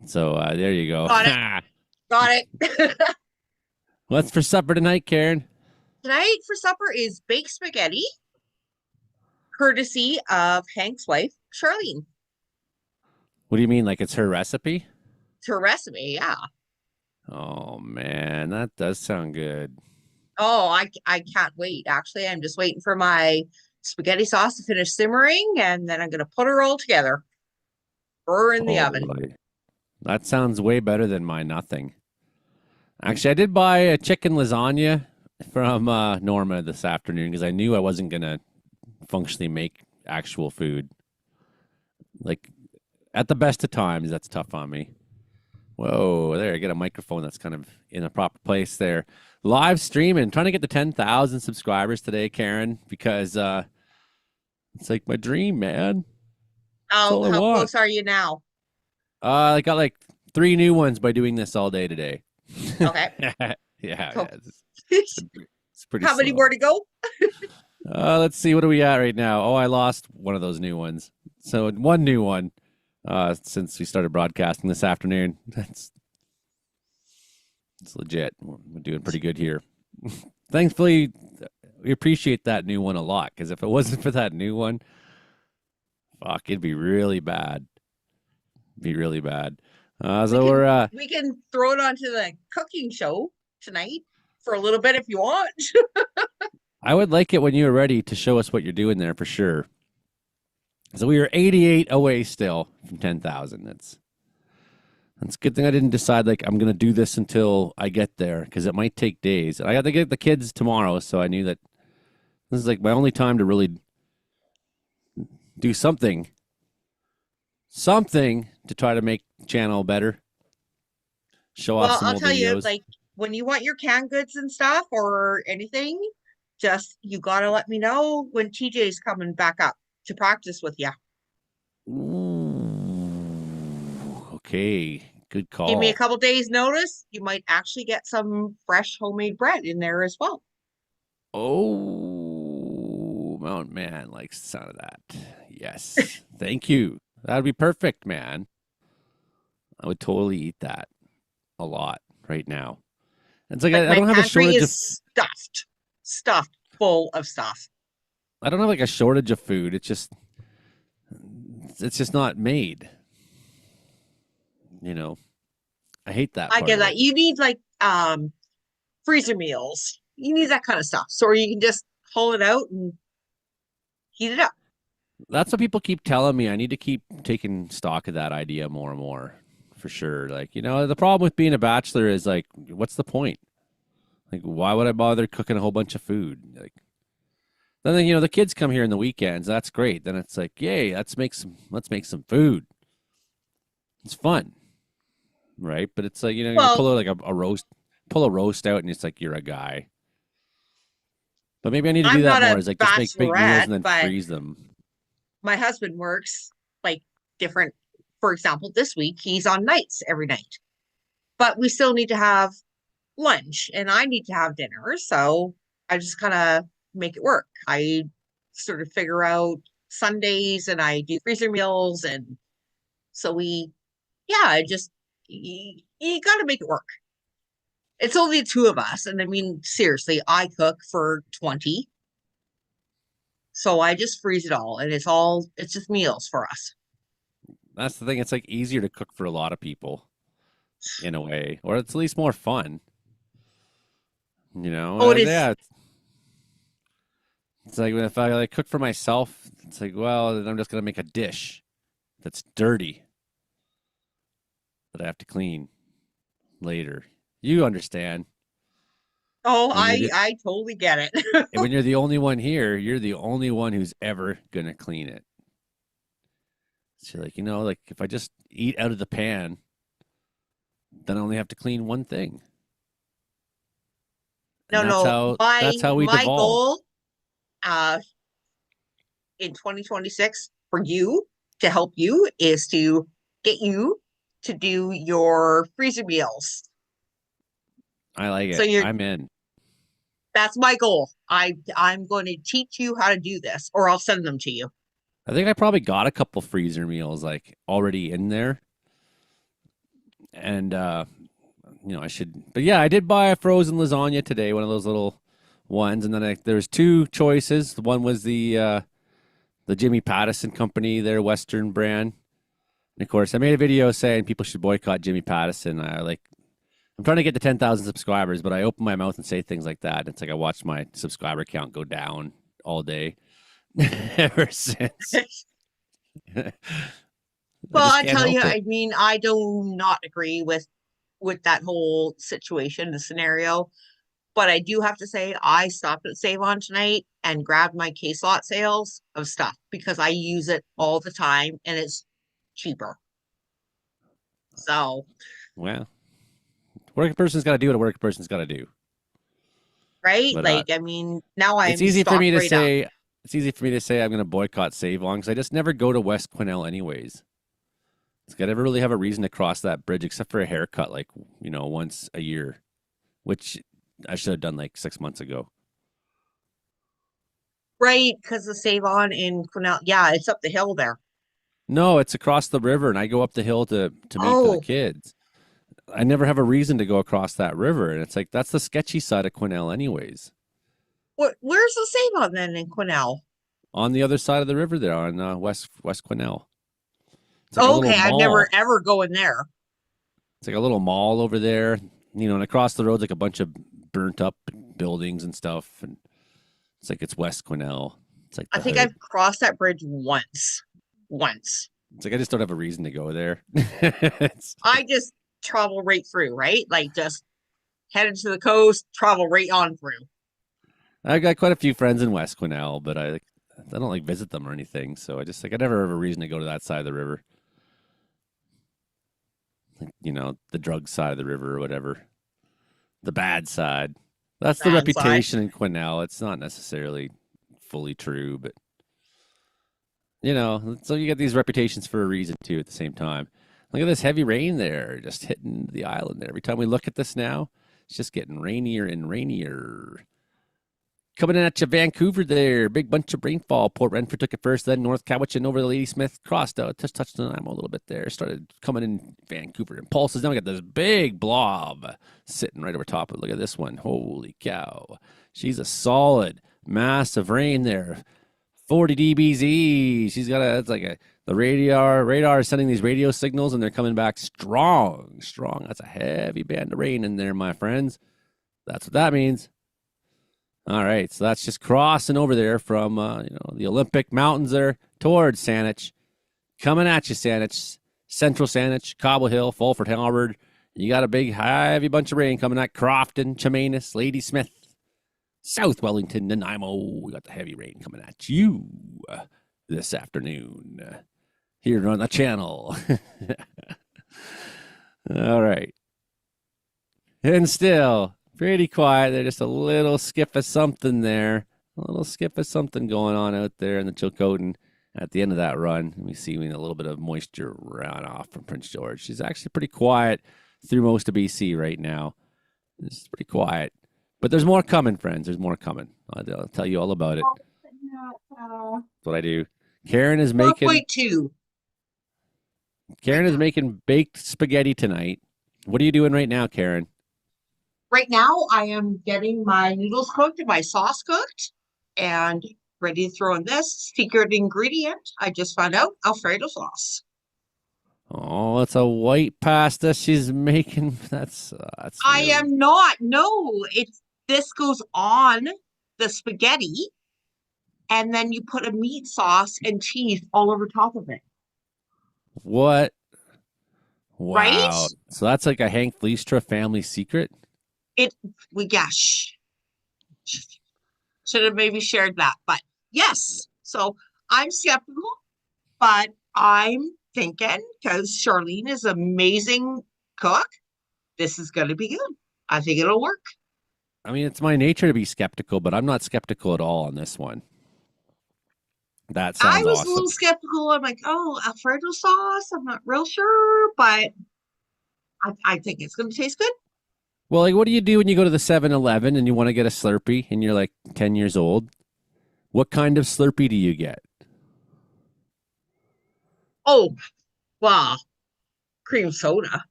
[SPEAKER 1] So there you go.
[SPEAKER 7] Got it. Got it.
[SPEAKER 1] What's for supper tonight, Karen?
[SPEAKER 7] Tonight for supper is baked spaghetti courtesy of Hank's wife, Charlene.
[SPEAKER 1] What do you mean? Like it's her recipe?
[SPEAKER 7] It's her recipe, yeah.
[SPEAKER 1] Oh man, that does sound good.
[SPEAKER 7] Oh, I can't wait. Actually, I'm just waiting for my spaghetti sauce to finish simmering, and then I'm gonna put her all together. Throw her in the oven.
[SPEAKER 1] Holy. That sounds way better than my nothing. Actually, I did buy a chicken lasagna from Norma this afternoon because I knew I wasn't gonna functionally make actual food. Like at the best of times, that's tough on me. Whoa, there, I get a microphone that's kind of in a proper place there. Live streaming, trying to get to 10,000 subscribers today, Karen, because it's like my dream, man.
[SPEAKER 7] Oh, how close are you now?
[SPEAKER 1] I got like 3 new ones by doing this all day today.
[SPEAKER 7] Okay.
[SPEAKER 1] Yeah,
[SPEAKER 7] Cool.
[SPEAKER 1] it's pretty
[SPEAKER 7] How many
[SPEAKER 1] slow.
[SPEAKER 7] more to go?
[SPEAKER 1] Let's see, what are we at right now? Oh, I lost one of those new ones. So one new one since we started broadcasting this afternoon. It's legit. We're doing pretty good here. Thankfully, we appreciate that new one a lot, because if it wasn't for that new one, fuck, it'd be really bad. Be really bad.
[SPEAKER 7] We can throw it onto the cooking show tonight for a little bit if you want.
[SPEAKER 1] I would like it when you're ready to show us what you're doing there for sure. So we are 88 away still from 10,000. That's a good thing I didn't decide like I'm gonna do this until I get there, because it might take days. I got to get the kids tomorrow, so I knew that this is like my only time to really do something to try to make the channel better. Show off some
[SPEAKER 7] I'll
[SPEAKER 1] old
[SPEAKER 7] tell you,
[SPEAKER 1] videos.
[SPEAKER 7] like when you want your canned goods and stuff or anything, you gotta let me know when TJ's coming back up to practice with you.
[SPEAKER 1] Ooh, okay, good call.
[SPEAKER 7] Give me a couple days notice. You might actually get some fresh homemade bread in there as well.
[SPEAKER 1] Oh, Mountain Man likes the sound of that. Yes, thank you. That'd be perfect, man. I would totally eat that a lot right now. It's like I don't have a shortage of
[SPEAKER 7] stuffed full of stuff.
[SPEAKER 1] I don't have like a shortage of food. It's just not made. You know, I hate that.
[SPEAKER 7] I get that. You need like freezer meals. You need that kind of stuff, so you can just pull it out and heat it up.
[SPEAKER 1] That's what people keep telling me. I need to keep taking stock of that idea more and more, for sure. Like, you know, the problem with being a bachelor is like, what's the point? Like, why would I bother cooking a whole bunch of food? Like, then you know the kids come here on the weekends. That's great. Then it's like, yay, let's make some food. It's fun, right? But it's like, you know, you pull out like a roast out, and it's like you're a guy. But maybe I need to do that more. Is like just make big meals and then freeze them.
[SPEAKER 7] My husband works like different. For example, this week he's on nights every night, but we still need to have lunch, and I need to have dinner. So I just kind of make it work. I sort of figure out Sundays, and I do freezer meals, and so you got to make it work. It's only 2 of us, and I mean, seriously, I cook for 20. So I just freeze it all, and it's just meals for us.
[SPEAKER 1] That's the thing. It's like easier to cook for a lot of people in a way, or it's at least more fun. You know?
[SPEAKER 7] Oh, it is.
[SPEAKER 1] Yeah. It's like if I like cook for myself, it's like, well, then I'm just going to make a dish that's dirty that I have to clean later. You understand.
[SPEAKER 7] Oh, I totally get it.
[SPEAKER 1] And when you're the only one here, you're the only one who's ever going to clean it. So you're like, you know, like if I just eat out of the pan, then I only have to clean one thing. And that's how we
[SPEAKER 7] my
[SPEAKER 1] devolve.
[SPEAKER 7] goal in 2026 for you, to help you, is to get you to do your freezer meals.
[SPEAKER 1] I like it.
[SPEAKER 7] So
[SPEAKER 1] I'm in.
[SPEAKER 7] That's my goal. I'm going to teach you how to do this, or I'll send them to you.
[SPEAKER 1] I think I probably got a couple freezer meals like already in there. And you know, I should, but yeah, I did buy a frozen lasagna today, one of those little ones, and then there's 2 choices. One was the the Jimmy Pattison company, their Western brand. And of course, I made a video saying people should boycott Jimmy Pattison. I'm trying to get to 10,000 subscribers, but I open my mouth and say things like that. It's like I watched my subscriber count go down all day ever since.
[SPEAKER 7] Well, I tell you, I mean, I do not agree with that whole situation, the scenario. But I do have to say, I stopped at Save On tonight and grabbed my case lot sales of stuff because I use it all the time and it's cheaper. So,
[SPEAKER 1] well, working person's got to do what a working person's got to do,
[SPEAKER 7] right? But, I mean, now
[SPEAKER 1] it's easy for me to say. It's easy for me to say I'm going to boycott Save On because I just never go to West Quesnel anyways. I never really have a reason to cross that bridge except for a haircut, like, once a year, which I should have done like 6 months ago.
[SPEAKER 7] Right, because the Save On in Quesnel, yeah, it's up the hill there.
[SPEAKER 1] No, it's across the river, and I go up the hill to meet the kids. I never have a reason to go across that river, and it's like that's the sketchy side of Quesnel anyways.
[SPEAKER 7] Where's the Save On then in Quesnel?
[SPEAKER 1] On the other side of the river there, on West Quesnel.
[SPEAKER 7] Like okay, I've never ever go in there.
[SPEAKER 1] It's like a little mall over there, and across the road's like a bunch of burnt up buildings and stuff, and it's like it's West Quesnel. It's like
[SPEAKER 7] I think I've crossed that bridge once.
[SPEAKER 1] It's like I just don't have a reason to go there.
[SPEAKER 7] I just travel right through, right? Like just headed to the coast, travel right on through.
[SPEAKER 1] I've got quite a few friends in West Quesnel, but I don't visit them or anything, so I never have a reason to go to that side of the river. The drug side of the river or whatever. The bad side. That's the reputation in Quesnel. It's not necessarily fully true, but so you get these reputations for a reason too at the same time. Look at this heavy rain there just hitting the island there. Every time we look at this now, it's just getting rainier and rainier. Coming in at you, Vancouver there. Big bunch of rainfall. Port Renfrew took it first, then North Cowichan over the Ladysmith. Crossed out, touched the Nanaimo a little bit there. Started coming in Vancouver. Impulses. Now we got this big blob sitting right over top of it. Look at this one. Holy cow. She's a solid, massive rain there. 40 dBz. She's got the radar is sending these radio signals and they're coming back strong. That's a heavy band of rain in there, my friends. That's what that means. All right, so that's just crossing over there from the Olympic Mountains there towards Saanich. Coming at you, Saanich. Central Saanich, Cobble Hill, Fulford, Halberd. You got a big, heavy bunch of rain coming at Crofton, Chemainus, Ladysmith, South Wellington, Nanaimo. We got the heavy rain coming at you this afternoon here on the channel. All right. And still... pretty quiet. There's just a little skiff of something there. A little skiff of something going on out there in the Chilcotin at the end of that run. We see a little bit of moisture runoff from Prince George. She's actually pretty quiet through most of BC right now. It's pretty quiet. But there's more coming, friends. There's more coming. I'll tell you all about it. That's what I do. Karen is making...
[SPEAKER 7] 4.2.
[SPEAKER 1] Karen is making baked spaghetti tonight. What are you doing right now, Karen?
[SPEAKER 7] Right now, I am getting my noodles cooked and my sauce cooked and ready to throw in this secret ingredient. I just found out, Alfredo sauce.
[SPEAKER 1] Oh, it's a white pasta she's making. That's
[SPEAKER 7] I am not. No, this goes on the spaghetti and then you put a meat sauce and cheese all over top of it.
[SPEAKER 1] What? Wow.
[SPEAKER 7] Right?
[SPEAKER 1] So that's like a Hank Fleistra family secret?
[SPEAKER 7] Should have maybe shared that, but yes. So I'm skeptical, but I'm thinking because Charlene is an amazing cook, this is going to be good. I think it'll work.
[SPEAKER 1] I mean, it's my nature to be skeptical, but I'm not skeptical at all on this one. That sounds awesome.
[SPEAKER 7] I was a little skeptical. I'm like, oh, Alfredo sauce. I'm not real sure, but I think it's going to taste good.
[SPEAKER 1] Well, like, what do you do when you go to the 7-Eleven and you want to get a Slurpee and you're like 10 years old? What kind of Slurpee do you get?
[SPEAKER 7] Oh, wow. Cream soda.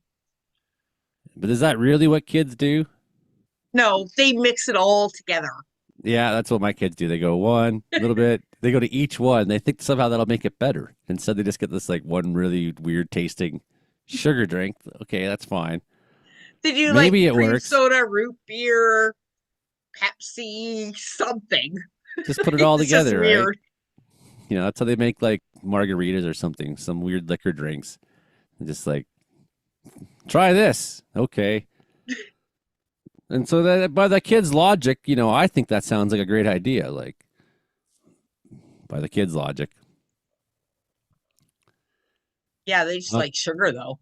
[SPEAKER 1] But is that really what kids do?
[SPEAKER 7] No, they mix it all together.
[SPEAKER 1] Yeah, that's what my kids do. They go one little bit. They go to each one. They think somehow that'll make it better. Instead, they just get this like one really weird tasting sugar drink. Okay, that's fine.
[SPEAKER 7] Did you like
[SPEAKER 1] Maybe it
[SPEAKER 7] cream
[SPEAKER 1] works.
[SPEAKER 7] soda, root beer, Pepsi, something?
[SPEAKER 1] Just put it all
[SPEAKER 7] It's just
[SPEAKER 1] together, right?
[SPEAKER 7] weird.
[SPEAKER 1] You know, that's how they make like margaritas or something, some weird liquor drinks. And just like, try this. Okay. And so that by the kid's logic, you know, I think that sounds like a great idea. Like, by the kid's logic.
[SPEAKER 7] Yeah, they just like sugar though.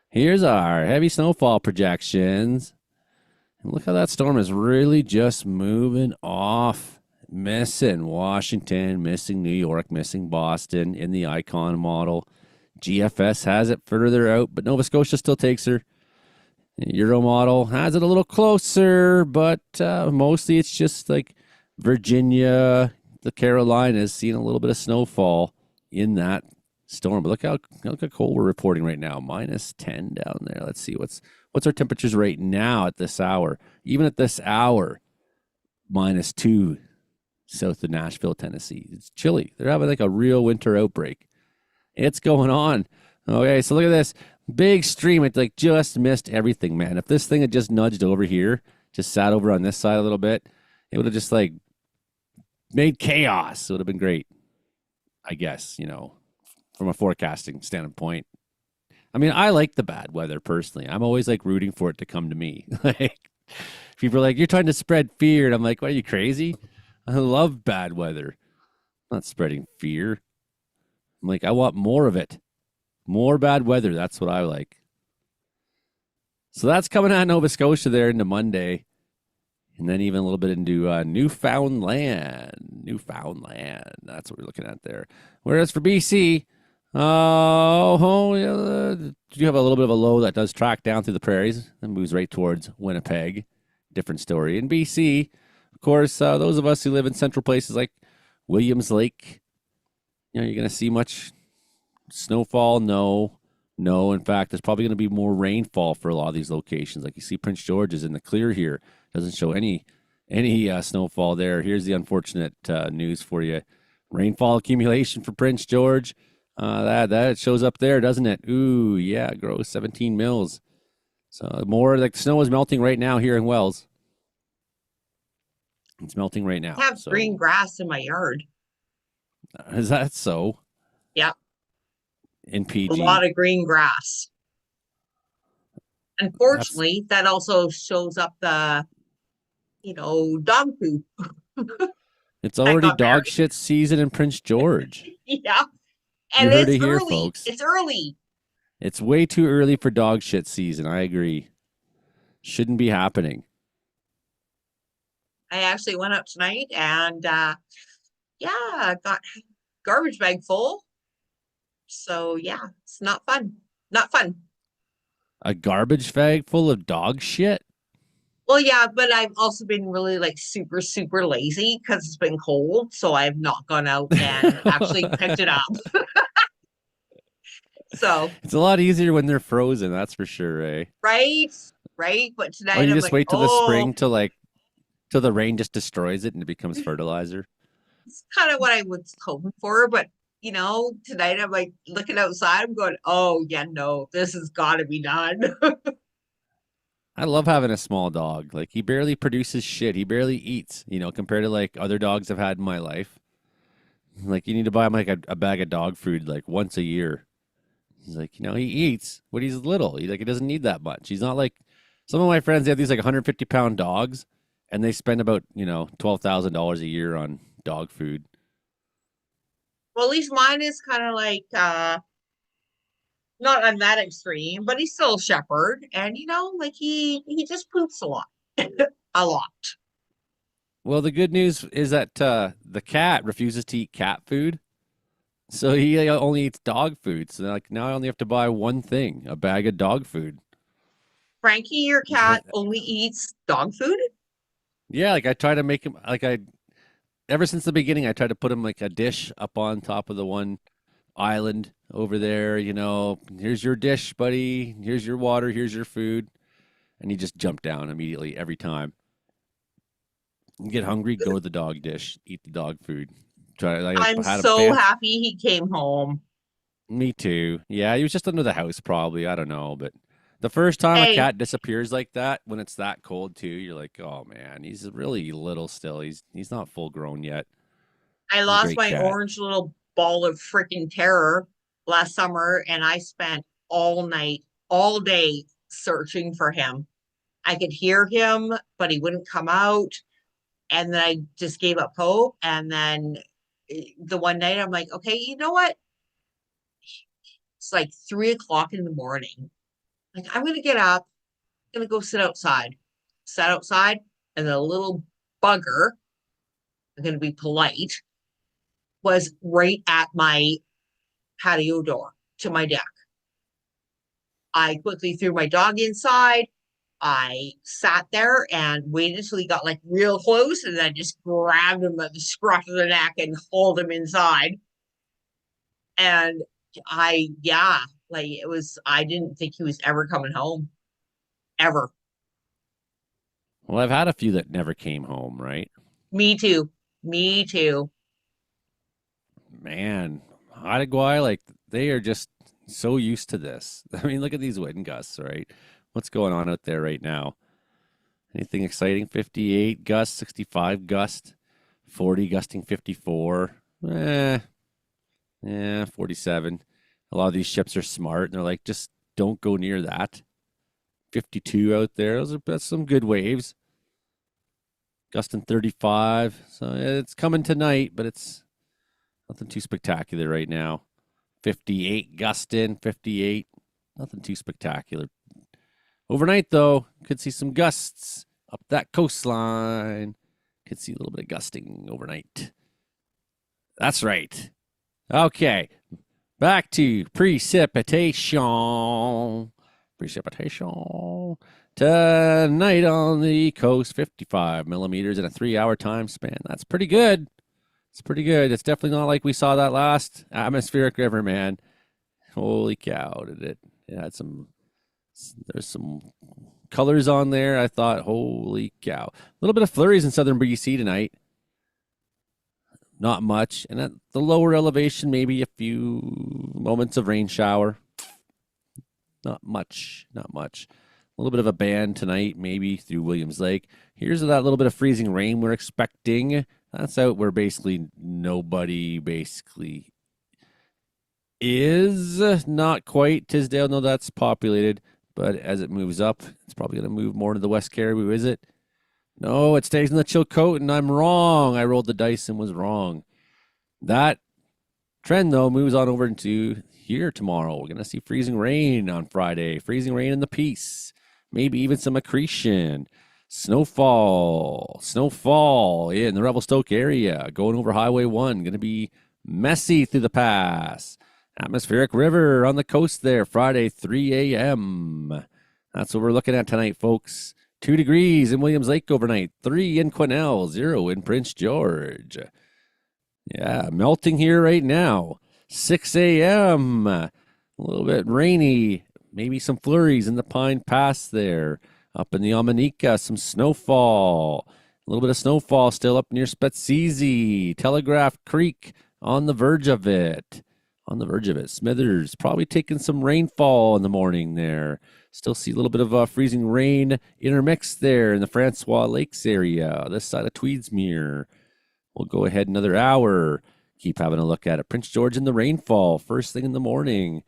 [SPEAKER 1] Here's our heavy snowfall projections. And look how that storm is really just moving off. Missing Washington, missing New York, missing Boston in the icon model. GFS has it further out, but Nova Scotia still takes her. Euro model has it a little closer, but mostly it's just like Virginia, the Carolinas, seeing a little bit of snowfall in that storm. But look how cold we're reporting right now. -10 down there. Let's see what's our temperatures right now at this hour. Even at this hour, -2 south of Nashville, Tennessee. It's chilly. They're having like a real winter outbreak. It's going on. Okay, so look at this. Big stream. It like just missed everything, man. If this thing had just nudged over here, just sat over on this side a little bit, it would have just like made chaos. It would have been great, I guess, you know, from a forecasting standpoint. I mean, I like the bad weather personally. I'm always like rooting for it to come to me. Like people are like, you're trying to spread fear. And I'm like, what, are you crazy? I love bad weather. I'm not spreading fear. I'm like, I want more of it. More bad weather. That's what I like. So that's coming out of Nova Scotia there into Monday. And then even a little bit into Newfoundland. Newfoundland. That's what we're looking at there. Whereas for BC, you have a little bit of a low that does track down through the prairies and moves right towards Winnipeg. Different story. In BC, of course, those of us who live in central places like Williams Lake, you know, you're going to see much snowfall. No. In fact, there's probably going to be more rainfall for a lot of these locations. Like you see Prince George is in the clear here. Doesn't show any snowfall there. Here's the unfortunate news for you. Rainfall accumulation for Prince George. That shows up there, doesn't it? Ooh, yeah, gross, 17 mils. So more like snow is melting right now here in Wells. It's melting right now.
[SPEAKER 7] I have green grass in my yard.
[SPEAKER 1] Is that so?
[SPEAKER 7] Yeah.
[SPEAKER 1] In PG.
[SPEAKER 7] A lot of green grass. Unfortunately, that also shows up the, dog poop.
[SPEAKER 1] It's already dog shit season in Prince George.
[SPEAKER 7] Yeah. And
[SPEAKER 1] you heard
[SPEAKER 7] it's
[SPEAKER 1] it here,
[SPEAKER 7] early.
[SPEAKER 1] folks.
[SPEAKER 7] It's early.
[SPEAKER 1] It's way too early for dog shit season. I agree. Shouldn't be happening.
[SPEAKER 7] I actually went up tonight and, got garbage bag full. So, yeah, it's not fun. Not fun.
[SPEAKER 1] A garbage bag full of dog shit?
[SPEAKER 7] Well, yeah, but I've also been really super, super lazy because it's been cold. So I've not gone out and actually picked it up. So
[SPEAKER 1] it's a lot easier when they're frozen, that's for sure, eh?
[SPEAKER 7] Right. But tonight
[SPEAKER 1] you
[SPEAKER 7] I'm
[SPEAKER 1] just
[SPEAKER 7] like,
[SPEAKER 1] wait till the spring till the rain just destroys it and it becomes fertilizer.
[SPEAKER 7] It's kind of what I was hoping for, but tonight I'm like looking outside, I'm going, oh yeah, no, this has got to be done.
[SPEAKER 1] I love having a small dog. Like he barely produces shit. He barely eats, compared to like other dogs I've had in my life. Like you need to buy him like a bag of dog food like once a year. He's like, he eats, but he's little. He doesn't need that much. He's not like some of my friends. They have these like 150-pound dogs, and they spend about $12,000 a year on dog food.
[SPEAKER 7] Well, at least mine is kind of like not on that extreme, but he's still a shepherd, and like he just poops a lot, a lot.
[SPEAKER 1] Well, the good news is that the cat refuses to eat cat food. So he only eats dog food. So like now I only have to buy one thing, a bag of dog food.
[SPEAKER 7] Frankie, your cat only eats dog food?
[SPEAKER 1] Yeah, like I try to make him ever since the beginning, I tried to put him like a dish up on top of the one island over there, here's your dish, buddy. Here's your water, here's your food. and you just jump down immediately every time. You get hungry, go to the dog dish, eat the dog food.
[SPEAKER 7] I'm so happy he came home.
[SPEAKER 1] Me too. Yeah, he was just under the house probably. I don't know, but the first time a
[SPEAKER 7] Hey.
[SPEAKER 1] cat disappears like that, when it's that cold too, you're like, oh man, he's really little still. He's not full grown yet.
[SPEAKER 7] I
[SPEAKER 1] He's a
[SPEAKER 7] lost
[SPEAKER 1] great
[SPEAKER 7] my
[SPEAKER 1] cat.
[SPEAKER 7] orange little ball of freaking terror last summer, and I spent all night, all day searching for him. I could hear him, but he wouldn't come out. And then I just gave up hope. And then the one night I'm like, okay, you know what? It's like 3 o'clock in the morning. Like, I'm going to get up, I'm going to go sit outside. Sat outside, and the little bugger, I'm going to be polite, was right at my patio door to my deck. I quickly threw my dog inside. I sat there and waited until he got like real close, and then just grabbed him by the scruff of the neck and hauled him inside. And I didn't think he was ever coming home. Ever.
[SPEAKER 1] Well, I've had a few that never came home, right?
[SPEAKER 7] Me too. Me too.
[SPEAKER 1] Man, Haida, like, they are just so used to this. I mean, look at these wind gusts, right? What's going on out there right now? Anything exciting? 58 gust, 65 gust, 40 gusting 54. 47. A lot of these ships are smart, and they're like, just don't go near that. 52 out there. That's some good waves. Gusting 35. So it's coming tonight, but it's nothing too spectacular right now. 58 gusting, 58. Nothing too spectacular. Overnight, though, could see some gusts up that coastline. Could see a little bit of gusting overnight. That's right. Okay, back to precipitation. Precipitation. Tonight on the coast, 55 millimeters in a 3-hour time span. That's pretty good. It's pretty good. It's definitely not like we saw that last atmospheric river, man. Holy cow, did it? It had there's some colors on there. I thought, holy cow. A little bit of flurries in southern BC tonight. Not much. And at the lower elevation, maybe a few moments of rain shower. Not much. Not much. A little bit of a band tonight, maybe through Williams Lake. Here's that little bit of freezing rain we're expecting. That's out where basically nobody is. Not quite Tisdale. No, that's populated. But as it moves up, it's probably going to move more to the West Caribou, is it? No, it stays in the Chilcotin, and I'm wrong. I rolled the dice and was wrong. That trend, though, moves on over into here tomorrow. We're going to see freezing rain on Friday. Freezing rain in the Peace. Maybe even some accretion. Snowfall in the Revelstoke area. Going over Highway 1. Going to be messy through the pass. Atmospheric river on the coast there. Friday, 3 a.m. That's what we're looking at tonight, folks. 2 degrees in Williams Lake overnight. 3 in Quesnel. 0 in Prince George. Yeah, melting here right now. 6 a.m. A little bit rainy. Maybe some flurries in the Pine Pass there. Up in the Omanika, some snowfall. A little bit of snowfall still up near Spetsizi. Telegraph Creek on the verge of it. Smithers probably taking some rainfall in the morning there. Still see a little bit of freezing rain intermixed there in the Francois Lakes area, this side of Tweedsmuir. We'll go ahead another hour. Keep having a look at it. Prince George in the rainfall, first thing in the morning.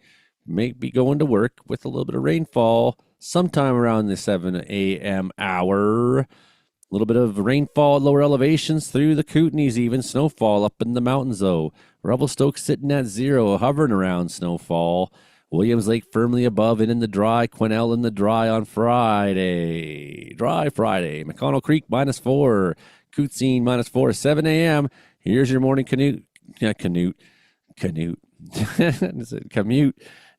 [SPEAKER 1] May be going to work with a little bit of rainfall sometime around the 7 a.m. hour. A little bit of rainfall at lower elevations through the Kootenays, even snowfall up in the mountains, though. Revelstoke sitting at 0, hovering around snowfall. Williams Lake firmly above and in the dry. Quesnel in the dry on Friday. Dry Friday. McConnell Creek -4. Couttsine -4. 7 a.m. Here's your morning commute. Commute.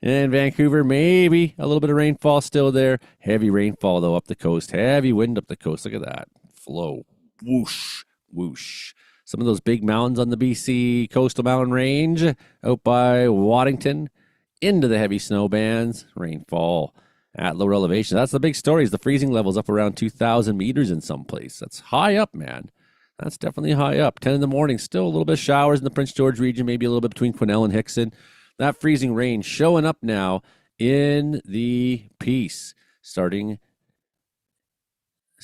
[SPEAKER 1] And Vancouver, maybe a little bit of rainfall still there. Heavy rainfall, though, up the coast. Heavy wind up the coast. Look at that. Flow. Whoosh. Whoosh. Some of those big mountains on the BC coastal mountain range out by Waddington into the heavy snow bands. Rainfall. at lower elevation. That's the big story, is the freezing levels up around 2,000 meters in some place. That's high up, man. That's definitely high up. 10 in the morning, still a little bit of showers in the Prince George region, maybe a little bit between Quesnel and Hickson. That freezing rain showing up now in the Peace, starting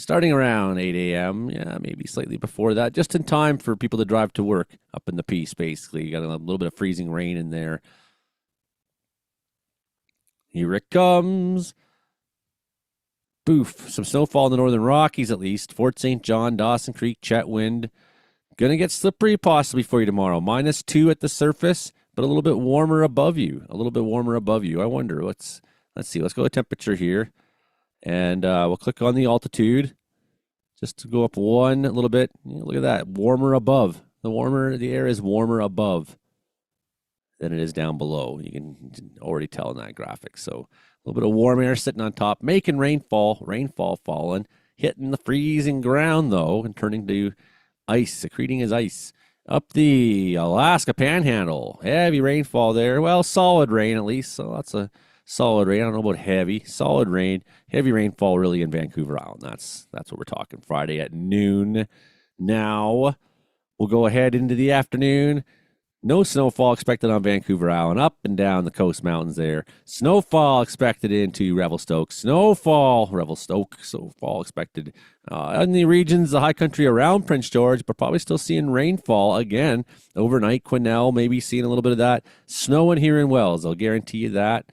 [SPEAKER 1] around 8 a.m., yeah, maybe slightly before that, just in time for people to drive to work up in the Peace, basically. You got a little bit of freezing rain in there. Here it comes. Boof. Some snowfall in the Northern Rockies, at least. Fort St. John, Dawson Creek, Chetwynd. Going to get slippery possibly for you tomorrow. -2 at the surface, but a little bit warmer above you. A little bit warmer above you. I wonder. Let's see. Let's go to temperature here. And we'll click on the altitude just to go up one a little bit. Look at that. Warmer above. The air is warmer above than it is down below. You can already tell in that graphic. So a little bit of warm air sitting on top, making rainfall falling, hitting the freezing ground, though, and turning to ice, secreting as ice. Up the Alaska Panhandle. Heavy rainfall there. Well, solid rain at least. So lots of solid rain. I don't know about heavy. Solid rain. Heavy rainfall really in Vancouver Island. That's what we're talking. Friday at noon. Now, we'll go ahead into the afternoon. No snowfall expected on Vancouver Island. Up and down the coast mountains there. Snowfall expected into Revelstoke. Snowfall expected in the regions, the high country around Prince George, but probably still seeing rainfall again overnight. Quesnel, maybe seeing a little bit of that. Snowing here in Wells. I'll guarantee you that.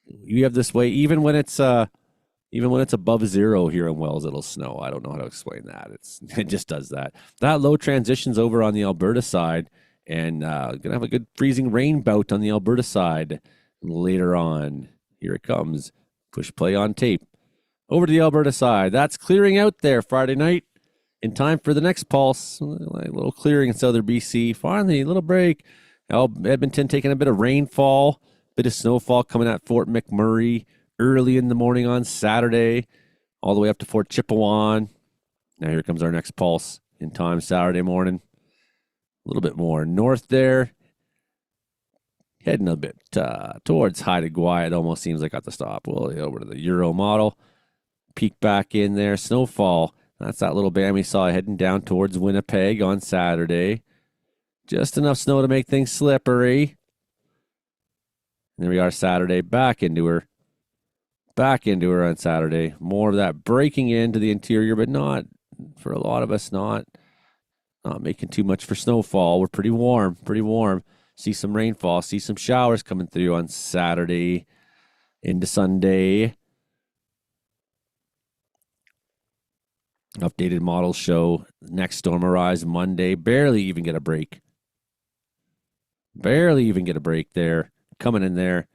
[SPEAKER 1] You have this way, even when it's above zero here in Wells, it'll snow. I don't know how to explain that. It just does that. That low transitions over on the Alberta side, and gonna have a good freezing rain bout on the Alberta side later on. Here it comes. Push play on tape. Over to the Alberta side. That's clearing out there Friday night in time for the next pulse. A little clearing in southern BC. Finally, a little break. Edmonton taking a bit of rainfall. Bit of snowfall coming at Fort McMurray early in the morning on Saturday, all the way up to Fort Chipewyan. Now here comes our next pulse in time Saturday morning. A little bit more north there. Heading a bit towards Haida Gwaii. It almost seems like at the stop. We'll over to the Euro model. Peek back in there. Snowfall. That's that little band we saw heading down towards Winnipeg on Saturday. Just enough snow to make things slippery. There we are Saturday, back into her on Saturday. More of that breaking into the interior, but not, for a lot of us, not making too much for snowfall. We're pretty warm. See some rainfall, see some showers coming through on Saturday into Sunday. Updated models show next storm arrives Monday. Barely even get a break there. Coming in there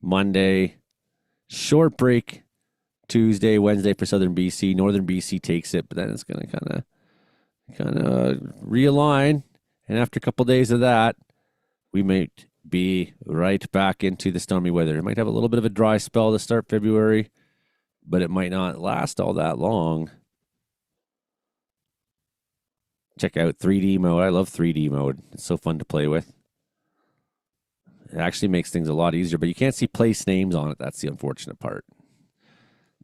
[SPEAKER 1] Monday, short break Tuesday, Wednesday for southern BC. Northern BC takes it, but then it's going to kind of realign. And after a couple days of that, we might be right back into the stormy weather. It might have a little bit of a dry spell to start February, but it might not last all that long. Check out 3D mode. I love 3D mode. It's so fun to play with. It actually makes things a lot easier, but you can't see place names on it. That's the unfortunate part.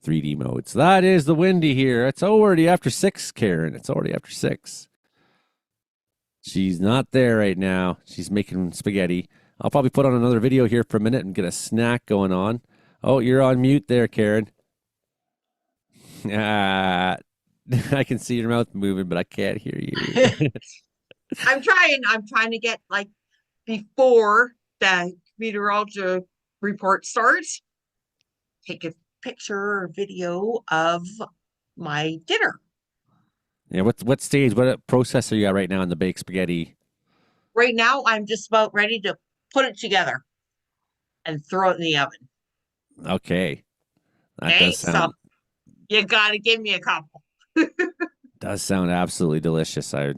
[SPEAKER 1] 3D mode. So that is the windy here. It's already after 6, Karen. It's already after 6. She's not there right now. She's making spaghetti. I'll probably put on another video here for a minute and get a snack going on. Oh, you're on mute there, Karen. I can see your mouth moving, but I can't hear you.
[SPEAKER 7] I'm trying to get, like, before the meteorology report starts, take a picture or video of my dinner.
[SPEAKER 1] Yeah, what stage, what process are you at right now in the baked spaghetti?
[SPEAKER 7] Right now, I'm just about ready to put it together and throw it in the oven.
[SPEAKER 1] Okay. That does sound...
[SPEAKER 7] So you got to give me a couple.
[SPEAKER 1] Does sound absolutely delicious. I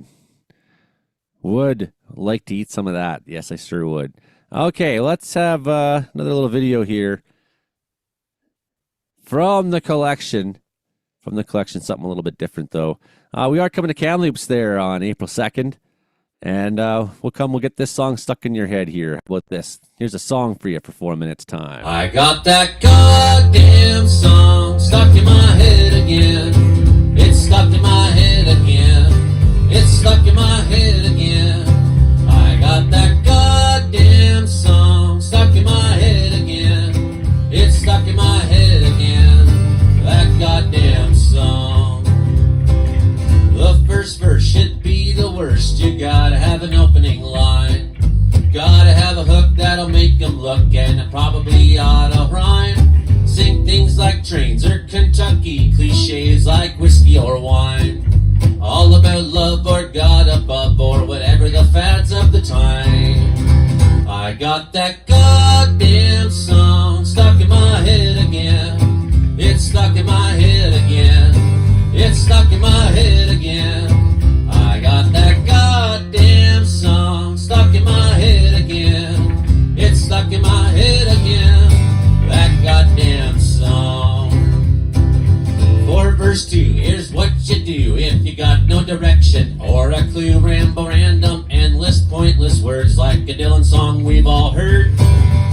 [SPEAKER 1] would like to eat some of that. Yes, I sure would. Okay, let's have another little video here from the collection. Something a little bit different, though. We are coming to Kamloops there on April 2nd. And we'll get this song stuck in your head here. How about this? Here's a song for you for 4 minutes time.
[SPEAKER 10] I got that goddamn song stuck in my head again. It's stuck in my head again. It's stuck in my head again. I got that goddamn song stuck in my head again. It's stuck in my head again. That goddamn song. The first verse should be the worst. You gotta have an opening line. Gotta have a hook that'll make them look, and it probably ought to rhyme. Sing things like trains or Kentucky, cliches like whiskey or wine. All about love or God above or whatever the fads of the time. I got that goddamn song stuck in my head again. It's stuck in my head again. It's stuck in my head again. I got that goddamn song stuck in my head again. It's stuck in my head again. That goddamn song. For verse 2, here's what you do if you got no direction or a clue. Ramble, random, endless, pointless words like a Dylan song we've all heard.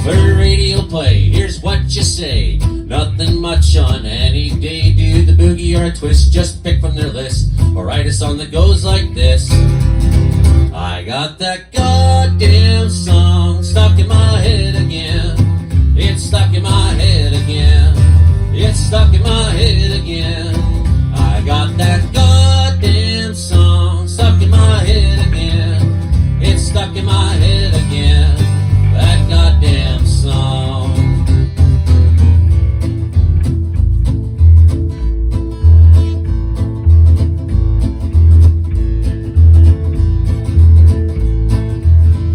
[SPEAKER 10] For radio play, here's what you say. Nothing much on any day. Do the boogie or a twist, just pick from their list. Or write a song that goes like this. I got that goddamn song stuck in my head again. It's stuck in my head again. It's stuck in my head again. I got that goddamn song stuck in my head again. It's stuck in my head again. That goddamn song.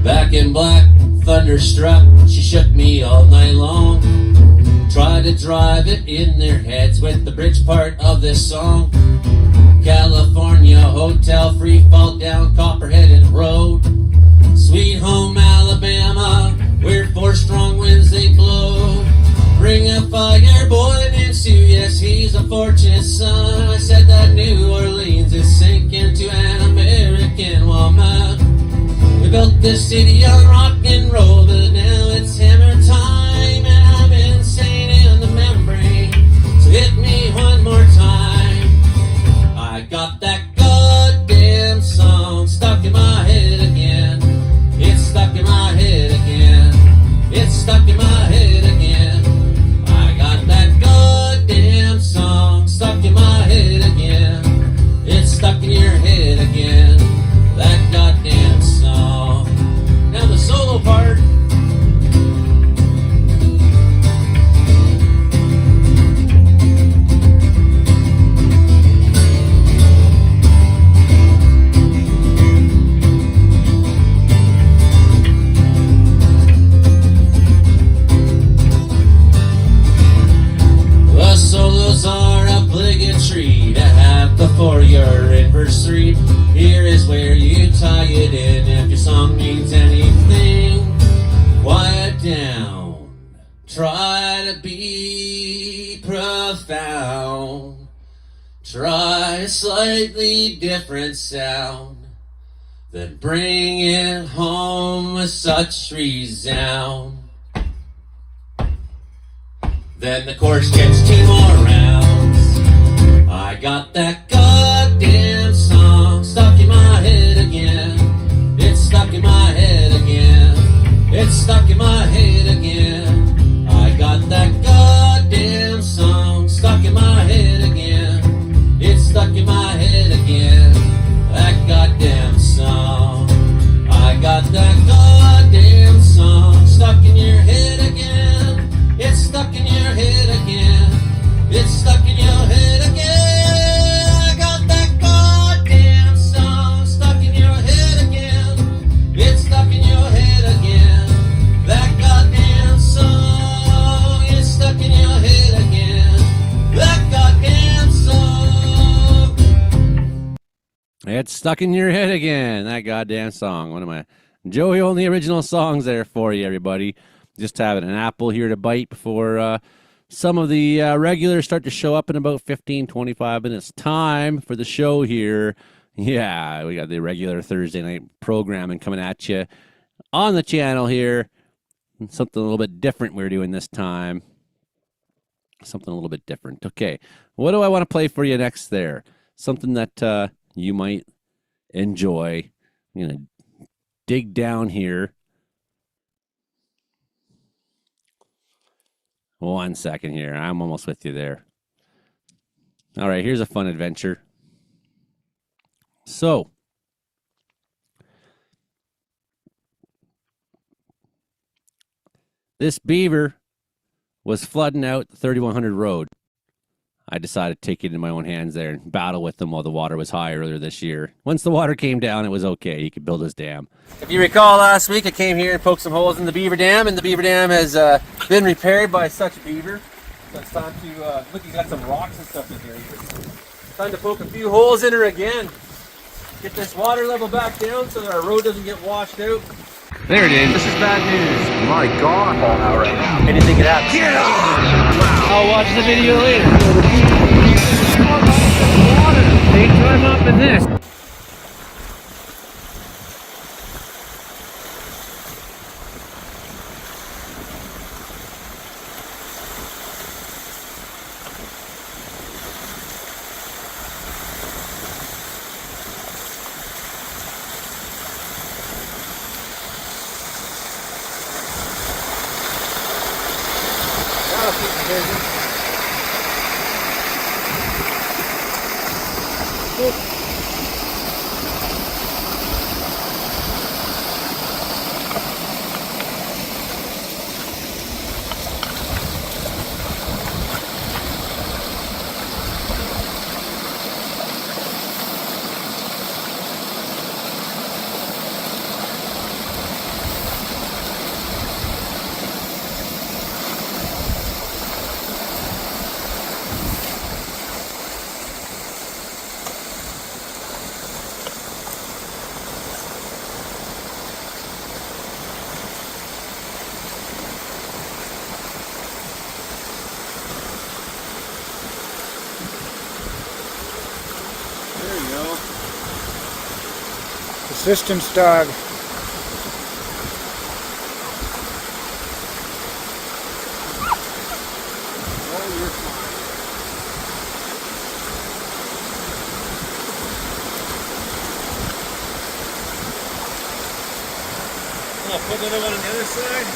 [SPEAKER 10] Back in black, thunderstruck, she shook me all night long. Try to drive it in their heads with the bridge part of this song. California hotel, free fall down Copperheaded Road. Sweet home Alabama, where 4 strong winds they blow. Bring a fire boy named Sue, yes he's a fortunate son. I said that New Orleans is sinking to an American woman. We built this city on rock and roll, but now it's hammer time, and I'm insane in the membrane. So hit me one more time. I got that goddamn song stuck in my head again. It's stuck in my head again. It's stuck in my head again. I got that goddamn song stuck in my head again. It's stuck in your head again. That goddamn song. Now the solo part. The solos are obligatory to have before your anniversary. Here is where you tie it in if your song means anything. Quiet down, try to be profound. Try a slightly different sound, then bring it home with such resound. Then the chorus gets 2 more rounds. I got that goddamn song stuck in my head again. It's stuck in my head again. It's stuck in my head again. I got that goddamn song stuck in my head again. It's stuck in my head again. That goddamn song. I got that goddamn song stuck in your head again. It's stuck in your head again. It's stuck in your head again. I got that goddamn song stuck in your head again. It's stuck in your head again. That goddamn song is stuck in your head again. That goddamn song.
[SPEAKER 1] It's stuck in your head again. That goddamn song. One of my Joey only original songs there for you, everybody. Just having an apple here to bite before some of the regulars start to show up in about 15, 25 minutes time for the show here. Yeah, we got the regular Thursday night programming coming at you on the channel here. Something a little bit different we're doing this time. Something a little bit different. Okay, what do I want to play for you next there? Something that you might enjoy. I'm going to dig down here. 1 second here. I'm almost with you there. All right, here's a fun adventure. So, this beaver was flooding out the 3100 road. I decided to take it into my own hands there and battle with them while the water was high earlier this year. Once the water came down, it was okay. He could build his dam. If you recall, last week I came here and poked some holes in the beaver dam, and the beaver dam has been repaired by such beaver. So it's time to, look, you got some rocks and stuff in here. Time to poke a few holes in her again. Get this water level back down so that our road doesn't get washed out. There it is. This is bad news. My God. Out right now. Anything could happen. Get off! Wow. I'll watch the video later. Take time up in this.
[SPEAKER 3] Assistance dog.
[SPEAKER 19] Put it over on the other side.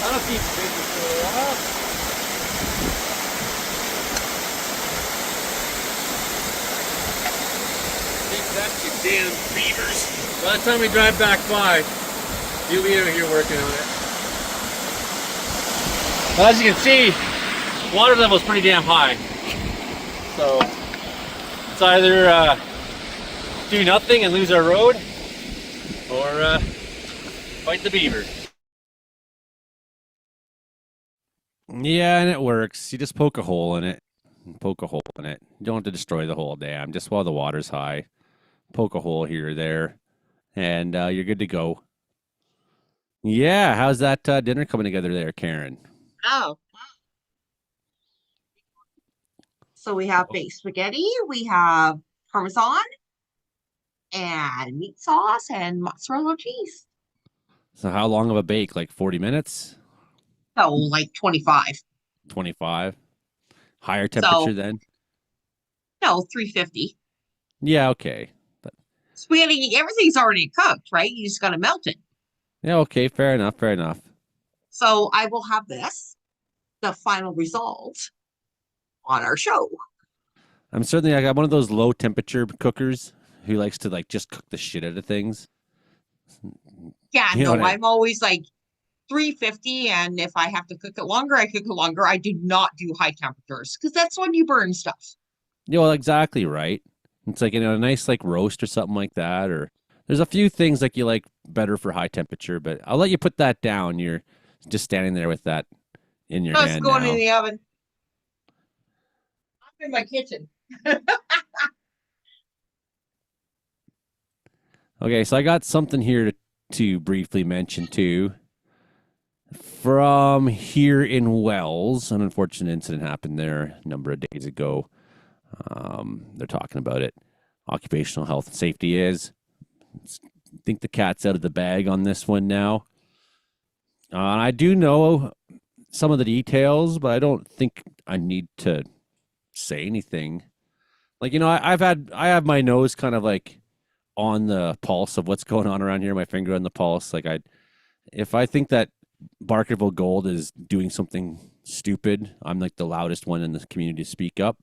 [SPEAKER 19] That'll keep busy for a while. That's your damn beavers. By the time we drive back by, you'll be out here working on it. Well, as you can see, water level is pretty damn high. So it's either do nothing and lose our road, or fight the beaver.
[SPEAKER 1] Yeah, and it works. You just poke a hole in it. Poke a hole in it. You don't have to destroy the whole dam, just while the water's high. poke a hole here or there, and you're good to go. Yeah, how's that dinner coming together there, Karen?
[SPEAKER 7] Oh. So we have baked spaghetti, we have parmesan, and meat sauce, and mozzarella cheese.
[SPEAKER 1] So how long of a bake? Like 40 minutes?
[SPEAKER 7] So like 25.
[SPEAKER 1] 25? Higher temperature then?
[SPEAKER 7] No, 350.
[SPEAKER 1] Yeah, okay. But
[SPEAKER 7] Spaghetti, everything's already cooked, right? You just got to melt it.
[SPEAKER 1] yeah, okay, fair enough, fair enough.
[SPEAKER 7] So I will have this, the final result, on our show.
[SPEAKER 1] I'm certainly, I got one of those low temperature cookers who likes to like just cook the shit out of things.
[SPEAKER 7] Yeah,
[SPEAKER 1] You know
[SPEAKER 7] no,
[SPEAKER 1] what I-
[SPEAKER 7] I'm always like 350, and if I have to cook it longer, I cook it longer. I do not do high temperatures because that's when you burn stuff.
[SPEAKER 1] Yeah, well, exactly right. It's like, a nice like roast or something like that, or there's a few things like you like better for high temperature, but I'll let you put that down. You're just standing there with that in your
[SPEAKER 7] No, it's
[SPEAKER 1] hand
[SPEAKER 7] going
[SPEAKER 1] now.
[SPEAKER 7] in the oven. I'm in my kitchen.
[SPEAKER 1] Okay, so I got something here to briefly mention too. From here in Wells, an unfortunate incident happened there a number of days ago. They're talking about it. Occupational health and safety is. I think the cat's out of the bag on this one now. I do know some of the details, but I don't think I need to say anything. Like, I have my nose kind of like on the pulse of what's going on around here, my finger on the pulse. Like if I think that Barkerville Gold is doing something stupid, I'm like the loudest one in the community to speak up.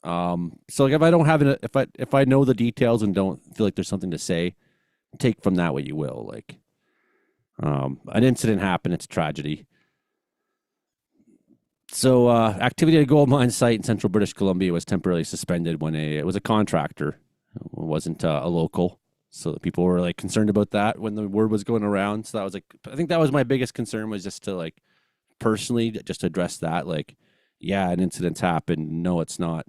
[SPEAKER 1] So like if I don't have it, if I know the details and don't feel like there's something to say, take from that what you will. Like, an incident happened, it's a tragedy. So activity at a gold mine site in central British Columbia was temporarily suspended when it was a contractor. It wasn't a local. So the people were like concerned about that when the word was going around. So that was like, I think that was my biggest concern, was just to like personally just address that. Like, yeah, an incident's happened. No, it's not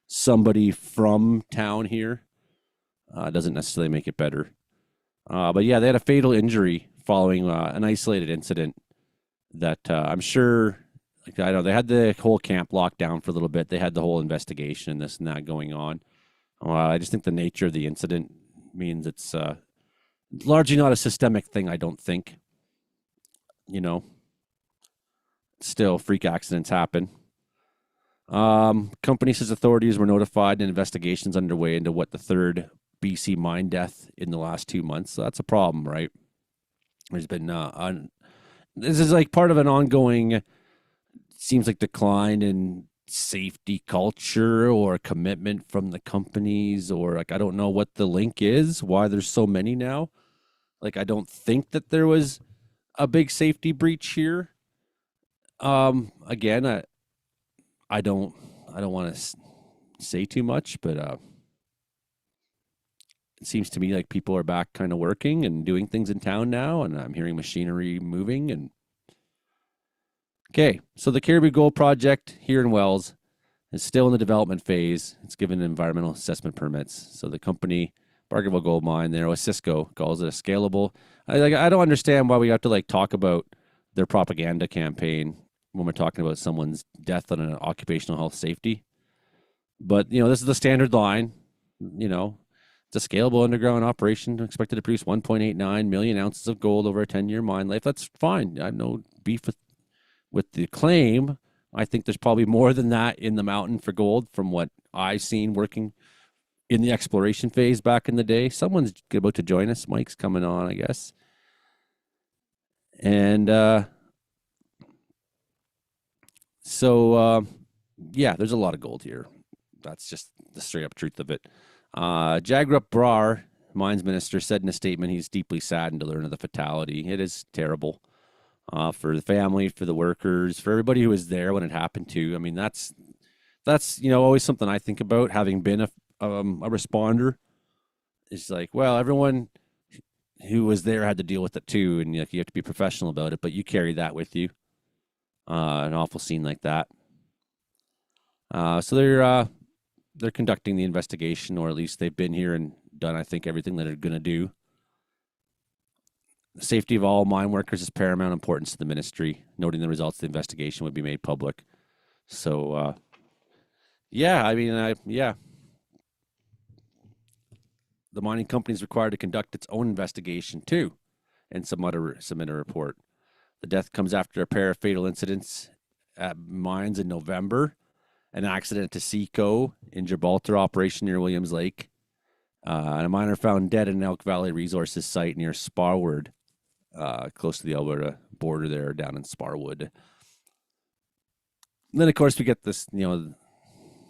[SPEAKER 1] somebody from town here. Doesn't necessarily make it better. But yeah, they had a fatal injury following an isolated incident that I'm sure, like, I know they had the whole camp locked down for a little bit. They had the whole investigation and this and that going on. I just think the nature of the incident means it's largely not a systemic thing, I don't think. Still, freak accidents happen. Company says authorities were notified and investigations underway into what the third BC mine death in the last 2 months. So that's a problem, right? There's been this is like part of an ongoing, seems like, decline in safety culture or commitment from the companies, or like I don't know what the link is, why there's so many now. Like I don't think that there was a big safety breach here. Again, I don't want to say too much, but it seems to me like people are back kind of working and doing things in town now, and I'm hearing machinery moving. And okay, so the Caribou Gold project here in Wells is still in the development phase. It's given environmental assessment permits. So the company, Barkerville Gold Mine, there, Cisco, calls it a scalable. I don't understand why we have to like talk about their propaganda campaign when we're talking about someone's death on an occupational health safety. But, this is the standard line. It's a scalable underground operation expected to produce 1.89 million ounces of gold over a 10-year mine life. That's fine. I have no beef with the claim. I think there's probably more than that in the mountain for gold from what I've seen working in the exploration phase back in the day. Someone's about to join us. Mike's coming on, I guess. And yeah, there's a lot of gold here. That's just the straight up truth of it. Jagrup Brar, mines minister, said in a statement he's deeply saddened to learn of the fatality. It is terrible for the family, for the workers, for everybody who was there when it happened too. I mean, that's always something I think about, having been a responder. It's like, well, everyone who was there had to deal with it too, and you have to be professional about it, but you carry that with you. An awful scene like that. So they're they're conducting the investigation, or at least they've been here and done, I think, everything that they're going to do. The safety of all mine workers is paramount importance to the ministry. Noting the results of the investigation would be made public. So, yeah, I mean, yeah. The mining company is required to conduct its own investigation too, and submit a report. The death comes after a pair of fatal incidents at mines in November, an accident at Taseko in Gibraltar operation near Williams Lake, and a miner found dead in an Elk Valley Resources site near Sparwood, close to the Alberta border there, down in Sparwood. And then, of course, we get this,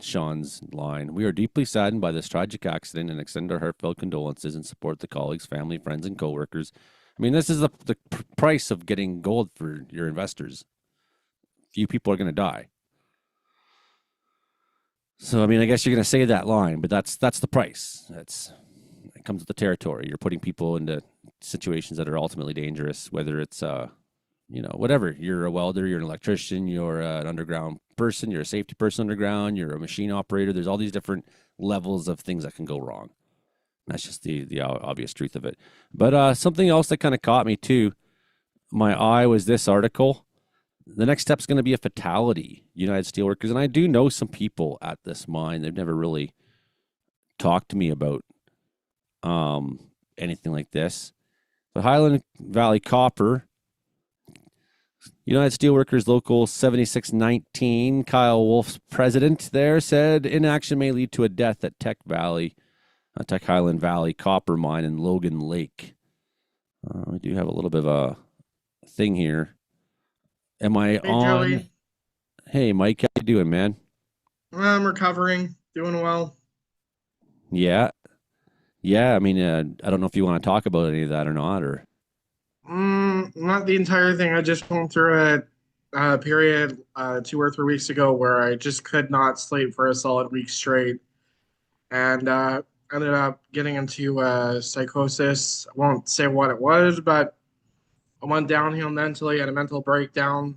[SPEAKER 1] Sean's line. We are deeply saddened by this tragic accident and extend our heartfelt condolences and support the colleagues, family, friends, and coworkers. I mean, this is the price of getting gold for your investors. Few people are going to die. So, I mean, I guess you're going to say that line, but that's the price. It comes with the territory. You're putting people into situations that are ultimately dangerous, whether it's whatever. You're a welder, you're an electrician, you're an underground person, you're a safety person underground, you're a machine operator. There's all these different levels of things that can go wrong. That's just the obvious truth of it. But something else that kind of caught me too, my eye, was this article. The next step is going to be a fatality, United Steelworkers. And I do know some people at this mine. They've never really talked to me about anything like this. But Highland Valley Copper, United Steelworkers Local 7619, Kyle Wolf's president there, said inaction may lead to a death at Tech Highland Valley Copper Mine in Logan Lake. We do have a little bit of a thing here. Am I on?
[SPEAKER 9] Joey.
[SPEAKER 1] Hey, Mike, how you doing, man?
[SPEAKER 9] I'm recovering, doing well.
[SPEAKER 1] Yeah. I mean, I don't know if you want to talk about any of that or not, or.
[SPEAKER 9] Not the entire thing. I just went through a period 2 or 3 weeks ago where I just could not sleep for a solid week straight, and ended up getting into psychosis. I won't say what it was, but I went downhill mentally, had a mental breakdown,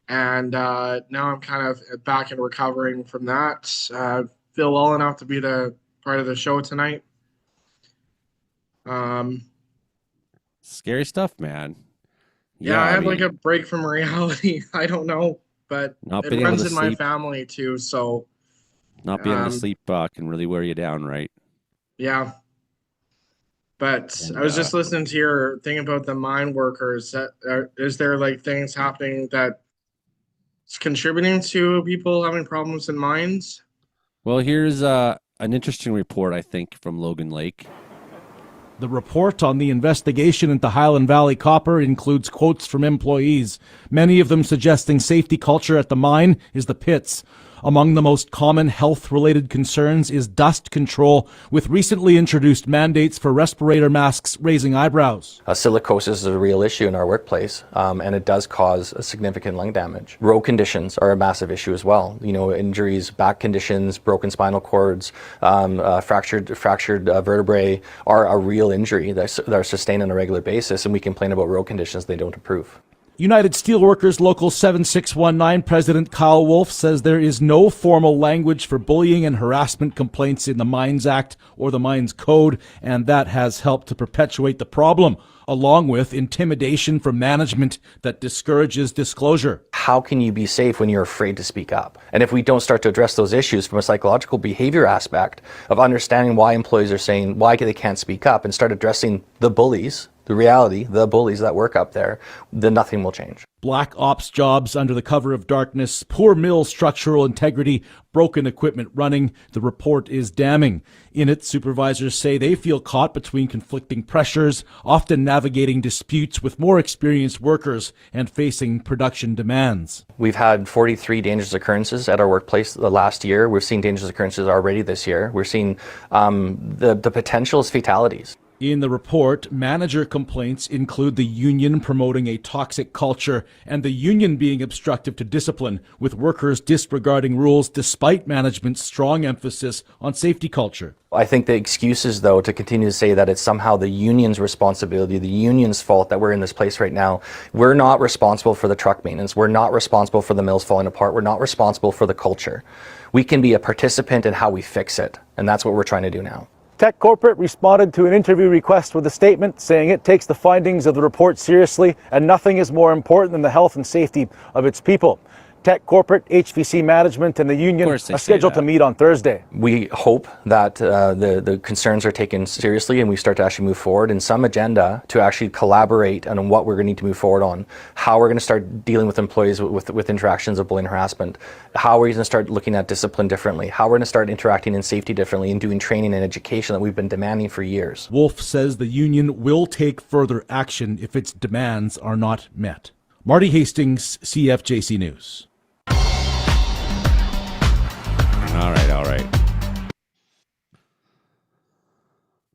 [SPEAKER 9] and now I'm kind of back and recovering from that. Feel well enough to be the part of the show tonight.
[SPEAKER 1] Scary stuff, man.
[SPEAKER 9] Yeah, I had like a break from reality. I don't know, but it runs in my family too. So
[SPEAKER 1] not being able to sleep can really wear you down, right?
[SPEAKER 9] Yeah. But I was just listening to your thing about the mine workers. Is there like things happening that's contributing to people having problems in mines?
[SPEAKER 1] Well, here's an interesting report, I think, from Logan Lake.
[SPEAKER 13] The report on the investigation into Highland Valley Copper includes quotes from employees, many of them suggesting safety culture at the mine is the pits. Among the most common health-related concerns is dust control, with recently introduced mandates for respirator masks raising eyebrows.
[SPEAKER 14] Silicosis is a real issue in our workplace, and it does cause significant lung damage. Row conditions are a massive issue as well. Injuries, back conditions, broken spinal cords, fractured vertebrae are a real injury that are sustained on a regular basis, and we complain about row conditions, they don't improve.
[SPEAKER 13] United Steelworkers Local 7619 President Kyle Wolf says there is no formal language for bullying and harassment complaints in the Mines Act or the Mines Code, and that has helped to perpetuate the problem, along with intimidation from management that discourages disclosure.
[SPEAKER 14] How can you be safe when you're afraid to speak up? And if we don't start to address those issues from a psychological behavior aspect of understanding why employees are saying why they can't speak up, and start addressing the bullies, the reality, the bullies that work up there, then nothing will change.
[SPEAKER 13] Black ops jobs under the cover of darkness, poor mill structural integrity, broken equipment running. The report is damning. In it, supervisors say they feel caught between conflicting pressures, often navigating disputes with more experienced workers and facing production demands.
[SPEAKER 14] We've had 43 dangerous occurrences at our workplace the last year. We've seen dangerous occurrences already this year. We're seeing the potential is fatalities.
[SPEAKER 13] In the report, manager complaints include the union promoting a toxic culture and the union being obstructive to discipline, with workers disregarding rules despite management's strong emphasis on safety culture.
[SPEAKER 14] I think the excuses, though, to continue to say that it's somehow the union's responsibility, the union's fault that we're in this place right now. We're not responsible for the truck maintenance. We're not responsible for the mills falling apart. We're not responsible for the culture. We can be a participant in how we fix it, and that's what we're trying to do now.
[SPEAKER 13] Tech Corporate responded to an interview request with a statement saying it takes the findings of the report seriously and nothing is more important than the health and safety of its people. Tech Corporate, HVC Management, and the union are scheduled to meet on Thursday.
[SPEAKER 14] We hope that the concerns are taken seriously and we start to actually move forward in some agenda to actually collaborate on what we're going to need to move forward on, how we're going to start dealing with employees with interactions of bullying and harassment, how we're going to start looking at discipline differently, how we're going to start interacting in safety differently and doing training and education that we've been demanding for years.
[SPEAKER 13] Wolf says the union will take further action if its demands are not met. Marty Hastings, CFJC News.
[SPEAKER 1] All right.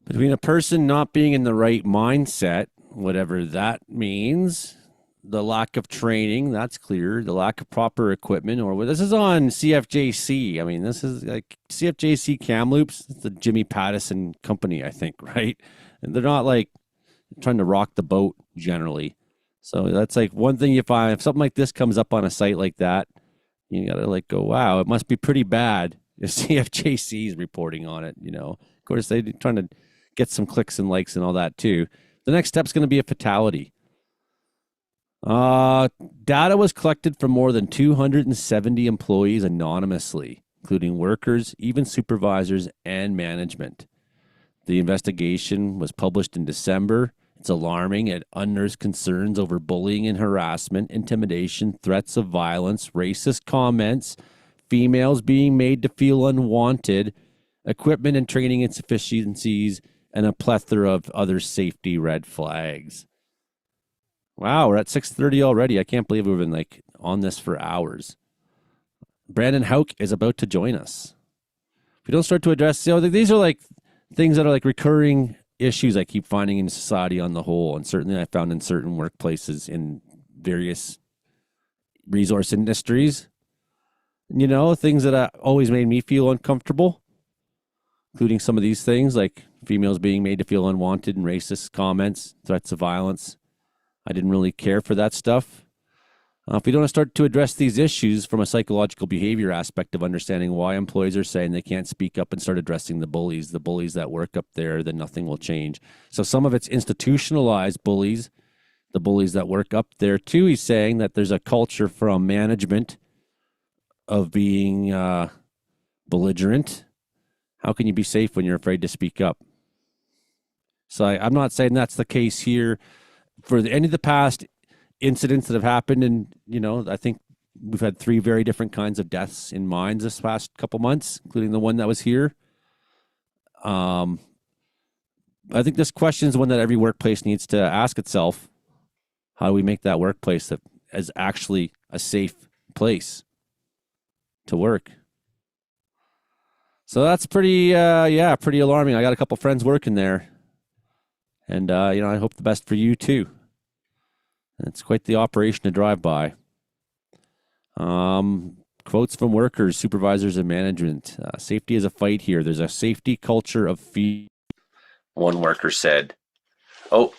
[SPEAKER 1] Between a person not being in the right mindset, whatever that means, the lack of training, that's clear, the lack of proper equipment, or this is on CFJC. I mean, this is like CFJC Kamloops, it's the Jimmy Pattison company, I think, right? And they're not like trying to rock the boat generally. So that's like one thing you find, if something like this comes up on a site like that, you got to like go, wow, it must be pretty bad if CFJC is reporting on it, you know. Of course, they're trying to get some clicks and likes and all that too. The next step is going to be a fatality. Data was collected from more than 270 employees anonymously, including workers, even supervisors, and management. The investigation was published in December. It's alarming. It unearths concerns over bullying and harassment, intimidation, threats of violence, racist comments, females being made to feel unwanted, equipment and training insufficiencies, and a plethora of other safety red flags. Wow, we're at 6:30 already. I can't believe we've been like on this for hours. Brandon Hauk is about to join us. If we don't start to address, these are like things that are like recurring issues I keep finding in society on the whole, and certainly I found in certain workplaces in various resource industries. You know, things that always made me feel uncomfortable, including some of these things like females being made to feel unwanted and racist comments, threats of violence. I didn't really care for that stuff. If we don't start to address these issues from a psychological behavior aspect of understanding why employees are saying they can't speak up and start addressing the bullies that work up there, then nothing will change. So some of it's institutionalized bullies, the bullies that work up there too. He's saying that there's a culture from management of being belligerent. How can you be safe when you're afraid to speak up? So I'm not saying that's the case here. For any of the past incidents that have happened, and you know, I think we've had 3 very different kinds of deaths in mines this past couple months, including the one that was here. I think this question is one that every workplace needs to ask itself. How do we make that workplace that is actually a safe place to work? So that's pretty alarming. I got a couple friends working there, and I hope the best for you too. It's quite the operation to drive by. Quotes from workers, supervisors, and management. Safety is a fight here. There's a safety culture of fear. One worker said, "Oh."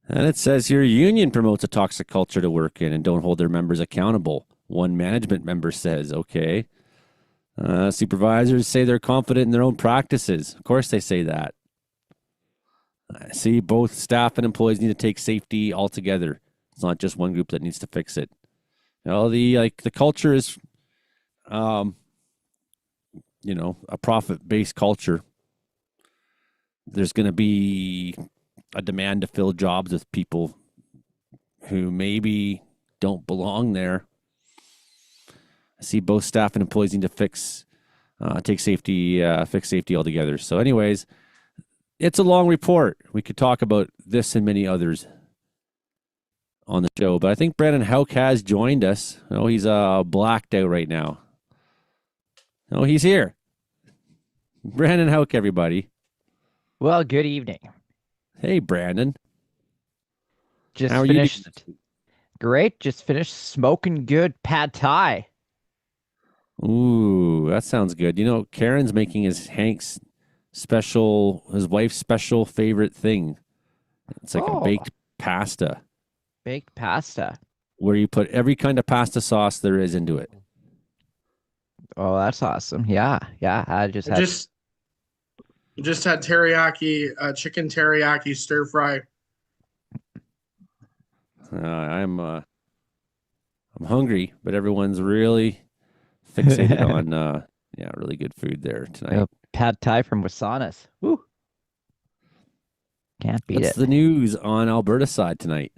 [SPEAKER 1] And it says here, union promotes a toxic culture to work in and don't hold their members accountable. One management member says, okay. Supervisors say they're confident in their own practices. Of course they say that. I see both staff and employees need to take safety all together. It's not just one group that needs to fix it. You know, the culture is, a profit-based culture. There's going to be a demand to fill jobs with people who maybe don't belong there. I see both staff and employees need to fix safety altogether. So anyways, it's a long report. We could talk about this and many others on the show, but I think Brandon Hauk has joined us. Oh, he's blacked out right now. Oh, he's here. Brandon Hauk, everybody.
[SPEAKER 5] Well, good evening.
[SPEAKER 1] Hey, Brandon.
[SPEAKER 5] Just
[SPEAKER 1] How are
[SPEAKER 5] finished.
[SPEAKER 1] you doing?
[SPEAKER 5] Great. Just finished smoking good pad thai.
[SPEAKER 1] Ooh, that sounds good. You know, Karen's making his wife's special favorite thing. It's like a baked pasta.
[SPEAKER 5] Baked pasta.
[SPEAKER 1] Where you put every kind of pasta sauce there is into it.
[SPEAKER 5] Oh, that's awesome. Yeah. I just
[SPEAKER 9] had teriyaki, chicken teriyaki stir fry.
[SPEAKER 1] I'm hungry, but everyone's really fixated on really good food there tonight.
[SPEAKER 5] Pad thai from Wasanas. Woo. Can't beat
[SPEAKER 1] What's
[SPEAKER 5] it.
[SPEAKER 1] the news on Alberta side tonight?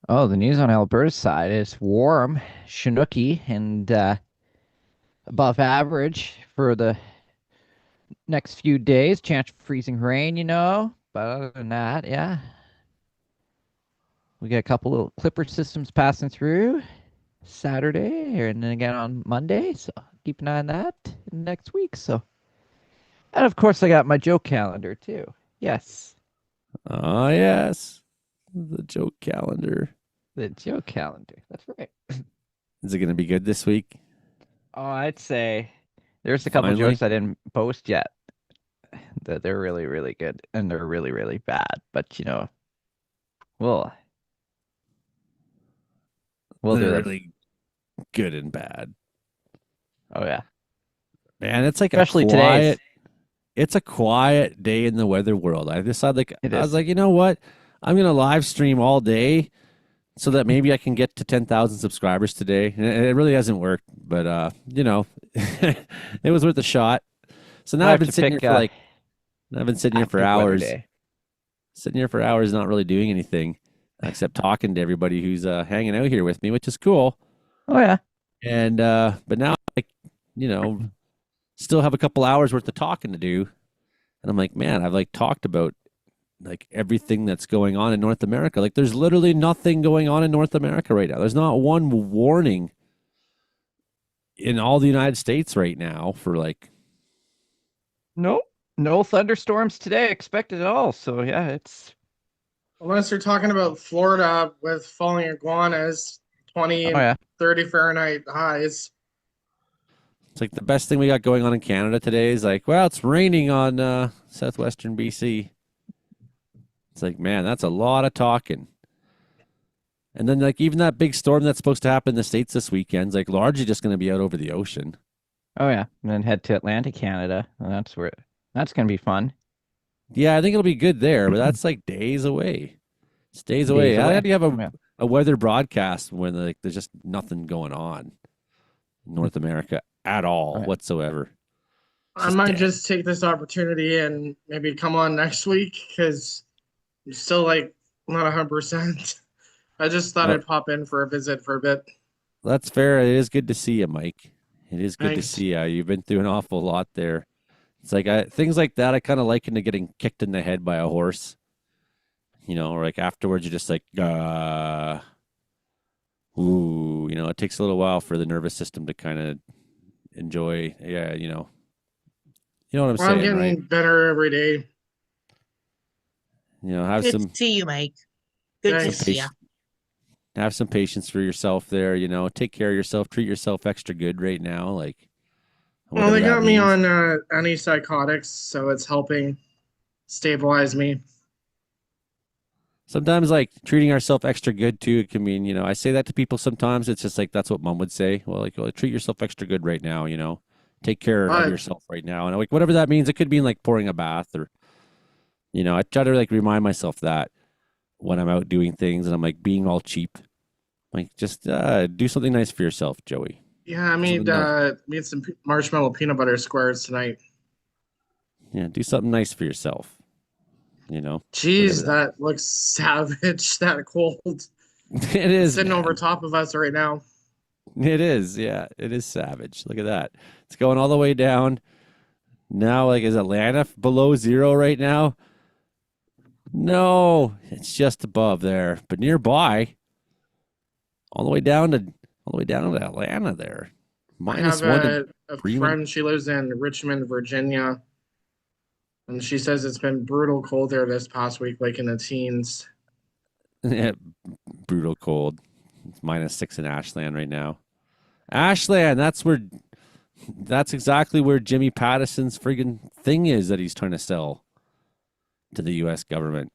[SPEAKER 5] Oh, the news on Alberta side is warm, Chinooki, and above average for the next few days. Chance of freezing rain, But other than that, yeah. We got a couple little clipper systems passing through Saturday and then again on Monday. So keep an eye on that next week. So, and of course, I got my joke calendar too. Yes.
[SPEAKER 1] Oh, yes. The joke calendar.
[SPEAKER 5] The joke calendar. That's right.
[SPEAKER 1] Is it going to be good this week?
[SPEAKER 5] Oh, I'd say there's a couple jokes I didn't post yet. That they're really, really good and they're really, really bad. But we'll do
[SPEAKER 1] They're
[SPEAKER 5] it.
[SPEAKER 1] really good and bad.
[SPEAKER 5] Oh yeah,
[SPEAKER 1] man, it's like
[SPEAKER 5] especially
[SPEAKER 1] a quiet.
[SPEAKER 5] today's.
[SPEAKER 1] It's a quiet day in the weather world. I decided, I was like, you know what? I'm gonna live stream all day, so that maybe I can get to 10,000 subscribers today. And it really hasn't worked, but it was worth a shot. So now I've been sitting here for hours. Sitting here for hours, not really doing anything except talking to everybody who's hanging out here with me, which is cool.
[SPEAKER 5] Oh yeah.
[SPEAKER 1] And but now still have a couple hours worth of talking to do. And I'm like, man, I've talked about everything that's going on in North America. There's literally nothing going on in North America right now. There's not one warning in all the United States right now for
[SPEAKER 5] Nope. No thunderstorms today expected at all. So yeah, it's
[SPEAKER 9] unless you're talking about Florida with falling iguanas, 20 and 30 Fahrenheit highs.
[SPEAKER 1] It's the best thing we got going on in Canada today is it's raining on southwestern BC. It's man, that's a lot of talking. And then even that big storm that's supposed to happen in the States this weekend's largely just going to be out over the ocean.
[SPEAKER 5] Oh yeah, and then head to Atlantic Canada. And that's going to be fun.
[SPEAKER 1] Yeah, I think it'll be good there, but that's days away. It's days away. How do you have a weather broadcast when there's just nothing going on in North America at all whatsoever?
[SPEAKER 9] I might just take this opportunity and maybe come on next week because I'm still not 100%. I just thought I'd pop in for a visit for a bit.
[SPEAKER 1] That's fair. It is good to see you, Mike. It is good
[SPEAKER 9] Thanks.
[SPEAKER 1] to see you. You've been through an awful lot there. It's things like that I kind of liken to getting kicked in the head by a horse. Or afterwards you're just ooh, it takes a little while for the nervous system to kind of enjoy. Yeah, you know what I'm saying,
[SPEAKER 9] I'm getting
[SPEAKER 1] right?
[SPEAKER 9] better every day.
[SPEAKER 1] Have
[SPEAKER 7] Good
[SPEAKER 1] some
[SPEAKER 7] to see you, Mike. Good to see you.
[SPEAKER 1] have some patience for yourself there. Take care of yourself. Treat yourself extra good right now.
[SPEAKER 9] Well, they got me
[SPEAKER 1] means.
[SPEAKER 9] on antipsychotics, so it's helping stabilize me.
[SPEAKER 1] Sometimes treating ourselves extra good too, it can mean, I say that to people sometimes. It's just that's what mom would say. Well, treat yourself extra good right now, take care of yourself right now. And whatever that means, it could mean pouring a bath or, I try to remind myself that when I'm out doing things and I'm being all cheap, just do something nice for yourself, Joey.
[SPEAKER 9] Yeah, I made some marshmallow peanut butter squares tonight.
[SPEAKER 1] Yeah, do something nice for yourself.
[SPEAKER 9] Jeez, that looks savage. That cold.
[SPEAKER 1] It is
[SPEAKER 9] sitting over top of us right now.
[SPEAKER 1] It is, yeah. It is savage. Look at that. It's going all the way down. Now, is Atlanta below zero right now? No, it's just above there, but nearby. all the way down to Atlanta there.
[SPEAKER 9] I have
[SPEAKER 1] -1 to
[SPEAKER 9] a
[SPEAKER 1] Bremen.
[SPEAKER 9] friend, she lives in Richmond, Virginia, and she says it's been brutal cold there this past week, like in the teens.
[SPEAKER 1] Yeah, brutal cold. It's -6 in Ashland right now. Ashland, that's exactly where Jimmy Pattison's friggin' thing is that he's trying to sell to the US government.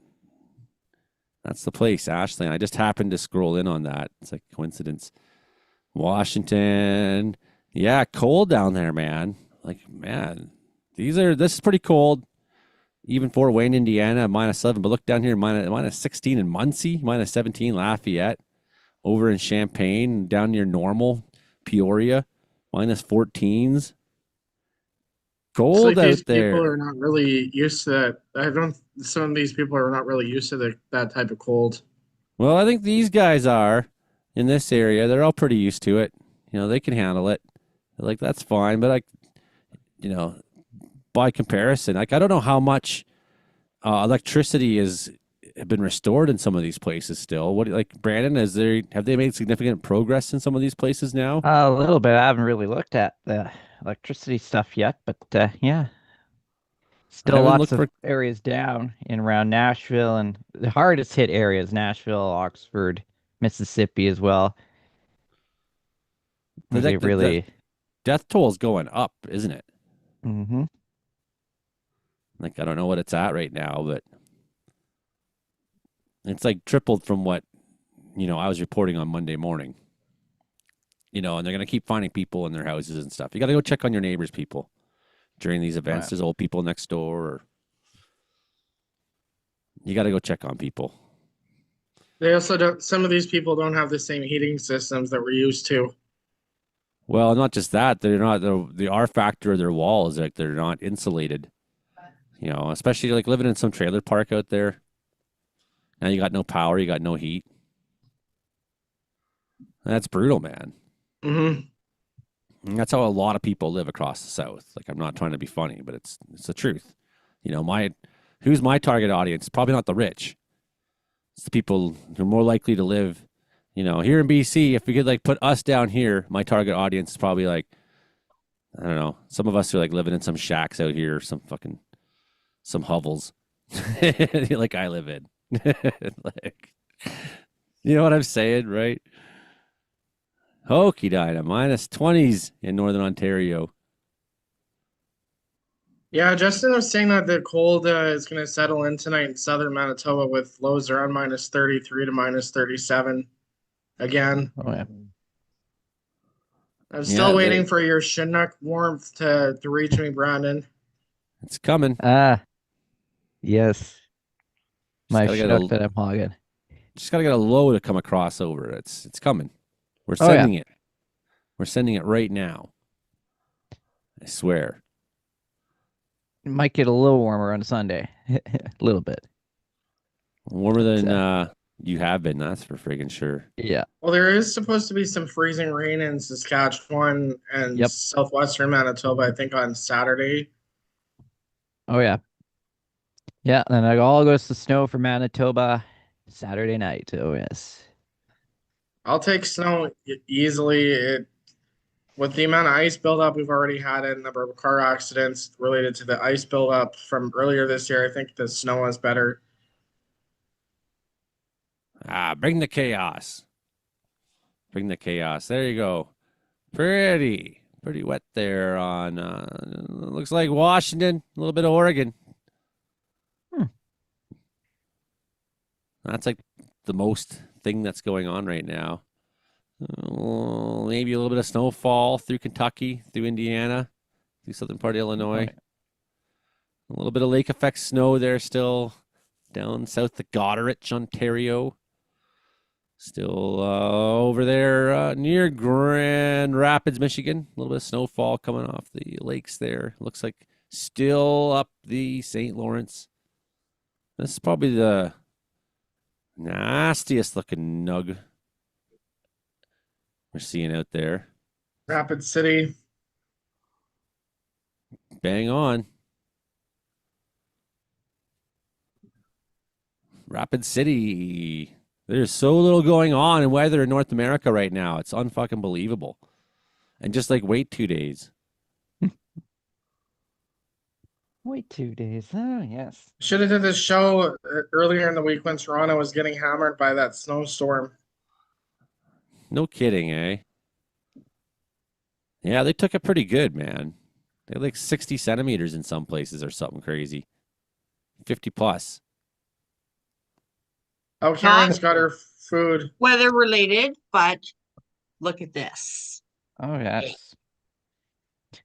[SPEAKER 1] That's the place, Ashland. I just happened to scroll in on that. It's like coincidence. Washington. Yeah, cold down there, man. Like, man, this is pretty cold. Even Fort Wayne, Indiana, -7. But look down here, -16 in Muncie, -17 Lafayette. Over in Champaign, down near Normal, Peoria, -14s. Cold
[SPEAKER 9] It's like these
[SPEAKER 1] out
[SPEAKER 9] people
[SPEAKER 1] there.
[SPEAKER 9] are not really used to that. Some of these people are not really used to that type of cold.
[SPEAKER 1] Well, I think these guys are in this area. They're all pretty used to it. They can handle it. They're like, that's fine. But by comparison, I don't know how much electricity has been restored in some of these places still. Brandon, have they made significant progress in some of these places now?
[SPEAKER 5] A little bit. I haven't really looked at the electricity stuff yet, but yeah.
[SPEAKER 1] I
[SPEAKER 5] Still
[SPEAKER 1] haven't
[SPEAKER 5] lots
[SPEAKER 1] looked
[SPEAKER 5] of
[SPEAKER 1] for.
[SPEAKER 5] areas down in around Nashville, and the hardest hit areas, Nashville, Oxford, Mississippi as well. They
[SPEAKER 1] The
[SPEAKER 5] really.
[SPEAKER 1] death toll is going up, isn't it?
[SPEAKER 5] Mm-hmm.
[SPEAKER 1] Like, I don't know what it's at right now, but it's like tripled from what, I was reporting on Monday morning. And they're going to keep finding people in their houses and stuff. You got to go check on your neighbors, people, during these events.
[SPEAKER 5] Right.
[SPEAKER 1] There's old people next door. Or you got to go check on people.
[SPEAKER 9] They also don't. Some of these people don't have the same heating systems that we're used to.
[SPEAKER 1] Well, not just that. They're not, the R factor of their walls, like, they're not insulated. Especially like living in some trailer park out there. Now you got no power, you got no heat. That's brutal, man.
[SPEAKER 9] Mm-hmm.
[SPEAKER 1] And that's how a lot of people live across the South. Like, I'm not trying to be funny, but it's the truth. Who's my target audience? Probably not the rich. It's the people who are more likely to live, here in BC. If we could put us down here, my target audience is probably I don't know, some of us who are living in some shacks out here, some hovels, like I live in. You know what I'm saying, right? Hokey Dina, -20s in Northern Ontario.
[SPEAKER 9] Yeah, Justin was saying that the cold is going to settle in tonight in southern Manitoba with lows around -33 to -37 again.
[SPEAKER 5] Oh yeah.
[SPEAKER 9] I'm still waiting for your Chinook warmth to reach me, Brandon.
[SPEAKER 1] It's coming.
[SPEAKER 5] Yes. My
[SPEAKER 1] gotta
[SPEAKER 5] Chinook that I'm hogging.
[SPEAKER 1] Just got to get a low to come across over. It's coming. We're sending it. We're sending it right now. I swear.
[SPEAKER 5] It might get a little warmer on Sunday. A little bit.
[SPEAKER 1] Warmer than you have been, that's for friggin' sure.
[SPEAKER 5] Yeah.
[SPEAKER 9] Well, there is supposed to be some freezing rain in Saskatchewan and southwestern Manitoba, I think, on Saturday.
[SPEAKER 5] Oh, yeah. Yeah, then it all goes to snow for Manitoba Saturday night. Oh, yes.
[SPEAKER 9] I'll take snow easily. With the amount of ice buildup we've already had and a number of car accidents related to the ice buildup from earlier this year, I think the snow is better.
[SPEAKER 1] Bring the chaos. Bring the chaos. There you go. Pretty wet there on, looks like Washington, a little bit of Oregon. That's like the most thing that's going on right now. Maybe a little bit of snowfall through Kentucky, through Indiana, through southern part of Illinois. Right. A little bit of lake effect snow there still down south of Goderich, Ontario. Still over there near Grand Rapids, Michigan. A little bit of snowfall coming off the lakes there. Looks like still up the St. Lawrence. This is probably the nastiest looking nug we're seeing out there.
[SPEAKER 9] Rapid City.
[SPEAKER 1] Bang on. Rapid City. There's so little going on in weather in North America right now. It's unfucking believable. And just like wait 2 days.
[SPEAKER 5] Wait 2 days. Oh, yes.
[SPEAKER 9] Should have did this show earlier in the week when Toronto was getting hammered by that snowstorm.
[SPEAKER 1] No kidding, eh? Yeah, they took it pretty good, man. They had like 60 centimeters in some places or something crazy. 50 plus.
[SPEAKER 9] Oh, Karen's got her food.
[SPEAKER 7] Weather related, but look at this.
[SPEAKER 5] Oh, yes.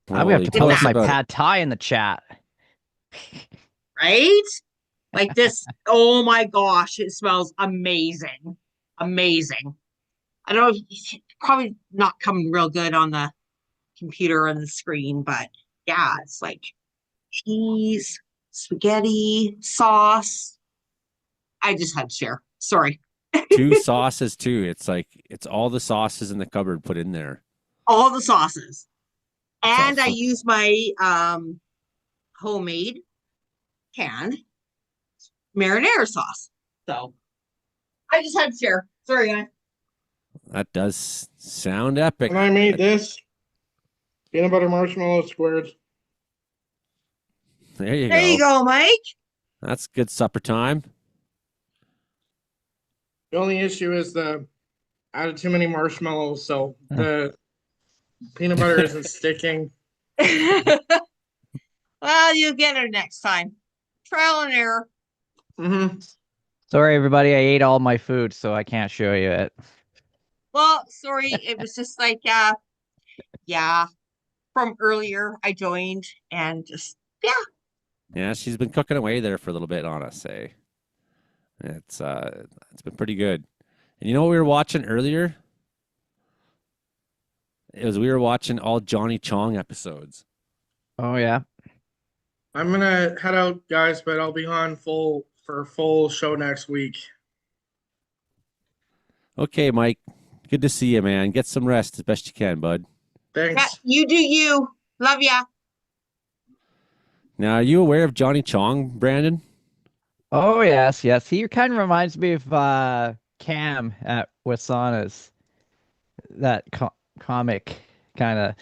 [SPEAKER 1] Holy
[SPEAKER 5] we have to
[SPEAKER 1] tell
[SPEAKER 5] post
[SPEAKER 1] us
[SPEAKER 5] my
[SPEAKER 1] about it.
[SPEAKER 5] pad thai in the chat.
[SPEAKER 7] Right? Like this. Oh my gosh, it smells amazing. Amazing. I don't know, it's probably not coming real good on the computer and the screen, but yeah, it's like cheese, spaghetti, sauce. I just had to share. Sorry.
[SPEAKER 1] 2 sauces too. It's like it's all the sauces in the cupboard put in there.
[SPEAKER 7] All the sauces. And I
[SPEAKER 1] awesome.
[SPEAKER 7] use my homemade canned marinara sauce. So I just had to share. Sorry, guys.
[SPEAKER 1] That does sound epic.
[SPEAKER 9] And I made this peanut butter marshmallow squares.
[SPEAKER 1] There you go.
[SPEAKER 7] There you go, Mike.
[SPEAKER 1] That's good supper time.
[SPEAKER 9] The only issue is I added too many marshmallows, so the peanut butter isn't sticking.
[SPEAKER 7] Well, you'll get it next time. Trial and error.
[SPEAKER 9] Mm-hmm.
[SPEAKER 5] Sorry, everybody. I ate all my food, so I can't show you it.
[SPEAKER 7] Well, sorry, it was just like, yeah, from earlier I joined and just, yeah.
[SPEAKER 1] Yeah, she's been cooking away there for a little bit on us, eh? It's been pretty good. And you know what we were watching earlier? We were watching all Johnny Chong episodes.
[SPEAKER 5] Oh, yeah.
[SPEAKER 9] I'm gonna head out, guys, but I'll be on for a full show next week.
[SPEAKER 1] Okay, Mike. Good to see you, man. Get some rest as best you can, bud.
[SPEAKER 9] Thanks.
[SPEAKER 7] Yeah, you do you. Love ya.
[SPEAKER 1] Now, are you aware of Johnny Chong, Brandon?
[SPEAKER 5] Oh, yes, yes. He kind of reminds me of Cam at Wasana's. That comic kind of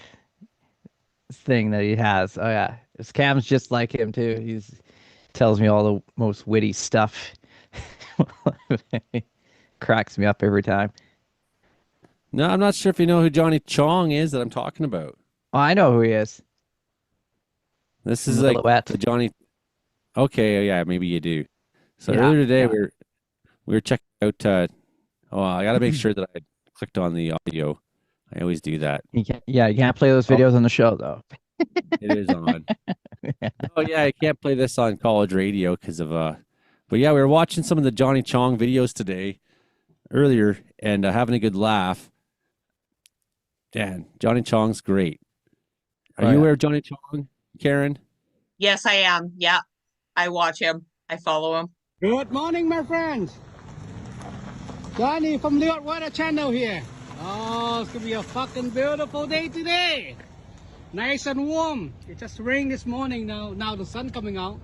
[SPEAKER 5] thing that he has. Oh, yeah. Cam's just like him, too. He's tells me all the most witty stuff. Cracks me up every time.
[SPEAKER 1] No, I'm not sure if you know who Johnny Chong is that I'm talking about.
[SPEAKER 5] Oh, I know who he is.
[SPEAKER 1] This is like the Johnny. Okay, yeah, maybe you do. So earlier today we were checking out. Oh, I got to make sure that I clicked on the audio. I always do that.
[SPEAKER 5] You can't play those videos on the show though.
[SPEAKER 1] It is on. Oh yeah, I can't play this on college radio because of But yeah, we were watching some of the Johnny Chong videos today, earlier, and having a good laugh. Dan, Johnny Chong's great. Are you aware of Johnny Chong, Karen?
[SPEAKER 7] Yes, I am. Yeah. I watch him. I follow him.
[SPEAKER 8] Good morning, my friends. Johnny from the Weather Channel here. Oh, it's gonna be a fucking beautiful day today. Nice and warm. It just rained this morning. Now the sun coming out.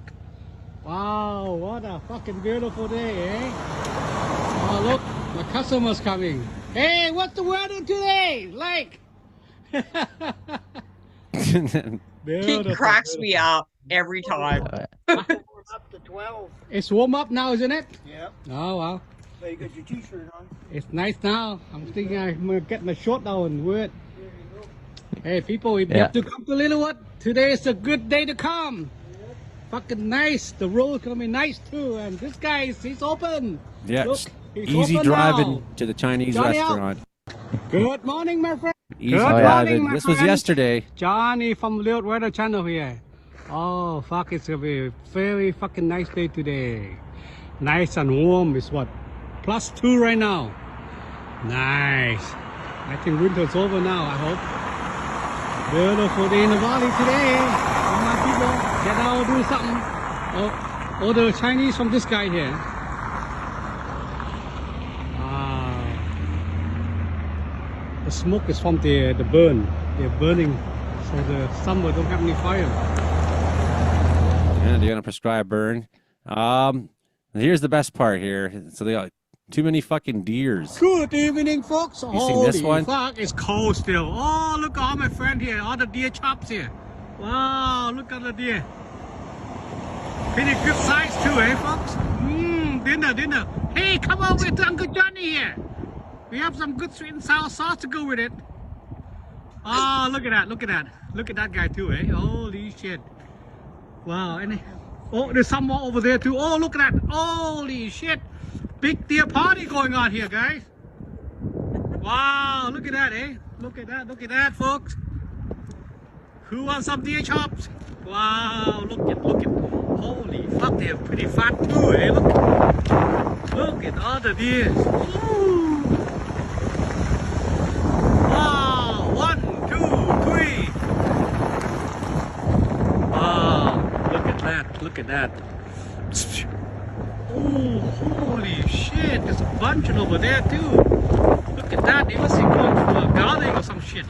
[SPEAKER 8] Wow, what a fucking beautiful day, eh? Oh, look, my customers coming. Hey, what's the weather today? Like.
[SPEAKER 7] He cracks me up every time.
[SPEAKER 8] It's warm up now, isn't it?
[SPEAKER 20] Yep.
[SPEAKER 8] Oh, wow.
[SPEAKER 20] So you got your t-shirt on.
[SPEAKER 8] It's nice now. I'm thinking I'm gonna get my short now and wear it. Hey, people, if you have to come to Littlewood, today is a good day to come. Fucking nice. The road's gonna be nice too. And this guy, he's open.
[SPEAKER 1] Yeah,
[SPEAKER 8] Look, he's
[SPEAKER 1] easy
[SPEAKER 8] open
[SPEAKER 1] driving
[SPEAKER 8] now.
[SPEAKER 1] to the Chinese
[SPEAKER 8] Johnny
[SPEAKER 1] restaurant.
[SPEAKER 8] Good morning, my friend.
[SPEAKER 1] Easy
[SPEAKER 8] Good
[SPEAKER 1] driving.
[SPEAKER 8] morning, my
[SPEAKER 1] This was
[SPEAKER 8] friend.
[SPEAKER 1] yesterday.
[SPEAKER 8] Johnny from Littlewood Weather Channel here. Oh, fuck, it's gonna be a very fucking nice day today. Nice and warm. It's what? +2 right now. Nice. I think winter's over now, I hope. Beautiful day in the valley today. Come on, people, get out, do something. Oh, the Chinese from this guy here. The smoke is from the burn. They're burning, so the summer don't have any fire.
[SPEAKER 1] And they're gonna prescribe burn. Here's the best part here. So they Too many fucking deers.
[SPEAKER 8] Good evening, folks.
[SPEAKER 1] You seen this one?
[SPEAKER 8] Fuck, it's cold still. Oh, look at all my friend here. All the deer chops here. Wow, look at the deer. Pretty good size too, eh, folks? Dinner. Hey, come on with Uncle Johnny here. We have some good sweet and sour sauce to go with it. Oh, look at that. Look at that guy too, eh? Holy shit. Wow, oh, there's some more over there too. Oh, look at that. Holy shit. Big deer party going on here, guys. Wow, look at that, eh? Look at that, folks. Who wants some deer chops? Wow, look at. Holy fuck, they're pretty fat too, eh? Look at all the deers. Ooh. Wow, 1, 2, 3. Wow, look at that. Oh, holy shit, there's a bunch over there too. Look at that, they must be going to a garden or some shit.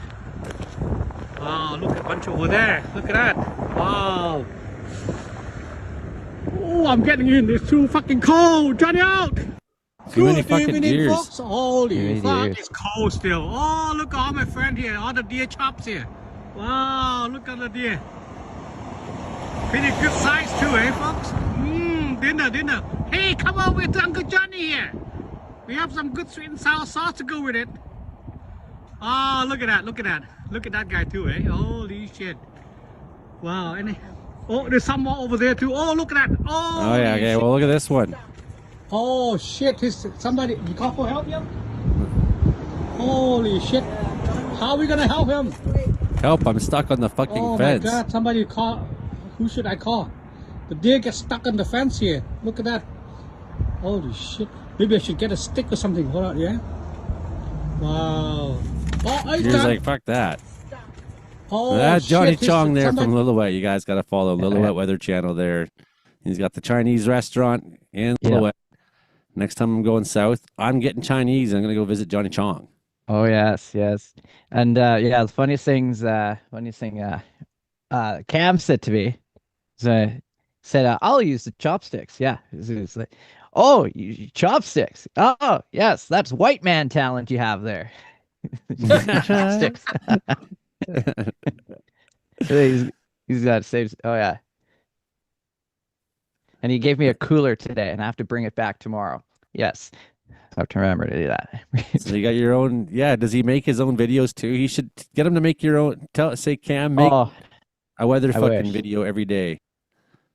[SPEAKER 8] Wow, look at a bunch over there. Look at that. Wow. Oh, I'm getting in. It's too fucking cold. Johnny out.
[SPEAKER 1] Too many fucking deers.
[SPEAKER 8] Folks. Holy fuck, it's cold still. Oh, look at all my friend here. All the deer chops here. Wow, look at the deer. Pretty good size too, eh, folks? Dinner. Hey, come on with Uncle Johnny here. We have some good sweet and sour sauce to go with it. Oh, look at that. Look at that guy too, eh? Holy shit. Wow, oh, there's some more over there too. Oh, look at that.
[SPEAKER 1] Oh yeah, okay, well look at this one.
[SPEAKER 8] Oh shit, somebody, you call for help yet? Holy shit. How are we gonna help him?
[SPEAKER 1] Help, I'm stuck on the fucking fence.
[SPEAKER 8] Oh my god, somebody call. Who should I call? The deer gets stuck on the fence here. Look at that. Holy shit. Maybe I should get a stick or something. Hold on, yeah? Wow. Oh,
[SPEAKER 1] He's like, fuck that.
[SPEAKER 8] Oh,
[SPEAKER 1] That's Johnny
[SPEAKER 8] shit,
[SPEAKER 1] Chong there
[SPEAKER 8] somebody...
[SPEAKER 1] from Lillooet. You guys got to follow Lillooet Weather Channel there. He's got the Chinese restaurant in Lillooet. Next time I'm going south, I'm getting Chinese. I'm going to go visit Johnny Chong.
[SPEAKER 5] Oh, yes. And, the funniest thing Cam said to me, said, I'll use the chopsticks. Yeah. It's like, oh, chopsticks. Oh, yes. That's white man talent you have there. Chopsticks. he's got to save. Oh, yeah. And he gave me a cooler today, and I have to bring it back tomorrow. Yes. I have to remember to do that.
[SPEAKER 1] So you got your own. Yeah. Does he make his own videos too? He should get him to make your own. Say, Cam, make a weather fucking video every day.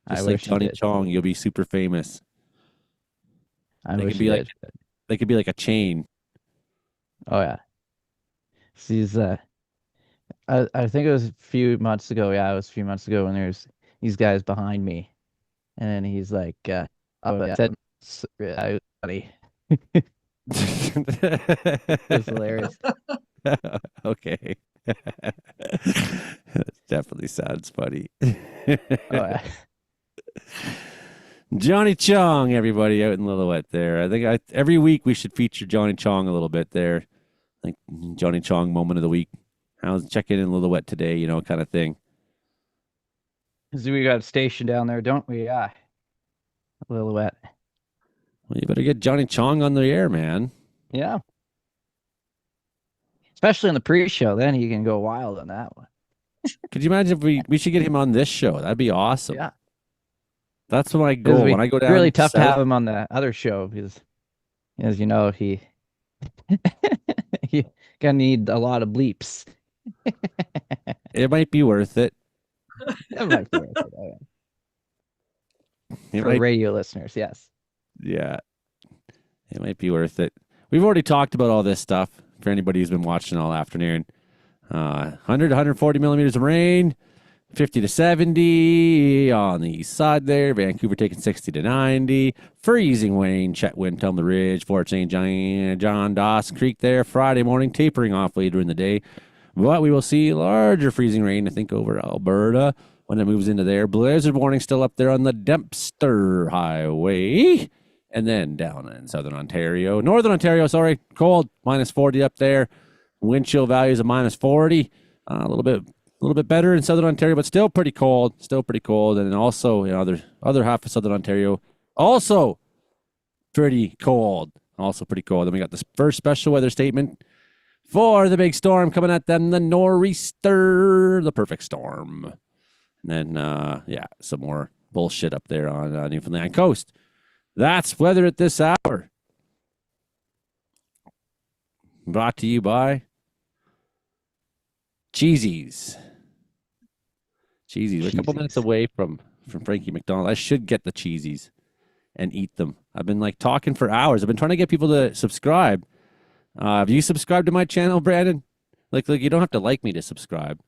[SPEAKER 1] Just like Johnny Chong, you'll be super famous. They could be like a chain.
[SPEAKER 5] Oh yeah. He's I think it was a few months ago. Yeah, it was a few months ago when there's these guys behind me, and then he's like, "Oh, I said, funny." It's hilarious.
[SPEAKER 1] Okay. That definitely sounds funny.
[SPEAKER 5] Oh, yeah.
[SPEAKER 1] Johnny Chong, everybody out in Lillooet there. I think every week we should feature Johnny Chong a little bit there. Like Johnny Chong moment of the week. How's checking in Lillooet today, kind of thing.
[SPEAKER 5] So we got a station down there, don't we? Yeah. Lillooet.
[SPEAKER 1] Well, you better get Johnny Chong on the air, man.
[SPEAKER 5] Yeah. Especially in the pre-show, then he can go wild on that one.
[SPEAKER 1] Could you imagine if we should get him on this show? That'd be awesome.
[SPEAKER 5] Yeah.
[SPEAKER 1] That's my goal. When I go down,
[SPEAKER 5] really tough to have him on the other show because, as you know, he gonna need a lot of bleeps.
[SPEAKER 1] It might be worth it.
[SPEAKER 5] It might be worth it. For radio listeners, yes.
[SPEAKER 1] Yeah, it might be worth it. We've already talked about all this stuff for anybody who's been watching all afternoon. 100 to 140 millimeters of rain. 50 to 70 on the east side there. Vancouver taking 60 to 90. Freezing rain, Chetwynd, Tumble Ridge, Fort St. John, Dawson Creek there. Friday morning, tapering off later in the day. But we will see larger freezing rain, I think, over Alberta when it moves into there. Blizzard warning still up there on the Dempster Highway. And then down in southern Ontario. Northern Ontario, sorry, cold. Minus 40 up there. Wind chill values of minus 40. A little bit better in southern Ontario, but still pretty cold. And then also, other half of southern Ontario, also pretty cold. Also pretty cool. Then we got this first special weather statement for the big storm coming at them, the nor'easter, the perfect storm. And then, some more bullshit up there on Newfoundland coast. That's weather at this hour. Brought to you by Cheesies. Cheesies. We're a couple minutes away from Frankie McDonald. I should get the Cheesies and eat them. I've been like talking for hours. I've been trying to get people to subscribe. Have you subscribed to my channel, Brandon? Like you don't have to like me to subscribe.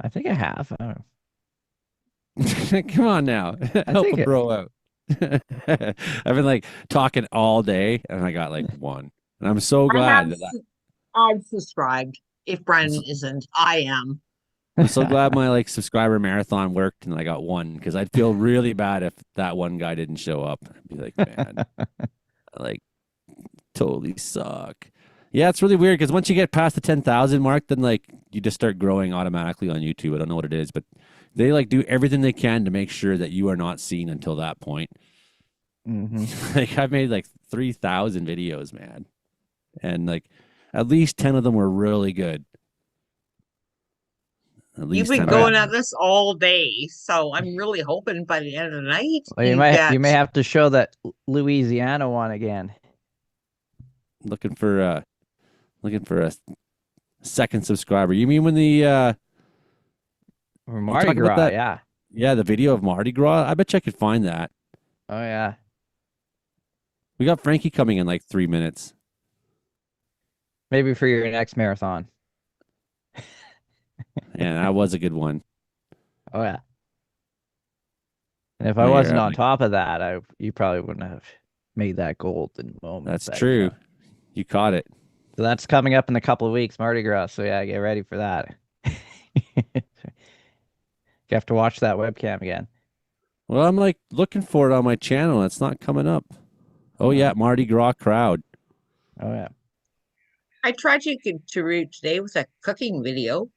[SPEAKER 5] I think I have. I don't
[SPEAKER 1] know. Come on now. Help a bro out. I've been like talking all day and I got like one. And I'm so glad
[SPEAKER 7] I'm subscribed. If Brandon isn't, I am.
[SPEAKER 1] I'm so glad my like subscriber marathon worked and I got one, because I'd feel really bad if that one guy didn't show up. I'd be like, man, I like totally suck. Yeah, it's really weird because once you get past the 10,000 mark, then like you just start growing automatically on YouTube. I don't know what it is, but they like do everything they can to make sure that you are not seen until that point.
[SPEAKER 5] Mm-hmm.
[SPEAKER 1] Like I've made like 3,000 videos, man. And like at least 10 of them were really good.
[SPEAKER 7] You've been going at this all day, so I'm really hoping by the end of the night.
[SPEAKER 5] Well, you may have to show that Louisiana one again.
[SPEAKER 1] Looking for a second subscriber. You mean when the
[SPEAKER 5] Mardi Gras?
[SPEAKER 1] Yeah, the video of Mardi Gras. I bet you I could find that.
[SPEAKER 5] Oh yeah.
[SPEAKER 1] We got Frankie coming in like 3 minutes.
[SPEAKER 5] Maybe for your next marathon.
[SPEAKER 1] Yeah, that was a good one.
[SPEAKER 5] Oh yeah. And if I wasn't on top of that, you probably wouldn't have made that golden moment.
[SPEAKER 1] That's true. You caught it.
[SPEAKER 5] So that's coming up in a couple of weeks, Mardi Gras. So yeah, get ready for that. You have to watch that webcam again.
[SPEAKER 1] Well, I'm like looking for it on my channel. It's not coming up. Oh yeah, Mardi Gras crowd.
[SPEAKER 5] Oh yeah.
[SPEAKER 7] I tried to contribute today with a cooking video.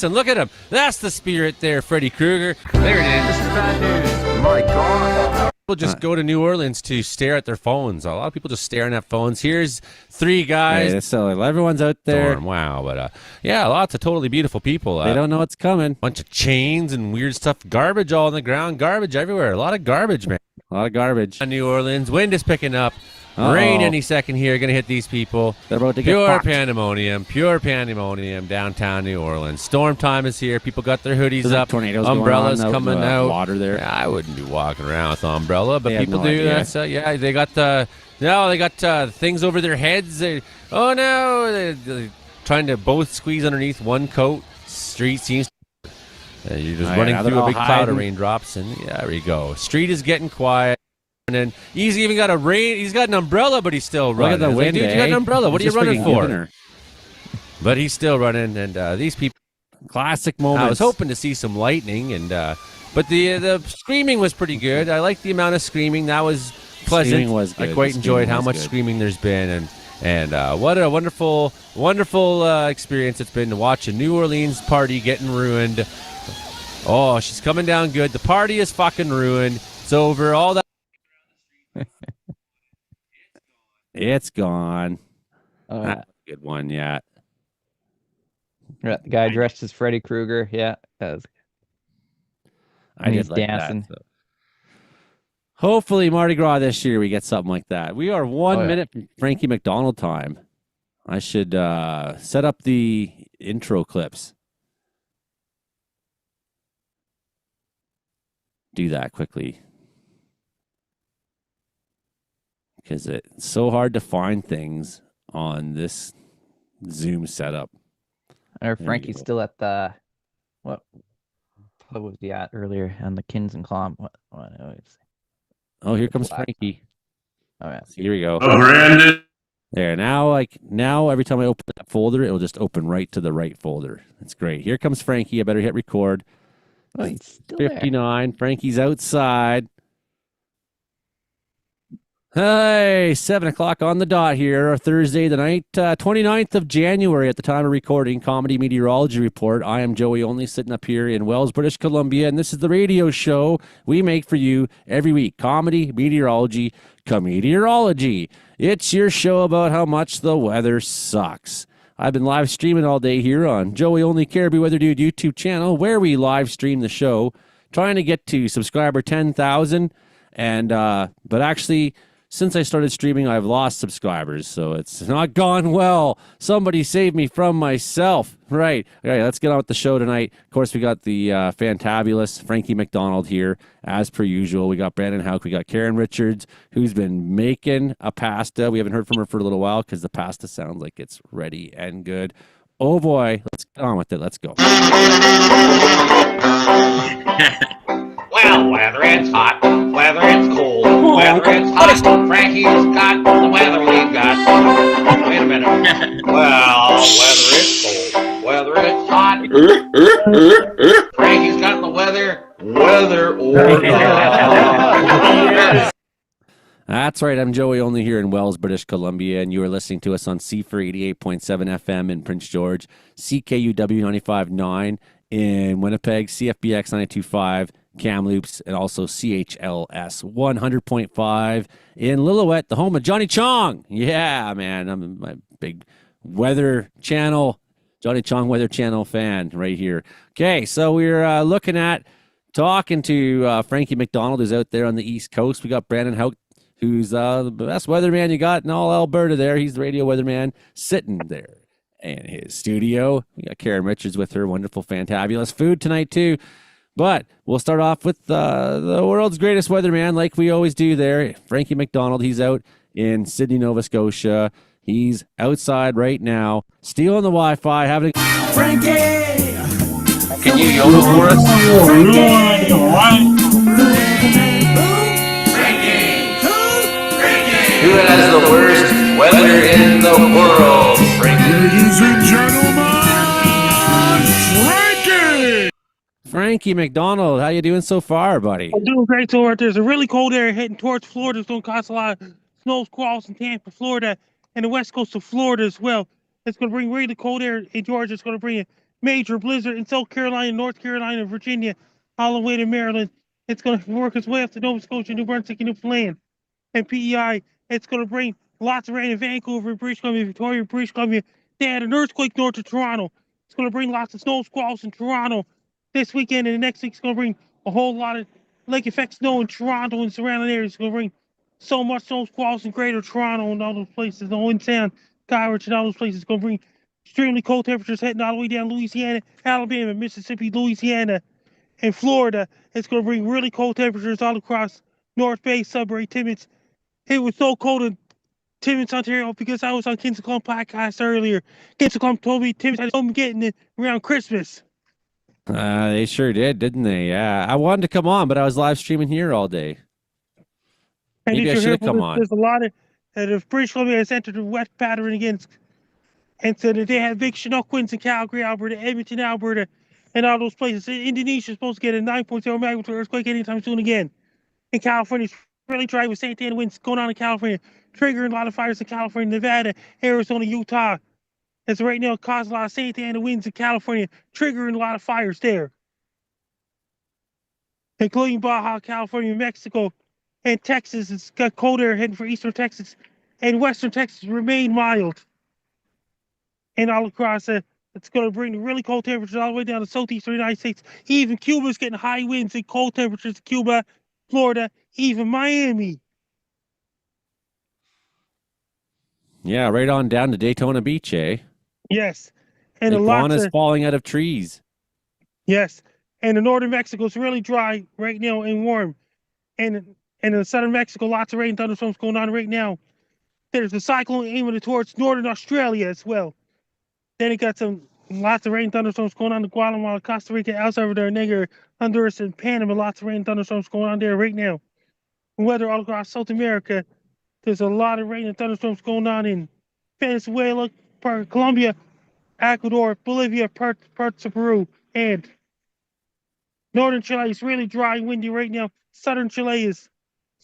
[SPEAKER 1] And look at him. That's the spirit there, Freddy Krueger. There it is.
[SPEAKER 20] This is bad news. My God.
[SPEAKER 1] People just go to New Orleans to stare at their phones. A lot of people just staring at phones. Here's 3 guys.
[SPEAKER 5] Hey,
[SPEAKER 1] so everyone's out there.
[SPEAKER 5] Wow,
[SPEAKER 1] but yeah, lots of totally beautiful people. They don't know what's coming. Bunch of chains and weird stuff. Garbage all on the ground. Garbage everywhere. A lot of garbage, man. A lot of garbage. New Orleans. Wind is picking up. Rain any second here. Going to hit these people. They're about to get fucked. Pure pandemonium downtown New Orleans. Storm time is here. People got their hoodies up.
[SPEAKER 5] Tornadoes
[SPEAKER 1] umbrellas
[SPEAKER 5] going on,
[SPEAKER 1] coming out.
[SPEAKER 5] Water there.
[SPEAKER 1] Yeah, I wouldn't be walking around with an umbrella, but
[SPEAKER 5] They have
[SPEAKER 1] people
[SPEAKER 5] no
[SPEAKER 1] do.
[SPEAKER 5] idea.
[SPEAKER 1] That's they got they got things over their heads. They're trying to both squeeze underneath one coat. Street seems. You're just running
[SPEAKER 5] now they're
[SPEAKER 1] through a
[SPEAKER 5] all
[SPEAKER 1] big cloud of
[SPEAKER 5] hiding.
[SPEAKER 1] raindrops, and there we go. Street is getting quiet. And then he's even got he's got an umbrella, but he's still running.
[SPEAKER 5] Look at the wind,
[SPEAKER 1] Dude, you got an umbrella. What are you
[SPEAKER 5] Just
[SPEAKER 1] running
[SPEAKER 5] freaking
[SPEAKER 1] for?
[SPEAKER 5] giving her.
[SPEAKER 1] But he's still running, and these people.
[SPEAKER 5] Classic moments.
[SPEAKER 1] I was hoping to see some lightning, and but the screaming was pretty good. I liked the amount of screaming. That was pleasant.
[SPEAKER 5] Screaming was good.
[SPEAKER 1] I quite
[SPEAKER 5] The
[SPEAKER 1] enjoyed
[SPEAKER 5] screaming
[SPEAKER 1] how
[SPEAKER 5] was
[SPEAKER 1] much
[SPEAKER 5] good.
[SPEAKER 1] screaming there's been, and what a wonderful experience it's been to watch a New Orleans party getting ruined. Oh, she's coming down good. The party is fucking ruined. It's over. All that. It's gone.
[SPEAKER 5] Oh,
[SPEAKER 1] That's a good one, yeah.
[SPEAKER 5] The guy dressed as Freddy Krueger. Yeah.
[SPEAKER 1] I
[SPEAKER 5] And he's
[SPEAKER 1] did like
[SPEAKER 5] dancing.
[SPEAKER 1] that. So. Hopefully, Mardi Gras this year we get something like that. We are 1 minute from Frankie McDonald time. I should set up the intro clips. Do that quickly. Because it's so hard to find things on this Zoom setup.
[SPEAKER 5] Or
[SPEAKER 1] There you
[SPEAKER 5] Frankie's
[SPEAKER 1] go.
[SPEAKER 5] still at the what was he at earlier on the Kins and Clom? What
[SPEAKER 1] Oh, here comes
[SPEAKER 5] Black.
[SPEAKER 1] Frankie.
[SPEAKER 5] Oh yeah.
[SPEAKER 1] Here we go.
[SPEAKER 6] Oh, Brandon.
[SPEAKER 1] There, now every time I open that folder, it'll just open right to the right folder. That's great. Here comes Frankie. I better hit record.
[SPEAKER 5] Oh, he's still there.
[SPEAKER 1] 59. Frankie's outside. Hey, 7 o'clock on the dot here, Thursday the night, 29th of January at the time of recording, Comedy Meteorology Report. I am Joey Only, sitting up here in Wells, British Columbia, and this is the radio show we make for you every week. Comedy Meteorology, Meteorology. It's your show about how much the weather sucks. I've been live streaming all day here on Joey Only Caribou Weather Dude YouTube channel, where we live stream the show, trying to get to subscriber 10,000. And but actually, since I started streaming, I've lost subscribers, so it's not gone well. Somebody save me from myself. Right. Okay, let's get on with the show tonight. Of course, we got the fantabulous Frankie McDonald here, as per usual. We got Brandon Houck. We got Karen Richards, who's been making a pasta. We haven't heard from her for a little while because the pasta sounds like it's ready and good. Oh, boy. Let's get on with it. Let's go.
[SPEAKER 11] Well, whether it's hot, whether it's cold, whether it's hot, Frankie's got the weather we've got. Wait a minute. Well, whether it's cold, whether it's hot, Frankie's got the weather or not.
[SPEAKER 1] That's right. I'm Joey Only here in Wells, British Columbia, and you are listening to us on C4 88.7 FM in Prince George, CKUW 95.9 in Winnipeg, CFBX 92.5, Kamloops, and also CHLS 100.5 in Lillooet, the home of Johnny Chong. Yeah, man, I'm my big Weather Channel, Johnny Chong Weather Channel fan right here. Okay, so we're looking at talking to Frankie McDonald, who's out there on the East Coast. We got Brandon Houck, who's the best weatherman you got in all Alberta there. He's the radio weatherman sitting there in his studio. We got Karen Richards with her wonderful, fantabulous food tonight, too. But we'll start off with the world's greatest weatherman, like we always do there, Frankie McDonald. He's out in Sydney, Nova Scotia. He's outside right now, stealing the Wi-Fi, having a...
[SPEAKER 11] Frankie! Can you yodel for us? Frankie! Who has the worst weather in the world, Frankie?
[SPEAKER 17] Ladies and gentlemen, Frankie!
[SPEAKER 1] Frankie McDonald, how you doing so far, buddy?
[SPEAKER 18] I'm doing great so far. There's a really cold area heading towards Florida. It's going to cause a lot of snow squalls in Tampa, Florida, and the west coast of Florida as well. It's going to bring really cold air in Georgia. It's going to bring a major blizzard in South Carolina, North Carolina, Virginia, all the way to Maryland. It's going to work its way up to Nova Scotia, New Brunswick, and Newfoundland. And PEI, it's going to bring lots of rain in Vancouver, British Columbia, Victoria, British Columbia. They had an earthquake north of Toronto. It's going to bring lots of snow squalls in Toronto this weekend, and the next week's going to bring a whole lot of lake effect snow in Toronto and surrounding areas. It's going to bring so much snow squalls in Greater Toronto and all those places, the Owen Sound, Skyward, and all those places. It's going to bring extremely cold temperatures heading all the way down Louisiana, Alabama, Mississippi, Louisiana, and Florida. It's going to bring really cold temperatures all across North Bay, Sudbury, Timmins. It was so cold in Timmins, Ontario, because I was on Kinsicum podcast earlier. Kinsicum told me Timmins had been getting it around Christmas.
[SPEAKER 1] They sure did, didn't they? Yeah. I wanted to come on, but I was live streaming here all day.
[SPEAKER 18] And
[SPEAKER 1] Maybe I should have come on.
[SPEAKER 18] There's a lot of the British Columbia has entered a wet pattern again. And so they have big Chinook winds in Calgary, Alberta, Edmonton, Alberta, and all those places. Indonesia is supposed to get a 9.0 magnitude earthquake anytime soon again. In California, it's really dry with Santa Ana winds going on in California, triggering a lot of fires in California, Nevada, Arizona, Utah. As right now, it caused a lot of Santa Ana winds in California, triggering a lot of fires there, including Baja California, Mexico, and Texas. It's got cold air heading for eastern Texas, and western Texas remain mild. And all across it's going to bring really cold temperatures all the way down to southeastern United States. Even Cuba's getting high winds and cold temperatures. Cuba, Florida, even Miami.
[SPEAKER 1] Yeah, right on down to Daytona Beach, eh?
[SPEAKER 18] Yes. And
[SPEAKER 1] iguanas falling out of trees.
[SPEAKER 18] Yes. And the northern Mexico is really dry right now and warm. And in the southern Mexico, lots of rain and thunderstorms going on right now. There's a cyclone aiming towards northern Australia as well. Then it got lots of rain and thunderstorms going on in Guatemala, Costa Rica, El Salvador, Niger, Honduras, and Panama. Lots of rain and thunderstorms going on there right now. And weather all across South America, there's a lot of rain and thunderstorms going on in Venezuela, part of Colombia, Ecuador, Bolivia, parts of Peru, and northern Chile is really dry and windy right now. Southern Chile is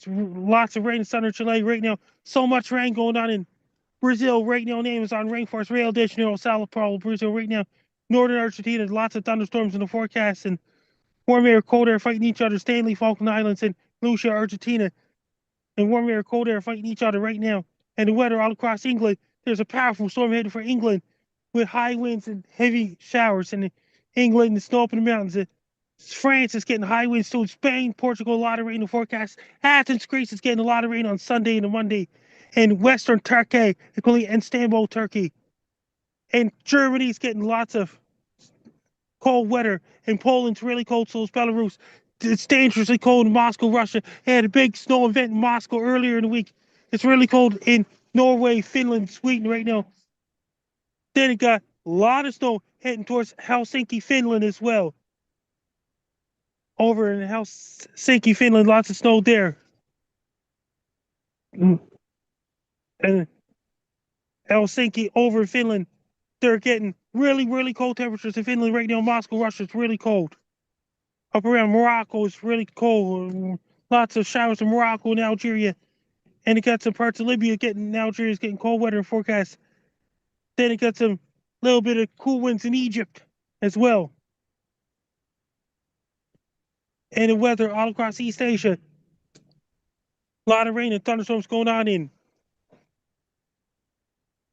[SPEAKER 18] lots of rain in southern Chile right now. So much rain going on in Brazil right now, in the Amazon rainforest, Rio de Janeiro, Sao Paulo, Brazil right now. Northern Argentina, lots of thunderstorms in the forecast, and warm air, cold air fighting each other. Stanley, Falkland Islands, and Lucia, Argentina. and warm air, cold air fighting each other right now. And the weather all across England, there's a powerful storm headed for England with high winds and heavy showers in England and snow up in the mountains. France is getting high winds too. Spain, Portugal, a lot of rain in the forecast. Athens, Greece is getting a lot of rain on Sunday and Monday. And Western Turkey, including Istanbul, Turkey. And Germany's getting lots of cold weather. And Poland's really cold, so is Belarus. It's dangerously cold in Moscow, Russia. They had a big snow event in Moscow earlier in the week. It's really cold in Norway, Finland, Sweden right now. Then it got a lot of snow heading towards Helsinki, Finland as well. Over in Helsinki, Finland, lots of snow there. And Helsinki, over in Finland, they're getting really, really cold temperatures in Finland right now. Moscow, Russia, it's really cold. Up around Morocco, it's really cold. Lots of showers in Morocco and Algeria. And it got some parts of Libya Algeria's getting cold weather forecast. Then it got some little bit of cool winds in Egypt as well. And the weather all across East Asia. A lot of rain and thunderstorms going on in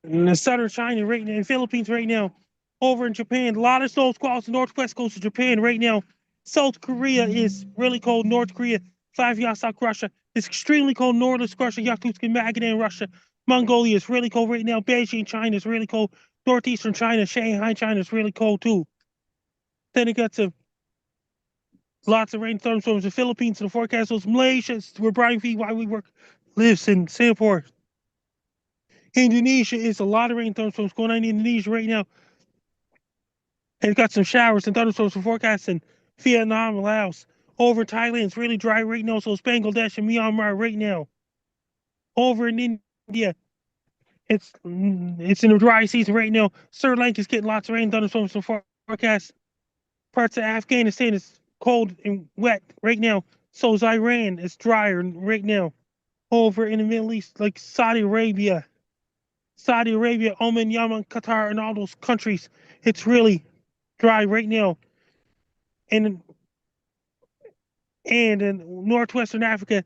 [SPEAKER 18] the southern China right now, in the Philippines right now. Over in Japan, a lot of snow squalls the northwest coast of Japan right now. South Korea is really cold. North Korea, Vladivostok, Russia. It's extremely cold. Northern Russia, Yakutsk and Magadan, Russia. Mongolia is really cold right now. Beijing, China is really cold. Northeastern China, Shanghai, China is really cold too. Then it got some lots of rain, thunderstorms in the Philippines and the forecast. Those Malaysia, where Brian V. Why We Work lives in Singapore. Indonesia is a lot of rain, thunderstorms going on in Indonesia right now. And it's got some showers and thunderstorms for forecast in Vietnam and Laos. Over in Thailand, it's really dry right now. So it's Bangladesh and Myanmar right now. Over in India, it's in a dry season right now. Sri Lanka is getting lots of rain, thunderstorms for forecast. Parts of Afghanistan is cold and wet right now. So is Iran. It's drier right now. Over in the Middle East, like Saudi Arabia, Oman, Yemen, Qatar, and all those countries, it's really dry right now. And in northwestern Africa,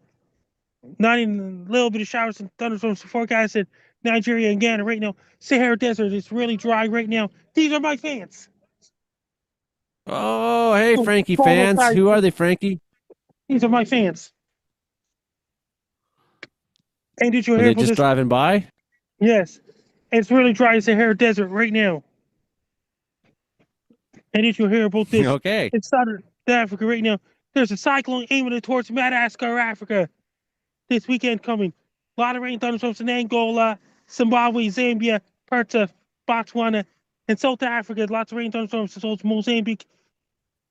[SPEAKER 18] not even a little bit of showers and thunderstorms forecast in Nigeria and Ghana right now. Sahara Desert is really dry right now. These are my fans.
[SPEAKER 1] Oh, hey, Frankie fans. Who are they, Frankie?
[SPEAKER 18] These are my fans. And did you
[SPEAKER 1] Are
[SPEAKER 18] hear
[SPEAKER 1] they
[SPEAKER 18] about
[SPEAKER 1] just
[SPEAKER 18] this?
[SPEAKER 1] driving by?
[SPEAKER 18] Yes. It's really dry in Sahara Desert right now. And did you hear about this?
[SPEAKER 1] Okay.
[SPEAKER 18] In Southern Africa right now, there's a cyclone aiming towards Madagascar, Africa, this weekend coming. A lot of rain, thunderstorms in Angola, Zimbabwe, Zambia, parts of Botswana, and South Africa. Lots of rain, thunderstorms in Mozambique.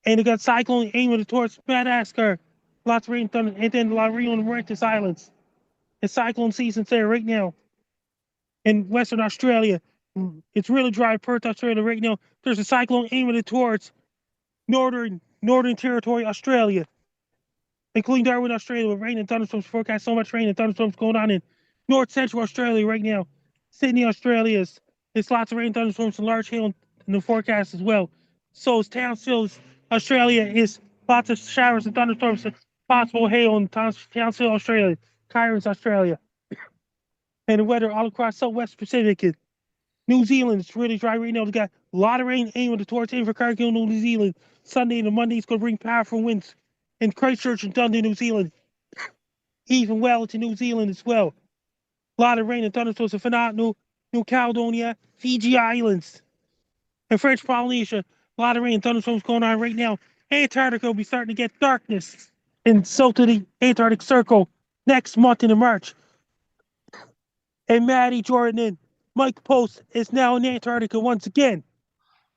[SPEAKER 18] And it got cyclone aiming towards Madagascar. Lots of rain, thunder, and then a lot of rain on the Mauritius Islands. It's cyclone season's there right now. In Western Australia, it's really dry. Perth, Australia, right now. There's a cyclone aiming towards Northern Territory, Australia, including Darwin, Australia, with rain and thunderstorms forecast. So much rain and thunderstorms going on in North Central Australia right now. Sydney, Australia, it's lots of rain, thunderstorms, and large hail in the forecast as well. So is Townsville, Australia, is lots of showers and thunderstorms, and possible hail in Townsville, Australia, Cairns, Australia. And the weather all across Southwest Pacific. New Zealand, it's really dry right now. We got a lot of rain aiming towards Invercargill, New Zealand. Sunday and Monday, it's going to bring powerful winds in Christchurch and Dundee, New Zealand. Even Wellington, New Zealand as well. A lot of rain and thunderstorms in Vanuatu, New Caledonia, Fiji Islands, and French Polynesia. A lot of rain and thunderstorms going on right now. Antarctica will be starting to get darkness in south of the Antarctic Circle next month in March. And Maddie Jordan and Mike Post is now in Antarctica once again.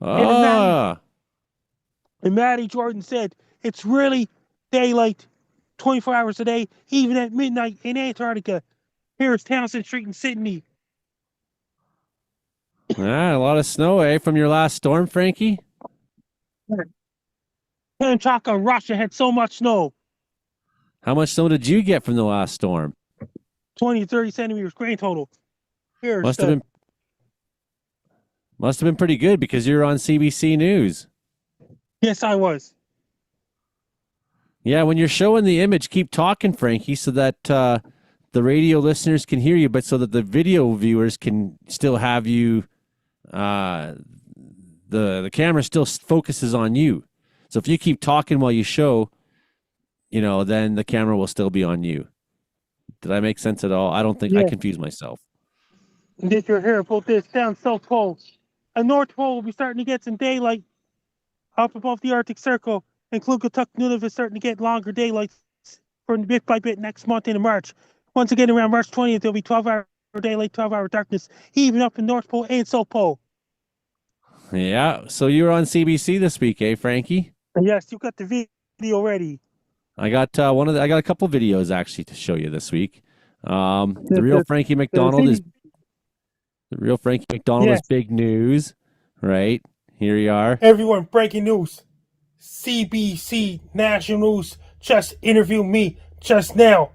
[SPEAKER 18] And Maddie Jordan said it's really daylight 24 hours a day, even at midnight in Antarctica. Here's Townsend Street in Sydney.
[SPEAKER 1] Ah, a lot of snow, eh, from your last storm, Frankie?
[SPEAKER 18] Kamchatka, Russia had so much snow.
[SPEAKER 1] How much snow did you get from the last storm?
[SPEAKER 18] 20 to 30 centimeters grand total. Here's
[SPEAKER 1] Must have been pretty good because you're on CBC News.
[SPEAKER 18] Yes, I was.
[SPEAKER 1] Yeah, when you're showing the image, keep talking, Frankie, so that the radio listeners can hear you, but so that the video viewers can still have you, the camera still focuses on you. So if you keep talking while you show, then the camera will still be on you. Did I make sense at all? I don't think I confused myself.
[SPEAKER 18] Did you hear about this down South Pole? And North Pole will be starting to get some daylight up above the Arctic Circle, and Klugatuk Nunavut is starting to get longer daylight from bit by bit next month in March. Once again, around March 20th, there'll be 12-hour daylight, 12-hour darkness, even up in North Pole and South Pole.
[SPEAKER 1] Yeah, so you were on CBC this week, eh, Frankie?
[SPEAKER 18] Yes, you got the video ready.
[SPEAKER 1] I got I got a couple videos actually to show you this week. The real Frankie McDonald is big news, right? Here you are.
[SPEAKER 18] Everyone, breaking news. CBC National News just interviewed me just now.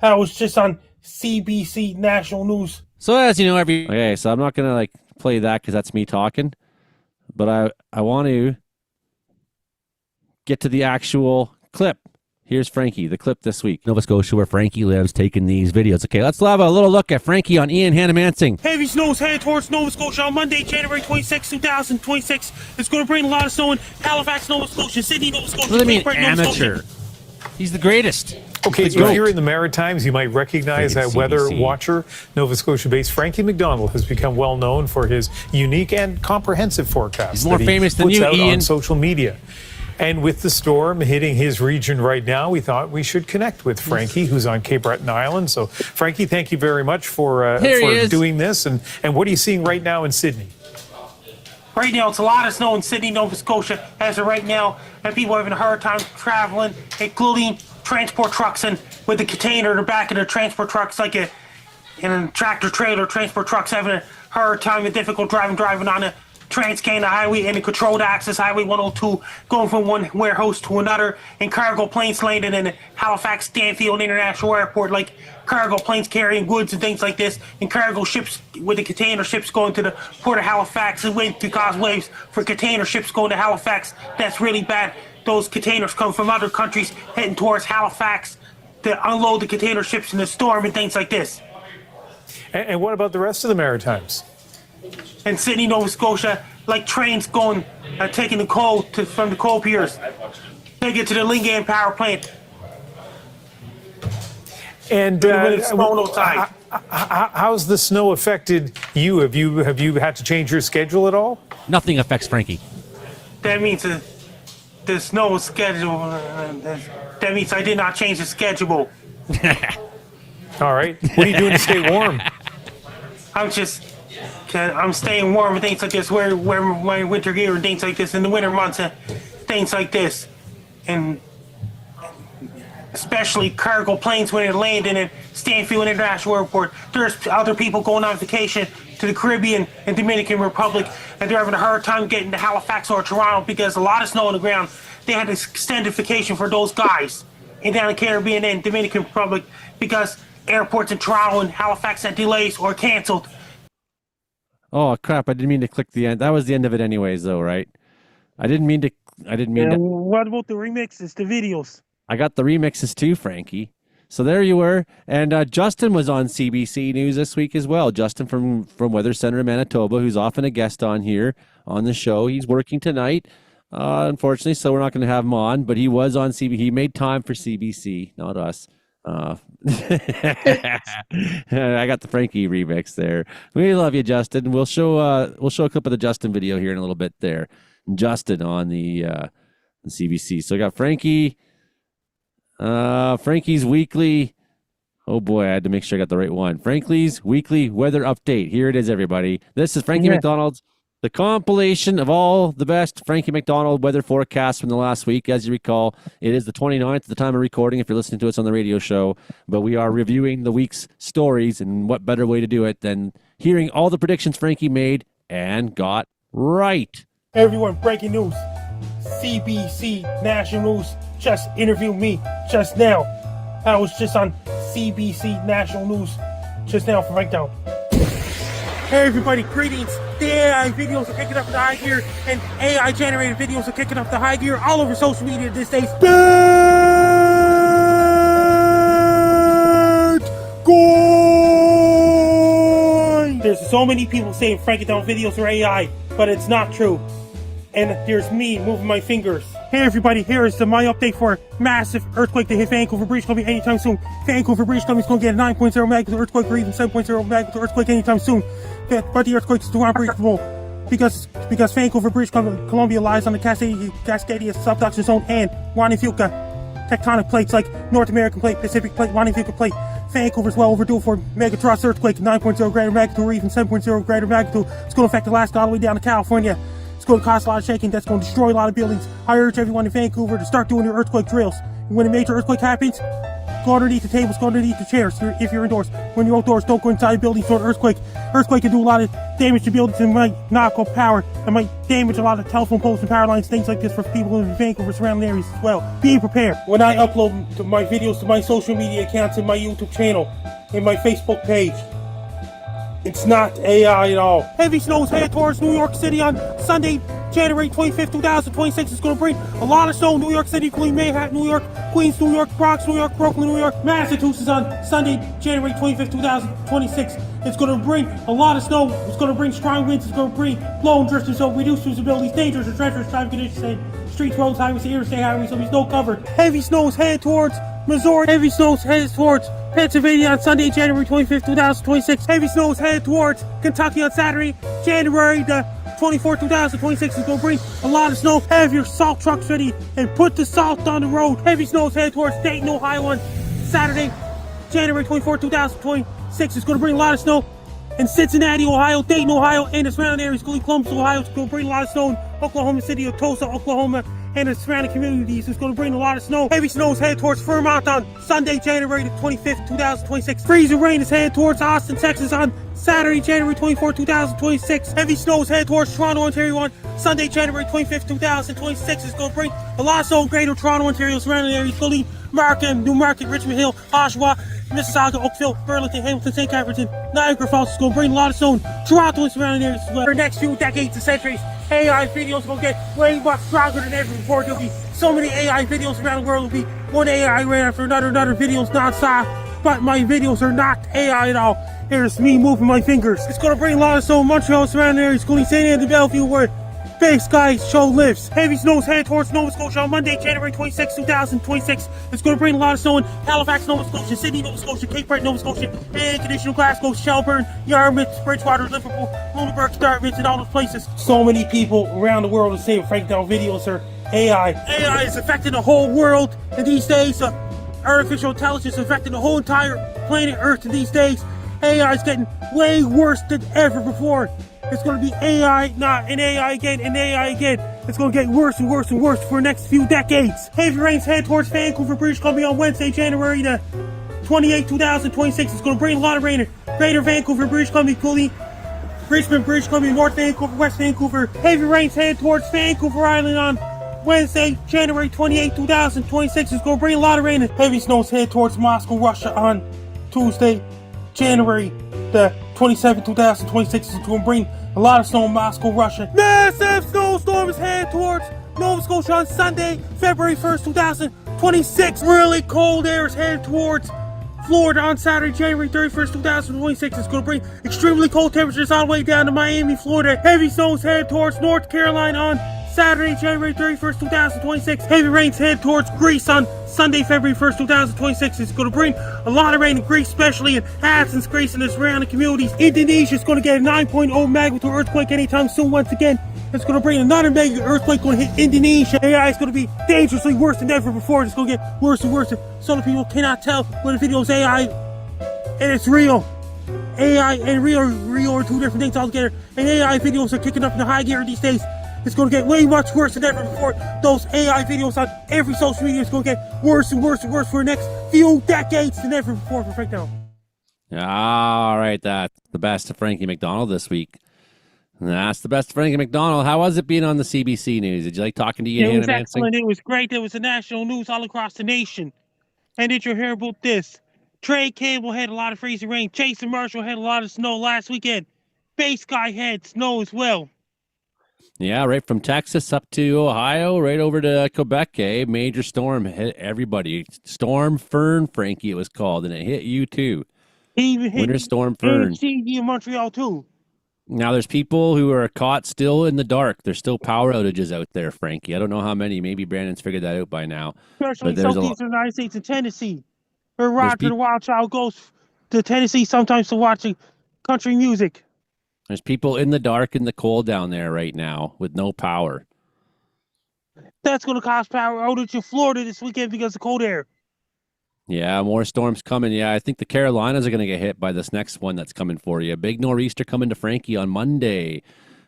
[SPEAKER 18] I was just on CBC National News.
[SPEAKER 1] So as you know, okay, so I'm not gonna play that because that's me talking, but I want to get to the actual clip. Here's Frankie, the clip this week. Nova Scotia, where Frankie lives, taking these videos. Okay, let's have a little look at Frankie on Ian Hannamansing.
[SPEAKER 18] Heavy snow is headed towards Nova Scotia on Monday, January 26, 2026. It's going to bring a lot of snow in Halifax, Nova Scotia, Sydney, Nova Scotia.
[SPEAKER 1] What do you mean, amateur? He's the greatest.
[SPEAKER 15] Okay, so here in the Maritimes, you might recognize that weather watcher. Nova Scotia-based Frankie McDonald has become well known for his unique and comprehensive forecasts.
[SPEAKER 1] He's more famous than you, Ian.
[SPEAKER 15] On social media. And with the storm hitting his region right now, we thought we should connect with Frankie, who's on Cape Breton Island. So, Frankie, thank you very much for doing this. And what are you seeing right now in Sydney?
[SPEAKER 18] Right now, it's a lot of snow in Sydney, Nova Scotia, as of right now, and people are having a hard time traveling, including transport trucks, and with the container in the back of the transport trucks, like in a tractor trailer, transport trucks having a hard time and difficult driving on a Trans-Canada Highway and the controlled access Highway 102, going from one warehouse to another, and cargo planes landing in Halifax Stanfield International Airport, like cargo planes carrying goods and things like this, and cargo ships with the container ships going to the port of Halifax and waiting to cause waves for container ships going to Halifax. That's really bad. Those containers come from other countries heading towards Halifax to unload the container ships in the storm and things like this.
[SPEAKER 15] And what about the rest of the Maritimes?
[SPEAKER 18] In Sydney, Nova Scotia, like trains going, taking the coal from the coal piers, take it to the Lingan power plant.
[SPEAKER 15] And how's the snow affected you? Have you had to change your schedule at all?
[SPEAKER 1] Nothing affects Frankie.
[SPEAKER 18] That means the snow schedule. That means I did not change the schedule.
[SPEAKER 15] All right. What are you doing to stay warm?
[SPEAKER 18] I'm staying warm and things like this, wear my winter gear and things like this in the winter months and things like this. And especially cargo planes when they're landing at Stanfield International Airport. There's other people going on vacation to the Caribbean and Dominican Republic, and they're having a hard time getting to Halifax or Toronto because a lot of snow on the ground. They had to extend vacation for those guys in down the Caribbean and Dominican Republic because airports in Toronto and Halifax had delays or canceled.
[SPEAKER 1] Oh crap! I didn't mean to click the end. That was the end of it, anyways, though, right? I didn't mean to.
[SPEAKER 18] What about the remixes, the videos?
[SPEAKER 1] I got the remixes too, Frankie. So there you were, and Justin was on CBC News this week as well. Justin from Weather Center in Manitoba, who's often a guest on here on the show. He's working tonight, unfortunately, so we're not going to have him on. But he was on CBC. He made time for CBC, not us. I got the Frankie remix there. We love you, Justin. We'll show a clip of the Justin video here in a little bit there. Justin on the CBC. So I got Frankie's weekly. Oh boy, I had to make sure I got the right one. Frankie's weekly weather update. Here it is, everybody. This is Frankie McDonald's. The compilation of all the best Frankie McDonald weather forecasts from the last week. As you recall, it is the 29th at the time of recording if you're listening to us on the radio show. But we are reviewing the week's stories, and what better way to do it than hearing all the predictions Frankie made and got right.
[SPEAKER 18] Everyone, breaking news. CBC National News just interviewed me just now. I was just on CBC National News just now for Breakdown. Hey everybody, greetings. The AI videos are kicking up the high gear, and AI generated videos are kicking up the high gear all over social media these days. Bad! Go! there's so many people saying Frankie Down videos are AI, but it's not true. And there's me moving my fingers. Hey everybody, here is my update for massive earthquake to hit Vancouver, British Columbia anytime soon. Vancouver, British Columbia is going to get a 9.0 magnitude earthquake or even 7.0 magnitude earthquake anytime soon. But the earthquake is still unpredictable because Vancouver, British Columbia lies on the Cascadia subduction zone and Juanifuca tectonic plates like North American plate, Pacific plate, Juanifuca plate. Vancouver's well overdue for megathrust earthquake, 9.0 greater magnitude or even 7.0 greater magnitude. It's going to affect Alaska all the way down to California. It's going to cause a lot of shaking. That's going to destroy a lot of buildings. I urge everyone in Vancouver to start doing your earthquake drills. And when a major earthquake happens, go underneath the tables, go underneath the chairs if you're indoors. When you're outdoors, don't go inside buildings for an earthquake. Earthquake can do a lot of damage to buildings and might knock off power. It might damage a lot of telephone poles and power lines, things like this for people in Vancouver surrounding areas as well. Be prepared. When I upload my videos to my social media accounts and my YouTube channel and my Facebook page, it's not AI at all. Heavy snows head towards New York City on Sunday, January 25th, 2026. It's going to bring a lot of snow in New York City, including Manhattan, New York, Queens, New York, Bronx, New York, Brooklyn, New York, Massachusetts on Sunday, January 25th, 2026. It's going to bring a lot of snow. It's going to bring strong winds. It's going to bring blowing drifts, so reduced visibility, dangerous and treacherous traffic conditions, and streets, roads, highways, interstate highways, so there's no covered. Heavy snows head towards Missouri. Heavy snows head towards Pennsylvania on Sunday, January 25th, 2026. Heavy snows head towards Kentucky on Saturday, January the 24th, 2026. Is going to bring a lot of snow. Have your salt trucks ready and put the salt on the road. Heavy snows head towards Dayton, Ohio on Saturday, January 24th, 2026. It's going to bring a lot of snow in Cincinnati, Ohio, Dayton, Ohio, and the surrounding areas, including Columbus, Ohio. It's going to bring a lot of snow in Oklahoma City, or Tulsa, Oklahoma, and the surrounding communities. It's going to bring a lot of snow. Heavy snows head towards Vermont on Sunday, January the 25th, 2026. Freezing rain is headed towards Austin, Texas on Saturday, January 24th, 2026. Heavy snows head towards Toronto, Ontario on Sunday, January 25th, 2026. It's going to bring a lot of snow in Greater Toronto, Ontario, surrounding areas, including Markham, Newmarket, Richmond Hill, Oshawa, Mississauga, Oakville, Burlington, Hamilton, St. Catharines, and Niagara Falls. Is going to bring a lot of snow in Toronto and surrounding areas as well. For the next few decades and centuries, AI videos will get way much stronger than ever before. There'll be so many AI videos around the world. There'll be one AI right after another videos non-stop. But my videos are not AI at all. Here's me moving my fingers. It's going to bring a lot of snow in Montreal, surrounding areas, including St. Anne de Bellevue, where Big Sky's show lives. Heavy snows head towards Nova Scotia on Monday, January 26, 2026. It's going to bring a lot of snow in Halifax, Nova Scotia, Sydney, Nova Scotia, Cape Breton, Nova Scotia, and conditional Glasgow, Shelburne, Yarmouth, Bridgewater, Liverpool, Lunenburg, Dartmouth, and all those places. So many people around the world are saying Frank Down videos are AI. AI is affecting the whole world in these days. Artificial intelligence is affecting the whole entire planet Earth in these days. AI is getting way worse than ever before. It's going to be AI, not an AI again, and AI again. It's going to get worse and worse and worse for the next few decades. Heavy rains head towards Vancouver, British Columbia on Wednesday, January the 28th, 2026. It's going to bring a lot of rain in Greater Vancouver, British Columbia, including Brisbane, British Columbia, North Vancouver, West Vancouver. Heavy rains head towards Vancouver Island on Wednesday, January 28th, 2026. It's going to bring a lot of rain in. Heavy snows head towards Moscow, Russia on Tuesday, January the 27th, 2026. It's going to bring a lot of snow in Moscow, Russia. Massive snowstorm is headed towards Nova Scotia on Sunday, February 1st, 2026. Really cold air is headed towards Florida on Saturday, January 31st, 2026. It's going to bring extremely cold temperatures all the way down to Miami, Florida. Heavy snows headed towards North Carolina on Saturday, January 31st, 2026. Heavy rains head towards Greece on Sunday, February 1st, 2026. It's going to bring a lot of rain in Greece, especially in Athens, Greece, and the surrounding communities. Indonesia is going to get a 9.0 magnitude earthquake anytime soon. Once again, it's going to bring another mega earthquake going to hit Indonesia. AI is going to be dangerously worse than ever before. It's going to get worse and worse. So the people cannot tell when the video is AI and it's real. AI and real are two different things altogether. And AI videos are kicking up in the high gear these days. It's going to get way much worse than ever before. Those AI videos on every social media is going to get worse and worse and worse for the next few decades than ever before for Frank Down.
[SPEAKER 1] All right, that's the best of Frankie McDonald this week. That's the best of Frankie McDonald. How was it being on the CBC News? Did you like talking to you?
[SPEAKER 18] It was excellent. It was great. There was a national news all across the nation. And did you hear about this? Trey Campbell had a lot of freezing rain. Jason Marshall had a lot of snow last weekend. Bay Sky had snow as well.
[SPEAKER 1] Yeah, right from Texas up to Ohio, right over to Quebec, major storm hit everybody. Storm Fern, Frankie, it was called, and it hit you too.
[SPEAKER 18] He even hit
[SPEAKER 1] Winter Storm Fern.
[SPEAKER 18] AHC in Montreal too.
[SPEAKER 1] Now there's people who are caught still in the dark. There's still power outages out there, Frankie. I don't know how many. Maybe Brandon's figured that out by now.
[SPEAKER 18] Especially
[SPEAKER 1] But there's
[SPEAKER 18] southeastern United States and Tennessee. Where
[SPEAKER 1] there's
[SPEAKER 18] Roger the Wild Child goes to Tennessee sometimes to watch country music.
[SPEAKER 1] there's people in the dark and the cold down there right now with no power.
[SPEAKER 18] That's going to cause power outage in Florida this weekend because of cold air.
[SPEAKER 1] Yeah, more storms coming. Yeah, I think the Carolinas are going to get hit by this next one that's coming for you. Big nor'easter coming to Frankie on Monday,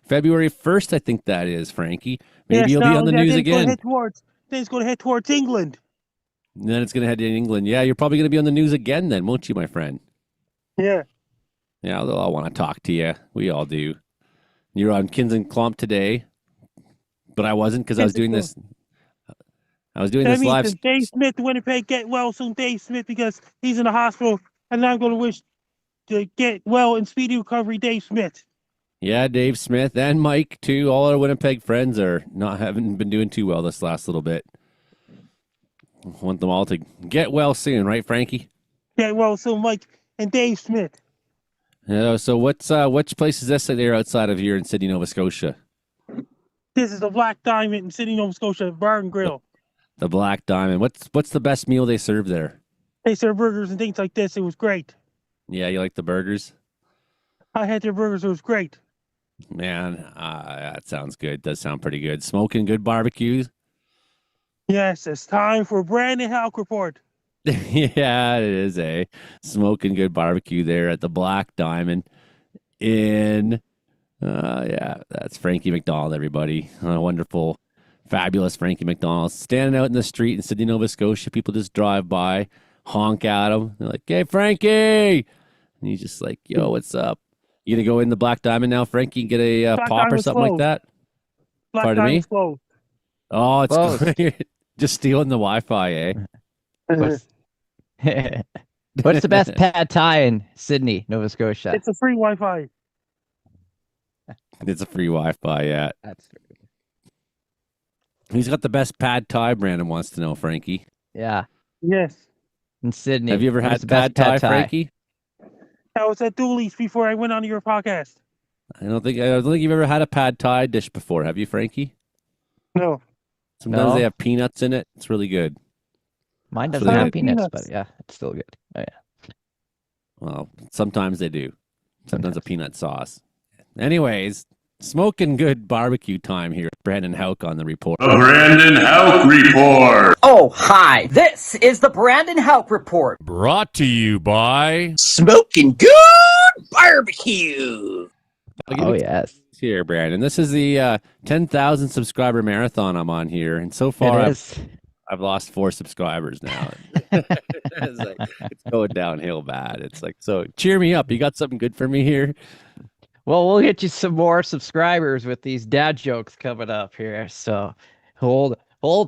[SPEAKER 1] February 1st, I think that is, Frankie. Maybe you'll be on the news again.
[SPEAKER 18] Then it's going to head towards England.
[SPEAKER 1] And then it's going to head to England. Yeah, you're probably going to be on the news again then, won't you, my friend?
[SPEAKER 18] Yeah.
[SPEAKER 1] Yeah, they'll all want to talk to you. We all do. You're on Kins and Klomp today, but I wasn't because I was doing this. I was doing this live.
[SPEAKER 18] That means Dave Smith, the Winnipeg get well soon. Dave Smith, because he's in the hospital, and I'm going to wish to get well and speedy recovery, Dave Smith.
[SPEAKER 1] Yeah, Dave Smith and Mike too. All our Winnipeg friends haven't been doing too well this last little bit. Want them all to get well soon, right, Frankie?
[SPEAKER 18] Get well soon, Mike and Dave Smith.
[SPEAKER 1] Yeah. So which place is this there outside of here in Sydney, Nova Scotia?
[SPEAKER 18] This is the Black Diamond in Sydney, Nova Scotia Bar and Grill.
[SPEAKER 1] The Black Diamond. What's the best meal they serve there?
[SPEAKER 18] They serve burgers and things like this. It was great.
[SPEAKER 1] Yeah, you like the burgers?
[SPEAKER 18] I had their burgers. It was great.
[SPEAKER 1] Man, that sounds good. Does sound pretty good. Smoking good barbecues.
[SPEAKER 18] Yes, it's time for Brandon Houck Report.
[SPEAKER 1] Yeah, it is a smoking good barbecue there at the Black Diamond in yeah, that's Frankie McDonald, everybody. Wonderful, fabulous Frankie McDonald standing out in the street in Sydney, Nova Scotia. People just drive by, honk at him. They're like, "Hey, Frankie," and he's just like, "Yo, what's up? You gonna go in the Black Diamond now, Frankie, and get a pop or something like that?"
[SPEAKER 18] Black
[SPEAKER 1] Pardon me?
[SPEAKER 18] Closed.
[SPEAKER 1] Oh, it's just stealing the Wi-Fi, eh?
[SPEAKER 5] What's the best pad thai in Sydney, Nova Scotia?
[SPEAKER 18] It's a free Wi-Fi.
[SPEAKER 1] It's a free Wi-Fi, yeah.
[SPEAKER 5] That's
[SPEAKER 1] Who's got the best pad thai? Brandon wants to know, Frankie.
[SPEAKER 5] Yeah.
[SPEAKER 18] Yes.
[SPEAKER 5] In Sydney.
[SPEAKER 1] Have you ever
[SPEAKER 5] What's
[SPEAKER 1] had
[SPEAKER 5] the best
[SPEAKER 1] pad thai, Frankie?
[SPEAKER 18] I was at Dooley's before I went on your podcast.
[SPEAKER 1] I don't think you've ever had a pad thai dish before, have you, Frankie?
[SPEAKER 18] No.
[SPEAKER 1] Sometimes they have peanuts in it. It's really good.
[SPEAKER 5] Mine doesn't have peanuts, but yeah, it's still good. Oh yeah.
[SPEAKER 1] Well, sometimes they do. Sometimes a peanut sauce. Anyways, smoking good barbecue time here. Brandon Houck on the report.
[SPEAKER 17] The Brandon Houck Report.
[SPEAKER 12] Oh, hi. This is the Brandon Houck Report.
[SPEAKER 1] Brought to you by
[SPEAKER 12] Smoking Good Barbecue.
[SPEAKER 5] Oh, yes.
[SPEAKER 1] Here, Brandon. This is the 10,000 subscriber marathon I'm on here. And so far, I've lost 4 subscribers now. It's going downhill bad. It's like, so cheer me up. You got something good for me here?
[SPEAKER 5] Well, we'll get you some more subscribers with these dad jokes coming up here. So hold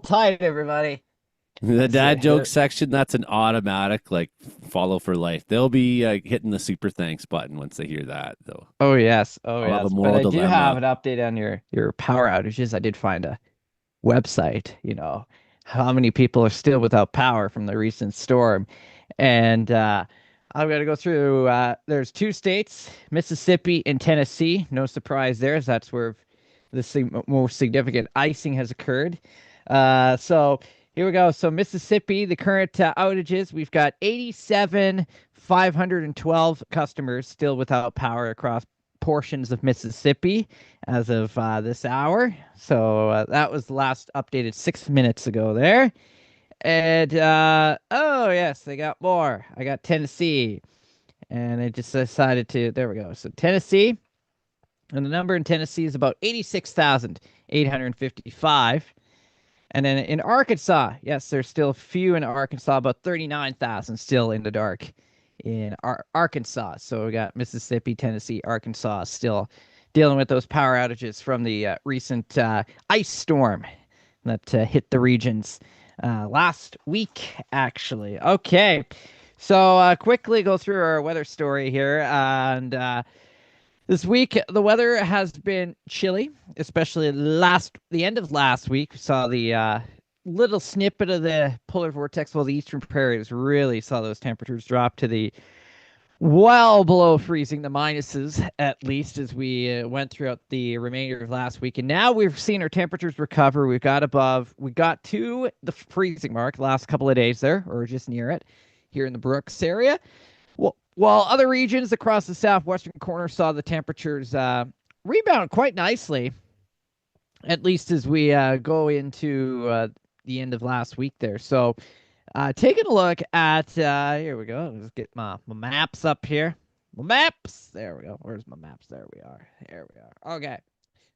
[SPEAKER 5] tight, everybody.
[SPEAKER 1] The dad joke section, that's an automatic follow for life. They'll be hitting the super thanks button once they hear that, though.
[SPEAKER 5] Oh yes,
[SPEAKER 1] I'll have a
[SPEAKER 5] But
[SPEAKER 1] moral
[SPEAKER 5] I do
[SPEAKER 1] dilemma.
[SPEAKER 5] have an update on your power outages. I did find a website. How many people are still without power from the recent storm, and I'm going to go through. There's 2 states, Mississippi and Tennessee. No surprise there, as that's where the most significant icing has occurred. So here we go. So Mississippi, the current outages, we've got 87,512 customers still without power across portions of Mississippi as of this hour. So that was last updated 6 minutes ago there. And oh yes, they got more. I got Tennessee, and I just decided to. There we go. So Tennessee, and the number in Tennessee is about 86,855. And then in Arkansas, yes, there's still a few in Arkansas, about 39,000 still in the dark in Arkansas. So we got Mississippi, Tennessee, Arkansas still dealing with those power outages from the recent ice storm that hit the regions last week, actually. Okay, so quickly go through our weather story here. And this week, the weather has been chilly, especially the end of last week. We saw the little snippet of the polar vortex. Well, the eastern prairies really saw those temperatures drop to the well below freezing, the minuses, at least, as we went throughout the remainder of last week. And now we've seen our temperatures recover. We got to the freezing mark the last couple of days there, or just near it, here in the Brooks area. Well, while other regions across the southwestern corner saw the temperatures rebound quite nicely, at least as we go into the end of last week there. So taking a look at, here we go. Let's get my maps up here. My maps. There we go. Where's my maps? There we are. Here we are. Okay.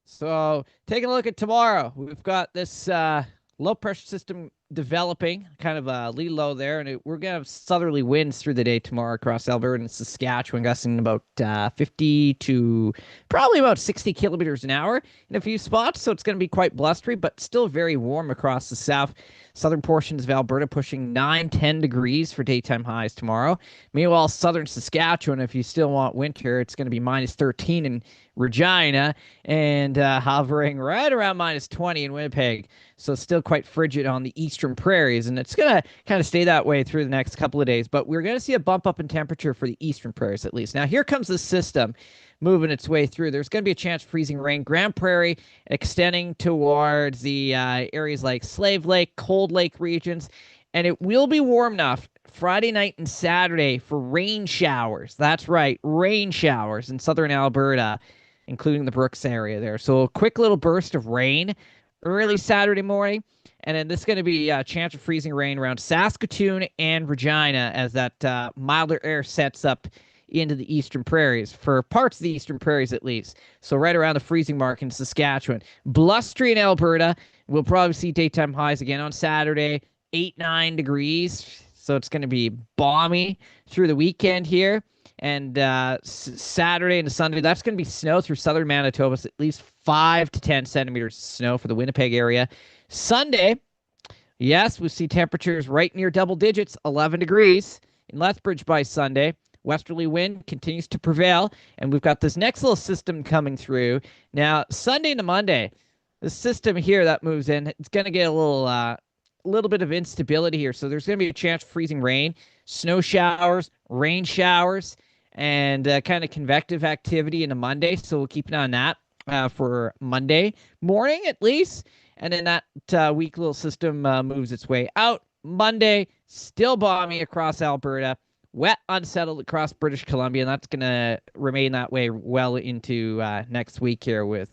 [SPEAKER 5] So taking a look at tomorrow, we've got this low pressure system developing, kind of a lead low there, and we're going to have southerly winds through the day tomorrow across Alberta and Saskatchewan, gusting about 50 to probably about 60 kilometers an hour in a few spots. So it's going to be quite blustery, but still very warm across the southern portions of Alberta, pushing 9-10 degrees for daytime highs tomorrow. Meanwhile, southern Saskatchewan, if you still want winter, it's going to be minus 13 in Regina and hovering right around minus 20 in Winnipeg. So still quite frigid on the eastern prairies, and it's going to kind of stay that way through the next couple of days. But we're going to see a bump up in temperature for the eastern prairies at least. Now, here comes the system moving its way through. There's going to be a chance of freezing rain. Grand Prairie extending towards the areas like Slave Lake, Cold Lake regions, and it will be warm enough Friday night and Saturday for rain showers. That's right, rain showers in southern Alberta, including the Brooks area there. So a quick little burst of rain early Saturday morning, and then this is going to be a chance of freezing rain around Saskatoon and Regina as that milder air sets up into the eastern prairies, for parts of the eastern prairies at least. So right around the freezing mark in Saskatchewan. Blustery in Alberta. We'll probably see daytime highs again on Saturday, 8-9 degrees. So it's going to be balmy through the weekend here. And Saturday into Sunday, that's going to be snow through southern Manitoba, at least 5 to 10 centimeters of snow for the Winnipeg area. Sunday, yes, we see temperatures right near double digits, 11 degrees in Lethbridge by Sunday. Westerly wind continues to prevail, and we've got this next little system coming through. Now, Sunday to Monday, the system here that moves in, it's going to get a little bit of instability here. So there's going to be a chance of freezing rain, snow showers, rain showers, and kind of convective activity into Monday. So we'll keep an eye on that for Monday morning at least. And then that weak little system moves its way out. Monday, still balmy across Alberta. Wet, unsettled across British Columbia, and that's going to remain that way well into next week here with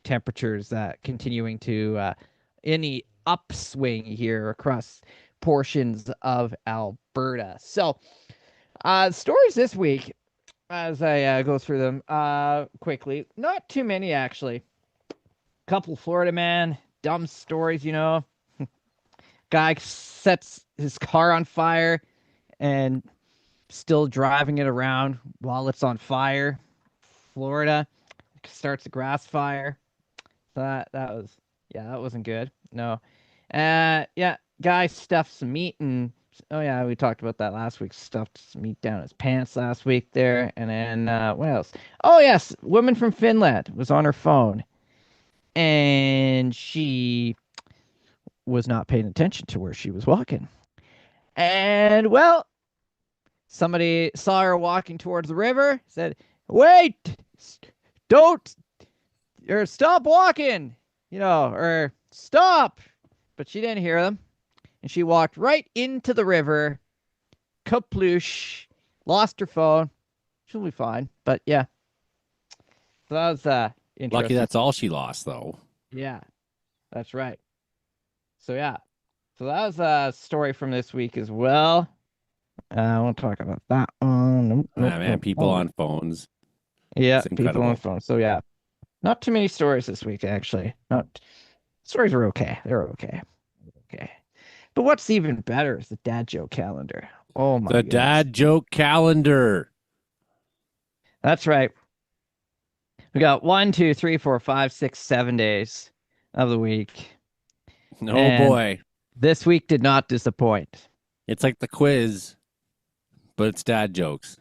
[SPEAKER 5] temperatures continuing to in the upswing here across portions of Alberta. So, stories this week, as I go through them quickly, not too many actually. Couple Florida man, dumb stories, you know. Guy sets his car on fire and still driving it around while it's on fire. Florida starts a grass fire. That wasn't good. No. Yeah, guy stuffed some meat and we talked about that last week. Stuffed some meat down his pants last week there. And then what else? Oh yes, woman from Finland was on her phone and she was not paying attention to where she was walking. And well, somebody saw her walking towards the river, said, "Wait, don't, or stop walking, or stop." But she didn't hear them, and she walked right into the river. Kaploosh, lost her phone. She'll be fine, but yeah. So that was interesting.
[SPEAKER 1] Lucky that's all she lost, though.
[SPEAKER 5] Yeah, that's right. So yeah, so that was a story from this week as well. I won't talk about that one.
[SPEAKER 1] People on phones.
[SPEAKER 5] Yeah, people on phones. So yeah, not too many stories this week actually. Stories are okay. They're okay. Okay. But what's even better is the dad joke calendar. Oh my!
[SPEAKER 1] The dad joke calendar.
[SPEAKER 5] That's right. We got 1, 2, 3, 4, 5, 6, 7 days of the week.
[SPEAKER 1] Oh boy!
[SPEAKER 5] This week did not disappoint.
[SPEAKER 1] It's like the quiz, but it's dad jokes.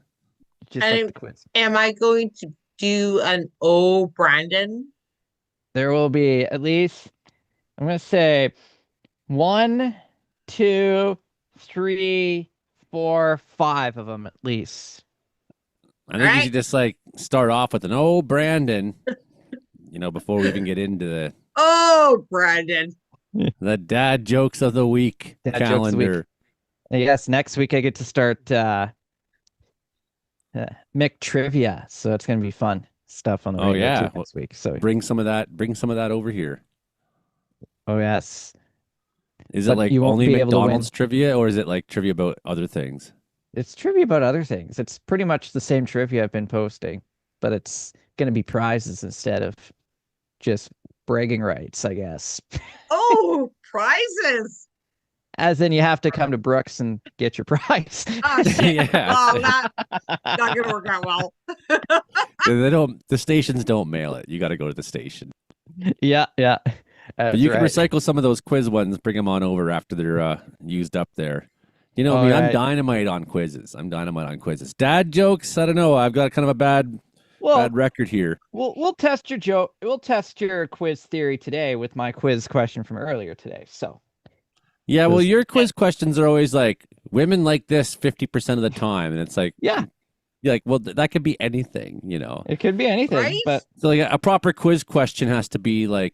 [SPEAKER 5] Just like the quiz.
[SPEAKER 7] Am I going to do an O Brandon?
[SPEAKER 5] There will be at least, I'm going to say 1, 2, 3, 4, 5 of them at least.
[SPEAKER 1] I think you should just like start off with an "Oh, Brandon," before we even get into
[SPEAKER 7] Oh, Brandon.
[SPEAKER 1] the dad jokes of the week
[SPEAKER 5] Dad
[SPEAKER 1] calendar.
[SPEAKER 5] jokes of the week. Yes, next week I get to start Mick trivia, so it's gonna be fun stuff on the
[SPEAKER 1] Oh
[SPEAKER 5] radio
[SPEAKER 1] yeah,
[SPEAKER 5] too next week. So
[SPEAKER 1] bring some of that. Bring some of that over here.
[SPEAKER 5] oh yes.
[SPEAKER 1] Is
[SPEAKER 5] But
[SPEAKER 1] it like
[SPEAKER 5] you won't
[SPEAKER 1] only
[SPEAKER 5] be able to win.
[SPEAKER 1] McDonald's trivia, or is it like trivia about other things?
[SPEAKER 5] It's trivia about other things. It's pretty much the same trivia I've been posting, but it's gonna be prizes instead of just bragging rights, I guess.
[SPEAKER 7] Oh, prizes.
[SPEAKER 5] As in, you have to come to Brooks and get your prize.
[SPEAKER 7] Oh shit.
[SPEAKER 1] Yeah.
[SPEAKER 7] Oh, that's not gonna work out well.
[SPEAKER 1] They don't. The stations don't mail it. You got to go to the station.
[SPEAKER 5] Yeah.
[SPEAKER 1] But you can recycle some of those quiz ones. Bring them on over after they're used up there. You know me. I'm
[SPEAKER 5] right.
[SPEAKER 1] dynamite on quizzes. Dad jokes. I don't know. I've got kind of a bad record here.
[SPEAKER 5] We'll test your joke. We'll test your quiz theory today with my quiz question from earlier today. So.
[SPEAKER 1] Yeah, well, your quiz questions are always like women like this 50% of the time, and it's like,
[SPEAKER 5] yeah,
[SPEAKER 1] you're like, well, that could be anything,
[SPEAKER 5] It could be anything,
[SPEAKER 7] Right?
[SPEAKER 5] but
[SPEAKER 1] So like a proper quiz question has to be, the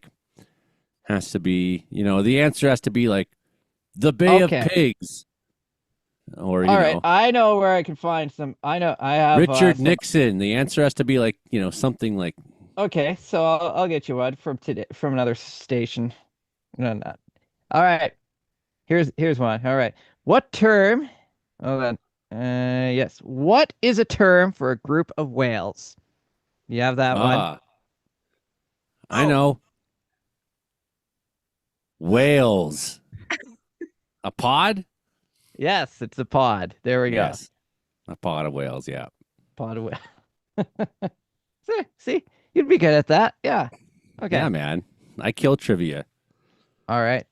[SPEAKER 1] answer has to be like the Bay
[SPEAKER 5] Okay.
[SPEAKER 1] of Pigs, or
[SPEAKER 5] all right. I know where I can find some. I know I have
[SPEAKER 1] Richard
[SPEAKER 5] some-
[SPEAKER 1] Nixon. The answer has to be like something like.
[SPEAKER 5] Okay, so I'll get you one from today from another station. No, not. All right. Here's one. All right. What term? Hold on. Yes. What is a term for a group of whales? You have that one?
[SPEAKER 1] I know. Whales. A pod?
[SPEAKER 5] Yes, it's a pod. There we
[SPEAKER 1] Yes. A pod of whales, yeah.
[SPEAKER 5] go. Pod of whale. See, you'd be good at that. Yeah. Okay.
[SPEAKER 1] Yeah, man. I kill trivia.
[SPEAKER 5] All right.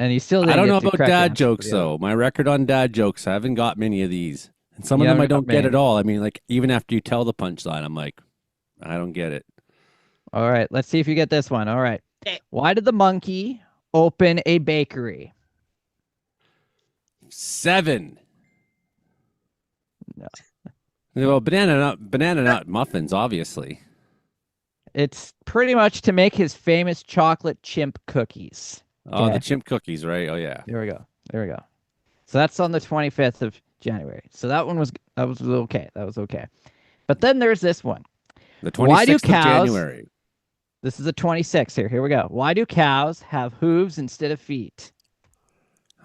[SPEAKER 5] And you still
[SPEAKER 1] I
[SPEAKER 5] didn't
[SPEAKER 1] don't
[SPEAKER 5] get
[SPEAKER 1] know
[SPEAKER 5] the
[SPEAKER 1] about
[SPEAKER 5] correct
[SPEAKER 1] dad
[SPEAKER 5] answer for
[SPEAKER 1] jokes,
[SPEAKER 5] the other.
[SPEAKER 1] though. My record on dad jokes, I haven't got many of these. And some of
[SPEAKER 5] You
[SPEAKER 1] them I
[SPEAKER 5] haven't got
[SPEAKER 1] don't get
[SPEAKER 5] many.
[SPEAKER 1] at all. I mean, like, even after you tell the punchline, I'm like, I don't get it.
[SPEAKER 5] All right, let's see if you get this one. All right.
[SPEAKER 7] Okay.
[SPEAKER 5] Why did the monkey open a bakery?
[SPEAKER 1] 7.
[SPEAKER 5] No.
[SPEAKER 1] Well, banana nut muffins, obviously.
[SPEAKER 5] It's pretty much to make his famous chocolate chimp cookies.
[SPEAKER 1] Oh,
[SPEAKER 5] Okay.
[SPEAKER 1] the chimp cookies, right? Oh, yeah.
[SPEAKER 5] There we go. So that's on the 25th of January. So that was okay. That was okay. But then there's this one.
[SPEAKER 1] The
[SPEAKER 5] Why do
[SPEAKER 1] 26th of
[SPEAKER 5] cows-
[SPEAKER 1] January.
[SPEAKER 5] This is a 26 here. Here we go. Why do cows have hooves instead of feet?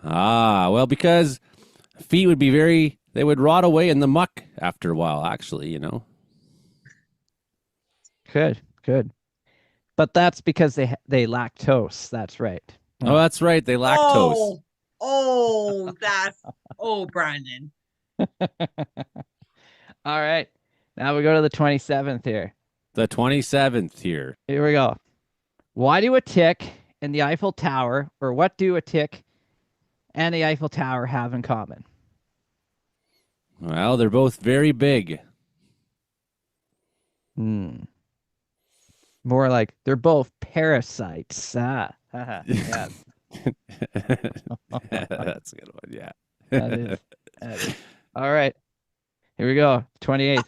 [SPEAKER 1] Well, because feet would be they would rot away in the muck after a while, actually,
[SPEAKER 5] Good. But that's because they lactose. That's right.
[SPEAKER 1] Oh, that's right. They lactose.
[SPEAKER 7] Oh, Brandon.
[SPEAKER 5] All right. Now we go to the 27th here.
[SPEAKER 1] The 27th here.
[SPEAKER 5] Here we go. Why do a tick and the Eiffel Tower, or what do a tick and the Eiffel Tower have in common?
[SPEAKER 1] Well, they're both very big.
[SPEAKER 5] More like they're both parasites. Yeah.
[SPEAKER 1] That's a good one. Yeah.
[SPEAKER 5] That is. All right. Here we go. 28th.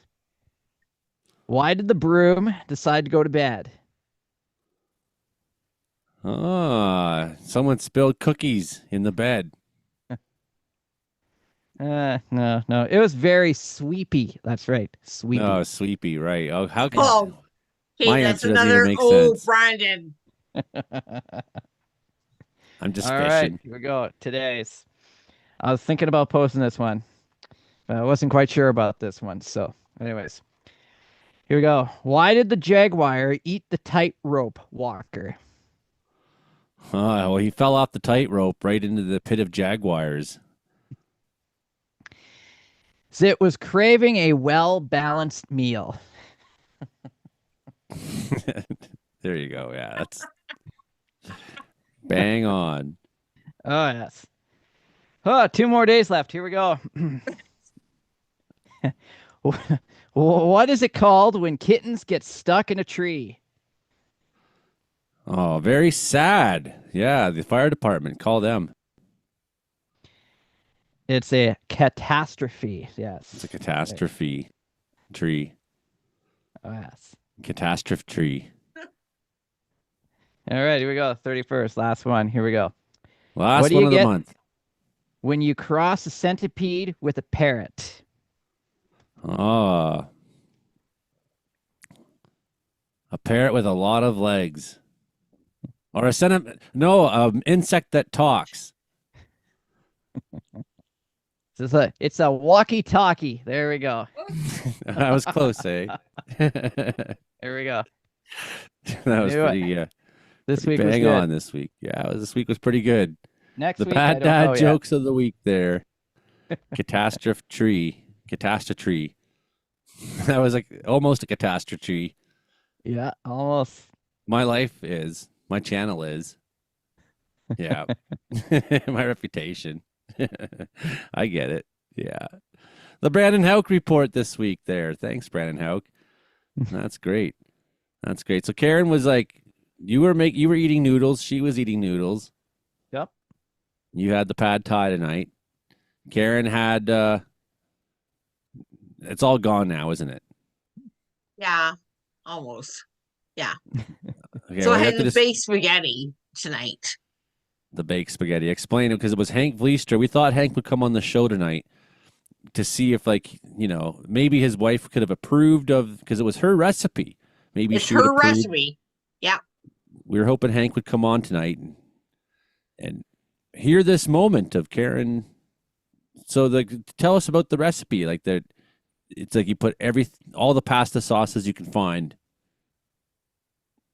[SPEAKER 5] Why did the broom decide to go to bed?
[SPEAKER 1] Someone spilled cookies in the bed.
[SPEAKER 5] No. It was very sweepy. That's right. Sweepy.
[SPEAKER 1] Oh, sleepy, right. Oh, how can
[SPEAKER 7] Oh, okay,
[SPEAKER 1] my
[SPEAKER 7] that's
[SPEAKER 1] answer doesn't even
[SPEAKER 7] another
[SPEAKER 1] make
[SPEAKER 7] old
[SPEAKER 1] sense.
[SPEAKER 7] Brandon.
[SPEAKER 1] I'm just
[SPEAKER 5] All
[SPEAKER 1] fishing.
[SPEAKER 5] right, here we go. Today's. I was thinking about posting this one, but I wasn't quite sure about this one. So, anyways, here we go. Why did the jaguar eat the tightrope walker?
[SPEAKER 1] Well, he fell off the tightrope right into the pit of jaguars.
[SPEAKER 5] So it was craving a well-balanced meal.
[SPEAKER 1] There you go. Yeah, that's bang on.
[SPEAKER 5] Oh, yes. Oh, 2 more days left. Here we go. What is it called when kittens get stuck in a tree?
[SPEAKER 1] Oh, very sad. Yeah, the fire department. Call them.
[SPEAKER 5] It's a catastrophe. Yes.
[SPEAKER 1] It's a catastrophe tree.
[SPEAKER 5] Oh, yes.
[SPEAKER 1] Catastrophe tree.
[SPEAKER 5] All right, here we go. 31st, last one. Here we go.
[SPEAKER 1] Last
[SPEAKER 5] what do
[SPEAKER 1] one
[SPEAKER 5] you
[SPEAKER 1] of the
[SPEAKER 5] get
[SPEAKER 1] month.
[SPEAKER 5] when you cross a centipede with a parrot?
[SPEAKER 1] Oh. A parrot with a lot of legs. Or insect that talks.
[SPEAKER 5] It's a walkie-talkie. There we go.
[SPEAKER 1] I was close, eh?
[SPEAKER 5] There we go.
[SPEAKER 1] That was pretty
[SPEAKER 5] this
[SPEAKER 1] pretty
[SPEAKER 5] week was
[SPEAKER 1] bang
[SPEAKER 5] good.
[SPEAKER 1] on this week. Yeah, this week was pretty good.
[SPEAKER 5] Next
[SPEAKER 1] the
[SPEAKER 5] week,
[SPEAKER 1] bad
[SPEAKER 5] I don't
[SPEAKER 1] dad
[SPEAKER 5] know yet.
[SPEAKER 1] jokes of the week there. Catastrophe. That was like almost a catastrophe.
[SPEAKER 5] Yeah, almost.
[SPEAKER 1] My life is. My channel is. Yeah. My reputation. I get it. Yeah. The Brandon Hauk report this week there. Thanks, Brandon Hauk. That's great. That's great. So Karen was like, you were eating noodles. She was eating noodles.
[SPEAKER 5] Yep.
[SPEAKER 1] You had the pad thai tonight. Karen had it's all gone now, isn't it?
[SPEAKER 7] Yeah, almost. Yeah.
[SPEAKER 1] Okay,
[SPEAKER 7] So
[SPEAKER 1] well,
[SPEAKER 7] I
[SPEAKER 1] we
[SPEAKER 7] had
[SPEAKER 1] have to
[SPEAKER 7] the
[SPEAKER 1] just-
[SPEAKER 7] baked spaghetti tonight.
[SPEAKER 1] The baked spaghetti. Explain it because it was Hank Vliestra. We thought Hank would come on the show tonight to see if, like, maybe his wife could have approved of, because it was her recipe. Maybe
[SPEAKER 7] It's
[SPEAKER 1] she would
[SPEAKER 7] her
[SPEAKER 1] approve.
[SPEAKER 7] recipe. Yeah.
[SPEAKER 1] We were hoping Hank would come on tonight and hear this moment of Karen. So, tell us about the recipe. Like that, it's like you put all the pasta sauces you can find.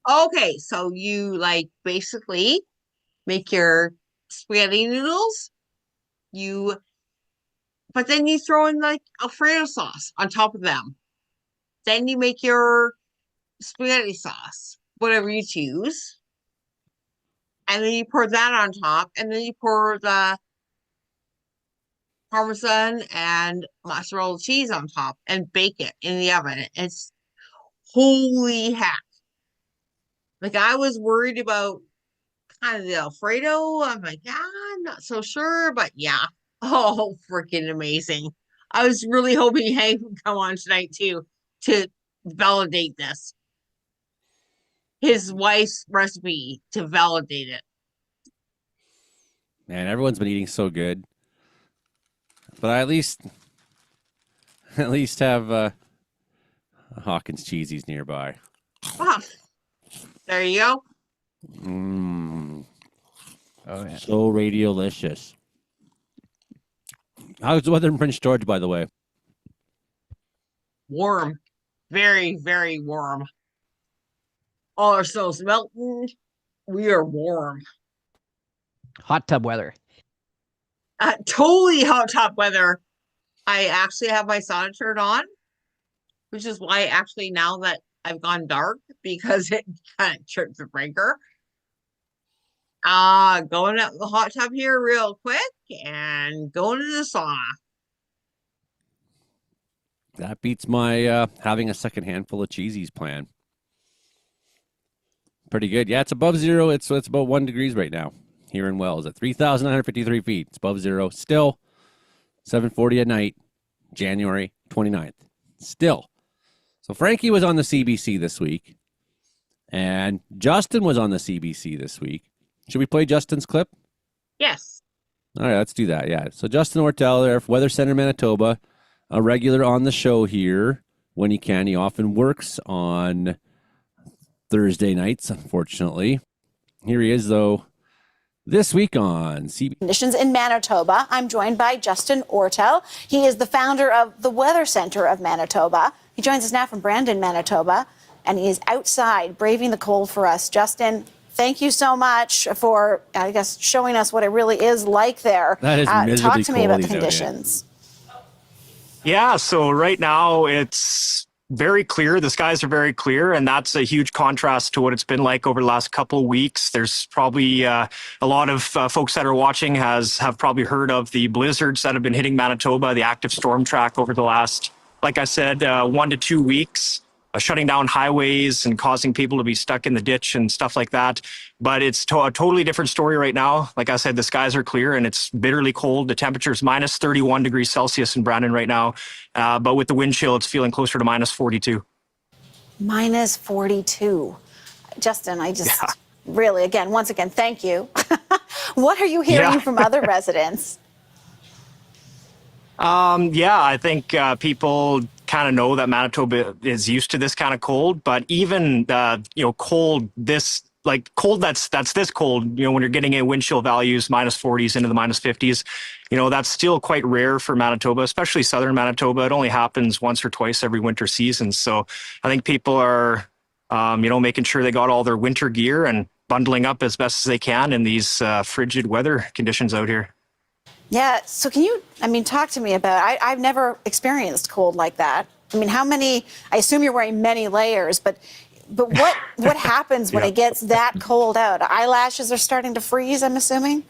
[SPEAKER 7] Okay, so you basically make your spaghetti noodles. But then you throw in Alfredo sauce on top of them. Then you make your spaghetti sauce, whatever you choose. And then you pour that on top. And then you pour the Parmesan and mozzarella cheese on top and bake it in the oven. It's holy heck. I was worried about kind of the Alfredo. I'm like, yeah, I'm not so sure, but yeah. Oh, freaking amazing. I was really hoping Hank would come on tonight too to validate this. His wife's recipe to validate it.
[SPEAKER 1] Man, everyone's been eating so good. But I at least have Hawkins Cheesies nearby.
[SPEAKER 7] Ah, there you go.
[SPEAKER 1] Mmm.
[SPEAKER 5] Oh, yeah.
[SPEAKER 1] So radiolicious. How's the weather in Prince George, by the way?
[SPEAKER 7] Warm. Very, very warm. All our snow's melting. We are warm.
[SPEAKER 5] Hot tub weather.
[SPEAKER 7] Totally hot top weather. I actually have my sauna turned on, which is why actually now that I've gone dark, because it kind of tripped the breaker. Going up the hot tub here real quick and going to the sauna.
[SPEAKER 1] That beats my having a second handful of cheesies plan. Pretty good. Yeah, it's above zero. It's about 1 degree right now here in Wells at 3,953 feet. It's above zero. Still 7:40 at night, January 29th. Still. So Frankie was on the CBC this week, and Justin was on the CBC this week. Should we play Justin's clip?
[SPEAKER 7] Yes.
[SPEAKER 1] All right, let's do that. Yeah. So Justin Ortel there, Weather Center, Manitoba, a regular on the show here when he can. He often works on Thursday nights, unfortunately. Here he is, though, this week on CBC.
[SPEAKER 2] Conditions in Manitoba. I'm joined by Justin Ortel. He is the founder of the Weather Center of Manitoba. He joins us now from Brandon, Manitoba, and he is outside braving the cold for us. Justin, thank you so much for, showing us what it really is like there.
[SPEAKER 1] That is
[SPEAKER 2] Talk
[SPEAKER 1] miserably
[SPEAKER 2] to me about
[SPEAKER 1] cold
[SPEAKER 2] the
[SPEAKER 1] out here.
[SPEAKER 2] conditions.
[SPEAKER 22] Yeah, so right now it's very clear. The skies are very clear, and that's a huge contrast to what it's been like over the last couple of weeks. There's probably a lot of folks that are watching have probably heard of the blizzards that have been hitting Manitoba, the active storm track over the last, like I said, 1 to 2 weeks. shutting down highways and causing people to be stuck in the ditch and stuff like that. But it's a totally different story right now. Like I said, the skies are clear and it's bitterly cold. The temperature's minus 31 degrees Celsius in Brandon right now. But with the wind chill, it's feeling closer to minus 42.
[SPEAKER 2] Minus 42. Justin, I just really, once again, thank you. What are you hearing from other residents?
[SPEAKER 22] I think people kind of know that Manitoba is used to this kind of cold, but even cold that's this cold, when you're getting in wind chill values minus 40s into the minus 50s, that's still quite rare for Manitoba, especially southern Manitoba. It only happens once or twice every winter season. So I think people are making sure they got all their winter gear and bundling up as best as they can in these frigid weather conditions out here.
[SPEAKER 2] Yeah, so can you, talk to me about, I've never experienced cold like that. I assume you're wearing many layers, but what happens when it gets that cold out? Eyelashes are starting to freeze, I'm assuming?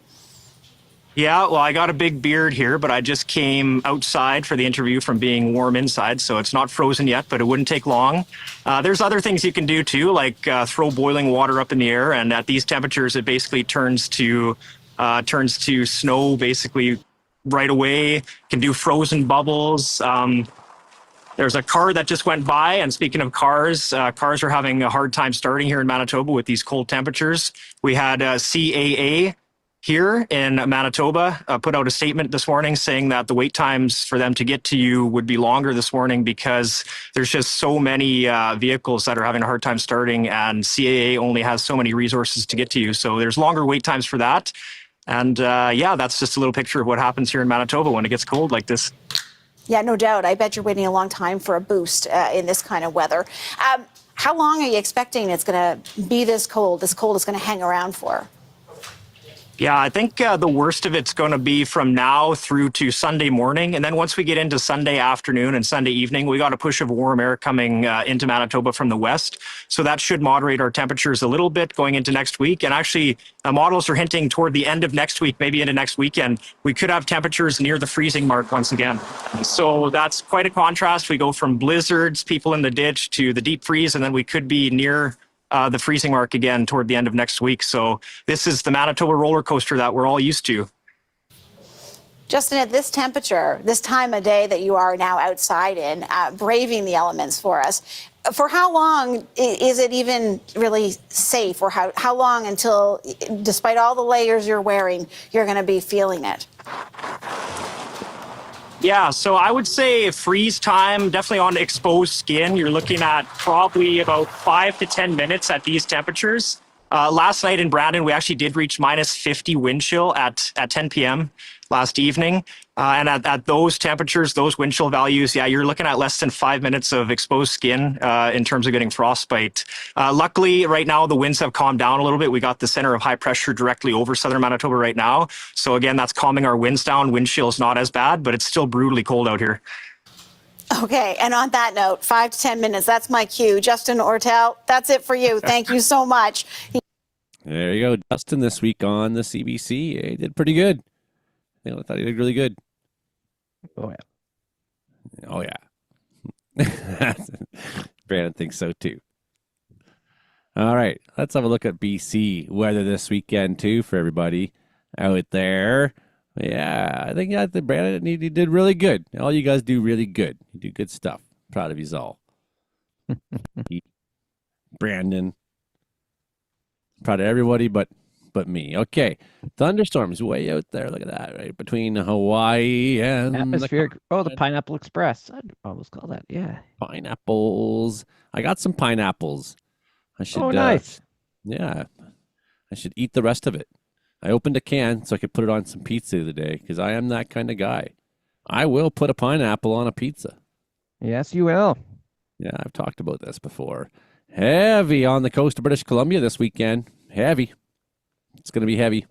[SPEAKER 22] Yeah, well, I got a big beard here, but I just came outside for the interview from being warm inside, so it's not frozen yet, but it wouldn't take long. There's other things you can do too, like throw boiling water up in the air, and at these temperatures, it basically turns to snow basically right away. Can do frozen bubbles. There's a car that just went by, and speaking of cars, cars are having a hard time starting here in Manitoba with these cold temperatures. We had CAA here in Manitoba put out a statement this morning saying that the wait times for them to get to you would be longer this morning because there's just so many vehicles that are having a hard time starting, and CAA only has so many resources to get to you. So there's longer wait times for that. And that's just a little picture of what happens here in Manitoba when it gets cold like this.
[SPEAKER 2] Yeah, no doubt. I bet you're waiting a long time for a boost in this kind of weather. How long are you expecting it's going to be this cold? This cold is going to hang around for?
[SPEAKER 22] Yeah, I think the worst of it's going to be from now through to Sunday morning. And then once we get into Sunday afternoon and Sunday evening, we got a push of warm air coming into Manitoba from the west. So that should moderate our temperatures a little bit going into next week. And actually, models are hinting toward the end of next week, maybe into next weekend, we could have temperatures near the freezing mark once again. So that's quite a contrast. We go from blizzards, people in the ditch, to the deep freeze, and then we could be near the freezing mark again toward the end of next week. So this is the Manitoba roller coaster that we're all used to.
[SPEAKER 2] Justin, at this temperature, this time of day that you are now outside in, braving the elements for us, for how long is it even really safe, or how long until, despite all the layers you're wearing, you're going to be feeling it?
[SPEAKER 22] Yeah, so I would say freeze time, definitely on exposed skin, you're looking at probably about 5 to 10 minutes at these temperatures. Last night in Brandon, we actually did reach minus 50 wind chill at 10 p.m. last evening. And at those temperatures, those wind chill values, you're looking at less than 5 minutes of exposed skin in terms of getting frostbite. Luckily, right now, the winds have calmed down a little bit. We got the center of high pressure directly over southern Manitoba right now. So again, that's calming our winds down. Wind chill is not as bad, but it's still brutally cold out here.
[SPEAKER 2] Okay, and on that note, 5 to 10 minutes, that's my cue. Justin Ortel, that's it for you. Thank you so much.
[SPEAKER 1] There you go. Justin this week on the CBC. He did pretty good. I thought he did really good.
[SPEAKER 5] Oh, yeah.
[SPEAKER 1] Oh, yeah. Brandon thinks so, too. All right, let's have a look at BC weather this weekend, too, for everybody out there. Yeah, I think Brandon, he did really good. All you guys do really good. You do good stuff. Proud of you all. Brandon. Proud of everybody but me. Okay. Thunderstorms way out there. Look at that, right? Between Hawaii and
[SPEAKER 5] atmospheric. The Pineapple Express. I'd almost call that, yeah.
[SPEAKER 1] Pineapples. I got some pineapples. I should
[SPEAKER 5] nice.
[SPEAKER 1] Yeah. I should eat the rest of it. I opened a can so I could put it on some pizza the other day because I am that kind of guy. I will put a pineapple on a pizza.
[SPEAKER 5] Yes, you will.
[SPEAKER 1] Yeah, I've talked about this before. Heavy on the coast of British Columbia this weekend. Heavy. It's going to be heavy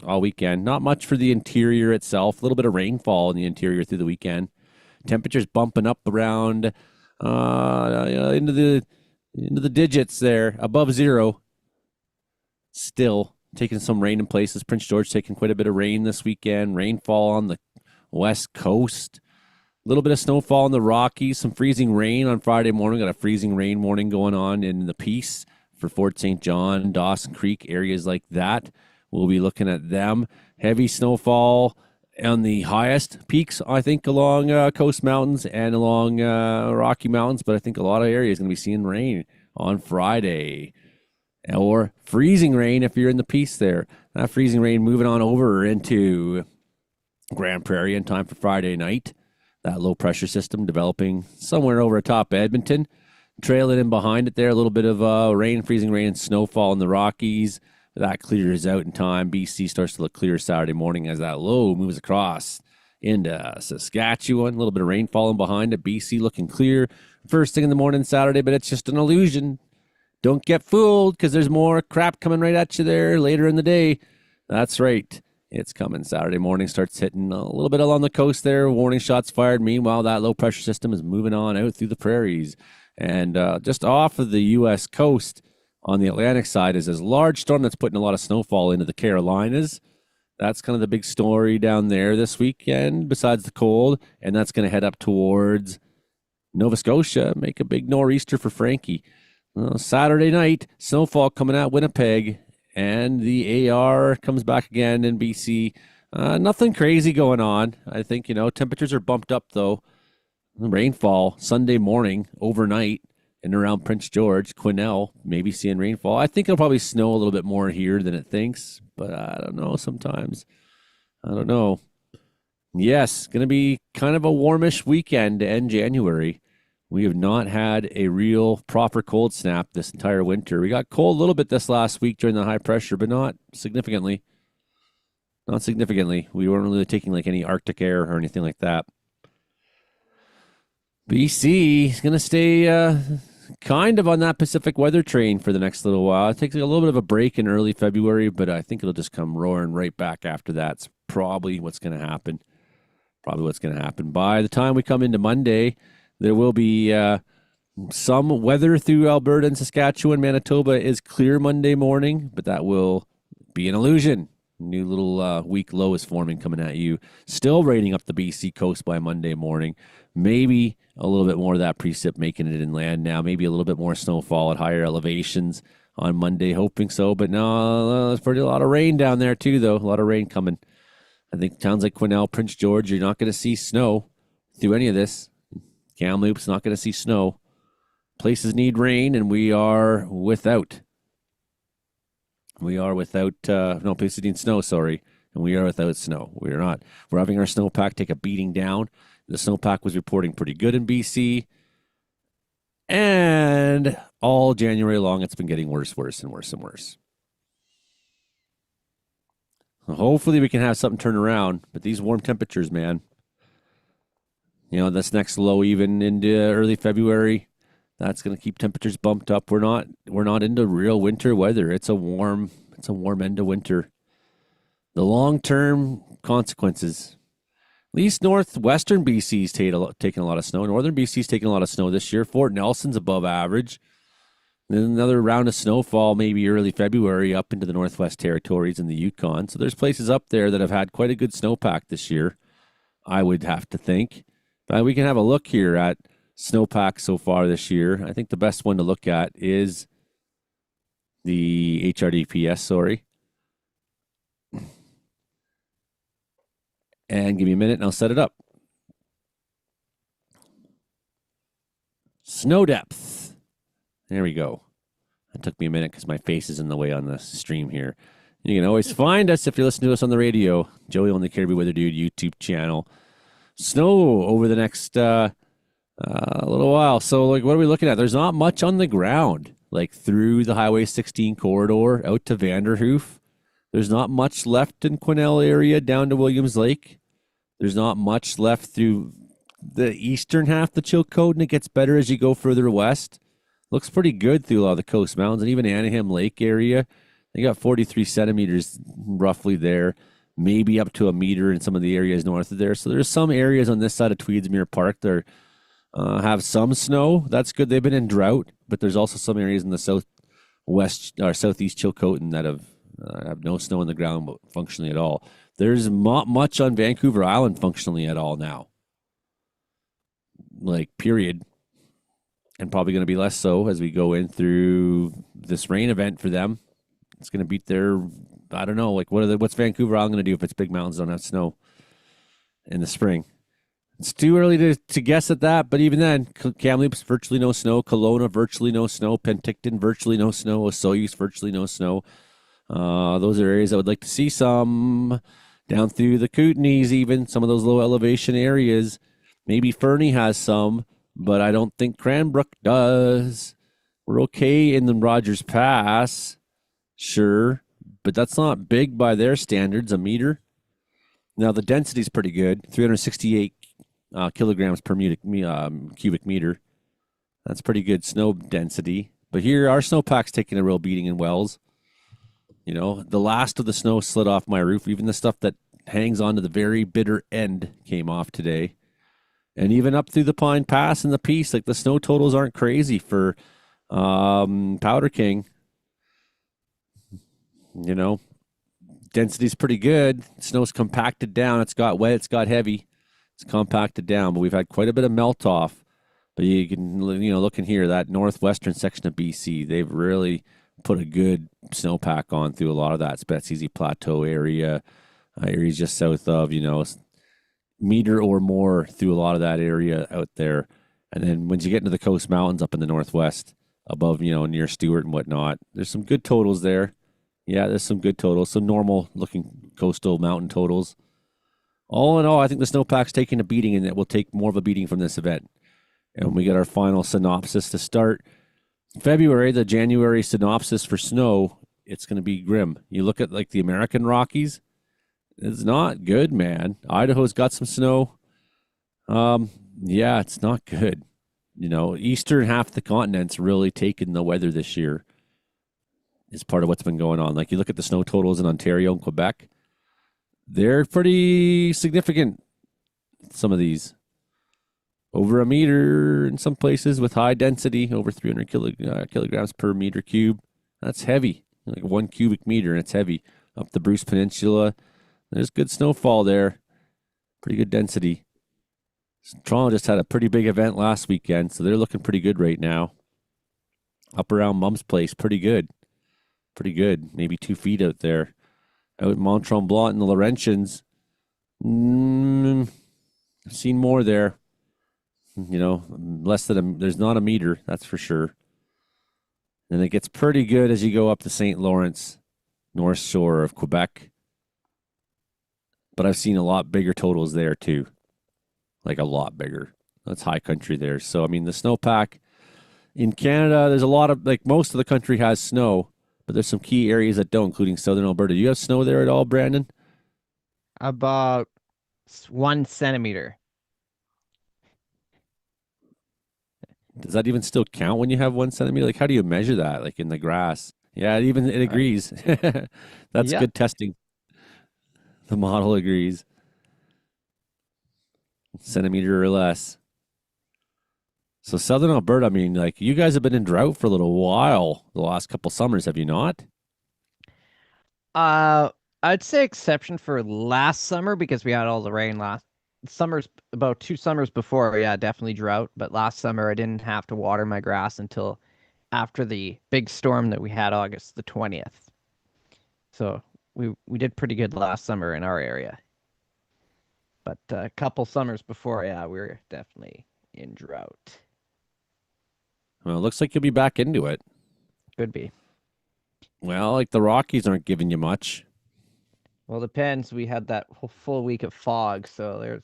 [SPEAKER 1] all weekend. Not much for the interior itself. A little bit of rainfall in the interior through the weekend. Temperatures bumping up around into the digits there, above zero. Still taking some rain in places. Prince George taking quite a bit of rain this weekend. Rainfall on the west coast. little bit of snowfall in the Rockies, some freezing rain on Friday morning. Got a freezing rain warning going on in the Peace for Fort St. John, Dawson Creek, areas like that. We'll be looking at them. Heavy snowfall on the highest peaks, I think, along Coast Mountains and along Rocky Mountains, but I think a lot of areas going to be seeing rain on Friday. Or freezing rain if you're in the Peace there. That freezing rain moving on over into Grand Prairie in time for Friday night. That low pressure system developing somewhere over atop Edmonton. Trailing in behind it there, a little bit of rain, freezing rain, and snowfall in the Rockies. That clears out in time. BC starts to look clear Saturday morning as that low moves across into Saskatchewan. A little bit of rain falling behind it. BC looking clear first thing in the morning Saturday, but it's just an illusion. Don't get fooled because there's more crap coming right at you there later in the day. That's right. It's coming Saturday morning. Starts hitting a little bit along the coast there. Warning shots fired. Meanwhile, that low pressure system is moving on out through the prairies. And just off of the U.S. coast on the Atlantic side is this large storm that's putting a lot of snowfall into the Carolinas. That's kind of the big story down there this weekend, besides the cold. And that's going to head up towards Nova Scotia, make a big nor'easter for Frankie. Saturday night, snowfall coming out Winnipeg, and the AR comes back again in BC. Nothing crazy going on. I think, temperatures are bumped up, though. Rainfall Sunday morning, overnight, and around Prince George, Quesnel, maybe seeing rainfall. I think it'll probably snow a little bit more here than it thinks, but I don't know sometimes. I don't know. Yes, going to be kind of a warmish weekend to end January. We have not had a real proper cold snap this entire winter. We got cold a little bit this last week during the high pressure, but not significantly. Not significantly. We weren't really taking like any Arctic air or anything like that. BC is going to stay kind of on that Pacific weather train for the next little while. It takes a little bit of a break in early February, but I think it'll just come roaring right back after that. It's probably what's going to happen. By the time we come into Monday, there will be some weather through Alberta and Saskatchewan. Manitoba is clear Monday morning, but that will be an illusion. New little weak low is forming coming at you. Still raining up the BC coast by Monday morning. Maybe a little bit more of that precip making it inland now. Maybe a little bit more snowfall at higher elevations on Monday. Hoping so, but no, there's pretty a lot of rain down there too, though. A lot of rain coming. I think towns like Quesnel, Prince George, you're not going to see snow through any of this. Kamloops, not going to see snow. Places need rain, and we are without. No, places need snow, sorry. And we are without snow. We're not. We're having our snowpack take a beating down. The snowpack was reporting pretty good in BC. And all January long, it's been getting worse. Hopefully we can have something turn around. But these warm temperatures, man. This next low even into early February, that's going to keep temperatures bumped up. We're not into real winter weather. It's a warm end of winter. The long-term consequences. At least northwestern BC's taking a lot of snow. Northern BC's taking a lot of snow this year. Fort Nelson's above average. Then another round of snowfall maybe early February up into the Northwest Territories and the Yukon. So there's places up there that have had quite a good snowpack this year, I would have to think. We can have a look here at snowpack so far this year. I think the best one to look at is the HRDPS, sorry. And give me a minute and I'll set it up. Snow depth. There we go. It took me a minute because my face is in the way on the stream here. You can always find us if you're listening to us on the radio. Joey Only Caribou Weather Dude YouTube channel. Snow over the next little while. So, what are we looking at? There's not much on the ground, through the Highway 16 corridor out to Vanderhoof. There's not much left in Quesnel area down to Williams Lake. There's not much left through the eastern half of the Chilcote, and it gets better as you go further west. Looks pretty good through a lot of the Coast Mountains and even Anaheim Lake area. They got 43 centimeters roughly there. Maybe up to a meter in some of the areas north of there. So there's some areas on this side of Tweedsmuir Park that have some snow. That's good. They've been in drought, but there's also some areas in the southwest or southeast Chilcotin that have no snow on the ground functionally at all. There's not much on Vancouver Island functionally at all now. like period, and probably going to be less so as we go in through this rain event for them. It's going to beat their, I don't know, like what's Vancouver Island going to do if its big mountains don't have snow in the spring? It's too early to guess at that, but even then, Kamloops, virtually no snow. Kelowna, virtually no snow. Penticton, virtually no snow. Osoyoos, virtually no snow. Those are areas I would like to see some. Down through the Kootenays, even some of those low elevation areas. Maybe Fernie has some, but I don't think Cranbrook does. We're okay in the Rogers Pass, sure, but that's not big by their standards, a meter. Now, the density's pretty good, 368 kilograms per cubic meter. That's pretty good snow density. But here, our snowpack's taking a real beating in Wells. You know, the last of the snow slid off my roof. Even the stuff that hangs on to the very bitter end came off today. And even up through the Pine Pass and the Peace, like the snow totals aren't crazy for Powder King. You know, density's pretty good. Snow's compacted down. It's got wet. It's got heavy. It's compacted down. But we've had quite a bit of melt off. But you can, look in here, that northwestern section of BC, they've really put a good snowpack on through a lot of that Spetzizi Plateau area, areas just south of, meter or more through a lot of that area out there. And then once you get into the Coast Mountains up in the northwest, above, near Stewart and whatnot, there's some good totals there. Yeah, there's some good totals, some normal-looking coastal mountain totals. All in all, I think the snowpack's taking a beating, and it will take more of a beating from this event. And when we get our final synopsis to start February, the January synopsis for snow, it's going to be grim. You look at like the American Rockies, it's not good, man. Idaho's got some snow. Yeah, it's not good. Eastern half of the continent's really taken the weather this year. Is part of what's been going on. Like you look at the snow totals in Ontario and Quebec, they're pretty significant. Some of these. Over a meter in some places with high density, over 300 kilograms per meter cube. That's heavy, like 1 cubic meter, and it's heavy. Up the Bruce Peninsula, there's good snowfall there. Pretty good density. Toronto just had a pretty big event last weekend, so they're looking pretty good right now. Up around Mum's Place, pretty good. Pretty good. Maybe 2 feet out there. Out in Mont Tremblant and the Laurentians, I've seen more there. Less than there's not a meter, that's for sure. And it gets pretty good as you go up the St. Lawrence, North Shore of Quebec. But I've seen a lot bigger totals there too. Like a lot bigger. That's high country there. So, the snowpack in Canada, there's a lot of, most of the country has snow, but there's some key areas that don't, including southern Alberta. Do you have snow there at all, Brandon?
[SPEAKER 5] About 1 centimeter.
[SPEAKER 1] Does that even still count when you have 1 centimeter? Like, how do you measure that? Like in the grass? Yeah, it agrees. That's good testing. The model agrees. Centimeter or less. So southern Alberta, you guys have been in drought for a little while the last couple summers, have you not?
[SPEAKER 5] I'd say exception for last summer because we had all the rain last summers, about 2 summers before, yeah, definitely drought. But last summer, I didn't have to water my grass until after the big storm that we had August the 20th. So we did pretty good last summer in our area. But a couple summers before, yeah, we were definitely in drought.
[SPEAKER 1] Well, it looks like you'll be back into it.
[SPEAKER 5] Could be.
[SPEAKER 1] Well, the Rockies aren't giving you much.
[SPEAKER 5] Well, depends. We had that whole full week of fog, so there's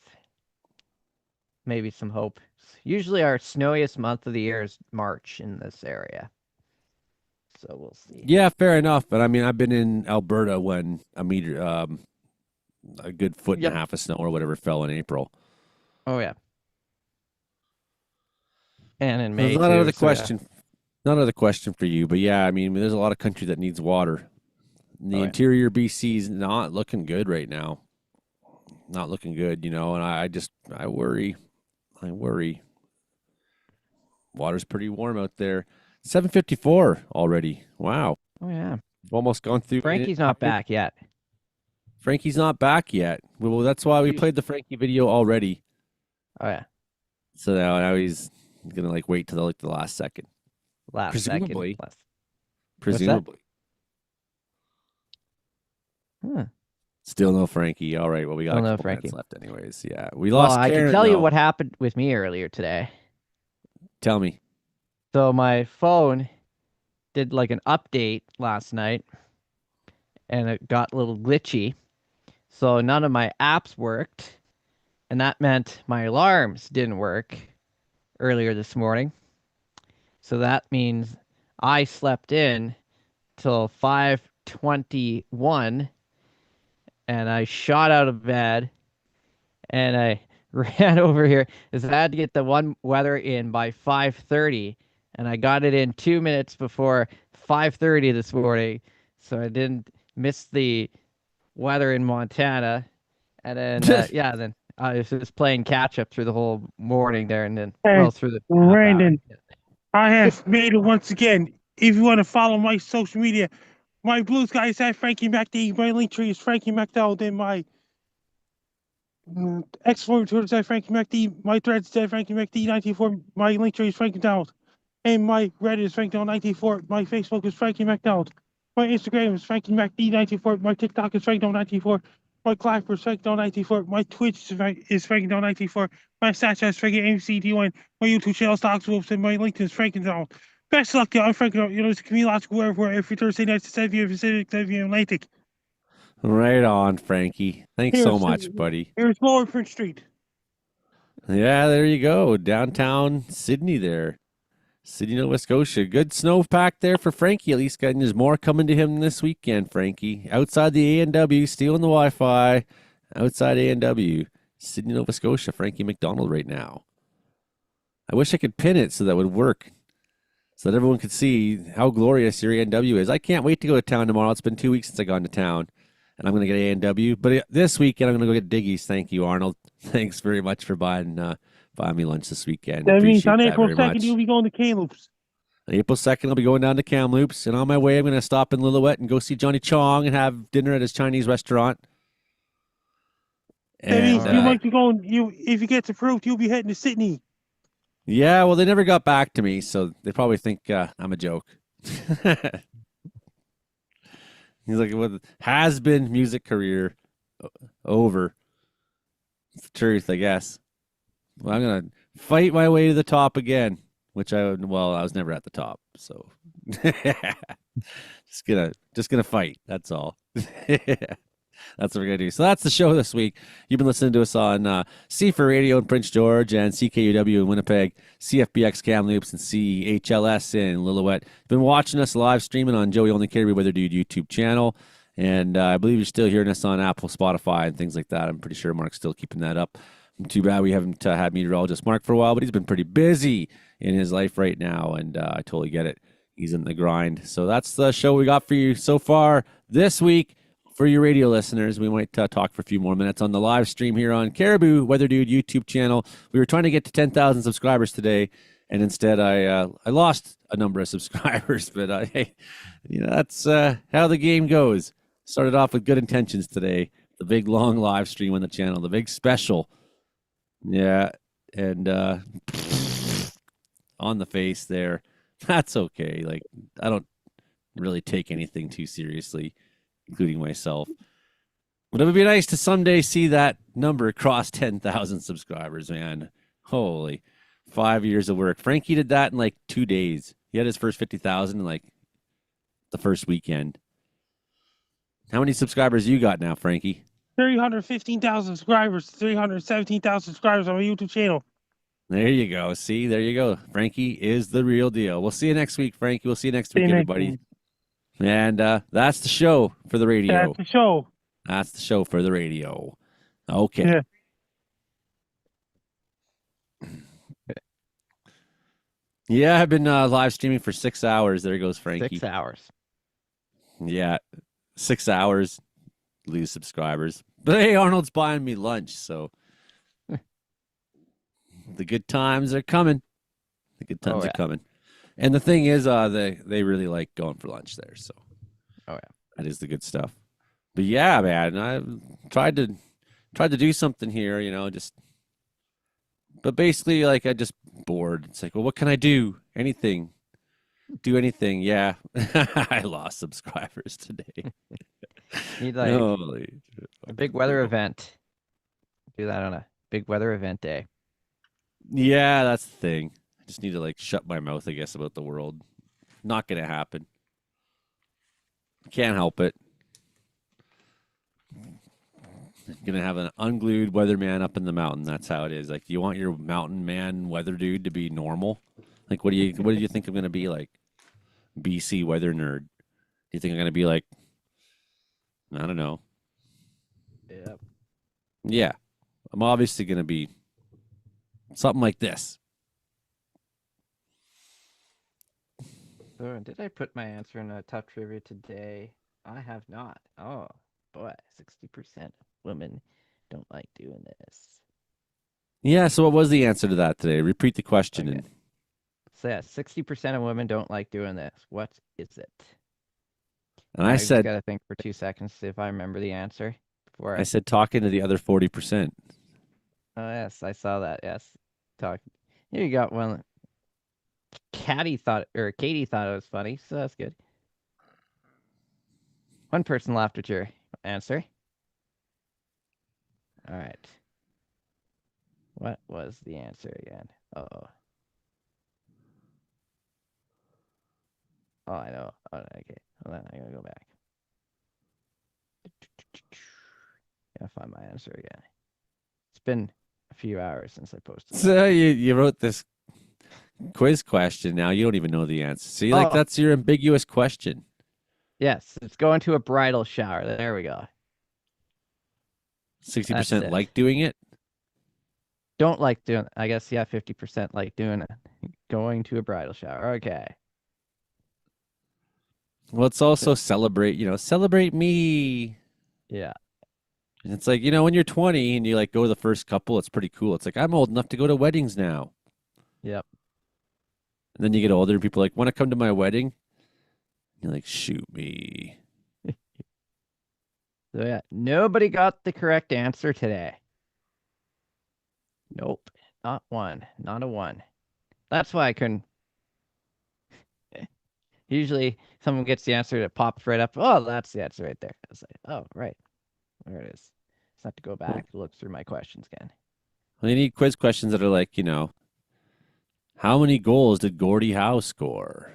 [SPEAKER 5] maybe some hope. Usually our snowiest month of the year is March in this area. So we'll see.
[SPEAKER 1] Yeah, fair enough. But I've been in Alberta when a meter, a good foot and a half of snow or whatever fell in April.
[SPEAKER 5] Oh, yeah. And in May,
[SPEAKER 1] not out of the question. Not out of the question for you, but yeah, there's a lot of country that needs water. The interior BC's not looking good right now. Not looking good, and I worry. I worry. Water's pretty warm out there. 7:54 already. Wow.
[SPEAKER 5] Oh, yeah.
[SPEAKER 1] We've almost gone through.
[SPEAKER 5] Frankie's not back yet.
[SPEAKER 1] Frankie's not back yet. Well, that's why we played the Frankie video already.
[SPEAKER 5] Oh, yeah.
[SPEAKER 1] So now he's gonna like wait till like the last second.
[SPEAKER 5] Last
[SPEAKER 1] Presumably.
[SPEAKER 5] second.
[SPEAKER 1] Presumably.
[SPEAKER 5] Huh.
[SPEAKER 1] Still no Frankie. All right. Well, we got
[SPEAKER 5] Still
[SPEAKER 1] a
[SPEAKER 5] no
[SPEAKER 1] couple minutes
[SPEAKER 5] Frankie.
[SPEAKER 1] left, anyways. Yeah, we
[SPEAKER 5] Well,
[SPEAKER 1] lost
[SPEAKER 5] I can
[SPEAKER 1] Karen,
[SPEAKER 5] tell you
[SPEAKER 1] though.
[SPEAKER 5] what happened with me earlier today.
[SPEAKER 1] Tell me.
[SPEAKER 5] So my phone did like an update last night, and it got a little glitchy. So none of my apps worked, and that meant my alarms didn't work earlier this morning. So that means I slept in till 5:21, and I shot out of bed, and I ran over here because I had to get the one weather in by 5:30, and I got it in 2 minutes before 5:30 this morning, so I didn't miss the weather in Montana. And then then I was just playing catch up through the whole morning there, and then
[SPEAKER 18] Hey,
[SPEAKER 5] through the half hour.
[SPEAKER 18] Brandon, I have made it once again. If you want to follow my social media, my blue sky is at Frankie MacD. My link tree is Frankie MacDowell. Then my X4 Twitter is at Frankie MacD. My threads is at Frankie MacD 94. My link tree is Frankie McDonald. And my Reddit is Frankie McDonald 94. My Facebook is Frankie McDonald. My Instagram is Frankie MacD 94. My TikTok is Frankie McDonald 94. My Clapper is Frankie McDonald 94. My Twitch is Frankie McDonald 94. My Snapchat is Frankie MCD1. My YouTube channel is Docs Wolves, and my LinkedIn is Frankie McDonald. Best of luck to you. I'm Frankie McDonald. You know, it's a community logical where every Thursday night at 7 p.m. Pacific, 7 p.m. Atlantic.
[SPEAKER 1] Right on, Frankie. Thanks so much, buddy.
[SPEAKER 18] Here's Lower Prince Street.
[SPEAKER 1] Yeah, there you go. Downtown Sydney there. Sydney, Nova Scotia. Good snowpack there for Frankie. At least there's more coming to him this weekend, Frankie. Outside the A&W, stealing the Wi-Fi. Outside A&W. Sydney, Nova Scotia. Frankie McDonald right now. I wish I could pin it so that would work. So that everyone could see how glorious your A&W is. I can't wait to go to town tomorrow. It's been 2 weeks since I gone to town. And I'm going to get A&W. But this weekend, I'm going to go get Diggies. Thank you, Arnold. Thanks very much for buying me lunch this weekend.
[SPEAKER 18] That means on
[SPEAKER 1] Appreciate that
[SPEAKER 18] April
[SPEAKER 1] very
[SPEAKER 18] 2nd,
[SPEAKER 1] much.
[SPEAKER 18] you'll be going to Kamloops.
[SPEAKER 1] On April 2nd, I'll be going down to Kamloops. And on my way, I'm going to stop in Lillooet and go see Johnny Chong and have dinner at his Chinese restaurant.
[SPEAKER 18] That means
[SPEAKER 1] And,
[SPEAKER 18] you might be going, if you get approved, you'll be heading to Sydney.
[SPEAKER 1] yeah, well, they never got back to me, so they probably think I'm a joke. He's like, what has been music career over. It's the truth, I guess. Well, I'm gonna fight my way to the top again, which I was never at the top, so just gonna fight. That's all. That's what we're going to do. So that's the show this week. You've been listening to us on C4 Radio in Prince George and CKUW in Winnipeg, CFBX Kamloops, and CHLS in Lillooet. You've been watching us live streaming on Joey Only Caribou Weather Dude YouTube channel. And I believe you're still hearing us on Apple, Spotify, and things like that. I'm pretty sure Mark's still keeping that up. Too bad we haven't had meteorologist Mark for a while, but he's been pretty busy in his life right now, and I totally get it. He's in the grind. So that's the show we got for you so far this week. For your radio listeners, we might talk for a few more minutes on the live stream here on Caribou Weather Dude YouTube channel. We were trying to get to 10,000 subscribers today, and instead I lost a number of subscribers. But hey, that's how the game goes. Started off with good intentions today. The big long live stream on the channel, the big special. Yeah, and on the face there. That's okay. Like, I don't really take anything too seriously, including myself. But it would be nice to someday see that number cross 10,000 subscribers, man. Holy, 5 years of work. Frankie did that in like 2 days. He had his first 50,000 in like the first weekend. How many subscribers you got now, Frankie?
[SPEAKER 18] 315,000 subscribers, 317,000 subscribers on my YouTube channel.
[SPEAKER 1] There you go. See, there you go. Frankie is the real deal. We'll see you next week, Frankie. We'll see you next week, everybody. And that's the show for the radio.
[SPEAKER 18] That's the show.
[SPEAKER 1] That's the show for the radio. Okay. Yeah, I've been live streaming for 6 hours. There goes Frankie.
[SPEAKER 5] 6 hours.
[SPEAKER 1] Yeah, 6 hours, lose subscribers. But hey, Arnold's buying me lunch, so the good times are coming. The good times are coming. And the thing is, they really like going for lunch there, so that is the good stuff. But yeah, man, I tried to do something here, just But basically, like, I just bored. It's like, well, what can I do? Anything. Do anything. Yeah. I lost subscribers today.
[SPEAKER 5] Need like
[SPEAKER 1] Holy
[SPEAKER 5] a big weather event. Do that on a big weather event day.
[SPEAKER 1] Yeah, that's the thing. I just need to like shut my mouth, I guess, about the world. Not gonna happen. Can't help it. Gonna have an unglued weatherman up in the mountain. That's how it is. Like, do you want your mountain man weather dude to be normal? Like, what do you think I'm gonna be like? BC weather nerd. Do you think I'm gonna be like? I don't know.
[SPEAKER 5] Yep.
[SPEAKER 1] Yeah, I'm obviously gonna be something like this.
[SPEAKER 5] So, did I put my answer in a tough trivia today? I have not. Oh boy, 60% of women don't like doing this.
[SPEAKER 1] Yeah. So, what was the answer to that today? Repeat the question.
[SPEAKER 5] Okay. So yeah, 60% of women don't like doing this. What is it?
[SPEAKER 1] And I
[SPEAKER 5] just
[SPEAKER 1] said,
[SPEAKER 5] gotta think for 2 seconds to see if I remember the answer before
[SPEAKER 1] I said talking to the other 40%.
[SPEAKER 5] Oh yes, I saw that. Yes, talk. Here you got one. Katie thought it was funny, so that's good. One person laughed at your answer. All right. What was the answer again? Uh-oh. Oh, I know. Oh, okay. Hold on, I gotta go back. Gotta find my answer again. It's been a few hours since I posted.
[SPEAKER 1] So you wrote this quiz question. Now you don't even know the answer. See, like, that's your ambiguous question.
[SPEAKER 5] Yes, it's going to a bridal shower. There we go.
[SPEAKER 1] 60% like doing it.
[SPEAKER 5] Don't like doing it. I guess, yeah, 50% like doing it. Going to a bridal shower. Okay.
[SPEAKER 1] Well, it's also celebrate me.
[SPEAKER 5] Yeah.
[SPEAKER 1] And it's like, when you're 20 and you like go to the first couple, it's pretty cool. It's like, I'm old enough to go to weddings now.
[SPEAKER 5] Yep.
[SPEAKER 1] And then you get older and people are like, want to come to my wedding? You're like, shoot me.
[SPEAKER 5] So yeah, nobody got the correct answer today. Nope, not one, not a one. That's why I couldn't. Usually, someone gets the answer that pops right up. Oh, that's the answer right there. I was like, oh, right, there it is. Just have to go back and look through my questions again.
[SPEAKER 1] Well, you need quiz questions that are like, how many goals did Gordie Howe score?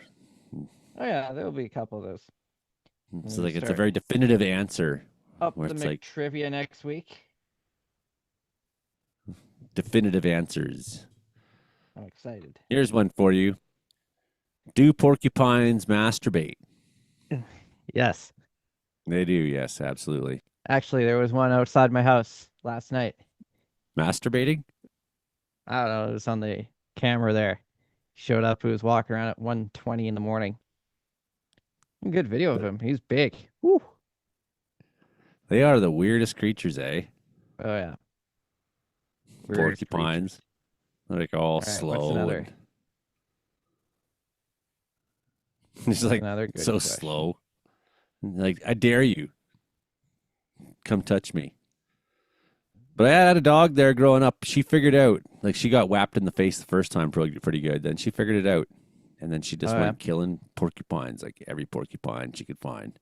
[SPEAKER 5] Oh yeah, there'll be a couple of those.
[SPEAKER 1] So like, it's a very definitive answer.
[SPEAKER 5] Up
[SPEAKER 1] where
[SPEAKER 5] the
[SPEAKER 1] it's like
[SPEAKER 5] trivia next week.
[SPEAKER 1] definitive answers.
[SPEAKER 5] I'm excited.
[SPEAKER 1] Here's one for you. Do porcupines masturbate?
[SPEAKER 5] Yes.
[SPEAKER 1] They do, yes, absolutely.
[SPEAKER 5] Actually, there was one outside my house last night.
[SPEAKER 1] Masturbating?
[SPEAKER 5] I don't know. It was on the camera there. Showed up. He was walking around at 1:20 in the morning. Good video of him. He's big. Woo.
[SPEAKER 1] They are the weirdest creatures, eh?
[SPEAKER 5] Oh, yeah.
[SPEAKER 1] Porcupines. They're like all slow. And... He's like so question. Slow. Like, I dare you. Come touch me. But I had a dog there growing up. She figured out, like, she got whapped in the face the first time pretty good. Then she figured it out. And then she just went killing porcupines, like every porcupine she could find.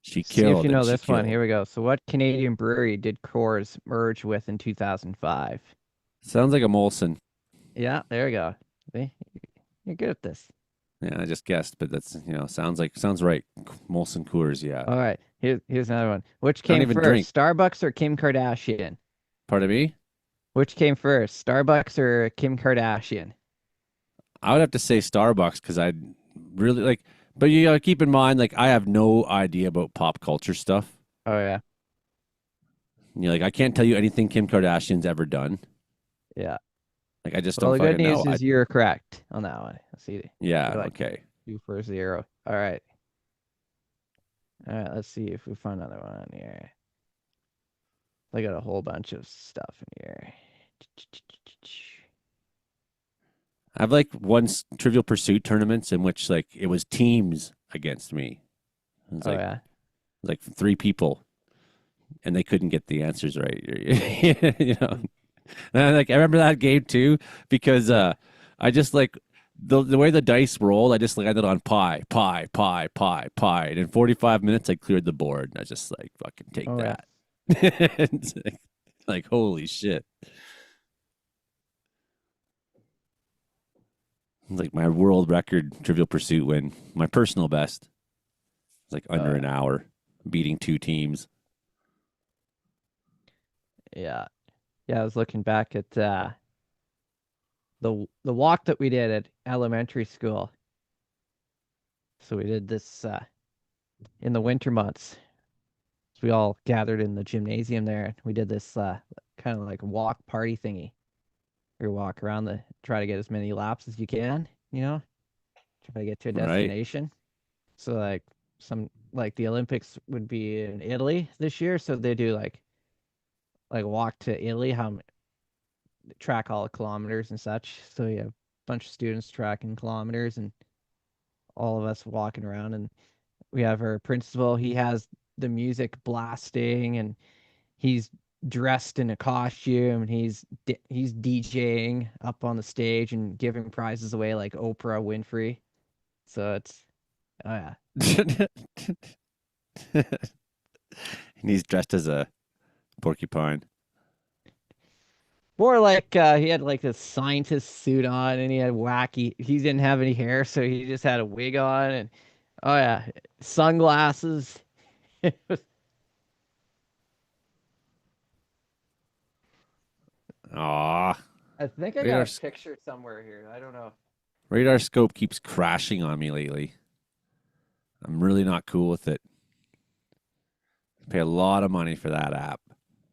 [SPEAKER 1] She killed.
[SPEAKER 5] See if you know this one. Here we go. So, what Canadian brewery did Coors merge with in 2005?
[SPEAKER 1] Sounds like a Molson.
[SPEAKER 5] Yeah, there we go. See? You're good at this.
[SPEAKER 1] Yeah, I just guessed, but that's sounds right. Molson Coors, yeah.
[SPEAKER 5] All right, here's another one. Which came first, drink. Starbucks or Kim Kardashian?
[SPEAKER 1] Pardon me?
[SPEAKER 5] Which came first, Starbucks or Kim Kardashian?
[SPEAKER 1] I would have to say Starbucks because I really like. But you gotta keep in mind, like, I have no idea about pop culture stuff.
[SPEAKER 5] Oh yeah.
[SPEAKER 1] I can't tell you anything Kim Kardashian's ever done.
[SPEAKER 5] Yeah.
[SPEAKER 1] Like, I just
[SPEAKER 5] don't.
[SPEAKER 1] The
[SPEAKER 5] good news is you're correct on that one. Let's see.
[SPEAKER 1] Yeah. Okay.
[SPEAKER 5] 2-0. All right. All right. Let's see if we find another one on here. I got a whole bunch of stuff in here.
[SPEAKER 1] I've like won Trivial Pursuit tournaments in which like it was teams against me. It was like 3 people, and they couldn't get the answers right. And I remember that game too because I just like the way the dice rolled. I just landed on pie. And in 45 minutes, I cleared the board. And I was just like, fucking take
[SPEAKER 5] Oh, yeah.
[SPEAKER 1] that. It's like, holy shit. It's like my world record Trivial Pursuit win, my personal best. It's like under an hour, beating 2 teams.
[SPEAKER 5] Yeah. Yeah, I was looking back at the walk that we did at elementary school. So we did this in the winter months. So we all gathered in the gymnasium there. We did this kind of like walk party thingy. We walk around try to get as many laps as you can, try to get to a
[SPEAKER 1] Right.
[SPEAKER 5] destination. So like the Olympics would be in Italy this year, so they do like walk to Italy, track all the kilometers and such. So you have a bunch of students tracking kilometers and all of us walking around, and we have our principal. He has the music blasting, and he's dressed in a costume, and he's DJing up on the stage and giving prizes away like Oprah Winfrey. So it's oh yeah.
[SPEAKER 1] And he's dressed as a porcupine.
[SPEAKER 5] More like he had like this scientist suit on, and he didn't have any hair, so he just had a wig on, and oh yeah, sunglasses.
[SPEAKER 1] Aw.
[SPEAKER 5] I think I got a picture somewhere here. I don't know.
[SPEAKER 1] Radar scope keeps crashing on me lately. I'm really not cool with it. I pay a lot of money for that app.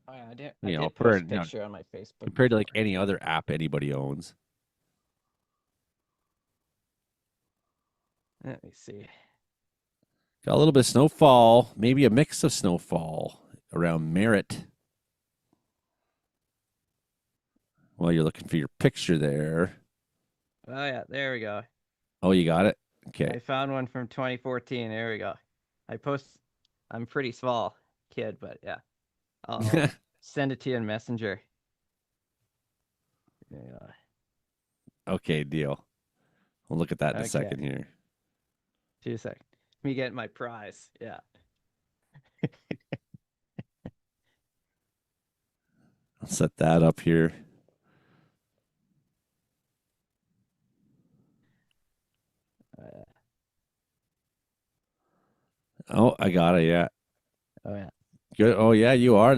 [SPEAKER 5] Oh yeah, I did
[SPEAKER 1] For
[SPEAKER 5] post a picture on my Facebook.
[SPEAKER 1] Compared to like any other app anybody owns.
[SPEAKER 5] Let me see.
[SPEAKER 1] Got a little bit of snowfall, maybe a mix of snowfall around Merritt. While you're looking for your picture there.
[SPEAKER 5] Oh yeah, there we go.
[SPEAKER 1] Oh, you got it? Okay.
[SPEAKER 5] I found one from 2014. There we go. I'm a pretty small kid, but yeah. I'll send it to you in Messenger. Yeah.
[SPEAKER 1] Okay, deal. We'll look at that in a
[SPEAKER 5] Okay.
[SPEAKER 1] second here.
[SPEAKER 5] 2 seconds. Me getting my prize. Yeah.
[SPEAKER 1] I'll set that up here. Oh, I got it. Yeah.
[SPEAKER 5] Oh yeah.
[SPEAKER 1] Good. Oh yeah, you are.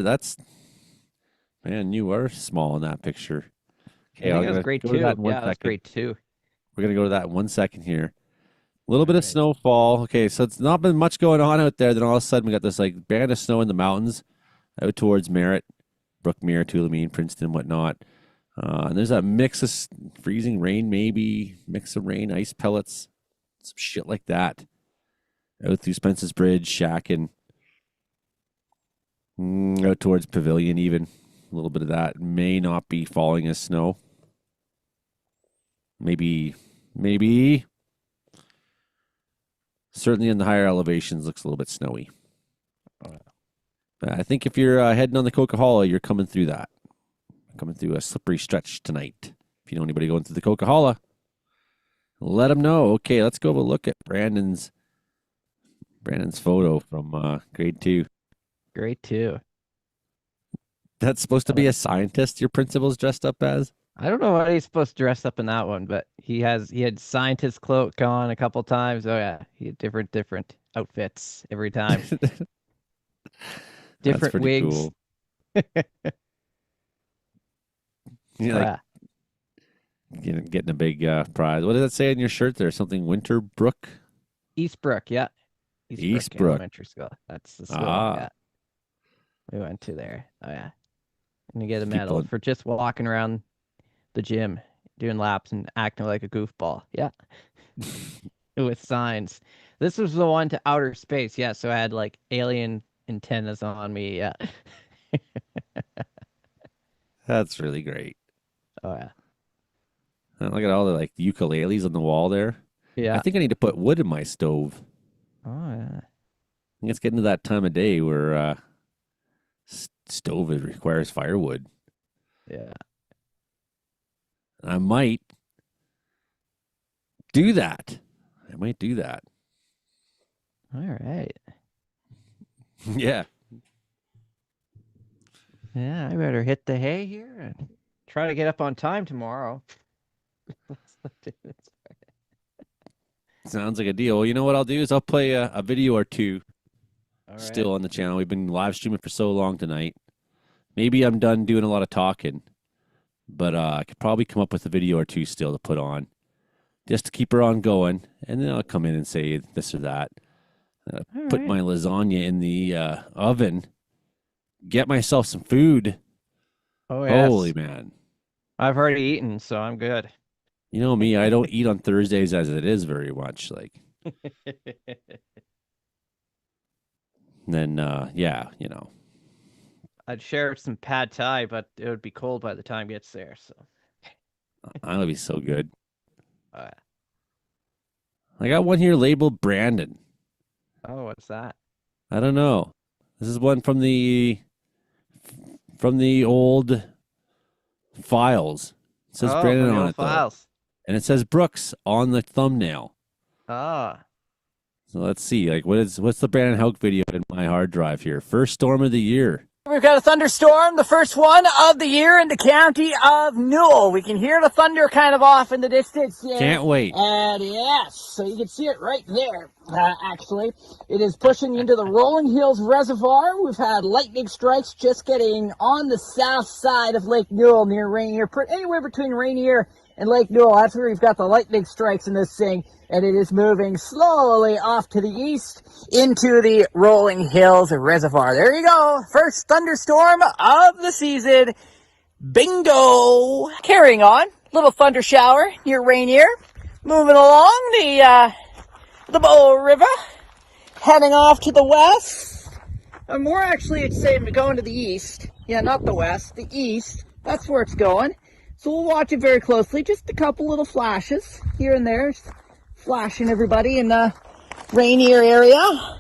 [SPEAKER 1] Man, you are small in that picture. Okay,
[SPEAKER 5] I think that was great too. Yeah, that was great too.
[SPEAKER 1] We're gonna go to that in 1 second here. A little bit of snowfall. Okay, so it's not been much going on out there. Then all of a sudden we got this like band of snow in the mountains out towards Merritt, Brookmere, Tulameen, Princeton, whatnot. And there's that mix of freezing rain, maybe mix of rain, ice pellets, some shit like that. Out through Spence's Bridge, Shackin, out towards Pavilion, even a little bit of that may not be falling as snow. Maybe. Certainly in the higher elevations, looks a little bit snowy. I think if you're heading on the Coquihalla, you're coming through that. Coming through a slippery stretch tonight. If you know anybody going through the Coquihalla, let them know. Okay, let's go have a look at Brandon's photo from grade 2.
[SPEAKER 5] Grade 2.
[SPEAKER 1] That's supposed to be a scientist your principal's dressed up as?
[SPEAKER 5] I don't know what he's supposed to dress up in that one, but he had scientist cloak on a couple times. Oh yeah, he had different outfits every time. Different wigs.
[SPEAKER 1] Cool. Yeah, getting a big prize. What does that say on your shirt there? Something Winterbrook?
[SPEAKER 5] Eastbrook, yeah.
[SPEAKER 1] Eastbrook
[SPEAKER 5] Elementary School. That's the school. Yeah. We went to there. Oh yeah. And you get a medal for just walking around the gym, doing laps and acting like a goofball. Yeah. With signs. This was the one to outer space. Yeah. So I had like alien antennas on me. Yeah.
[SPEAKER 1] That's really great.
[SPEAKER 5] Oh yeah.
[SPEAKER 1] And look at all the like ukuleles on the wall there.
[SPEAKER 5] Yeah.
[SPEAKER 1] I think I need to put wood in my stove.
[SPEAKER 5] Oh yeah.
[SPEAKER 1] I think it's getting to that time of day where stove requires firewood.
[SPEAKER 5] Yeah.
[SPEAKER 1] I might do that. I might do that.
[SPEAKER 5] All right.
[SPEAKER 1] Yeah.
[SPEAKER 5] Yeah, I better hit the hay here and try to get up on time tomorrow.
[SPEAKER 1] Sounds like a deal. Well, you know what I'll do is I'll play a video or two
[SPEAKER 5] All
[SPEAKER 1] still
[SPEAKER 5] right.
[SPEAKER 1] on the channel. We've been live streaming for so long tonight. Maybe I'm done doing a lot of talking, but I could probably come up with a video or two still to put on just to keep her on going. And then I'll come in and say this or that. Put
[SPEAKER 5] right.
[SPEAKER 1] my lasagna in the oven. Get myself some food.
[SPEAKER 5] Oh, yes.
[SPEAKER 1] Holy man.
[SPEAKER 5] I've already eaten, so I'm good.
[SPEAKER 1] You know me, I don't eat on Thursdays as it is very much. Like, then, yeah, you know.
[SPEAKER 5] I'd share some pad thai, but it would be cold by the time it gets there. So
[SPEAKER 1] That'll be so good.
[SPEAKER 5] uh,
[SPEAKER 1] I got one here labeled Brandon.
[SPEAKER 5] oh, what's that?
[SPEAKER 1] I don't know. This is one from the old files. It says
[SPEAKER 5] Oh,
[SPEAKER 1] Brandon
[SPEAKER 5] from the
[SPEAKER 1] on
[SPEAKER 5] old
[SPEAKER 1] it though.
[SPEAKER 5] files.
[SPEAKER 1] And it says Brooks on the thumbnail.
[SPEAKER 5] Ah.
[SPEAKER 1] So let's see. Like what's the Brandon Hauk video in my hard drive here? First storm of the year.
[SPEAKER 12] We've got a thunderstorm, the first one of the year in the county of Newell. We can hear the thunder kind of off in the distance here.
[SPEAKER 1] Can't wait.
[SPEAKER 12] And yes, so you can see it right there, actually. It is pushing into the Rolling Hills Reservoir. We've had lightning strikes just getting on the south side of Lake Newell near Rainier, anywhere between Rainier and Lake Newell. That's where we've got the lightning strikes in this thing. And it is moving slowly off to the east into the Rolling Hills Reservoir. There you go. First thunderstorm of the season. Bingo. Carrying on. Little thunder shower near Rainier. Moving along the Bow River. Heading off to the west. More actually, it's saying going to the east. Yeah, not the west, the east. That's where it's going. So we'll watch it very closely. Just a couple little flashes here and there. Flashing everybody in the Rainier area.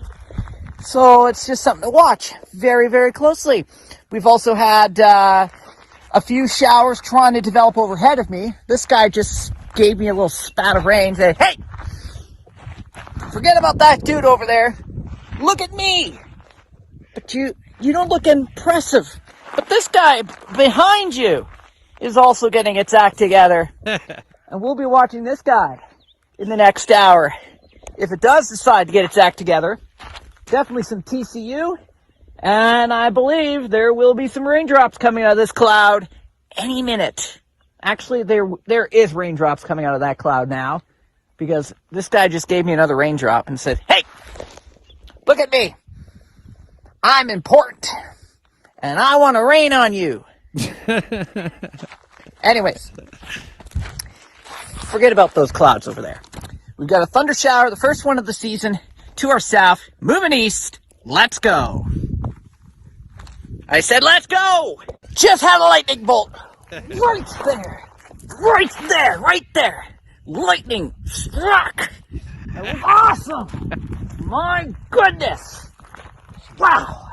[SPEAKER 12] So it's just something to watch very, very closely. We've also had a few showers trying to develop overhead of me. This guy just gave me a little spat of rain. Said, hey, forget about that dude over there. Look at me. But you don't look impressive. But this guy behind you is also getting its act together. And we'll be watching this guy in the next hour. If it does decide to get its act together, definitely some TCU, and I believe there will be some raindrops coming out of this cloud any minute. Actually, there is raindrops coming out of that cloud now, because this guy just gave me another raindrop and said, hey, look at me. I'm important, and I want to rain on you. Anyways, forget about those clouds over there. We've got a thunder shower, the first one of the season, to our south, moving east. Let's go. I said, let's go. Just had a lightning bolt. Right there. Right there. Right there. Lightning struck. It was awesome. My goodness. Wow.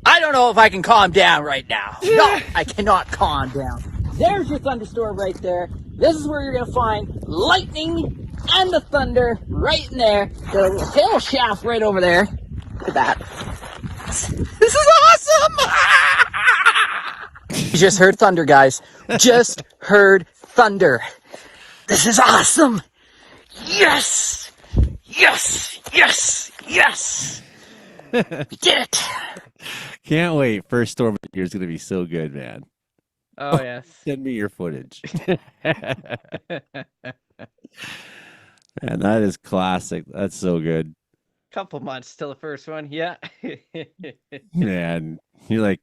[SPEAKER 12] I don't know if I can calm down right now. No, I cannot calm down. There's your thunderstorm right there. This is where you're going to find lightning and the thunder right in there. Got a little hail shaft right over there. Look at that. This is awesome! You just heard thunder, guys. Just heard thunder. This is awesome! Yes! Yes! Yes! Yes! We did it!
[SPEAKER 1] Can't wait. First storm of the year is going to be so good, man.
[SPEAKER 5] Oh, yes.
[SPEAKER 1] Send me your footage. Man, that is classic. That's so good.
[SPEAKER 5] Couple months till the first one. Yeah.
[SPEAKER 1] Man, you're like,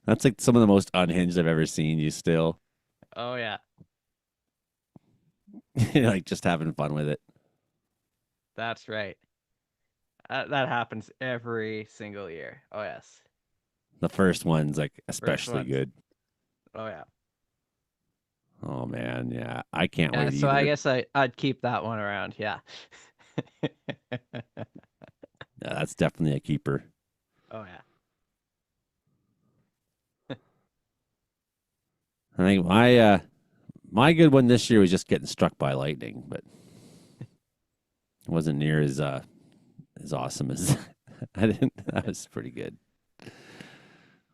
[SPEAKER 1] that's like some of the most unhinged I've ever seen you still.
[SPEAKER 5] Oh, yeah.
[SPEAKER 1] You're like just having fun with it.
[SPEAKER 5] That's right. That happens every single year. Oh, yes.
[SPEAKER 1] The first one's like especially good.
[SPEAKER 5] Oh, yeah.
[SPEAKER 1] Oh, man. Yeah. I can't wait.
[SPEAKER 5] So
[SPEAKER 1] either.
[SPEAKER 5] I guess I'd keep that one around. Yeah.
[SPEAKER 1] Yeah, that's definitely a keeper.
[SPEAKER 5] Oh, yeah.
[SPEAKER 1] I think my good one this year was just getting struck by lightning, but it wasn't near as awesome as I didn't. That was pretty good.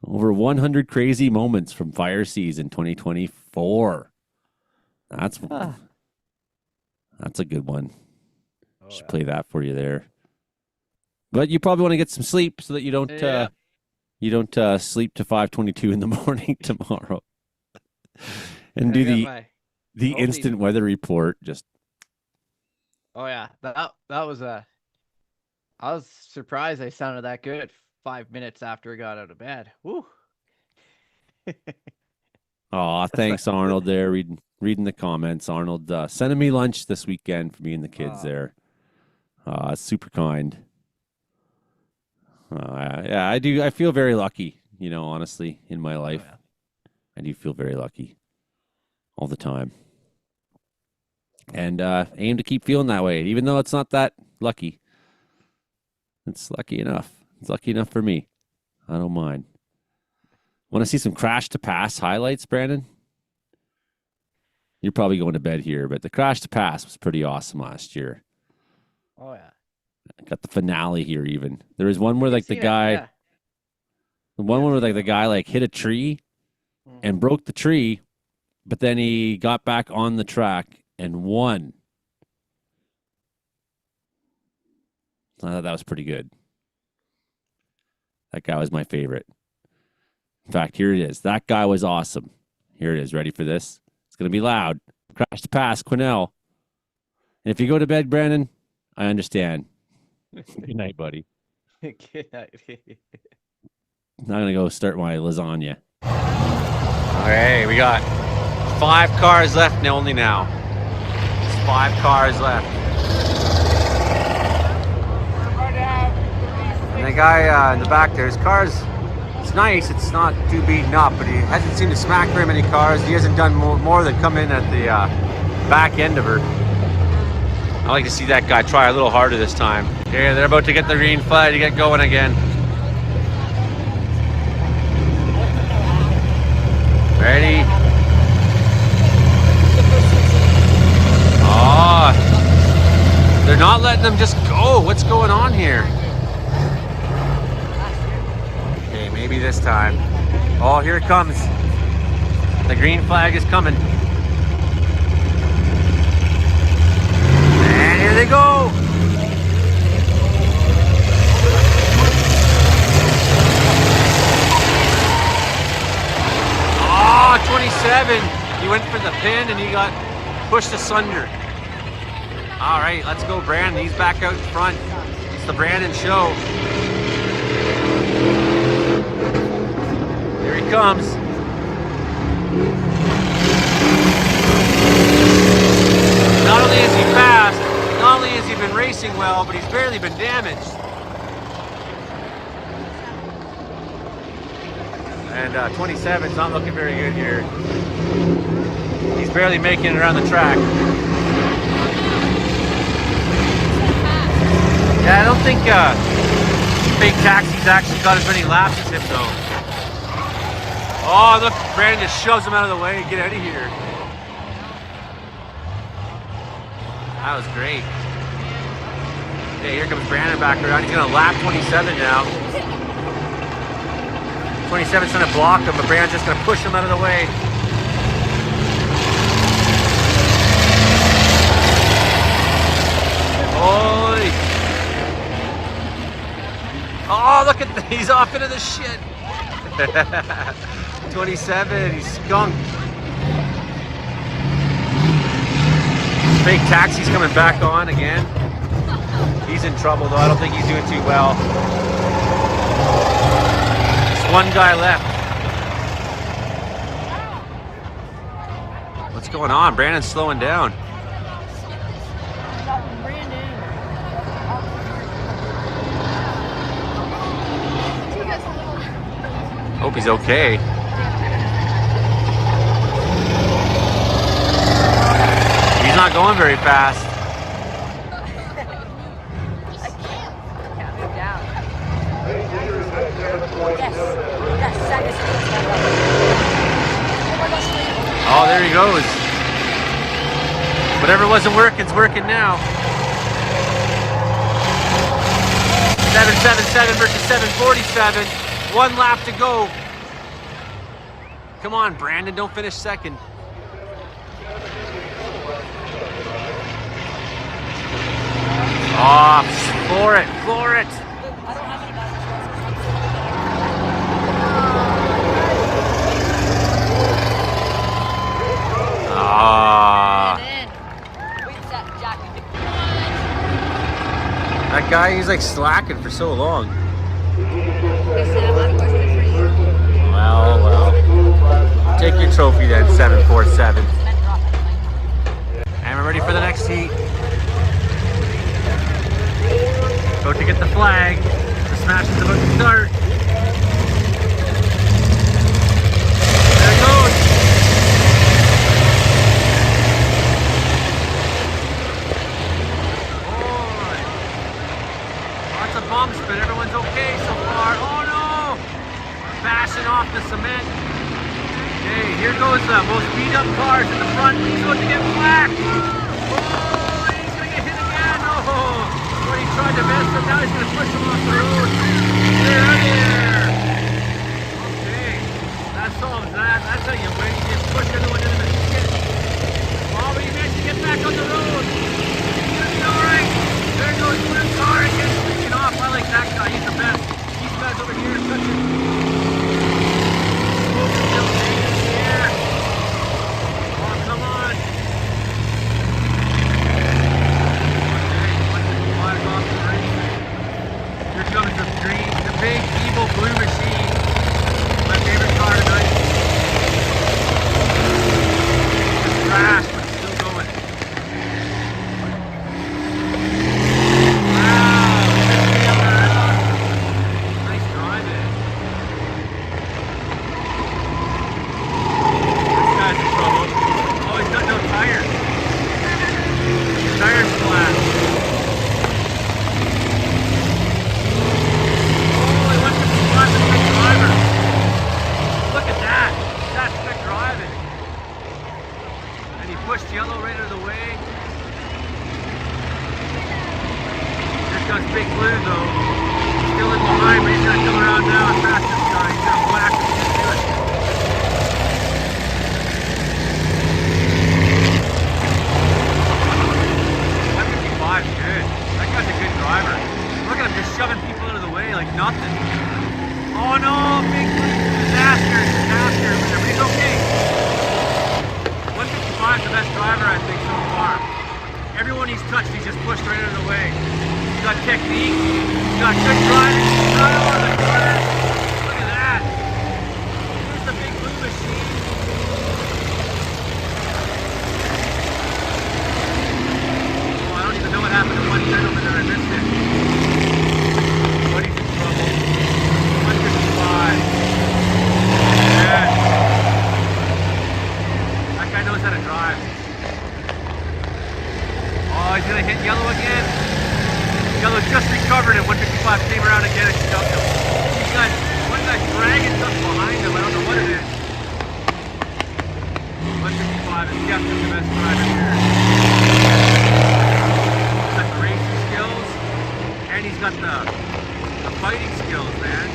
[SPEAKER 1] Over 100 crazy moments from fire season 2024. That's a good one. Should play that for you there. But you probably want to get some sleep so that you don't sleep to 5:22 in the morning tomorrow. And do the instant weather report. Just
[SPEAKER 5] oh yeah, that was I was surprised I sounded that good 5 minutes after I got out of bed. Woo.
[SPEAKER 1] Oh, thanks, Arnold. There, reading the comments. Arnold sending me lunch this weekend for me and the kids there. Super kind. Yeah, I do. I feel very lucky, honestly, in my life. Oh, yeah. I do feel very lucky all the time. And aim to keep feeling that way, even though it's not that lucky. It's lucky enough. It's lucky enough for me. I don't mind. Want to see some crash to pass highlights, Brandon? You're probably going to bed here, but the crash to pass was pretty awesome last year.
[SPEAKER 5] Oh, yeah.
[SPEAKER 1] I got the finale here even. There was one where the guy hit a tree and broke the tree, but then he got back on the track and won. I thought that was pretty good. That guy was my favorite. In fact, here it is. That guy was awesome. Here it is. Ready for this? It's going to be loud. Crash to pass, Quinnell. And if you go to bed, Brandon, I understand. Good night, buddy.
[SPEAKER 5] Good night.
[SPEAKER 1] I'm going to go start my lasagna.
[SPEAKER 19] Okay, we got 5 cars left only now. There's 5 cars left. And the guy in the back there, his car's it's nice. It's not too beaten up, but he hasn't seemed to smack very many cars. He hasn't done more than come in at the back end of her. I like to see that guy try a little harder this time. Okay, they're about to get the green flag to get going again. Ready? Oh, they're not letting them just go. What's going on here? Okay, maybe this time. Oh, here it comes. The green flag is coming. And here they go. Oh, 27. He went for the pin and he got pushed asunder. All right, let's go, Brandon. He's back out in front. It's the Brandon show. Here he comes. Not only is he fast, not only has he been racing well, but he's barely been damaged. And 27's not looking very good here. He's barely making it around the track. Yeah, I don't think Big Taxi's actually got as many laps as him though. Oh, look, Brandon just shoves him out of the way. Get out of here. That was great. Okay, here comes Brandon back around. He's going to lap 27 now. 27's going to block him, but Brandon's just going to push him out of the way. Holy. Oh, look at that. He's off into the shit. 27, he's skunked. Big Taxi's coming back on again. He's in trouble though. I don't think he's doing too well. Just one guy left. What's going on? Brandon's slowing down. Hope he's okay. He's not going very fast. there he goes. Whatever wasn't working is working now. 777 versus 747. 1 lap to go. Come on, Brandon, don't finish second. Oh, floor it, floor it. Ah. That guy, he's like slacking for so long. Well, well. Take your trophy then, 747. And we're ready for the next heat. About to get the flag. The smash is about to start. There it goes. Boy. Lots of bumps, but everyone's okay so far. Oh no! Bashing off the cement. Okay, here goes the most beat up cars in the front. He's going to get whacked. Oh, he's going to get hit again. Oh, but he tried to miss him. Now he's going to push him off the road. Get out of here. Okay, that solves that. That's how you win. You just push everyone into the shit. Oh, but he managed to get back on the road. He's going to be alright. There goes one car and gets freaking off. I like that guy. He's the best. These guys over here are such a... Big evil blue machine. My favorite car tonight. It's crashed, but it's still going. Wow, nice driving. This guy's in trouble. Oh, he's got no tires. The tire's flat. Look at that! That's good driving. And he pushed yellow right out of the way. Here comes Big Blue though. Still in behind, but he's gonna come around now and pass this guy. He's gonna whack him into it. Good. That guy's a good driver. Look at him just shoving people out of the way like nothing. Oh no, Big disaster, disaster. Everybody's okay. 155 is the best driver I think so far. Everyone he's touched, he's just pushed right out of the way. He's got technique, he's got good driving. Oh, the corner. Look at that. Here's the Big Blue machine. Oh, I don't even know what happened to one gentleman there. I missed it. Buddy's in trouble. 155. Yeah. That guy knows how to drive. Oh, he's gonna hit yellow again. Yellow just recovered and 155 came around again and shoved him. One guy's dragging something behind him. I don't know what it is. 155 is definitely the best driver here. He's got the racing skills and he's got the fighting skills, man.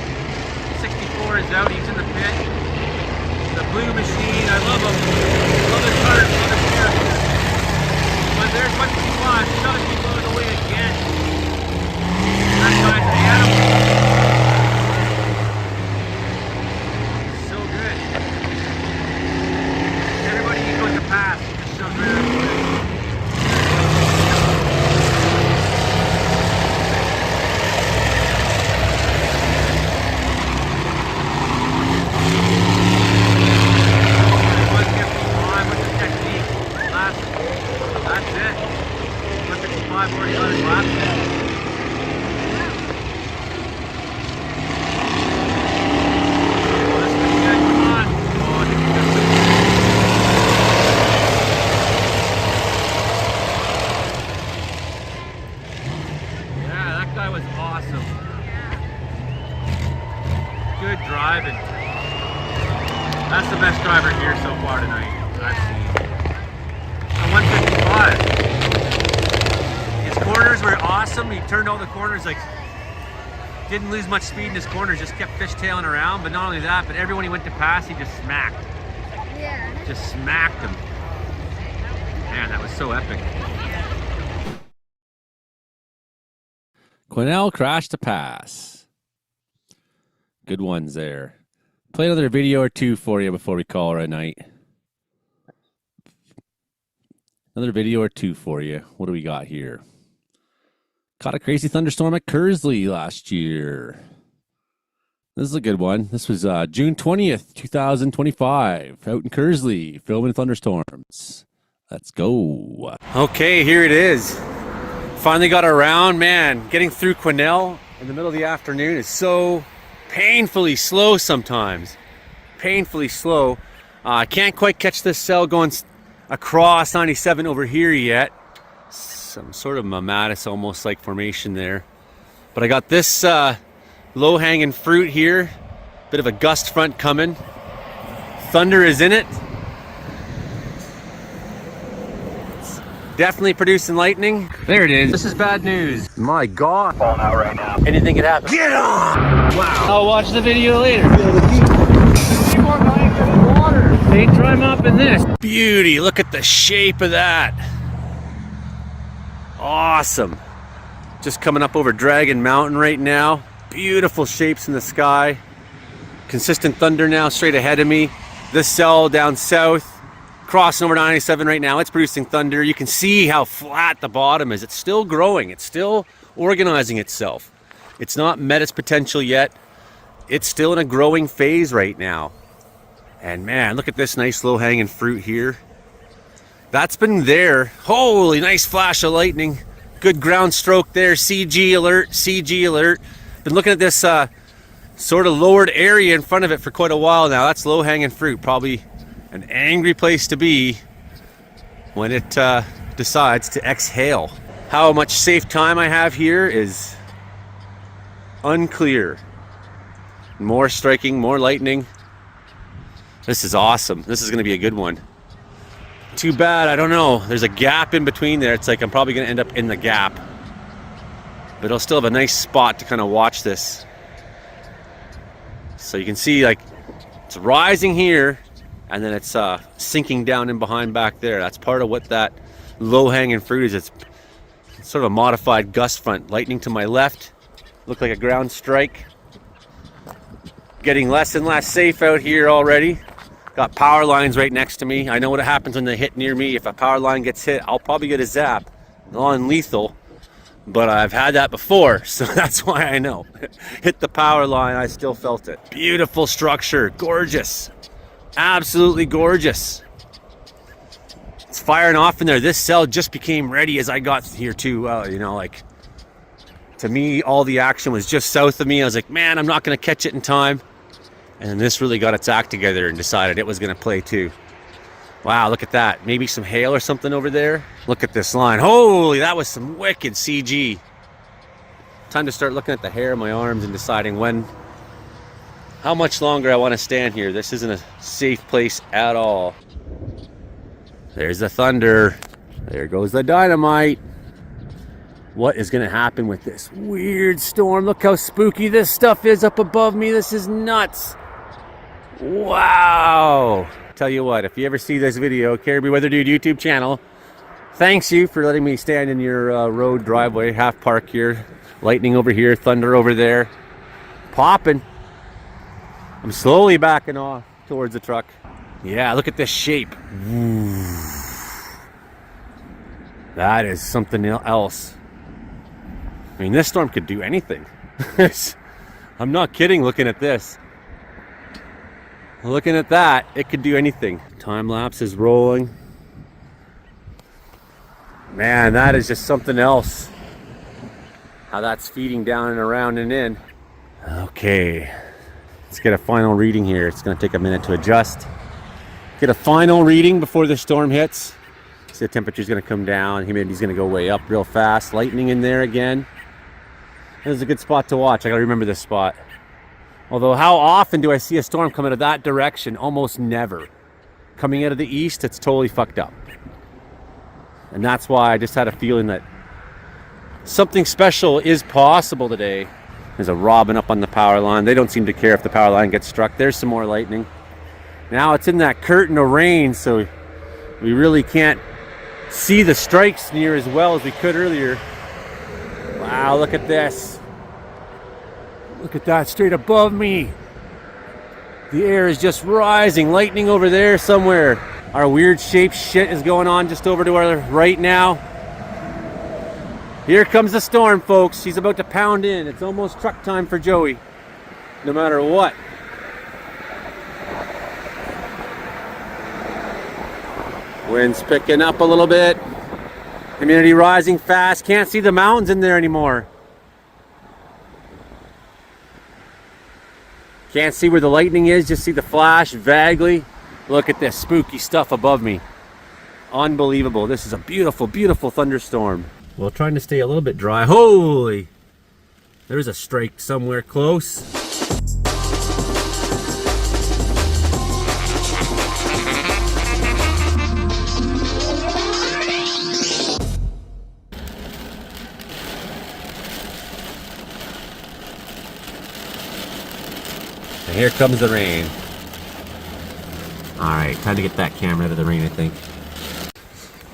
[SPEAKER 19] 64 is out, he's in the pit. The blue machine, I love him. Love his cars, love his character. But there's 155, shoving people out of the way again. That guy's an animal. So good. Everybody he goes to pass, he just shoves right out of the way. That's it. 155 already on his lap. Oh, this is good. Come on. Oh, I think he just... Yeah, that guy was awesome. Good driving. That's the best driver here so far tonight.
[SPEAKER 4] At 155. His corners were awesome. He turned all the corners, like, didn't lose much speed in his corners, just kept fishtailing around. But not only that, but everyone he went to pass, he just smacked. Yeah. Just smacked him. Man, that was so epic.
[SPEAKER 1] Quinnell crashed to pass. Good ones there. Play another video or two for you before we call it a night. Another video or two for you. What do we got here? Caught a crazy thunderstorm at Kersley last year. This is a good one. This was June 20th, 2025. Out in Kersley, filming thunderstorms. Let's go.
[SPEAKER 4] Okay, here it is. Finally got around. Man, getting through Quinnell in the middle of the afternoon is so painfully slow sometimes. Painfully slow. I can't quite catch this cell going across 97 over here yet. Some sort of mammatus almost like formation there. But I got this low-hanging fruit here. Bit of a gust front coming. Thunder is in it. Definitely producing lightning. There it is. This is bad news. My God. Falling out right now. Anything could happen. Get on! Wow. I'll watch the video later. They try mopping this. Beauty. Look at the shape of that. Awesome. Just coming up over Dragon Mountain right now. Beautiful shapes in the sky. Consistent thunder now straight ahead of me. This cell down south. Crossing over 97 right now. It's producing thunder. You can see how flat the bottom is. It's still growing. It's still organizing itself. It's not met its potential yet. It's still in a growing phase right now. And man, look at this nice low-hanging fruit here. That's been there. Holy, nice flash of lightning. Good ground stroke there. CG alert, CG alert. Been looking at this sort of lowered area in front of it for quite a while now. That's low-hanging fruit. Probably an angry place to be when it decides to exhale. How much safe time I have here is unclear. More striking, more lightning. This is awesome. This is going to be a good one. Too bad, I don't know. There's a gap in between there. It's like I'm probably going to end up in the gap. But I'll still have a nice spot to kind of watch this. So you can see, like, it's rising here. And then it's sinking down in behind back there. That's part of what that low-hanging fruit is. It's sort of a modified gust front. Lightning to my left. Looked like a ground strike. Getting less and less safe out here already. Got power lines right next to me. I know what happens when they hit near me. If a power line gets hit, I'll probably get a zap. Non-lethal. But I've had that before, so that's why I know. Hit the power line, I still felt it. Beautiful structure. Gorgeous. Absolutely gorgeous. It's firing off in there. This cell just became ready as I got here too. You know, like, to me, all the action was just south of me. I was like, man, I'm not going to catch it in time. And then this really got its act together and decided it was going to play too. Wow, look at that. Maybe some hail or something over there. Look at this line. Holy, that was some wicked CG. Time to start looking at the hair of my arms and deciding how much longer I want to stand here. This isn't a safe place at all. There's the thunder. There goes the dynamite. What is going to happen with this weird storm? Look how spooky this stuff is up above me. This is nuts. Wow. Tell you what, if you ever see this video, Caribou Weather Dude YouTube channel, thanks you for letting me stand in your road driveway, half park here. Lightning over here, thunder over there. Popping. I'm slowly backing off towards the truck. Yeah, look at this shape. That is something else. I mean, this storm could do anything. I'm not kidding looking at this. Looking at that, it could do anything. Time lapse is rolling. Man, that is just something else. How that's feeding down and around and in. Okay. Let's get a final reading here. It's going to take a minute to adjust. Get a final reading before the storm hits. See, the temperature's going to come down. Humidity's going to go way up real fast. Lightning in there again. This is a good spot to watch. I got to remember this spot. Although, how often do I see a storm come out of that direction? Almost never.
[SPEAKER 1] coming out of the east, it's totally fucked up. And that's why I just had a feeling that something special is possible today. There's a robin up on the power line. They don't seem to care if the power line gets struck. There's some more lightning. Now it's in that curtain of rain, so we really can't see the strikes near as well as we could earlier. Wow, look at this. Look at that straight above me. The air is just rising. Lightning over there somewhere. Our weird shaped shit is going on just over to our right now. Here comes the storm, folks. She's about to pound in. It's almost truck time for Joey. No matter what. Wind's picking up a little bit. Humidity rising fast. Can't see the mountains in there anymore. Can't see where the lightning is, just see the flash vaguely. Look at this spooky stuff above me. Unbelievable. This is a beautiful, beautiful thunderstorm. Well, trying to stay a little bit dry. Holy! There's a strike somewhere close. And here comes the rain. Alright, time to get that camera out of the rain, I think.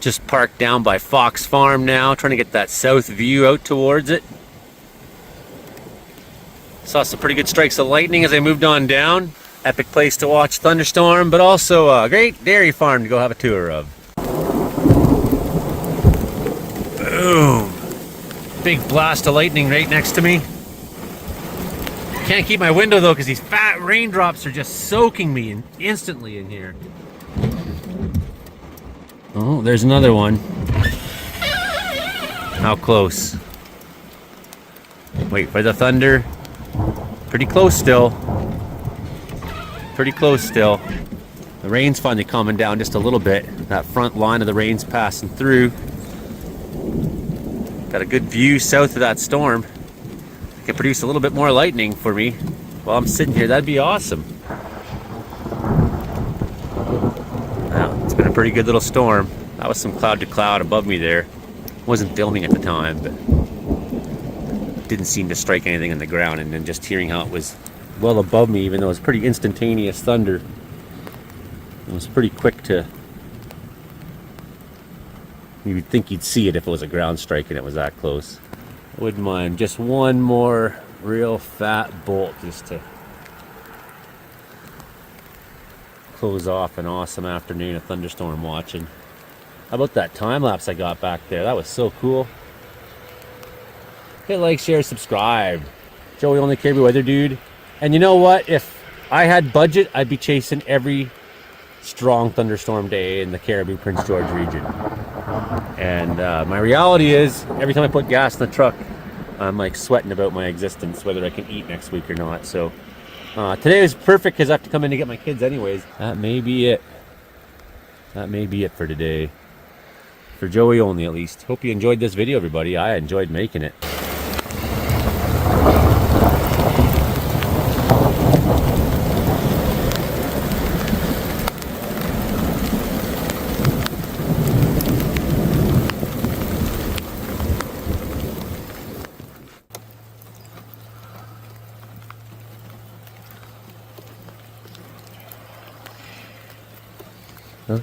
[SPEAKER 1] Just parked down by Fox Farm now, trying to get that south view out towards it. Saw some pretty good strikes of lightning as I moved on down. Epic place to watch thunderstorm, but also a great dairy farm to go have a tour of. Boom! Big blast of lightning right next to me. Can't keep my window though because these fat raindrops are just soaking me instantly in here. Oh, there's another one. How close? Wait for the thunder. Pretty close still. Pretty close still. The rain's finally calming down just a little bit. That front line of the rain's passing through. Got a good view south of that storm. Can produce a little bit more lightning for me while I'm sitting here. That'd be awesome. Wow, it's been a pretty good little storm. That was some cloud to cloud above me there. Wasn't filming at the time, but didn't seem to strike anything on the ground. And then just hearing how it was well above me, even though it was pretty instantaneous thunder. It was pretty quick to... You would think you'd see it if it was a ground strike and it was that close. Wouldn't mind just one more real fat bolt just to close off an awesome afternoon of thunderstorm watching. How about that time lapse I got back there? That was so cool. Hit like, share, subscribe. Joey Only Caribou Weather Dude. And you know what? If I had budget, I'd be chasing every strong thunderstorm day in the Caribou Prince George region. And my reality is, every time I put gas in the truck, I'm like sweating about my existence, whether I can eat next week or not. So today was perfect because I have to come in to get my kids anyways. That may be it. That may be it for today. For Joey Only, at least. Hope you enjoyed this video, everybody. I enjoyed making it.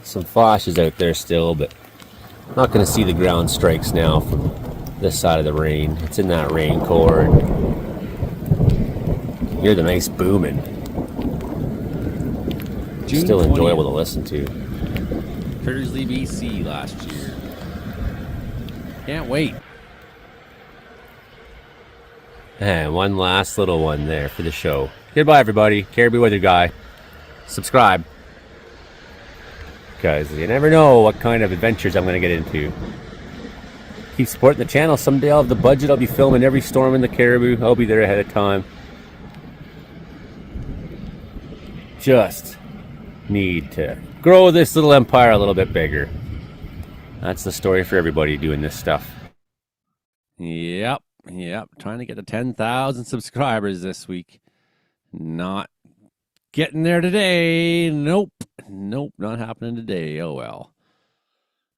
[SPEAKER 1] Some flashes out there still, but I'm not going to see the ground strikes now from this side of the rain. It's in that rain core. Hear the nice booming. Still enjoyable to listen to. Kersley, BC last year. Can't wait. And one last little one there for the show. Goodbye, everybody. Caribou Weather Guy. Subscribe. Because you never know what kind of adventures I'm going to get into. Keep supporting the channel. Someday I'll have the budget. I'll be filming every storm in the Caribou. I'll be there ahead of time. Just need to grow this little empire a little bit bigger. That's the story for everybody doing this stuff. Yep. Trying to get to 10,000 subscribers this week. Not Getting there today. Nope. Nope, not happening today. Oh, well.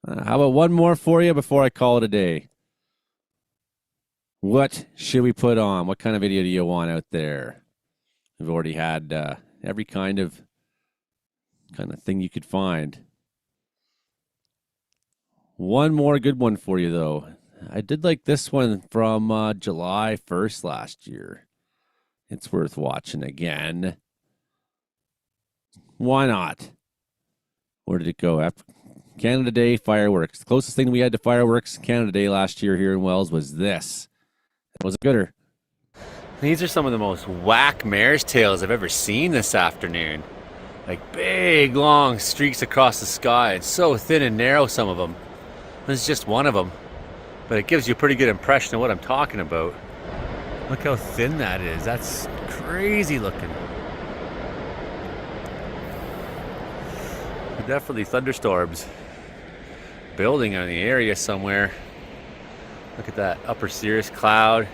[SPEAKER 1] How about one more for you before I call it a day? What should we put on? What kind of video do you want out there? We've already had every kind of thing you could find. One more good one for you, though. I did like this one from July 1st last year. It's worth watching again. Why not? Where did it go? Canada Day fireworks. The closest thing we had to fireworks Canada Day last year here in Wells was this. It was a gooder. These are some of the most whack mare's tails I've ever seen this afternoon. Like big, long streaks across the sky. It's so thin and narrow, some of them. This is just one of them. But it gives you a pretty good impression of what I'm talking about. Look how thin that is. That's crazy looking. Definitely thunderstorms building on the area somewhere. Look at that upper cirrus cloud.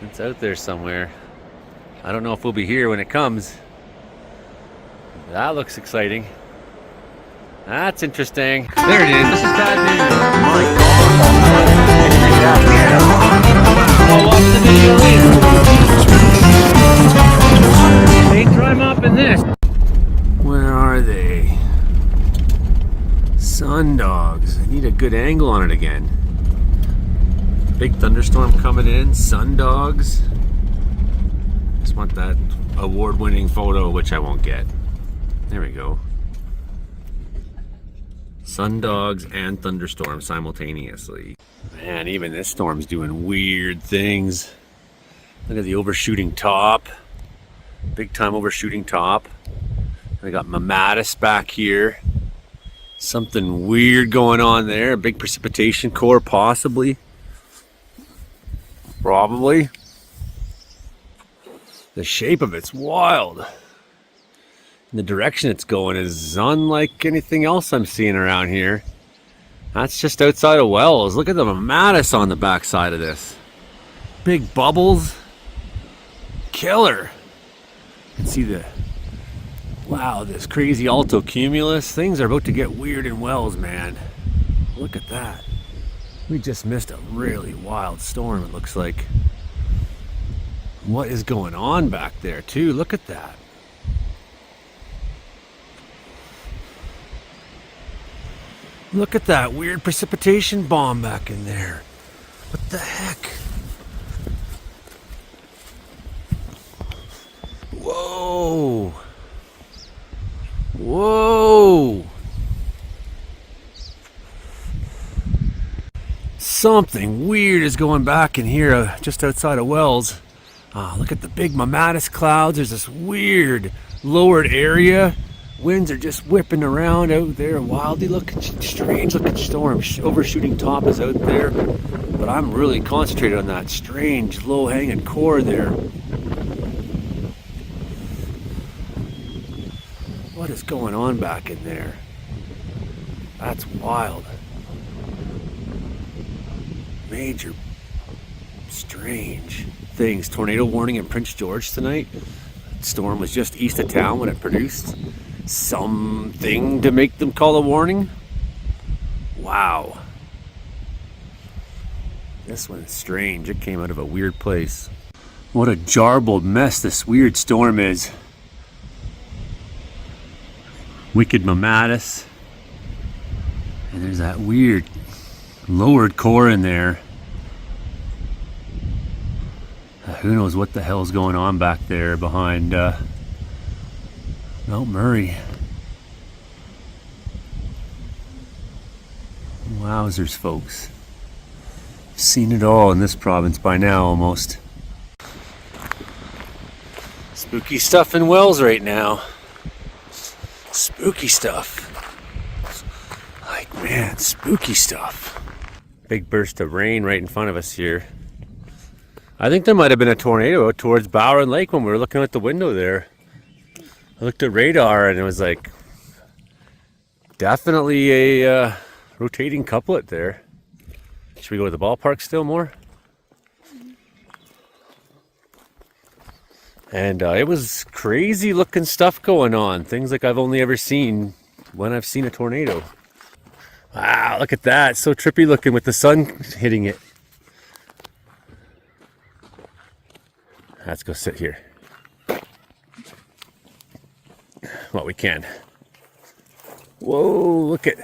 [SPEAKER 1] It's out there somewhere. I don't know if we'll be here when it comes. That looks exciting. That's interesting. There it is. This is bad news. My God. I'll watch the video later. They dry up in this. Where are they? Sundogs. I need a good angle on it again. Big thunderstorm coming in. Sundogs. Just want that award-winning photo, which I won't get. There we go. Sundogs and thunderstorms simultaneously. Man, even this storm's doing weird things. Look at the overshooting top. Big time overshooting top. I got Mamatus back here. Something weird going on there. A big precipitation core, possibly. Probably. The shape of it's wild. And the direction it's going is unlike anything else I'm seeing around here. That's just outside of Wells. Look at the Mamatus on the backside of this. Big bubbles. Killer. You can see the... Wow, this crazy altocumulus. Things are about to get weird in Wells, man. Look at that. We just missed a really wild storm, it looks like. What is going on back there, too? Look at that. Look at that weird precipitation bomb back in there. What the heck? Whoa. Whoa! Something weird is going back in here just outside of Wells. Look at the big Mamatus clouds. There's this weird lowered area. Winds are just whipping around out there. Wildly looking, strange looking storm. Overshooting top is out there. But I'm really concentrated on that strange low hanging core there. What is going on back in there? That's wild. Major strange things. Tornado warning in Prince George tonight. Storm was just east of town when it produced something to make them call a warning. Wow. This one's strange. It came out of a weird place. What a jarbled mess this weird storm is. Wicked Mamatus. And there's that weird lowered core in there. Who knows what the hell's going on back there behind Mount Murray. Wowzers, folks. Seen it all in this province by now, almost. Spooky stuff in Wells right now. Spooky stuff. Like, man, spooky stuff. Big burst of rain right in front of us here. I think there might have been a tornado out towards Bowen Lake when we were looking out the window there. I looked at radar and it was like definitely a rotating couplet there. Should we go to the ballpark still more?
[SPEAKER 4] And it was crazy looking stuff going on. Things like I've only ever seen when I've seen a tornado. Wow, look at that. So trippy looking with the sun hitting it. Let's go sit here. Well, we can. Whoa, look at.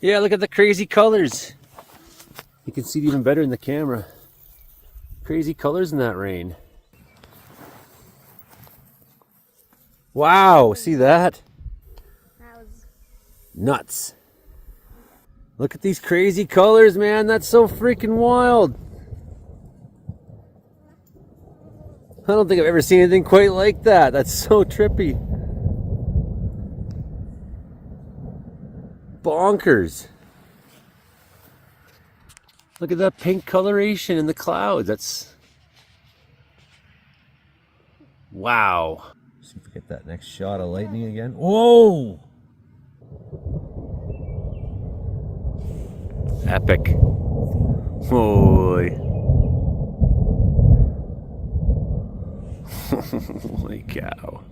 [SPEAKER 4] Yeah, look at the crazy colors. You can see it even better in the camera. Crazy colors in that rain. Wow, see that?
[SPEAKER 16] That was
[SPEAKER 4] nuts. Look at these crazy colors, man. That's so freaking wild. I don't think I've ever seen anything quite like that. That's so trippy. Bonkers. Look at that pink coloration in the clouds. That's... wow. See if we get that next shot of lightning again. Whoa! Epic. Holy. Holy cow.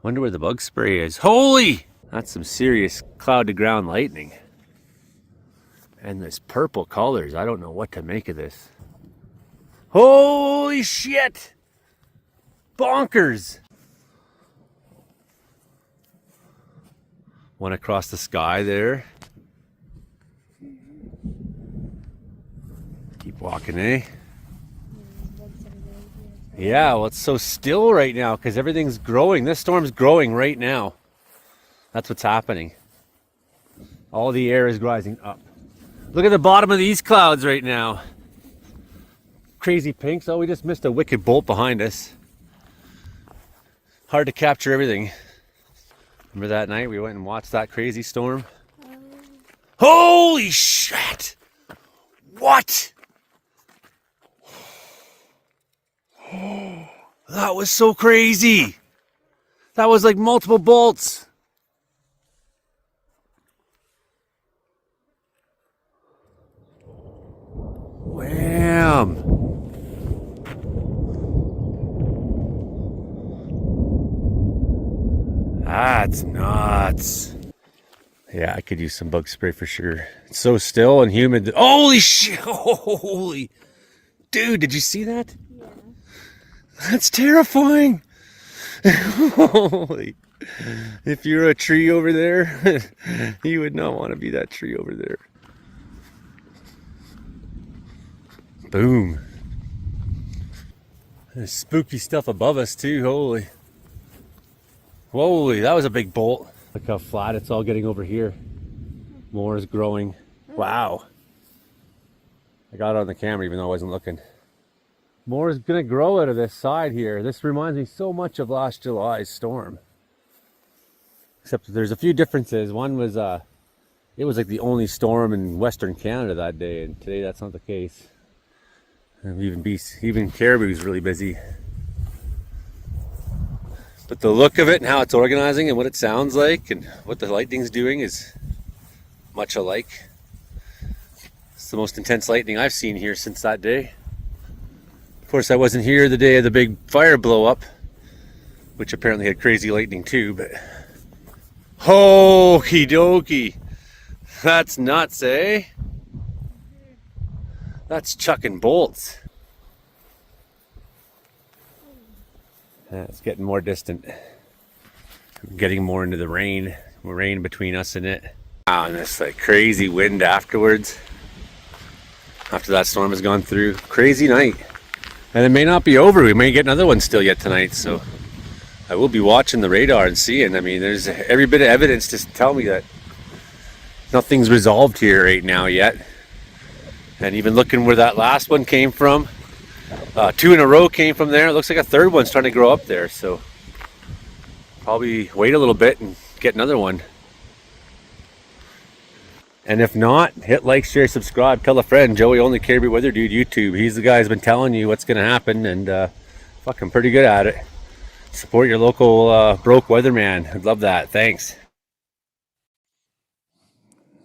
[SPEAKER 4] Wonder where the bug spray is. Holy! That's some serious cloud to ground lightning. And this purple colors. I don't know what to make of this. Holy shit! Bonkers! One across the sky there. Keep walking, eh? Yeah, well, it's so still right now because everything's growing. This storm's growing right now. That's what's happening. All the air is rising up. Look at the bottom of these clouds right now. Crazy pinks. Oh, we just missed a wicked bolt behind us. Hard to capture everything. Remember that night we went and watched that crazy storm? Holy shit! What? That was so crazy. That was like multiple bolts. Wham! That's nuts. Yeah, I could use some bug spray for sure. It's so still and humid. Holy shit! Holy. Dude, did you see that? Yeah. That's terrifying. Holy. If you're a tree over there, you would not want to be that tree over there. Boom. There's spooky stuff above us too, holy. Holy, that was a big bolt. Look how flat it's all getting over here. More is growing. Wow. I got it on the camera even though I wasn't looking. More is gonna grow out of this side here. This reminds me so much of last July's storm. Except that there's a few differences. One was, it was like the only storm in Western Canada that day, and today that's not the case. And even Caribou's really busy. But the look of it and how it's organizing and what it sounds like and what the lightning's doing is much alike. It's the most intense lightning I've seen here since that day. Of course, I wasn't here the day of the big fire blow up, which apparently had crazy lightning too, but okie dokie. That's nuts, eh? That's chucking bolts. It's getting more distant. Getting more into the rain. Rain between us and it. Wow, and this like crazy wind afterwards. After that storm has gone through. Crazy night. And it may not be over. We may get another one still yet tonight. So I will be watching the radar and seeing. I mean, there's every bit of evidence to tell me that nothing's resolved here right now yet. And even looking where that last one came from. 2 in a row came from there. It looks like a third one's trying to grow up there. So probably wait a little bit and get another one. And if not, hit like, share, subscribe, tell a friend. Joey Only Caribou Weather Dude YouTube. He's the guy who's been telling you what's going to happen, and fucking pretty good at it. Support your local broke weatherman. I'd love that. Thanks.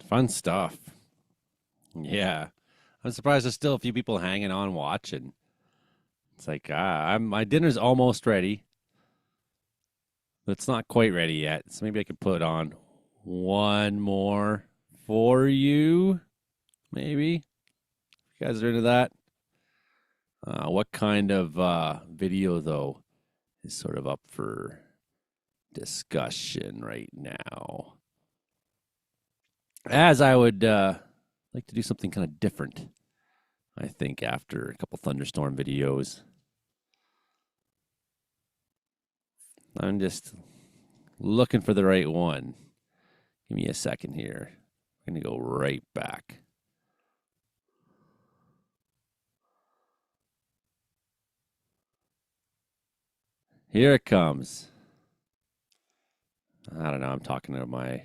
[SPEAKER 1] Fun stuff. Yeah. I'm surprised there's still a few people hanging on watching. It's like, my dinner's almost ready. But it's not quite ready yet. So maybe I could put on one more for you. Maybe. If you guys are into that. What kind of video, though, is sort of up for discussion right now? As I would like to do something kind of different, I think, after a couple thunderstorm videos. I'm just looking for the right one. Give me a second here. I'm going to go right back. Here it comes. I don't know. I'm talking to my...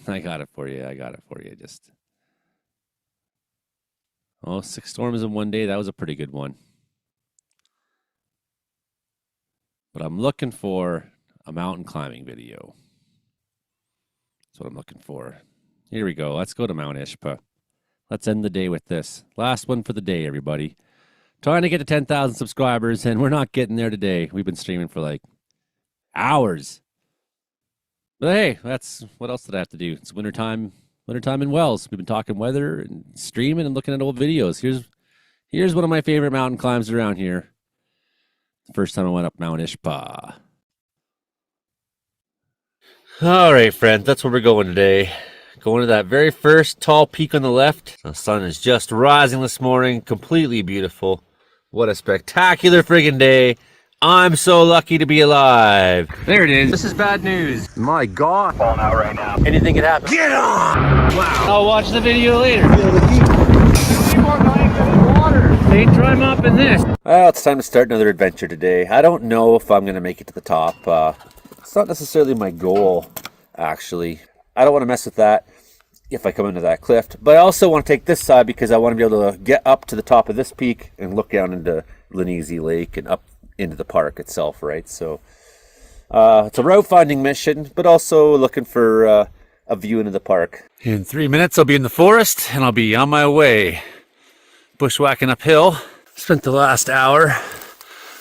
[SPEAKER 1] I got it for you. Just... Oh, 6 storms in one day. That was a pretty good one. But I'm looking for a mountain climbing video. That's what I'm looking for. Here we go. Let's go to Mount Ishpa. Let's end the day with this. Last one for the day, everybody. Trying to get to 10,000 subscribers, and we're not getting there today. We've been streaming for like hours. But hey, that's what else did I have to do? It's wintertime in Wells. We've been talking weather and streaming and looking at old videos. Here's one of my favorite mountain climbs around here. The first time I went up Mount Ishpa. All right, friends, that's where we're going today. Going to that very first tall peak on the left. The sun is just rising this morning. Completely beautiful. What a spectacular friggin' day. I'm so lucky to be alive. There it is. This is bad news. My God. Falling out right now. Anything could happen. Get on! Wow. I'll watch the video later. They dry mopping this. Well, it's time to start another adventure today. I don't know if I'm going to make it to the top. It's not necessarily my goal, actually. I don't want to mess with that if I come into that cliff. But I also want to take this side because I want to be able to get up to the top of this peak and look down into Linneasy Lake and up into the park itself, right? So it's a route finding mission, but also looking for a view into the park. In 3 minutes, I'll be in the forest and I'll be on my way. Bushwhacking uphill. Spent the last hour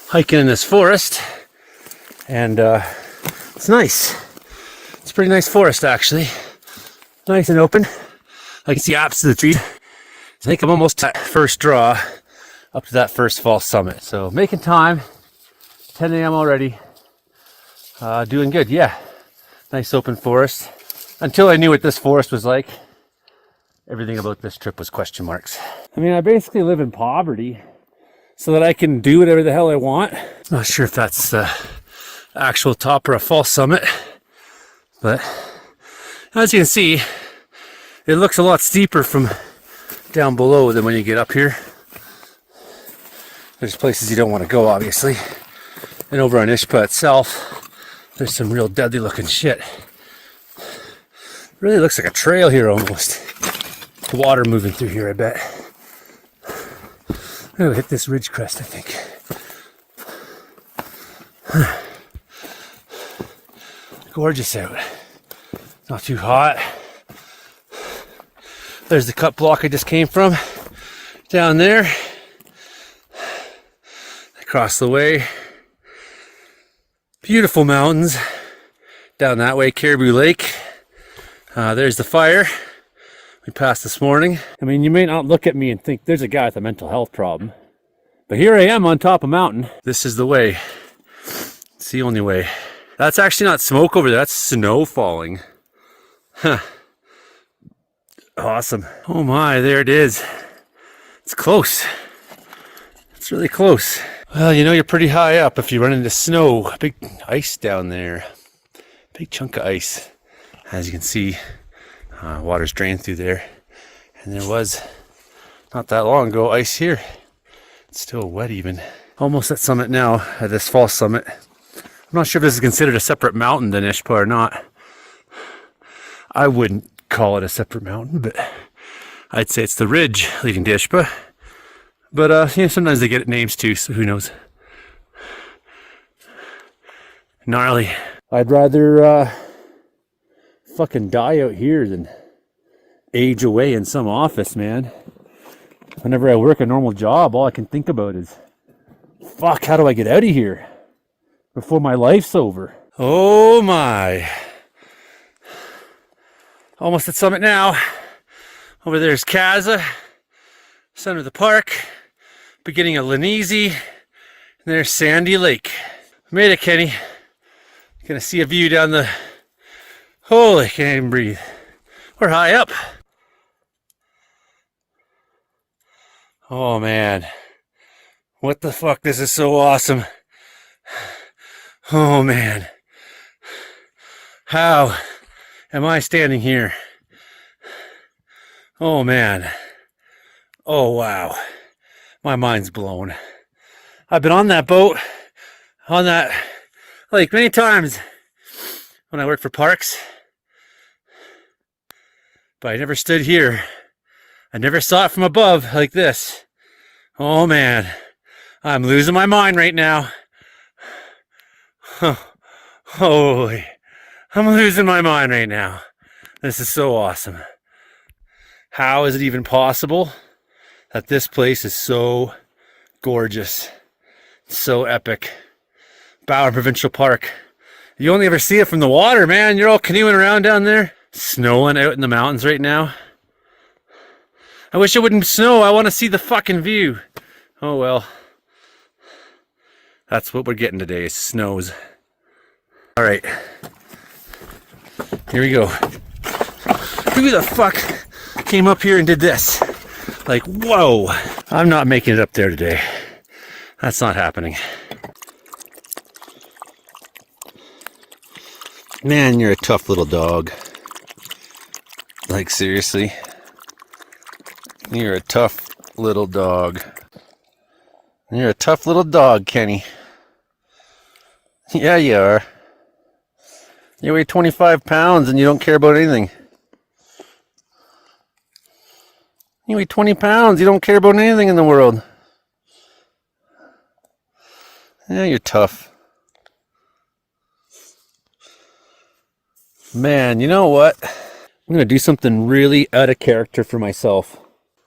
[SPEAKER 1] hiking in this forest, and it's nice. It's a pretty nice forest, actually. Nice and open. I can see absolute trees. I think I'm almost at first draw up to that first false summit. So making time. 10 a.m. already. Doing good, yeah. Nice open forest. Until I knew what this forest was like, everything about this trip was question marks. I mean, I basically live in poverty so that I can do whatever the hell I want. Not sure if that's the actual top or a false summit, but as you can see, it looks a lot steeper from down below than when you get up here. There's places you don't want to go, obviously. And over on Ishpa itself, there's some real deadly looking shit. Really looks like a trail here almost. The water moving through here, I bet. I'm gonna hit this ridge crest, I think. Gorgeous out. Not too hot. There's the cut block I just came from. Down there. Across the way. Beautiful mountains. Down that way, Caribou Lake. There's the fire we passed this morning. I mean, you may not look at me and think there's a guy with a mental health problem, but here I am on top of a mountain. This is the way. It's the only way. That's actually not smoke over there. That's snow falling. Huh. Awesome. Oh my, there it is. It's close. It's really close. Well, you know you're pretty high up if you run into snow. Big ice down there. Big chunk of ice. As you can see, water's drained through there. And there was, not that long ago, ice here. It's still wet even. Almost at summit now, at this false summit. I'm not sure if this is considered a separate mountain than Ishpa or not. I wouldn't call it a separate mountain, but I'd say it's the ridge leading to Ishpa. But sometimes they get names too, so who knows. Gnarly. I'd rather fucking die out here than age away in some office, man. Whenever I work a normal job, all I can think about is, fuck, how do I get out of here before my life's over? Oh my. Almost at summit now. Over there's Kaza, center of the park, beginning of Lanese, and there's Sandy Lake. Made it, Kenny. Gonna see a view down the... Holy, can't even breathe. We're high up. Oh man. What the fuck, this is so awesome. Oh man. How am I standing here? Oh man. Oh wow. My mind's blown. I've been on that boat, on that lake many times when I worked for parks, but I never stood here. I never saw it from above like this. Oh man. I'm losing my mind right now. Holy. I'm losing my mind right now. This is so awesome. How is it even possible that this place is so gorgeous, so epic? Bower Provincial Park. You only ever see it from the water, man. You're all canoeing around down there. Snowing out in the mountains right now. I wish it wouldn't snow. I want to see the fucking view. Oh well. That's what we're getting today, is snows. Alright. Here we go. Who the fuck came up here and did this? Like, whoa. I'm not making it up there today. That's not happening. Man, you're a tough little dog. Like, seriously. You're a tough little dog. You're a tough little dog, Kenny. Yeah, you are. You weigh 25 pounds and you don't care about anything. You weigh 20 pounds, you don't care about anything in the world. Yeah, you're tough. Man, you know what? I'm going to do something really out of character for myself.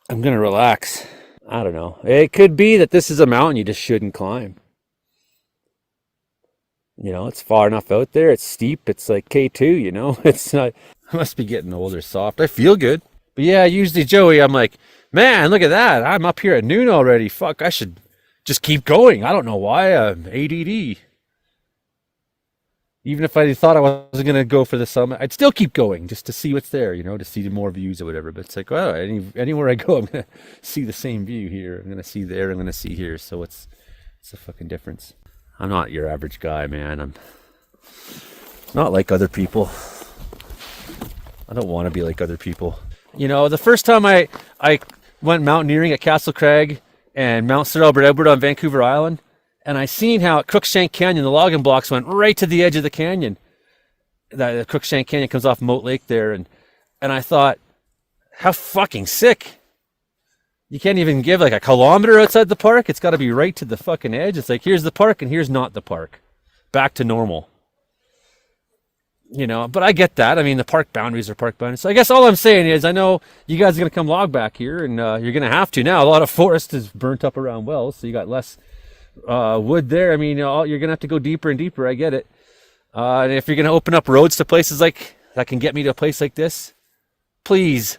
[SPEAKER 1] I'm going to relax. I don't know. It could be that this is a mountain you just shouldn't climb. You know, it's far enough out there. It's steep. It's like K2, you know. It's not... I must be getting old or soft. I feel good. But yeah, usually, Joey, I'm like, man, look at that. I'm up here at noon already. Fuck, I should just keep going. I don't know why. I'm ADD. Even if I thought I wasn't going to go for the summit, I'd still keep going just to see what's there, you know, to see more views or whatever. But it's like, well, anywhere I go, I'm going to see the same view here. I'm going to see there. I'm going to see here. So what's the fucking difference? I'm not your average guy, man. I'm not like other people. I don't want to be like other people. You know, the first time I went mountaineering at Castle Crag and Mount Sir Albert Edward on Vancouver Island, and I seen how at Crookshank Canyon, the logging blocks went right to the edge of the canyon. The Crookshank Canyon comes off Moat Lake there, and I thought, how fucking sick. You can't even give like a kilometer outside the park. It's got to be right to the fucking edge. It's like, here's the park and here's not the park. Back to normal. You know, but I get that. I mean, the park boundaries are park boundaries. So I guess all I'm saying is, I know you guys are going to come log back here, and you're going to have to now. A lot of forest is burnt up around wells, so you got less wood there. I mean, you're going to have to go deeper and deeper. I get it. And if you're going to open up roads to places like that can get me to a place like this, please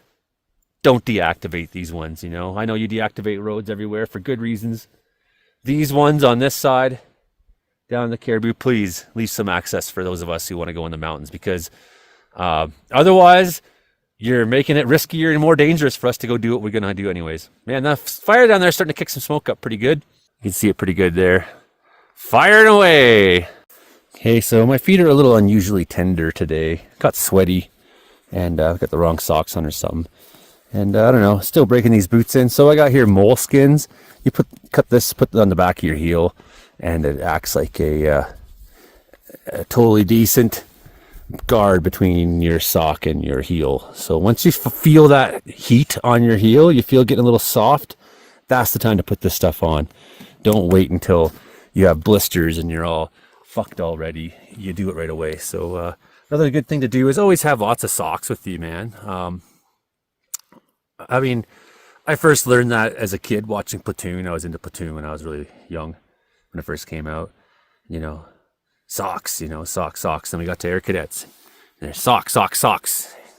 [SPEAKER 1] don't deactivate these ones. You know, I know you deactivate roads everywhere for good reasons. These ones on this side down the Caribou, please leave some access for those of us who want to go in the mountains, because otherwise you're making it riskier and more dangerous for us to go do what we're going to do anyways. Man, that fire down there is starting to kick some smoke up pretty good. You can see it pretty good there. Firing away. Okay, so my feet are a little unusually tender today. Got sweaty, and I've got the wrong socks on or something. And I don't know, still breaking these boots in. So I got here moleskins. You cut this, put it on the back of your heel, and it acts like a totally decent guard between your sock and your heel. So once you feel that heat on your heel, you feel getting a little soft, that's the time to put this stuff on. Don't wait until you have blisters and you're all fucked already. You do it right away. So
[SPEAKER 4] Another good thing to do is always have lots of socks with you, man. I mean, I first learned that as a kid watching Platoon. I was into Platoon when I was really young, when it first came out. You know, socks, socks. Then we got to Air Cadets. And there's socks.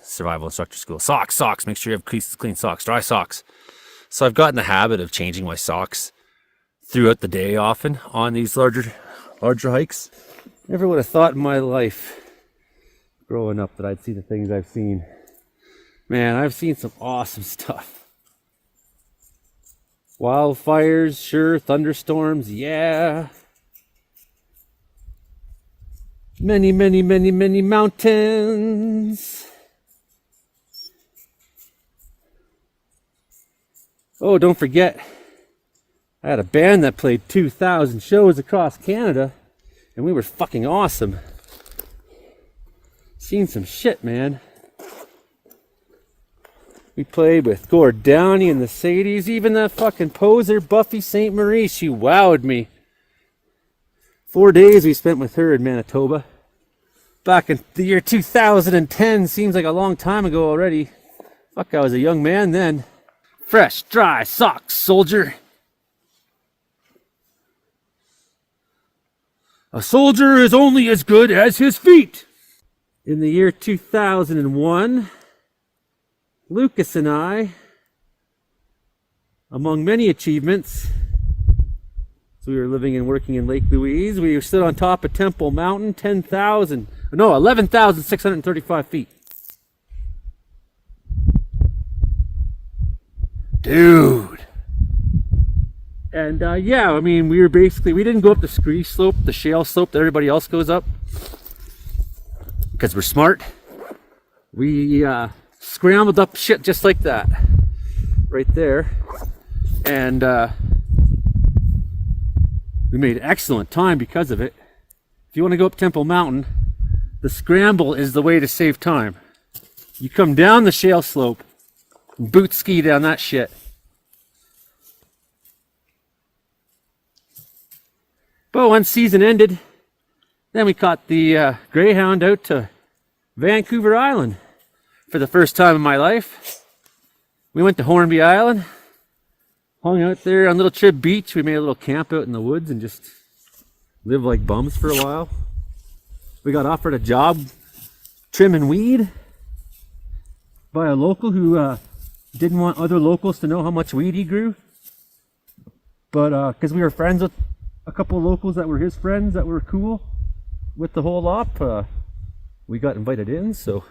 [SPEAKER 4] Survival instructor school. Socks. Make sure you have clean socks, dry socks. So I've gotten the habit of changing my socks throughout the day often on these larger hikes. Never would have thought in my life growing up that I'd see the things I've seen. Man, I've seen some awesome stuff. Wildfires, sure. Thunderstorms, yeah. Many mountains. Oh, don't forget, I had a band that played 2,000 shows across Canada, and we were fucking awesome. Seen some shit, man. We played with Gord Downey and the Sadies, even that fucking poser Buffy St. Marie, she wowed me. 4 days we spent with her in Manitoba. Back in the year 2010, seems like a long time ago already. Fuck, I was a young man then. Fresh, dry socks, soldier. A soldier is only as good as his feet. In the year 2001, Lucas and I, among many achievements, so we were living and working in Lake Louise. We stood on top of Temple Mountain, 11,635 feet. Dude. And yeah, I mean, we didn't go up the ski slope, the shale slope that everybody else goes up, because we're smart. We scrambled up shit just like that, right there. And we made excellent time because of it. If you want to go up Temple Mountain, the scramble is the way to save time. You come down the shale slope and boot ski down that shit. But once season ended, then we caught the Greyhound out to Vancouver Island for the first time in my life. We went to Hornby Island, hung out there on Little Trib Beach. We made a little camp out in the woods and just lived like bums for a while. We got offered a job trimming weed by a local who didn't want other locals to know how much weed he grew. But because we were friends with a couple of locals that were his friends that were cool with the whole op, we got invited in. So,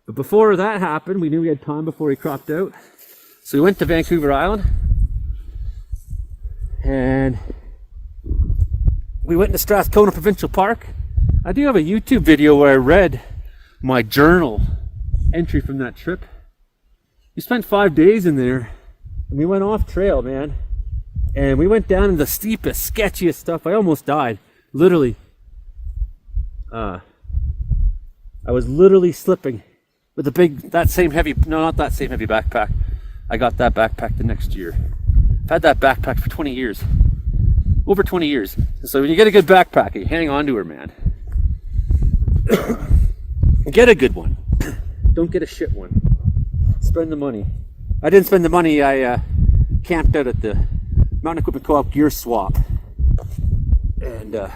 [SPEAKER 4] but before that happened, we knew we had time before he cropped out. So we went to Vancouver Island and we went to Strathcona Provincial Park. I do have a YouTube video where I read my journal entry from that trip. We spent 5 days in there and we went off trail, man. And we went down in the steepest, sketchiest stuff. I almost died, literally. I was literally slipping with a big, not that same heavy backpack. I got that backpack the next year. I've had that backpack for 20 years. Over 20 years. So when you get a good backpack, you hang on to her, man. Get a good one. Don't get a shit one. Spend the money. I didn't spend the money. I camped out at the Mountain Equipment Co-op gear swap. And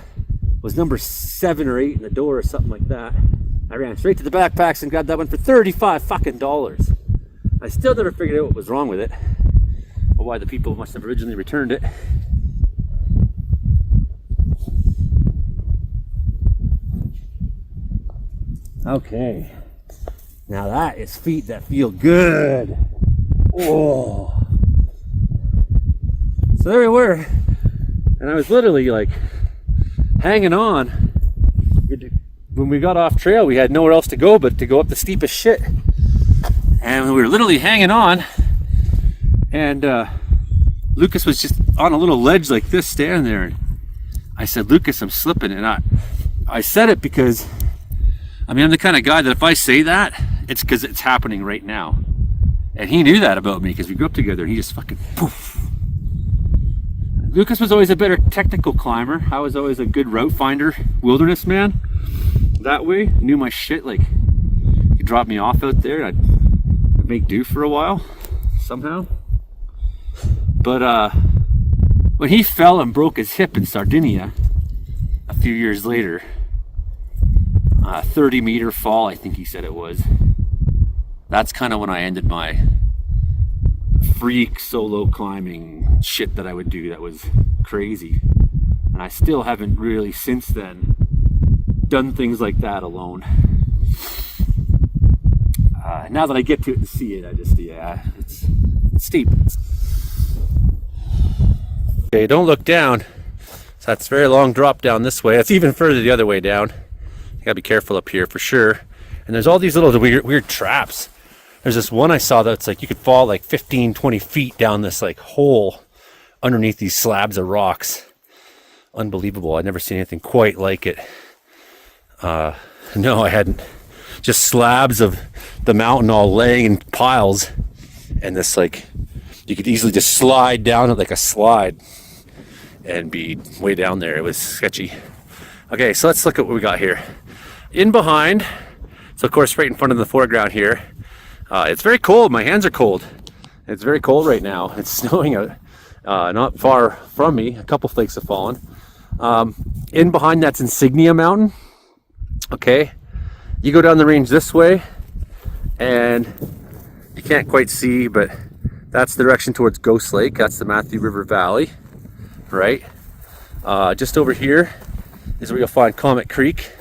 [SPEAKER 4] was number 7 or 8 in the door or something like that. I ran straight to the backpacks and got that one for $35 fucking. I still never figured out what was wrong with it, or why the people must have originally returned it. Okay, now that is feet that feel good. Oh, so there we were, and I was literally like hanging on. When we got off trail, we had nowhere else to go but to go up the steepest shit. And we were literally hanging on. And Lucas was just on a little ledge like this, standing there. I said, Lucas, I'm slipping. And I said it because, I mean, I'm the kind of guy that if I say that, it's because it's happening right now. And he knew that about me because we grew up together. And he just fucking poof. Lucas was always a better technical climber. I was always a good route finder, wilderness man. that way, I knew my shit, like, he'd drop me off out there and I'd make do for a while, somehow. But when he fell and broke his hip in Sardinia a few years later, a 30-meter fall, I think he said it was, that's kind of when I ended my freak solo climbing shit that I would do that was crazy. And I still haven't really since then done things like that alone. Now that I get to it and see it, I just, yeah, it's steep. Okay, don't look down. So that's a very long drop down this way. It's even further the other way down. You gotta be careful up here for sure. And there's all these little weird traps. There's this one I saw that's like you could fall like 15, 20 feet down this like hole underneath these slabs of rocks. Unbelievable. I'd never seen anything quite like it. No, I hadn't. Just slabs of the mountain all laying in piles. And this like, you could easily just slide down it like a slide and be way down there. It was sketchy. Okay, so let's look at what we got here. In behind, so of course right in front of the foreground here, it's very cold. My hands are cold. It's very cold right now. It's snowing out not far from me. A couple flakes have fallen. In behind that's Insignia Mountain. Okay, you go down the range this way and you can't quite see, but that's the direction towards Ghost Lake. That's the Matthew River Valley, right? Just over here is where you'll find Comet Creek.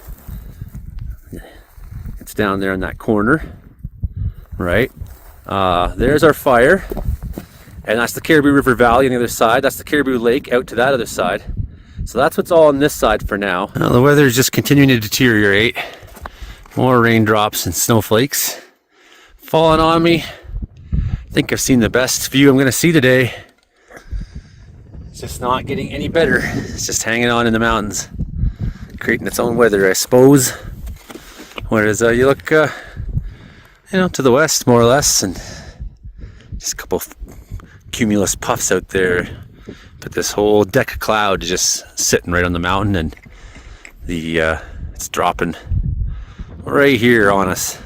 [SPEAKER 4] It's down there in that corner, right? There's our fire, and that's the Caribou River Valley on the other side. That's the Caribou Lake out to that other side. So that's what's all on this side for now. The weather is just continuing to deteriorate. More raindrops and snowflakes falling on me. I think I've seen the best view I'm going to see today. It's just not getting any better. It's just hanging on in the mountains, creating its own weather, I suppose. Whereas you look, to the west more or less, and just a couple cumulus puffs out there. But this whole deck of cloud is just sitting right on the mountain, and it's dropping right here on us.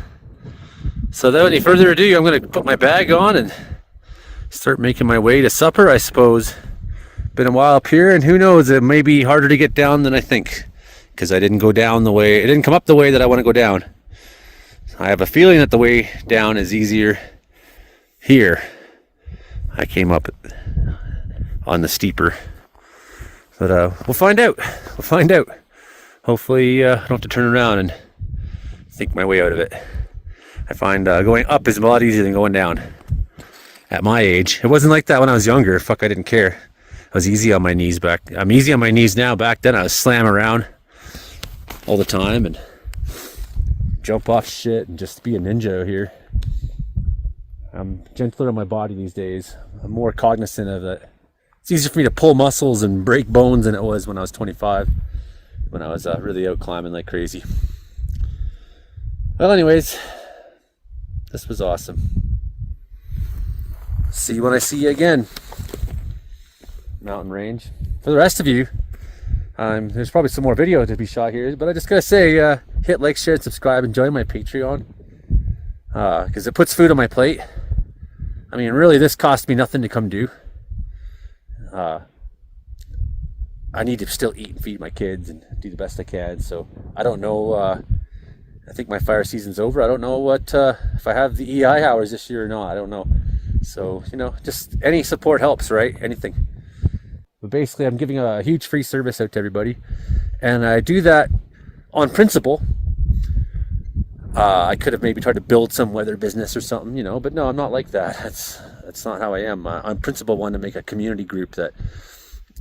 [SPEAKER 4] So without any further ado, I'm going to put my bag on and start making my way to supper, I suppose. Been a while up here, and who knows, it may be harder to get down than I think, because I didn't go down the way, it didn't come up the way that I want to go down. I have a feeling that the way down is easier here. I came up on the steeper, but we'll find out. We'll find out. Hopefully I don't have to turn around and think my way out of it. I find going up is a lot easier than going down at my age. It wasn't like that when I was younger. Fuck, I didn't care. I was easy on my knees back. I'm easy on my knees now. Back then I was slam around all the time and jump off shit and just be a ninja out here. I'm gentler on my body these days. I'm more cognizant of it. It's easier for me to pull muscles and break bones than it was when I was 25, when I was really out climbing like crazy. Well, anyways, this was awesome. See you when I see you again. Mountain range. For the rest of you, there's probably some more video to be shot here, but I just gotta say, hit like, share, and subscribe, and join my Patreon, because it puts food on my plate. I mean, really, this cost me nothing to come do. I need to still eat and feed my kids and do the best I can, so I don't know, I think my fire season's over. I don't know what if I have the EI hours this year or not. I don't know. So, just any support helps, right? Anything. But basically, I'm giving a huge free service out to everybody, and I do that on principle. I could have maybe tried to build some weather business or something, but no, I'm not like that. That's not how I am. On principle, one to make a community group that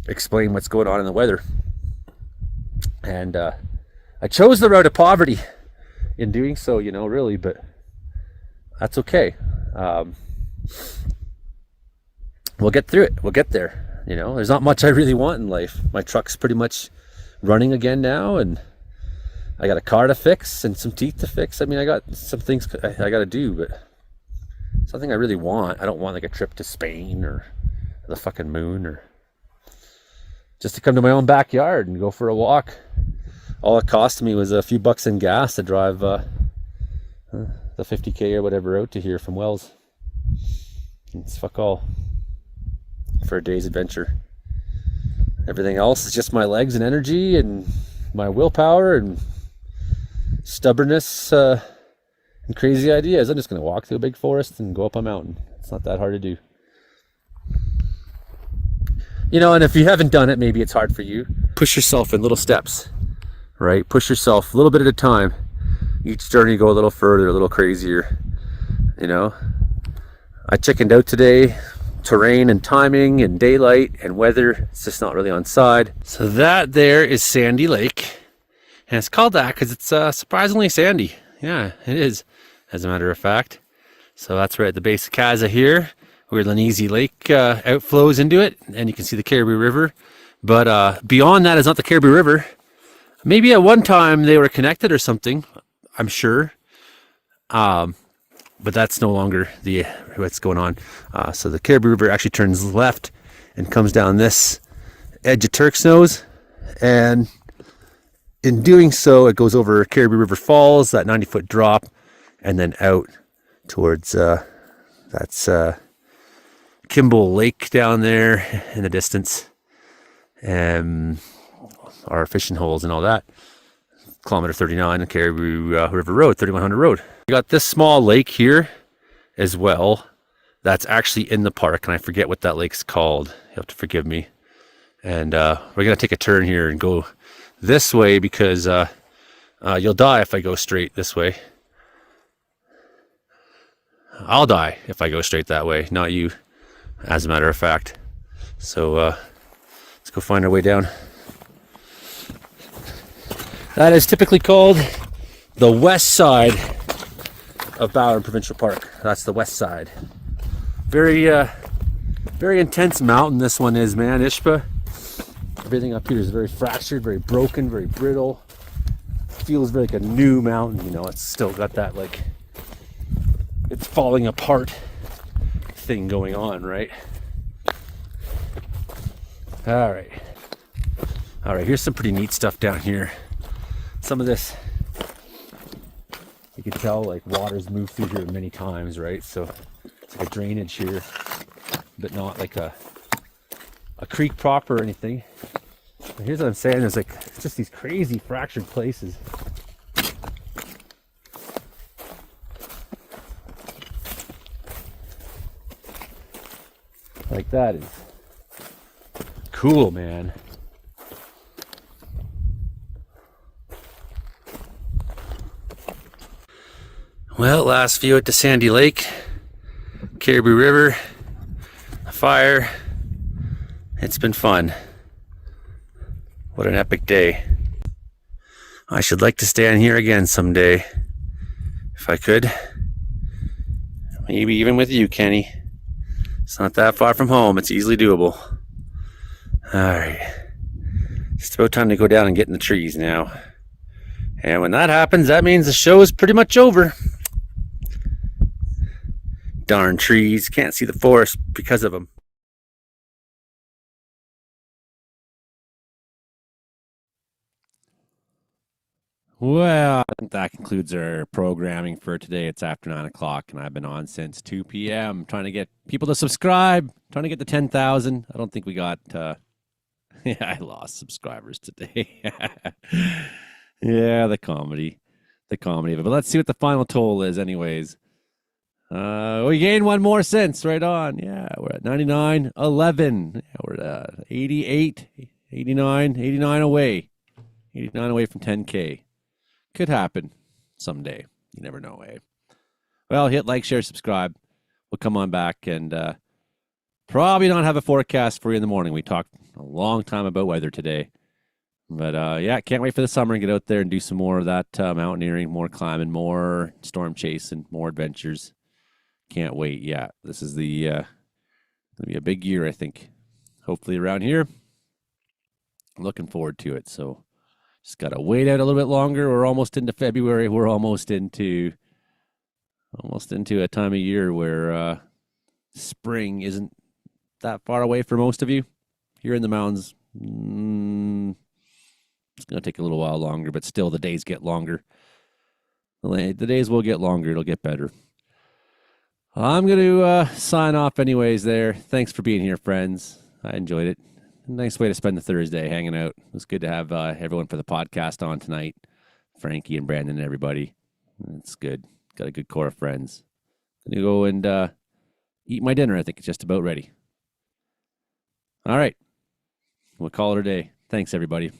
[SPEAKER 4] explain what's going on in the weather. And I chose the road of poverty in doing so, really, but that's okay. We'll get through it. We'll get there. There's not much I really want in life. My truck's pretty much running again now, and I got a car to fix and some teeth to fix. I mean, I got some things I got to do, but something I really want. I don't want like a trip to Spain or the fucking moon, or just to come to my own backyard and go for a walk
[SPEAKER 1] all it cost me was a few bucks in gas to drive the 50K or whatever out to here from Wells. It's fuck all for a day's adventure. Everything else is just my legs and energy and my willpower and stubbornness and crazy ideas. I'm just going to walk through a big forest and go up a mountain. It's not that hard to do. You know, and if you haven't done it, maybe it's hard for you. Push yourself in little steps, right? Push yourself a little bit at a time. Each journey go a little further, a little crazier, you know? I chickened out today. Terrain and timing and daylight and weather, it's just not really on side. So that there is Sandy Lake, and it's called that because it's surprisingly sandy. Yeah, it is, as a matter of fact. So that's right at the base of Kaza here, where Lanese Lake outflows into it, and you can see the Caribou River. But beyond that is not the Caribou River. Maybe at one time they were connected or something, I'm sure. But that's no longer what's going on. So the Caribou River actually turns left and comes down this edge of Turk's Nose. And in doing so, it goes over Caribou River Falls, that 90-foot drop, and then out towards, that's Kimball Lake down there in the distance. And our fishing holes and all that. Kilometer 39, the Caribou River Road, 3100 Road. We got this small lake here as well. That's actually in the park, and I forget what that lake's called. You have to forgive me. And we're gonna take a turn here and go this way because you'll die if I go straight this way. I'll die if I go straight that way, not you, as a matter of fact. So let's go find our way down. That is typically called the west side of Bowron Provincial Park. That's the west side. Very intense mountain this one is, man. Ishpa. Everything up here is very fractured, very broken, very brittle. Feels very like a new mountain, you know. It's still got that like it's falling apart thing going on, right? All right. Here's some pretty neat stuff down here. Some of this, you can tell like water's moved through here many times, right? So it's like a drainage here, but not like a creek proper or anything. But here's what I'm saying, there's like just these crazy fractured places. Like that is cool, man. Well, last view at the Sandy Lake, Caribou River, fire. It's been fun. What an epic day. I should like to stand here again someday, if I could. Maybe even with you, Kenny. It's not that far from home. It's easily doable. Alright. Just about time to go down and get in the trees now. And when that happens, that means the show is pretty much over. Darn trees. Can't see the forest because of them. Well, that concludes our programming for today. It's after 9 o'clock, and I've been on since 2 p.m. trying to get people to subscribe, trying to get to 10,000. I don't think we got... yeah, I lost subscribers today. Yeah, the comedy of it. But let's see what the final total is anyways. We gained one more since, right on. Yeah, we're at 99.11. Yeah, we're at 88, 89 away. 89 away from 10K. Could happen someday. You never know, eh? Well, hit like, share, subscribe. We'll come on back and probably not have a forecast for you in the morning. We talked a long time about weather today. But yeah, can't wait for the summer and get out there and do some more of that mountaineering, more climbing, more storm chasing, more adventures. Can't wait. Yeah, this is gonna be a big year, I think. Hopefully around here. Looking forward to it. So just gotta wait out a little bit longer. We're almost into February. We're almost into a time of year where spring isn't that far away for most of you. Here in the mountains, It's going to take a little while longer, but still the days get longer. The days will get longer. It'll get better. I'm going to sign off anyways there. Thanks for being here, friends. I enjoyed it. Nice way to spend the Thursday hanging out. It was good to have everyone for the podcast on tonight. Frankie and Brandon and everybody. It's good. Got a good core of friends. Going to go and eat my dinner. I think it's just about ready. All right. We'll call it a day. Thanks, everybody.